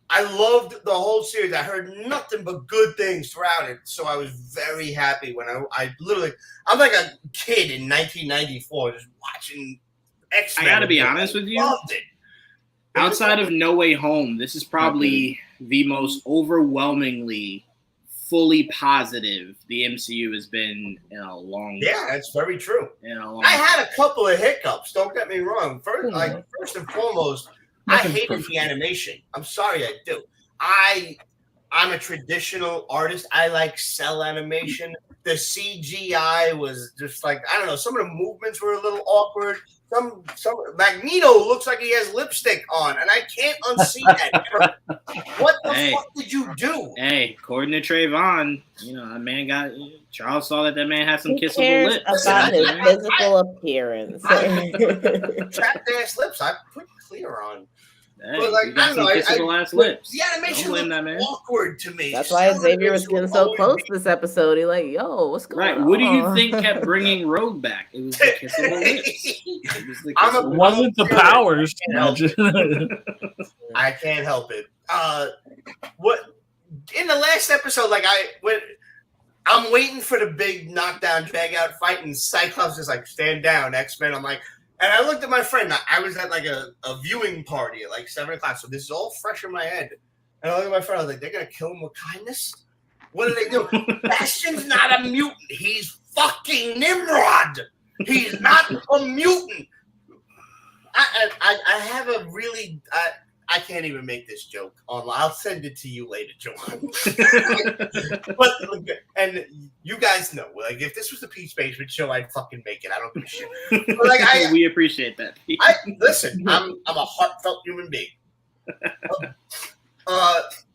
I loved the whole series. I heard nothing but good things throughout it. So I was very happy when I literally, I'm like a kid in 1994 just watching Xmen. I gotta be honest with you. Loved it. Outside of No Way Home, this is probably the most overwhelmingly fully positive the MCU has been in a long time. Yeah, that's very true. I had a couple of hiccups. Don't get me wrong. First and foremost, I hated the animation. I'm sorry, I do. I'm a traditional artist. I like cell animation. The CGI was just like, I don't know. Some of the movements were a little awkward. Some Magneto looks like he has lipstick on, and I can't unsee that. What the fuck did you do? Hey, according to Trayvon, that man Charles saw that man had some kissable cares lips. About his physical appearance. Chapped ass lips. I put clear on. Hey, but like, I don't know. Kissable ass lips. The animation looked awkward to me. That's why Xavier was getting so close this episode. He's like, yo, what's going on? Right. What do you think kept bringing Rogue back? It was the kissable lips. It wasn't the powers. I can't help it. What in the last episode, I'm waiting for the big knockdown, drag out fight, and Cyclops is like, stand down, X-Men. I'm like, and I looked at my friend. I was at like a viewing party at like 7 o'clock, so this is all fresh in my head. And I looked at my friend. I was like, they're gonna kill him with kindness? What do they do? Bastion's not a mutant. He's fucking Nimrod. He's not a mutant. I have a really. I can't even make this joke online. I'll send it to you later, Joanne. But and you guys know, like, if this was a Pete's Basement show, I'd fucking make it. I don't give a shit. But like, we appreciate that. Listen, I'm a heartfelt human being.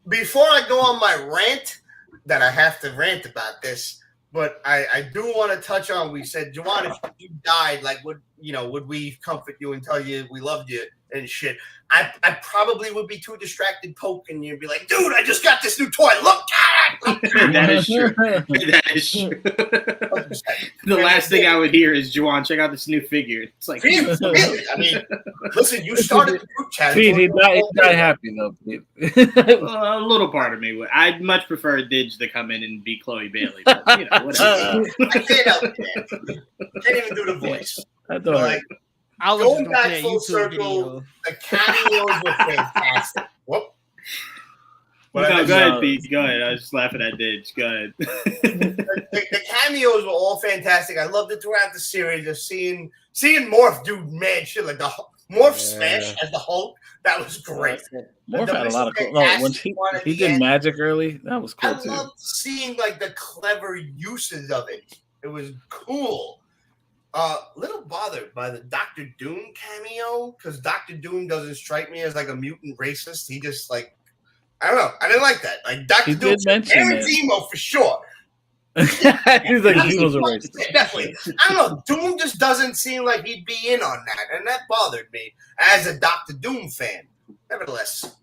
Before I go on my rant, that I have to rant about this, but I do want to touch on. We said, Joanne, if you died, like, would we comfort you and tell you we loved you and shit? I probably would be too distracted poking you and be like, dude, I just got this new toy. Look at it. That is true. That is true. The last thing I would hear is, Juwan, check out this new figure. It's like, really? I mean, listen, you started the group chat. Pete, he died happy though. A little part of me would. I'd much prefer Didge to come in and be Chloe Bailey. But, whatever. I can't help it, man. Can't even do the voice. Going back full circle, the cameos were fantastic. Whoop. Go ahead, Pete. Go ahead. I was just laughing at Didge. Go ahead. The cameos were all fantastic. I loved it throughout the series of seeing Morph do mad shit, like the Morph smash as the Hulk. That was great. Morph had a lot of cool. When he did magic early, that was cool too. I loved seeing like the clever uses of it. It was cool. Little bothered by the Doctor Doom cameo, because Doctor Doom doesn't strike me as like a mutant racist. He just like, I don't know. I didn't like that. Like Doctor Doom, Aaron Zemo for sure. He's like, he was a racist. Definitely. I don't know. Doom just doesn't seem like he'd be in on that, and that bothered me as a Doctor Doom fan. Nevertheless,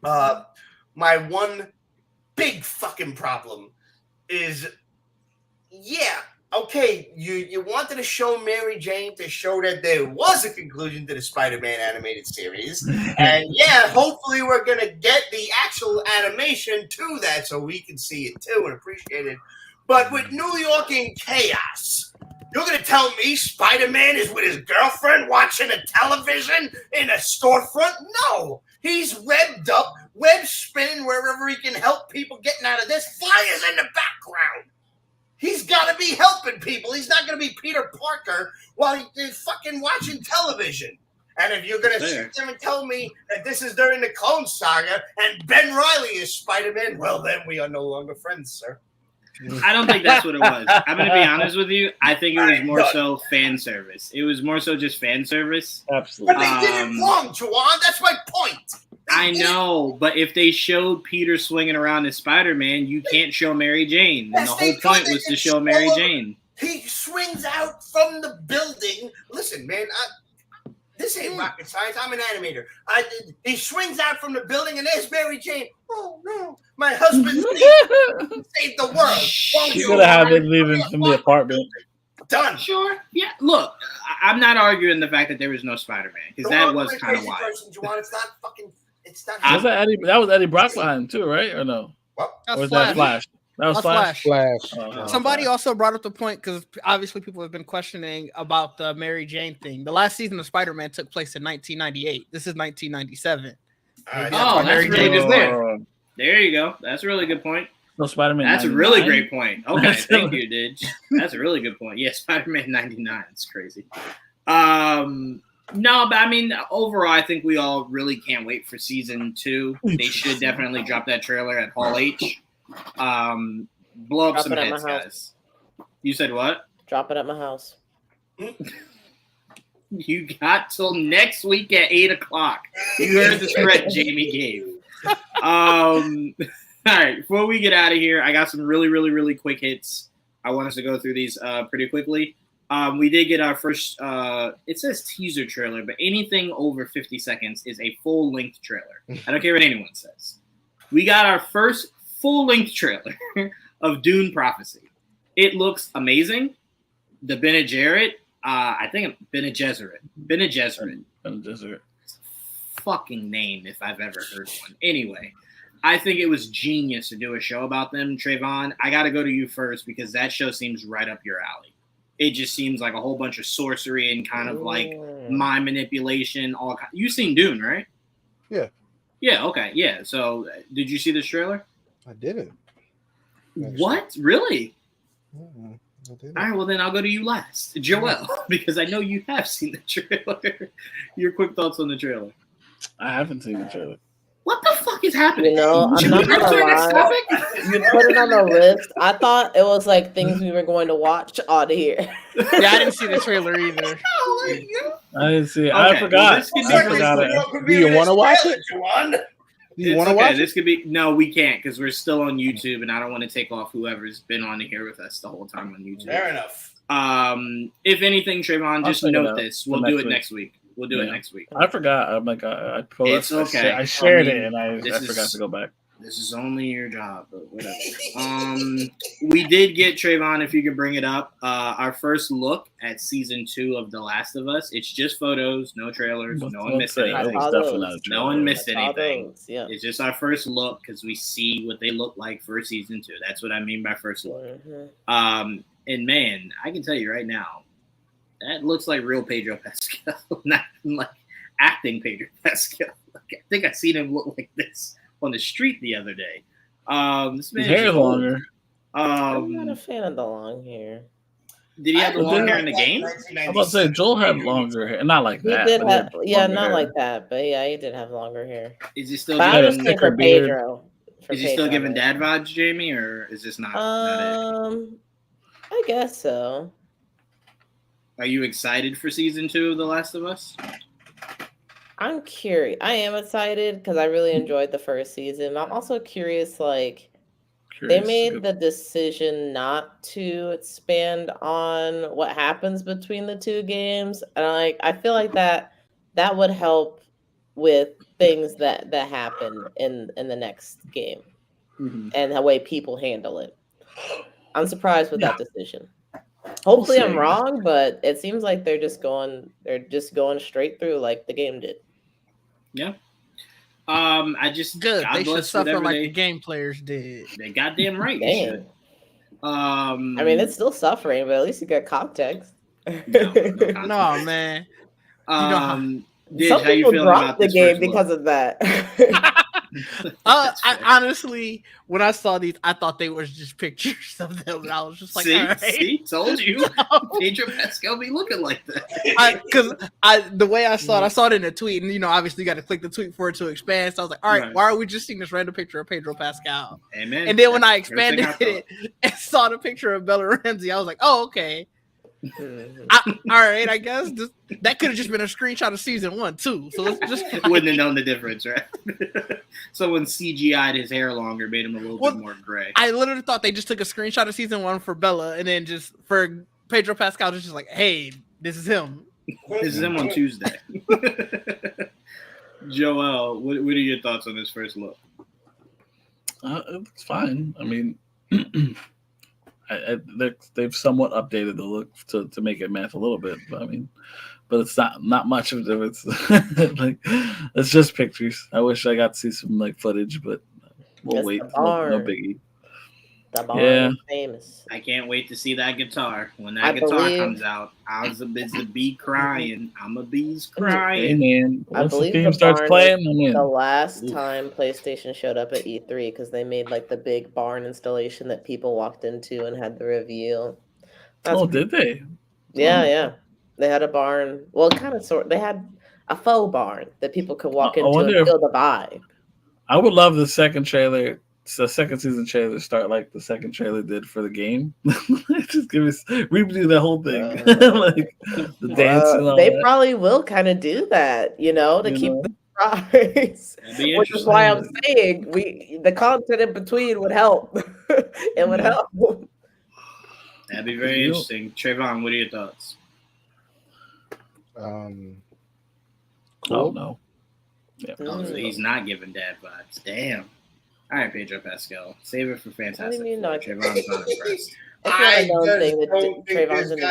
my one big fucking problem is, okay, you wanted to show Mary Jane to show that there was a conclusion to the Spider-Man animated series. And hopefully we're going to get the actual animation to that so we can see it too and appreciate it. But with New York in chaos, you're going to tell me Spider-Man is with his girlfriend watching a television in a storefront? No. He's webbed up, web spinning wherever he can help people getting out of this. Fires in the background. He's got to be helping people. He's not going to be Peter Parker while he's fucking watching television. And if you're going to sit there and tell me that this is during the Clone Saga and Ben Reilly is Spider-Man, well, then we are no longer friends, sir. I don't think that's what it was. I'm gonna be honest with you. I think it was more so fan service. It was more so just fan service. Absolutely. But they did it wrong, Juwan. That's my point. I know, but if they showed Peter swinging around as Spider-Man, you can't show Mary Jane. And the whole point was to show Mary Jane. He swings out from the building. Listen, man, this ain't rocket science. I'm an animator. He swings out from the building, and there's Mary Jane. Oh, no. My husband saved the world. You could have been leaving from the apartment. Done. Sure. Yeah. Look, I'm not arguing the fact that there was no Spider-Man because that was kind of wild. It's not fucking. It's not. That was Eddie Brock behind him too, right? Or no? What? Or was that Flash? That was Flash. Somebody also brought up the point because obviously people have been questioning about the Mary Jane thing. The last season of Spider-Man took place in 1998. This is 1997. Oh, that's really good point. There you go. That's a really good point. No, Spider-Man. That's 99? a really great point. Okay, thank you, Didge. That's a really good point. Yeah, Spider-Man 99. It's crazy. No, but I mean, overall, I think we all really can't wait for season 2. They should definitely drop that trailer at Hall H. Blow up some heads, guys. You said what? Drop it at my house. You got till next week at 8:00. You heard the threat Jamie gave. All right, before we get out of here, I got some really quick hits. I want us to go through these pretty quickly. We did get our first, it says teaser trailer, but anything over 50 seconds is a full-length trailer. I don't care what anyone says. We got our first full-length trailer of Dune Prophecy. It looks amazing. The Bene Gesserit, I think Bene Gesserit. Fucking name if I've ever heard one. Anyway, I think it was genius to do a show about them. Trayvon, I got to go to you first because that show seems right up your alley. It just seems like a whole bunch of sorcery and kind of like mind manipulation. You've seen Dune, right? Yeah. Yeah. Okay. Yeah. So, did you see this trailer? I didn't. What? Really? I didn't. All right. Well, then I'll go to you last, Joel, because I know you have seen the trailer. Your quick thoughts on the trailer? I haven't seen the trailer. What the fuck is happening? You know, I'm not gonna lie. You put it on the list. I thought it was like things we were going to watch on here. Yeah, I didn't see the trailer either. I didn't see it. Okay, I forgot. Well, I forgot it. Do you want to watch it? Do you want to watch This could be no, we can't because we're still on YouTube, and I don't want to take off whoever's been on here with us the whole time on YouTube. Fair enough. If anything, Trayvon, just note this. We'll do it next week. We'll do it next week. I forgot. I'm like, I It's okay. I shared it and I forgot to go back. This is only your job, but whatever. We did get, Trayvon, if you could bring it up, our first look at season 2 of The Last of Us. It's just photos, no trailers. No one missed anything. No one missed anything. Yeah. It's just our first look because we see what they look like for season 2. That's what I mean by first look. And man, I can tell you right now, that looks like real Pedro Pascal, not like acting Pedro Pascal. Like, I think I seen him look like this on the street the other day. This His hair is longer. I'm not a fan of the long hair. Did he have the long hair in the game? I'm about to say Joel had longer hair, not like that. He did have, not like that, but yeah, he did have longer hair. Is he still giving thicker Pedro? Is he still giving dad vibes, Jamie, or is this not it? I guess so. Are you excited for season 2 of The Last of Us? I'm curious. I am excited because I really enjoyed the first season. I'm also curious, they made the decision not to expand on what happens between the 2 games. And I feel like that would help with things that happen in the next game and the way people handle it. I'm surprised with that decision. Hopefully I'm wrong, but it seems like they're just going straight through like the game did. Yeah. I just good. God they should bless suffer like they, the game players did. They goddamn right. They should. I mean, it's still suffering, but at least you got context. No Man. Some people dropped the game because of that. I honestly, when I saw these, I thought they were just pictures of them, and I was just like, see, all right. see, told you. No. Pedro Pascal be looking like that. Because the way I saw it in a tweet, and obviously you got to click the tweet for it to expand. So I was like, all right, why are we just seeing this random picture of Pedro Pascal? Amen. And then when I expanded it and saw the picture of Bella Ramsey, I was like, oh, okay. All right, I guess that could have just been a screenshot of season 1 too. So let's just wouldn't have known the difference, right? Someone CGI'd his hair longer, made him a little bit more gray. I literally thought they just took a screenshot of season 1 for Bella, and then just for Pedro Pascal, just like, hey, this is him. This is him on Tuesday. Joel, what are your thoughts on this first look? It's fine. I mean, they've somewhat updated the look to make it match a little bit. But it's not much of it. It's like it's just pictures. I wish I got to see some footage, but we'll wait. No biggie. The bar is famous. I can't wait to see that guitar. When that guitar comes out, I was a bee crying. I'm a bee's crying. Hey, man. Once the game starts playing, I'm in. The last time PlayStation showed up at E3 because they made the big barn installation that people walked into and had the reveal. Did they? Yeah. They had a barn. Well, they had a faux barn that people could walk into and feel the vibe. I would love the second trailer. The second season trailer start like the second trailer did for the game. Just redo the whole thing, the dance. And all they that. Probably will kind of do that, to keep the surprise. Which is why I'm saying the content in between would help. It would help. That'd be very interesting. Trayvon, what are your thoughts? Cool. Oh no. Yeah. So he's not giving dad vibes. Damn. All right, Pedro Pascal. Save it for Fantastic Four. Trayvon's not impressed. I don't think Trayvon's in the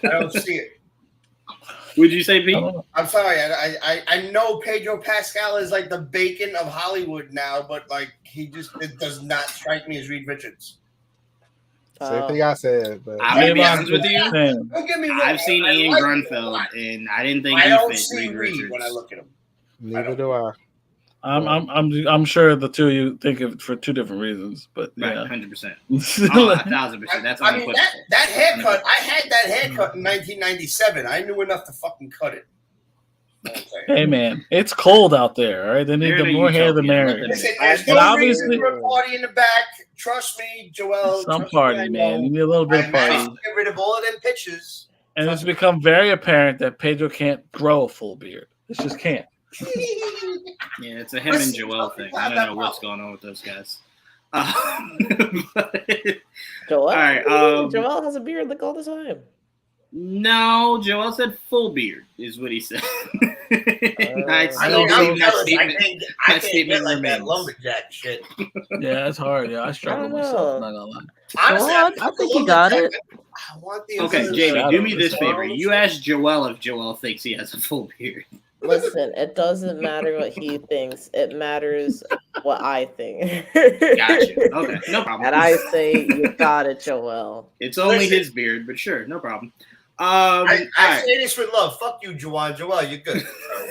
I don't see it. Would you say, Pete? I'm sorry. I know Pedro Pascal is the Bacon of Hollywood now, but it does not strike me as Reed Richards. Same thing I said, but I'm gonna be honest with you. Don't get me wrong. I've seen Ian Grunfeld, and I didn't think I he don't fit see Reed Reed Richards. when I look at him. Neither do I. I'm sure the two of you think of it for two different reasons, but Right, yeah, 100%. 1,000%. That's I mean that haircut. I had that haircut in 1997. I knew enough to fucking cut it. Hey man, it's cold out there. All right, they need the more hair the merrier. Listen, there's no reason for a party in the back. Trust me, Joel. Some party, man. You need a little bit of party. Get rid of all of them pictures. And it's become very apparent that Pedro can't grow a full beard. It just can't. Yeah, it's a him and Joel thing. I don't know what's going on with those guys. Joel, all right, Joel has a beard all the time. No, Joel said full beard is what he said. I can't get like that lumberjack shit. Yeah, it's hard. Yeah, I struggle myself. Not gonna lie. Honestly, I think he got it. I want the okay, Jamie, do me this favor. You ask Joel if Joel thinks he has a full beard. Listen, it doesn't matter what he thinks. It matters what I think. Gotcha. Okay, no problem. And I say you got it, Joel. It's only his beard, but sure, no problem. I say this with love. Fuck you, Juwan. Joel, you're good.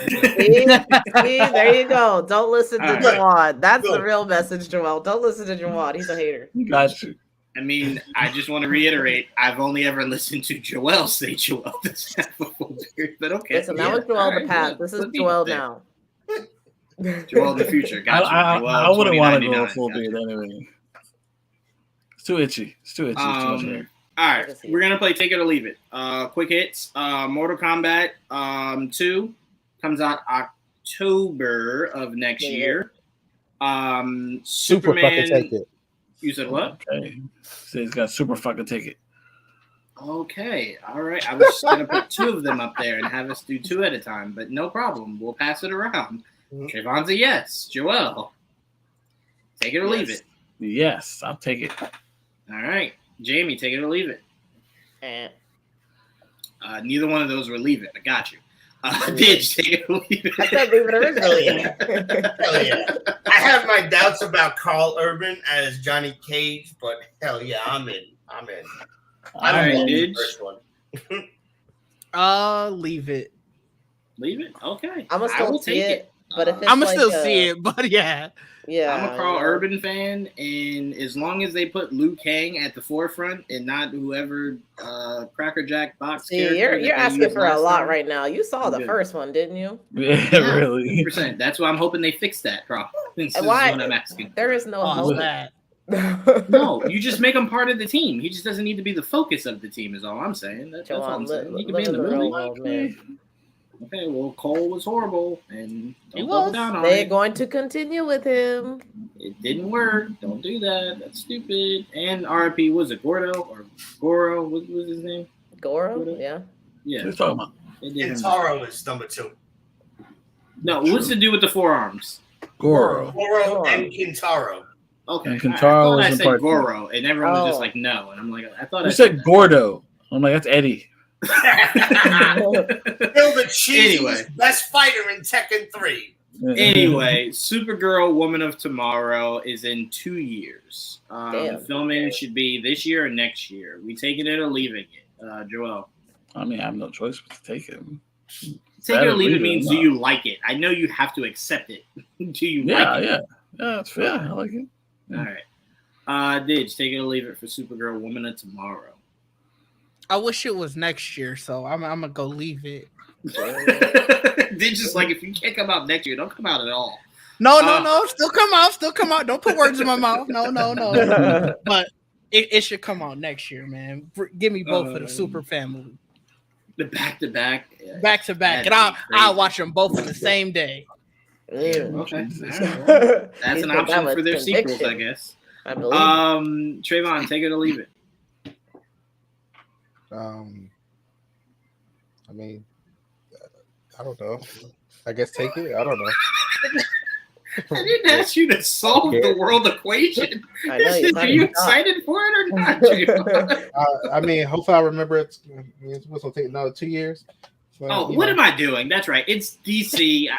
See, there you go. Don't listen to Juwan. That's the real message, Joel. Don't listen to Juwan. He's a hater. Got you. I mean, I just want to reiterate, I've only ever listened to Joel say Joel doesn't have a full beard, but okay. Listen, that was Joel in the past. This is Joel now. Joel in the future. Got you. I wouldn't want to grow a full beard anyway. It's too itchy. It's too itchy. All right, we're going to play Take It or Leave It. Quick hits. Mortal Kombat 2 comes out October of next year. Super fucking take it. You said what? Okay. So he's got super fucking ticket. Okay. All right. I was just going to put two of them up there and have us do two at a time, but no problem. We'll pass it around. Trayvon's a yes. Joel, take it or leave it. Yes, I'll take it. All right. Jamie, take it or leave it. Neither one of those were leave it. I got you. Didge, take it or leave it. I said leave it originally. Hell yeah. I have my doubts about Carl Urban as Johnny Cage, but hell yeah, I'm in. All right, Didge. Leave it. Leave it? Okay. I'm going to still see it. But if it's I'm gonna like still see it, but yeah. Yeah, I'm a Carl you know. Urban fan, and as long as they put Liu Kang at the forefront and not whoever Cracker Jack box See, character you're that they asking used for a last lot time, right now. You saw I'm the good. first one, didn't you? Yeah, really. 100%. That's why I'm hoping they fix that problem. This is Why? what I'm asking. There is no Oh, hope. that. No, you just make him part of the team. He just doesn't need to be the focus of the team. Is all I'm saying. That's all I'm saying. He can be in the real middle. world, man. Okay, well, Cole was horrible, and He don't was. double down on They're it. going to continue with him. It didn't work. Don't do that. That's stupid. And RP was it Gordo or Goro? What was his name? Goro, yeah. What Yeah. are you talking about? It didn't. Intaro is number 2. No, what's the dude with the forearms? Goro. Goro and Kintaro. Okay, And Kintaro I thought was I in said part two. Goro, and everyone was just Oh. like, no. And I'm like, I thought You I said Gordo. I'm like, that's Eddie. Still the cheesiest, Anyway. best fighter in Tekken 3. Anyway, Supergirl Woman of Tomorrow is in 2 years. Damn. Filming should be this year or next year. We taking it or leaving it? Joel. I mean, I have no choice but to take it. Take it or Better leave it leave it, means no. do you like it? I know you have to accept it. Do you Yeah, like it? yeah. Yeah, that's fair. I like it. All right. Didge, take it or leave it for Supergirl Woman of Tomorrow. I wish it was next year, so I'm gonna go leave it. Didge is like, if you can't come out next year, don't come out at all. No, still come out. Don't put words in my mouth. No. But it should come out next year, man. Give me both of the super family. The back-to-back. Back to back. That'd And be I'll crazy. watch them both in the same day. Okay. Mm. All right. That's He an said option that was for their sequels, I conviction. guess. I believe. Trayvon, take it or leave it. I mean, I don't know. I guess take it. I don't know. I didn't ask you to solve the world equation. I know you Are you excited for it or not, Trayvon? I mean, hopefully I remember it. It's supposed to take another 2 years. So, Oh, you what know. am I doing? That's right. It's DC.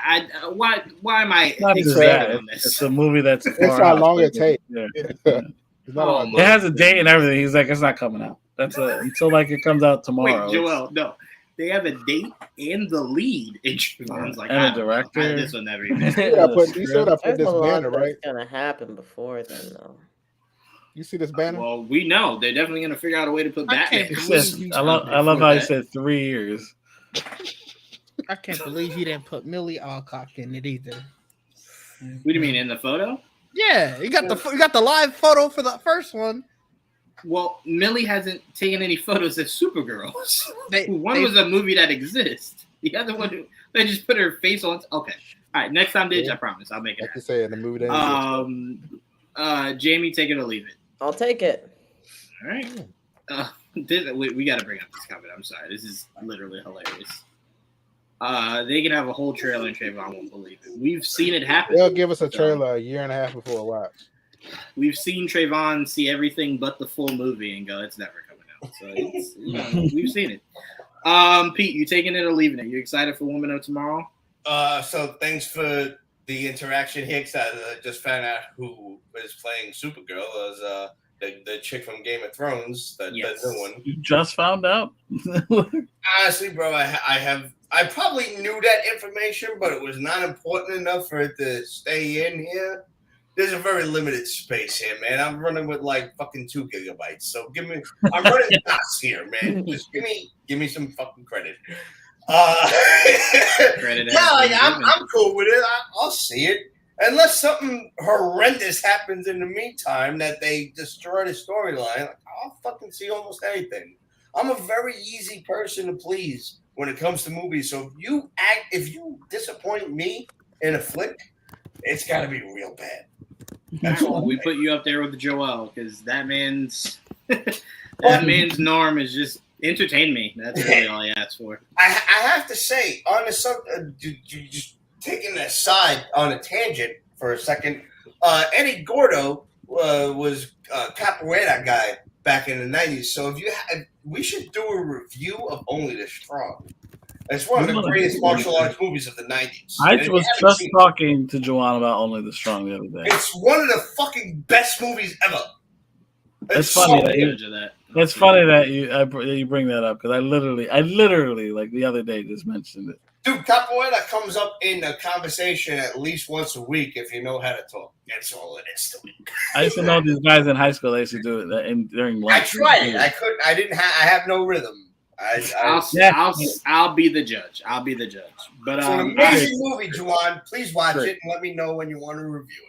Why am I It's not just expanding that. on It's this? a movie that's It's far how out. long it takes. Yeah. It's not Oh, all my It has a date and everything. He's like, it's not coming out. That's until like it comes out tomorrow. Wait, Joel, no. They have a date and the lead. And Trayvon's like, And a I don't know. director. This one never even. You still gotta put There's this a lot banner, right? that's gonna happen before then, though. You see this banner? Well, we know they're definitely going to figure out a way to put I Batman. can't He believe said, you- I love how he said 3 years. I can't believe he didn't put Millie Alcock in it either. What do you mean in the photo? Yeah, you got the live photo for the first one. Well, Millie hasn't taken any photos of Supergirl. One they- was a movie that exists. The other one, they just put her face on. Okay. All right. Next time, Ditch, I promise. I'll make it Like you happen. say in the movie. Jamie, take it or leave it. I'll take it. All right. We got to bring up this comment. I'm sorry. This is literally hilarious. They can have a whole trailer and Trayvon won't believe it. We've seen it happen. They'll give us a trailer a year and a half before a watch. We've seen Trayvon see everything but the full movie and go, it's never coming out. So it's, we've seen it. Pete, you taking it or leaving it? You excited for Woman of Tomorrow? So thanks for the interaction here. 'Cause I just found out who is playing Supergirl as the chick from Game of Thrones, the new one. You just found out? Honestly, bro, I probably knew that information, but it was not important enough for it to stay in here. There's a very limited space here, man. I'm running with like fucking 2 gigabytes. So I'm running dots here, man. Just give me some fucking credit. Credit Yeah, has like, been I'm given. cool with it. I'll see it. Unless something horrendous happens in the meantime that they destroy the storyline, like, I'll fucking see almost anything. I'm a very easy person to please when it comes to movies. So if you disappoint me in a flick, it's got to be real bad. That's all. We put you up there with Joel because that man's norm is just entertain me. That's really all he asks for. I have to say, on the subject, just taking an aside on a tangent for a second, Eddie Gordo was a capoeira guy back in the 90s. So we should do a review of Only the Strong. It's one of the greatest martial arts movies of the 90s. I And if was you haven't just seen talking to Joanne about Only the Strong the other day. it's one of the fucking best movies ever. It's funny so that you- good. Judge of that. It's funny that you bring that up because I literally like the other day just mentioned it. Dude, capoeira comes up in the conversation at least once a week if you know how to talk. That's all it is to it. I used to know these guys in high school. They used to do it during lunch. I tried it. I couldn't. I didn't have. I have no rhythm. I'll be the judge. I'll be the judge. But it's an amazing movie, Juwan. Please watch it and let me know when you want to review it.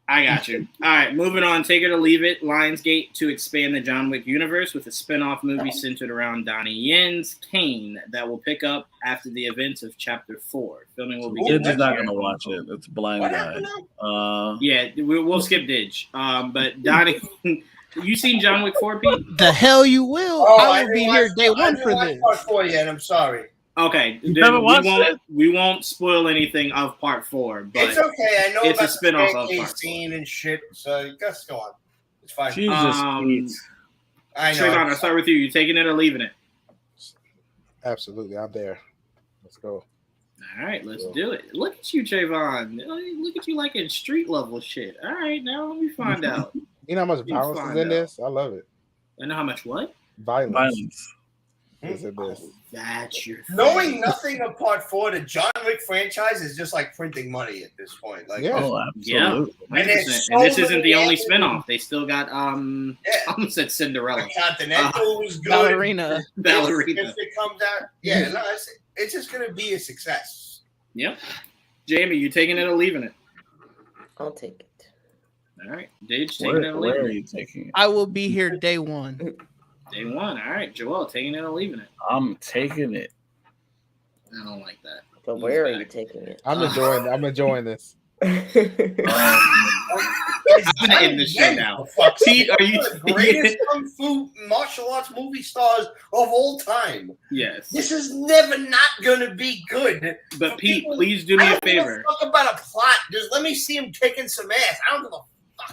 I got you. All right, moving on. Take it or leave it. Lionsgate to expand the John Wick universe with a spin-off movie centered around Donnie Yen's Kane that will pick up after the events of Chapter 4. Filming will begin. Didge is not going to watch it. It's a blind guy. Yeah, we'll skip Didge. But Donnie, you seen John Wick 4, Pete? The hell you will. I will be here day one for this. Part 4 yet. I'm sorry. Okay, we won't spoil anything of Part 4, but it's okay. I know it's about a spin-off the of Part 4 scene and shit. So just go on. It's fine. Jesus, I know. Trayvon, I'll start with you. You taking it or leaving it? Absolutely, I'm there. Let's go. All right, let's do it. Look at you, Trayvon. Look at you liking street level shit. All right, now let me find out. You know how much violence is in this? I love it. I know how much what? Violence. Is in this. That's your thing. Knowing nothing of Part 4, the John Wick franchise is just like printing money at this point. Like, absolutely. Yeah, 100%. And this isn't the only spinoff. They still got I almost said Cinderella. Continental was good. Ballerina. If it comes out, it's just gonna be a success. Yep. Jamie, you taking it or leaving it? I'll take it. All right. Didge, taking it or leaving it? Where are you taking it? I will be here day one. Day one. All right, Joel, taking it or leaving it? I'm taking it. I don't like that. But where are you taking it? I'm enjoying this. I'm gonna end this show now. Pete, are you the greatest kung fu martial arts movie stars of all time? Yes. This is never not gonna be good. But Pete, please do me a favor. Talk about a plot. Just let me see him kicking some ass. I don't give a fuck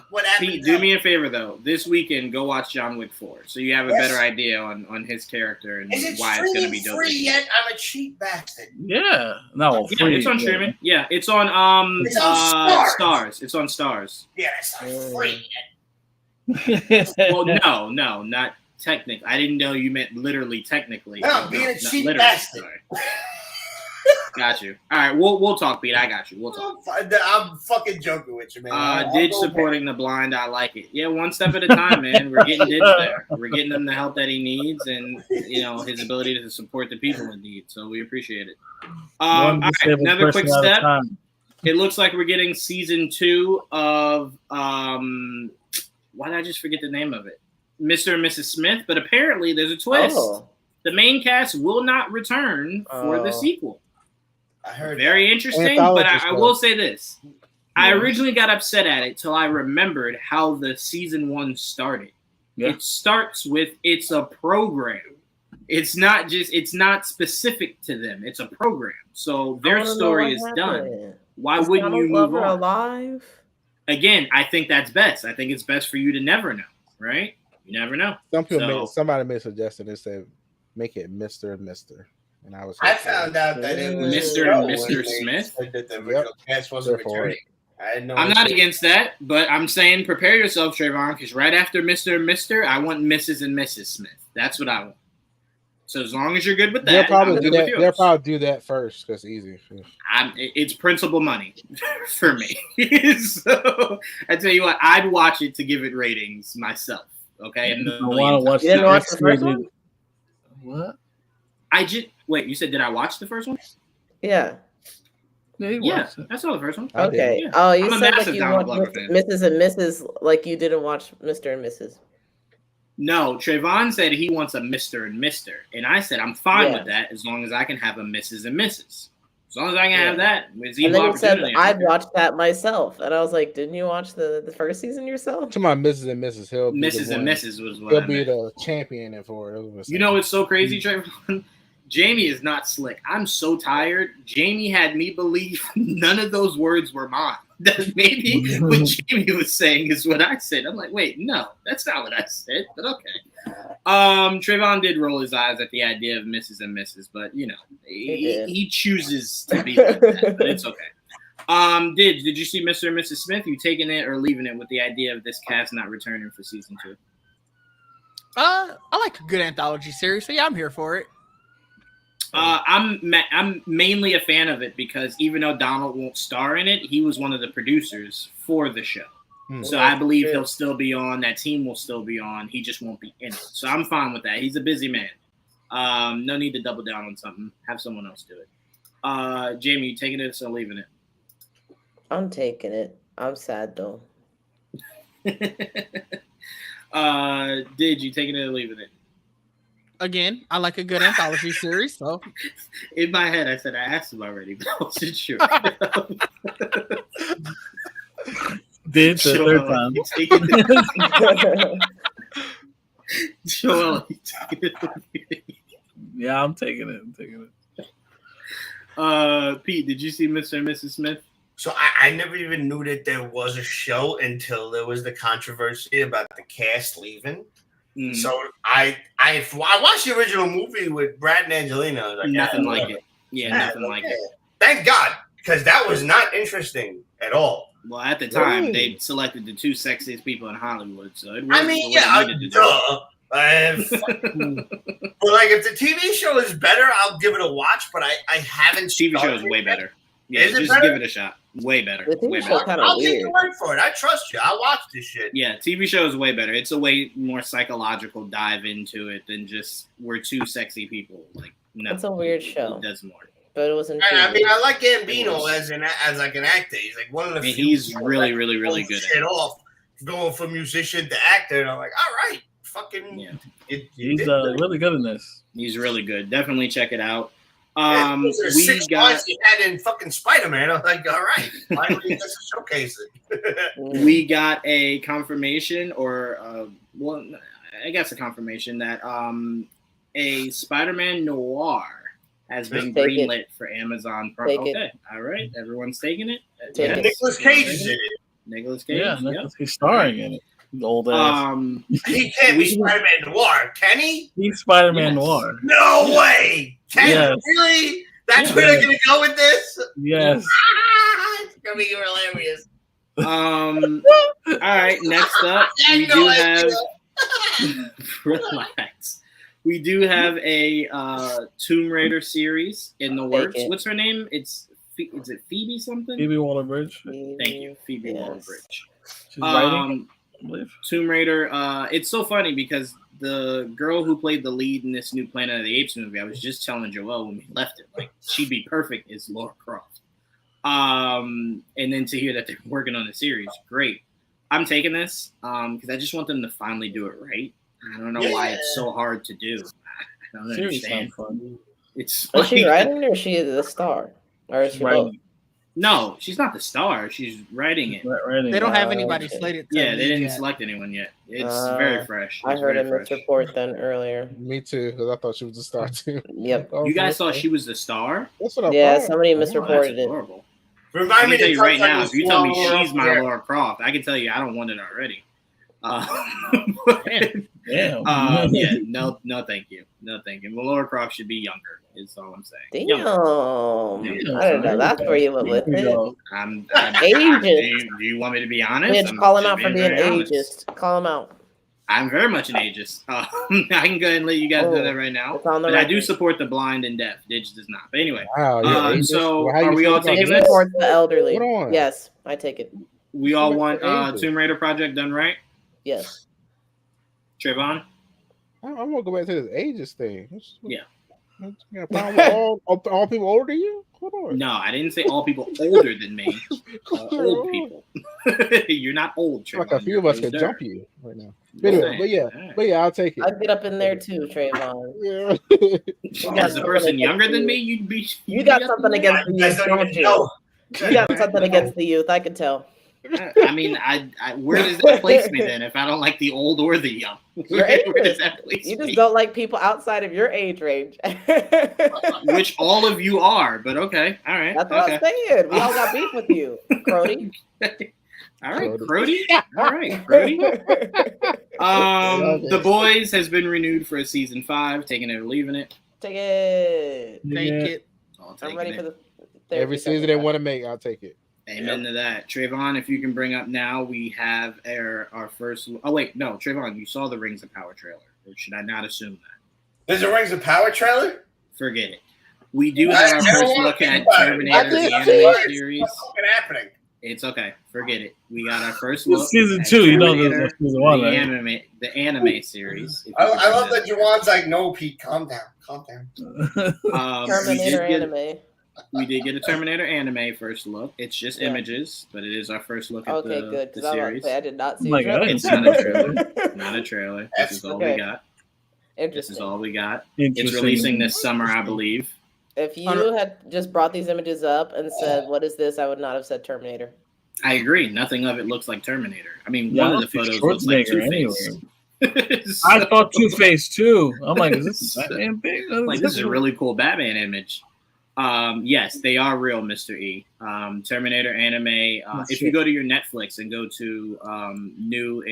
what happened. Pete, do me a favor though. This weekend, go watch John Wick 4, so you have a better idea on his character and why it's gonna be dope. Free yet? I'm a cheap bastard. Yeah, no, yeah, it's on streaming. Yeah, it's on Stars. It's on Stars. Yeah, it's not free yet. Well, no, not technically. I didn't know you meant literally technically. No, I'm being a cheap bastard. Got you. All right, we'll talk, Pete. I got you. We'll talk. I'm fucking joking with you, man. Didge supporting the blind. I like it. Yeah, one step at a time, man. We're getting Didge there. We're getting him the help that he needs, and his ability to support the people in need. So we appreciate it. All right, another quick step. It looks like we're getting season 2 of why did I just forget the name of it? Mr. and Mrs. Smith. But apparently there's a twist. Oh. The main cast will not return for the sequel. I heard very interesting, but I will say this. Yeah. I originally got upset at it till I remembered how the season 1 started. Yeah. It starts with it's a program. It's not specific to them. It's a program. So their story is done. Why wouldn't you move on? Alive? Again, I think that's best. I think it's best for you to never know, right? You never know. Somebody made a suggestion and said, make it Mr. and Mr. And I found out that it was Mr. and Mr. Smith. That the original cast wasn't returning. I'm not against that, but I'm saying prepare yourself, Trayvon, because right after Mr. and Mr., I want Mrs. and Mrs. Smith. That's what I want. So as long as you're good with that, they'll probably do that first because it's easy. It's principal money for me. So I tell you what, I'd watch it to give it ratings myself. Okay, and you didn't watch the first one? What? Wait, you said did I watch the first one? Yeah. Yeah, I saw the first one. Okay. Yeah. Oh, you said like you watched Mrs. and Mrs. like you didn't watch Mr. and Mrs. No, Trayvon said he wants a Mr. and Mr. And I said I'm fine with that as long as I can have a Mrs. and Mrs. As long as I can have that. And then he said I'd watch that myself. And I was like, didn't you watch the first season yourself? To my Mrs. and Mrs. Hill. Mrs. and Mrs. was what he'll be the champion for it. You know what's so crazy, Trayvon? Jamie is not slick. I'm so tired. Jamie had me believe none of those words were mine. That maybe what Jamie was saying is what I said. I'm like, wait, no, that's not what I said. But okay. Trayvon did roll his eyes at the idea of Mrs. and Mrs. But he chooses to be like that. But it's okay. Did you see Mr. and Mrs. Smith? You taking it or leaving it with the idea of this cast not returning for season 2? I like a good anthology series, so yeah, I'm here for it. I'm mainly a fan of it because even though Donald won't star in it, he was one of the producers for the show. So I believe he'll still be on. That team will still be on. He just won't be in it. So I'm fine with that. He's a busy man. No need to double down on something. Have someone else do it. Jamie, you taking it or leaving it? I'm taking it. I'm sad though. Did you taking it or leaving it? Again, I like a good anthology series. So in my head, I said I asked him already, but I wasn't sure. Did the third time. Joel, you taking it? Yeah, I'm taking it. Pete, did you see Mr. and Mrs. Smith? So I never even knew that there was a show until there was the controversy about the cast leaving. Mm. So I watched the original movie with Brad and Angelina. I was like, nothing like it. Yeah, nothing like it. Thank God, because that was not interesting at all. Well, at the time, they selected the two sexiest people in Hollywood. So it I mean, yeah, duh. But like, if the TV show is better, I'll give it a watch. But I haven't. TV show is way better. Yeah, just give it a shot. Way better. Way better. I'll take your word for it. I trust you. I'll watch this shit. Yeah, TV show is way better. It's a way more psychological dive into it than just we're two sexy people. Like, no, it's a weird show. It does more. But it wasn't. I mean, I like Gambino as like an actor. He's like one of the. Few he's really good. Shit off going from musician to actor, and I'm like, all right, fucking. Yeah. He's really good in this. He's really good. Definitely check it out. We got he had in fucking Spider-Man. I was like, all right, why don't we just showcase it? We got a confirmation, or I guess a confirmation that a Spider-Man noir has been greenlit for Amazon Prime. Okay, all right, everyone's taking it. Nicolas Cage is in it. Nicolas Cage, yeah, he's starring in it. Old ass. He can't be Spider-Man Noir, can he? He's Spider-Man Noir. No way! Can he really? That's where they're gonna go with this? Yes. It's gonna be hilarious. All right, next up we do have relax. We do have a Tomb Raider series in the works. What's her name? Is it Phoebe something? Phoebe Waller-Bridge. Thank you, Phoebe Waller-Bridge. She's writing. Tomb Raider. It's so funny because the girl who played the lead in this new Planet of the Apes movie, I was just telling Joel when we left it, like she'd be perfect as Lara Croft. And then to hear that they're working on the series, great. I'm taking this because I just want them to finally do it right. I don't know why it's so hard to do. I don't understand. It's is she writing or is she the star? Or is she writing? both? No, she's not the star. She's writing it. They don't have anybody slated. Yeah, they didn't select anyone yet. It's very fresh. I heard a misreport then earlier. Me too, because I thought she was the star too. Yep. You guys thought she was the star? That's what I thought. Somebody misreported it. Horrible. Remind me to tell you right now, if you tell me Laura she's my Lara Croft, I can tell you I don't want it already. Yeah, no, thank you. No, thank you. Well, Lara Croft should be younger, is all I'm saying. Damn. I don't know. That's where you went with it. I'm ageist. Do you want me to be honest? Bitch, call him out for being ageist. Call him out. I'm very much an ageist. I can go ahead and let you guys know that right now. But I do support the blind and deaf. Diggs does not. But anyway, so are we all taking this? Support the elderly. Yes, I take it. We all want Tomb Raider project done right? Yes. Trayvon? I'm gonna go back to this ages thing. Yeah. All people older than you? Hold on. No, I didn't say all people older than me. Old people. You're not old, Trayvon. Like a few of us could jump you right now. But yeah, I'll take it. I'll get up in there too, Trayvon. Yeah. As a person younger than me, you'd be. You got something against the youth, don't you? You got something against the youth. I can tell. I mean, where does that place me then? If I don't like the old or the young, where does that place you just me? Don't like people outside of your age range, which all of you are. But okay, all right. That's what I'm saying. We all got beef with you, Crody. All right, Crody. All right, Crody. The Boys has been renewed for a season 5. Taking it or leaving it. Take it. Take it. I'm ready for the every season they want to make. I'll take it. Amen to that. Trayvon, if you can bring up now, we have our first. Oh, wait. No, Trayvon, you saw the Rings of Power trailer. Or should I not assume that? There's a Rings of Power trailer? Forget it. We do have our first look at Terminator, the anime series. What's fucking happening? It's okay. Forget it. We got our first look. Season at 2, you know, Terminator, there's season 1, right? the anime series. I love that Juwan's like, no, Pete, calm down. Terminator anime. We did get a Terminator anime first look. It's just images, but it is our first look at the series. I did not see It's not a trailer. Not a trailer. This is all we got. Interesting. This is all we got. It's releasing this summer, I believe. If you had just brought these images up and said, "What is this?" I would not have said Terminator. I agree. Nothing of it looks like Terminator. I mean, one of the photos looks like Two-Face. I thought Two-Face too. I'm like, is this Batman big? Like, this is a really cool Batman image. Yes, they are real, Mr. E. Terminator anime. If you go to your Netflix and go to new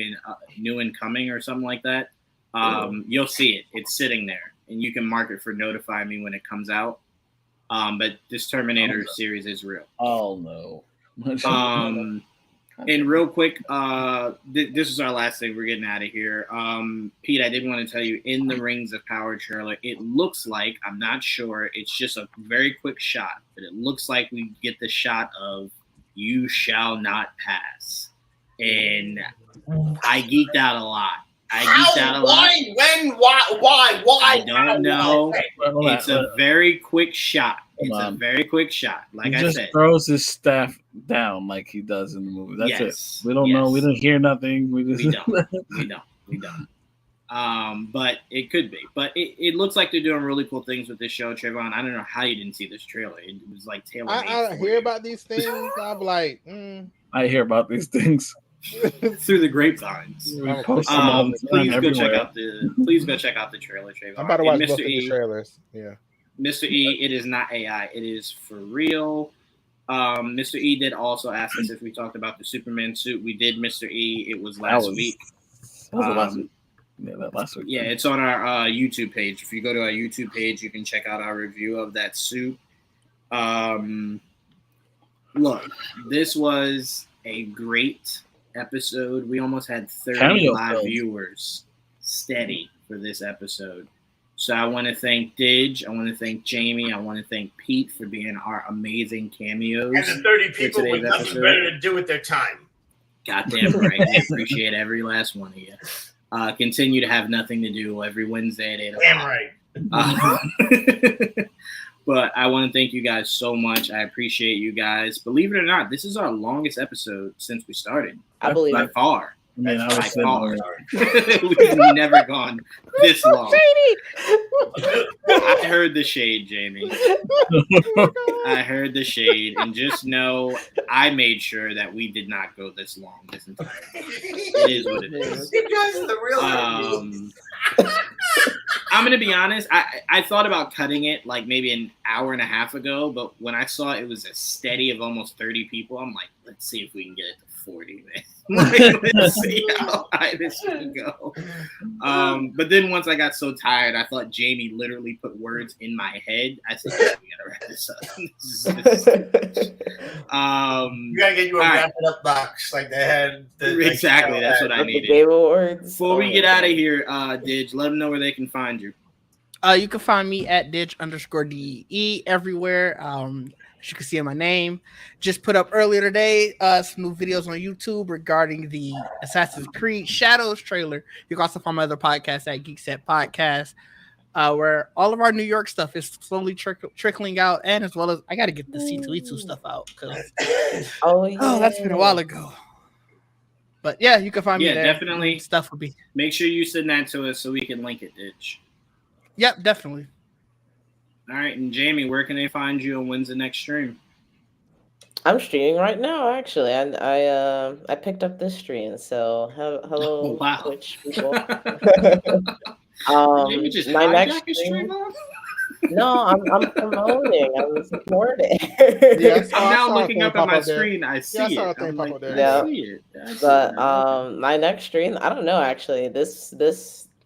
and coming or something like that, you'll see it. It's sitting there, and you can mark it for notify me when it comes out. But this Terminator series is real. Oh no. And real quick, this is our last thing. We're getting out of here. Pete, I did want to tell you, in the Rings of Power trailer, it looks like, I'm not sure, it's just a very quick shot, but it looks like we get the shot of "You Shall Not Pass." And I geeked out a lot. Why? When? Why? I don't know. It's a very quick shot. A very quick shot. Like he I said, throws his staff down like he does in the movie. That's it. We don't know. We don't hear nothing. We don't. But it could be. But it looks like they're doing really cool things with this show, Trayvon. I don't know how you didn't see this trailer. It was like tailor-made. I hear about these things. I'm like, I hear about these things through the grapevines. Please go check out the trailer, Trayvon. I'm about to watch both of the trailers. Yeah. Mr. E, it is not AI. It is for real. Mr. E did also ask us if we talked about the Superman suit. We did, Mr. E. It was last week. Last week. Yeah, that last week. Yeah, it's on our YouTube page. If you go to our YouTube page, you can check out our review of that suit. Look, this was a great episode. We almost had 30 live viewers steady for this episode. So I want to thank Didge. I want to thank Jamie. I want to thank Pete for being our amazing cameos. And the 30 people with nothing better to do with their time. Goddamn right. I appreciate every last one of you. Continue to have nothing to do every Wednesday at 8 o'clock. Damn right. But I want to thank you guys so much. I appreciate you guys. Believe it or not, this is our longest episode since we started. I believe by it. Far. I mean, I was We've never gone this long. I heard the shade, Jamie. I heard the shade, and just know I made sure that we did not go this long this entire time. It is what it is. You guys are the real I'm gonna be honest. I thought about cutting it like maybe an hour and a half ago, but when I saw it was a steady of almost 30 people, I'm like, let's see if we can get it to 40, man. Let's see how high this can go. But then once I got so tired, I thought Jamie literally put words in my head. I said, "Yeah, we gotta wrap this up." You gotta get you a wrap it up box like they had. Exactly, that's what I needed. Before we get out of here, Didge, let them know where they can find you. You can find me at Didge_DE everywhere. As you can see in my name, just put up earlier today some new videos on YouTube regarding the Assassin's Creed Shadows trailer. You can also find my other podcast at Geek Set Podcast, where all of our New York stuff is slowly trickling out, and as well as I got to get the C2E2 stuff out because that's been a while ago. But yeah, you can find me there. Definitely. Stuff will be. Make sure you send that to us so we can link it, Ditch. Yep, definitely. All right, and Jamie, where can they find you and when's the next stream? I'm streaming right now, actually, and I picked up this stream. So hello, Twitch people. Jamie just my next stream. No, I'm promoting. I'm supporting. Yeah, I'm now looking up at my screen. I see it. I see it. But my next stream, I don't know. Actually, this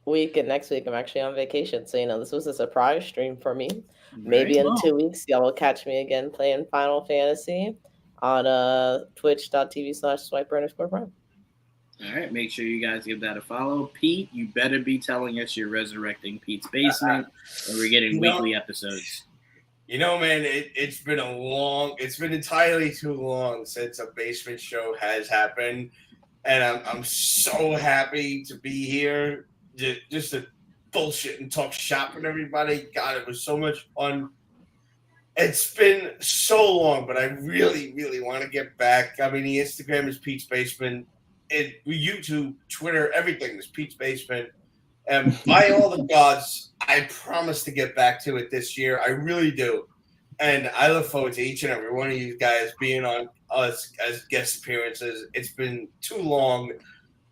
week and next week I'm actually on vacation, so this was a surprise stream for me. Maybe in 2 weeks y'all will catch me again playing Final Fantasy on twitch.tv/swiper_prime. All right, make sure you guys give that a follow. Pete, you better be telling us you're resurrecting Pete's Basement and we're getting weekly episodes. You know, man, it's been entirely too long since a basement show has happened, and I'm so happy to be here, just to bullshit and talk shop with everybody. God, it was so much fun. It's been so long, but I really, really want to get back. I mean, the Instagram is Pete's Basement, YouTube, Twitter, everything is Pete's Basement. And by all the gods, I promise to get back to it this year. I really do. And I look forward to each and every one of you guys being on us as guest appearances. It's been too long.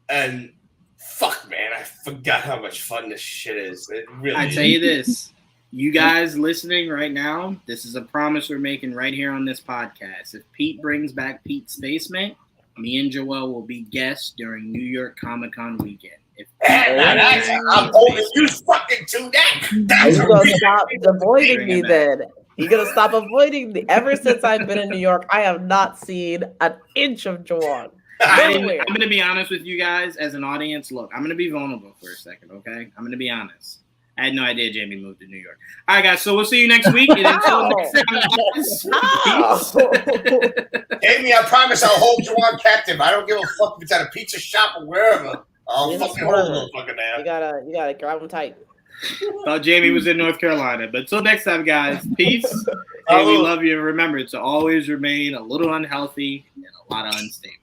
And fuck, man, I forgot how much fun this shit is. It really I tell you this. You guys listening right now, this is a promise we're making right here on this podcast. If Pete brings back Pete's Basement, me and Joel will be guests during New York Comic-Con weekend. I'm holding you fucking to that. That's You're gonna stop avoiding me then. You're gonna stop avoiding me. Ever since I've been in New York, I have not seen an inch of Juwan. I'm going to be honest with you guys as an audience. Look, I'm going to be vulnerable for a second, okay? I'm going to be honest. I had no idea Jamie moved to New York. All right, guys, so we'll see you next week. And until next time, Jamie, I promise I'll hold Juwan captive. I don't give a fuck if it's at a pizza shop or wherever. I'll fucking hold him fucking down. You gotta grab him tight. Thought Jamie was in North Carolina. But until next time, guys, peace. Hey, we love you. And remember to always remain a little unhealthy and a lot unstable.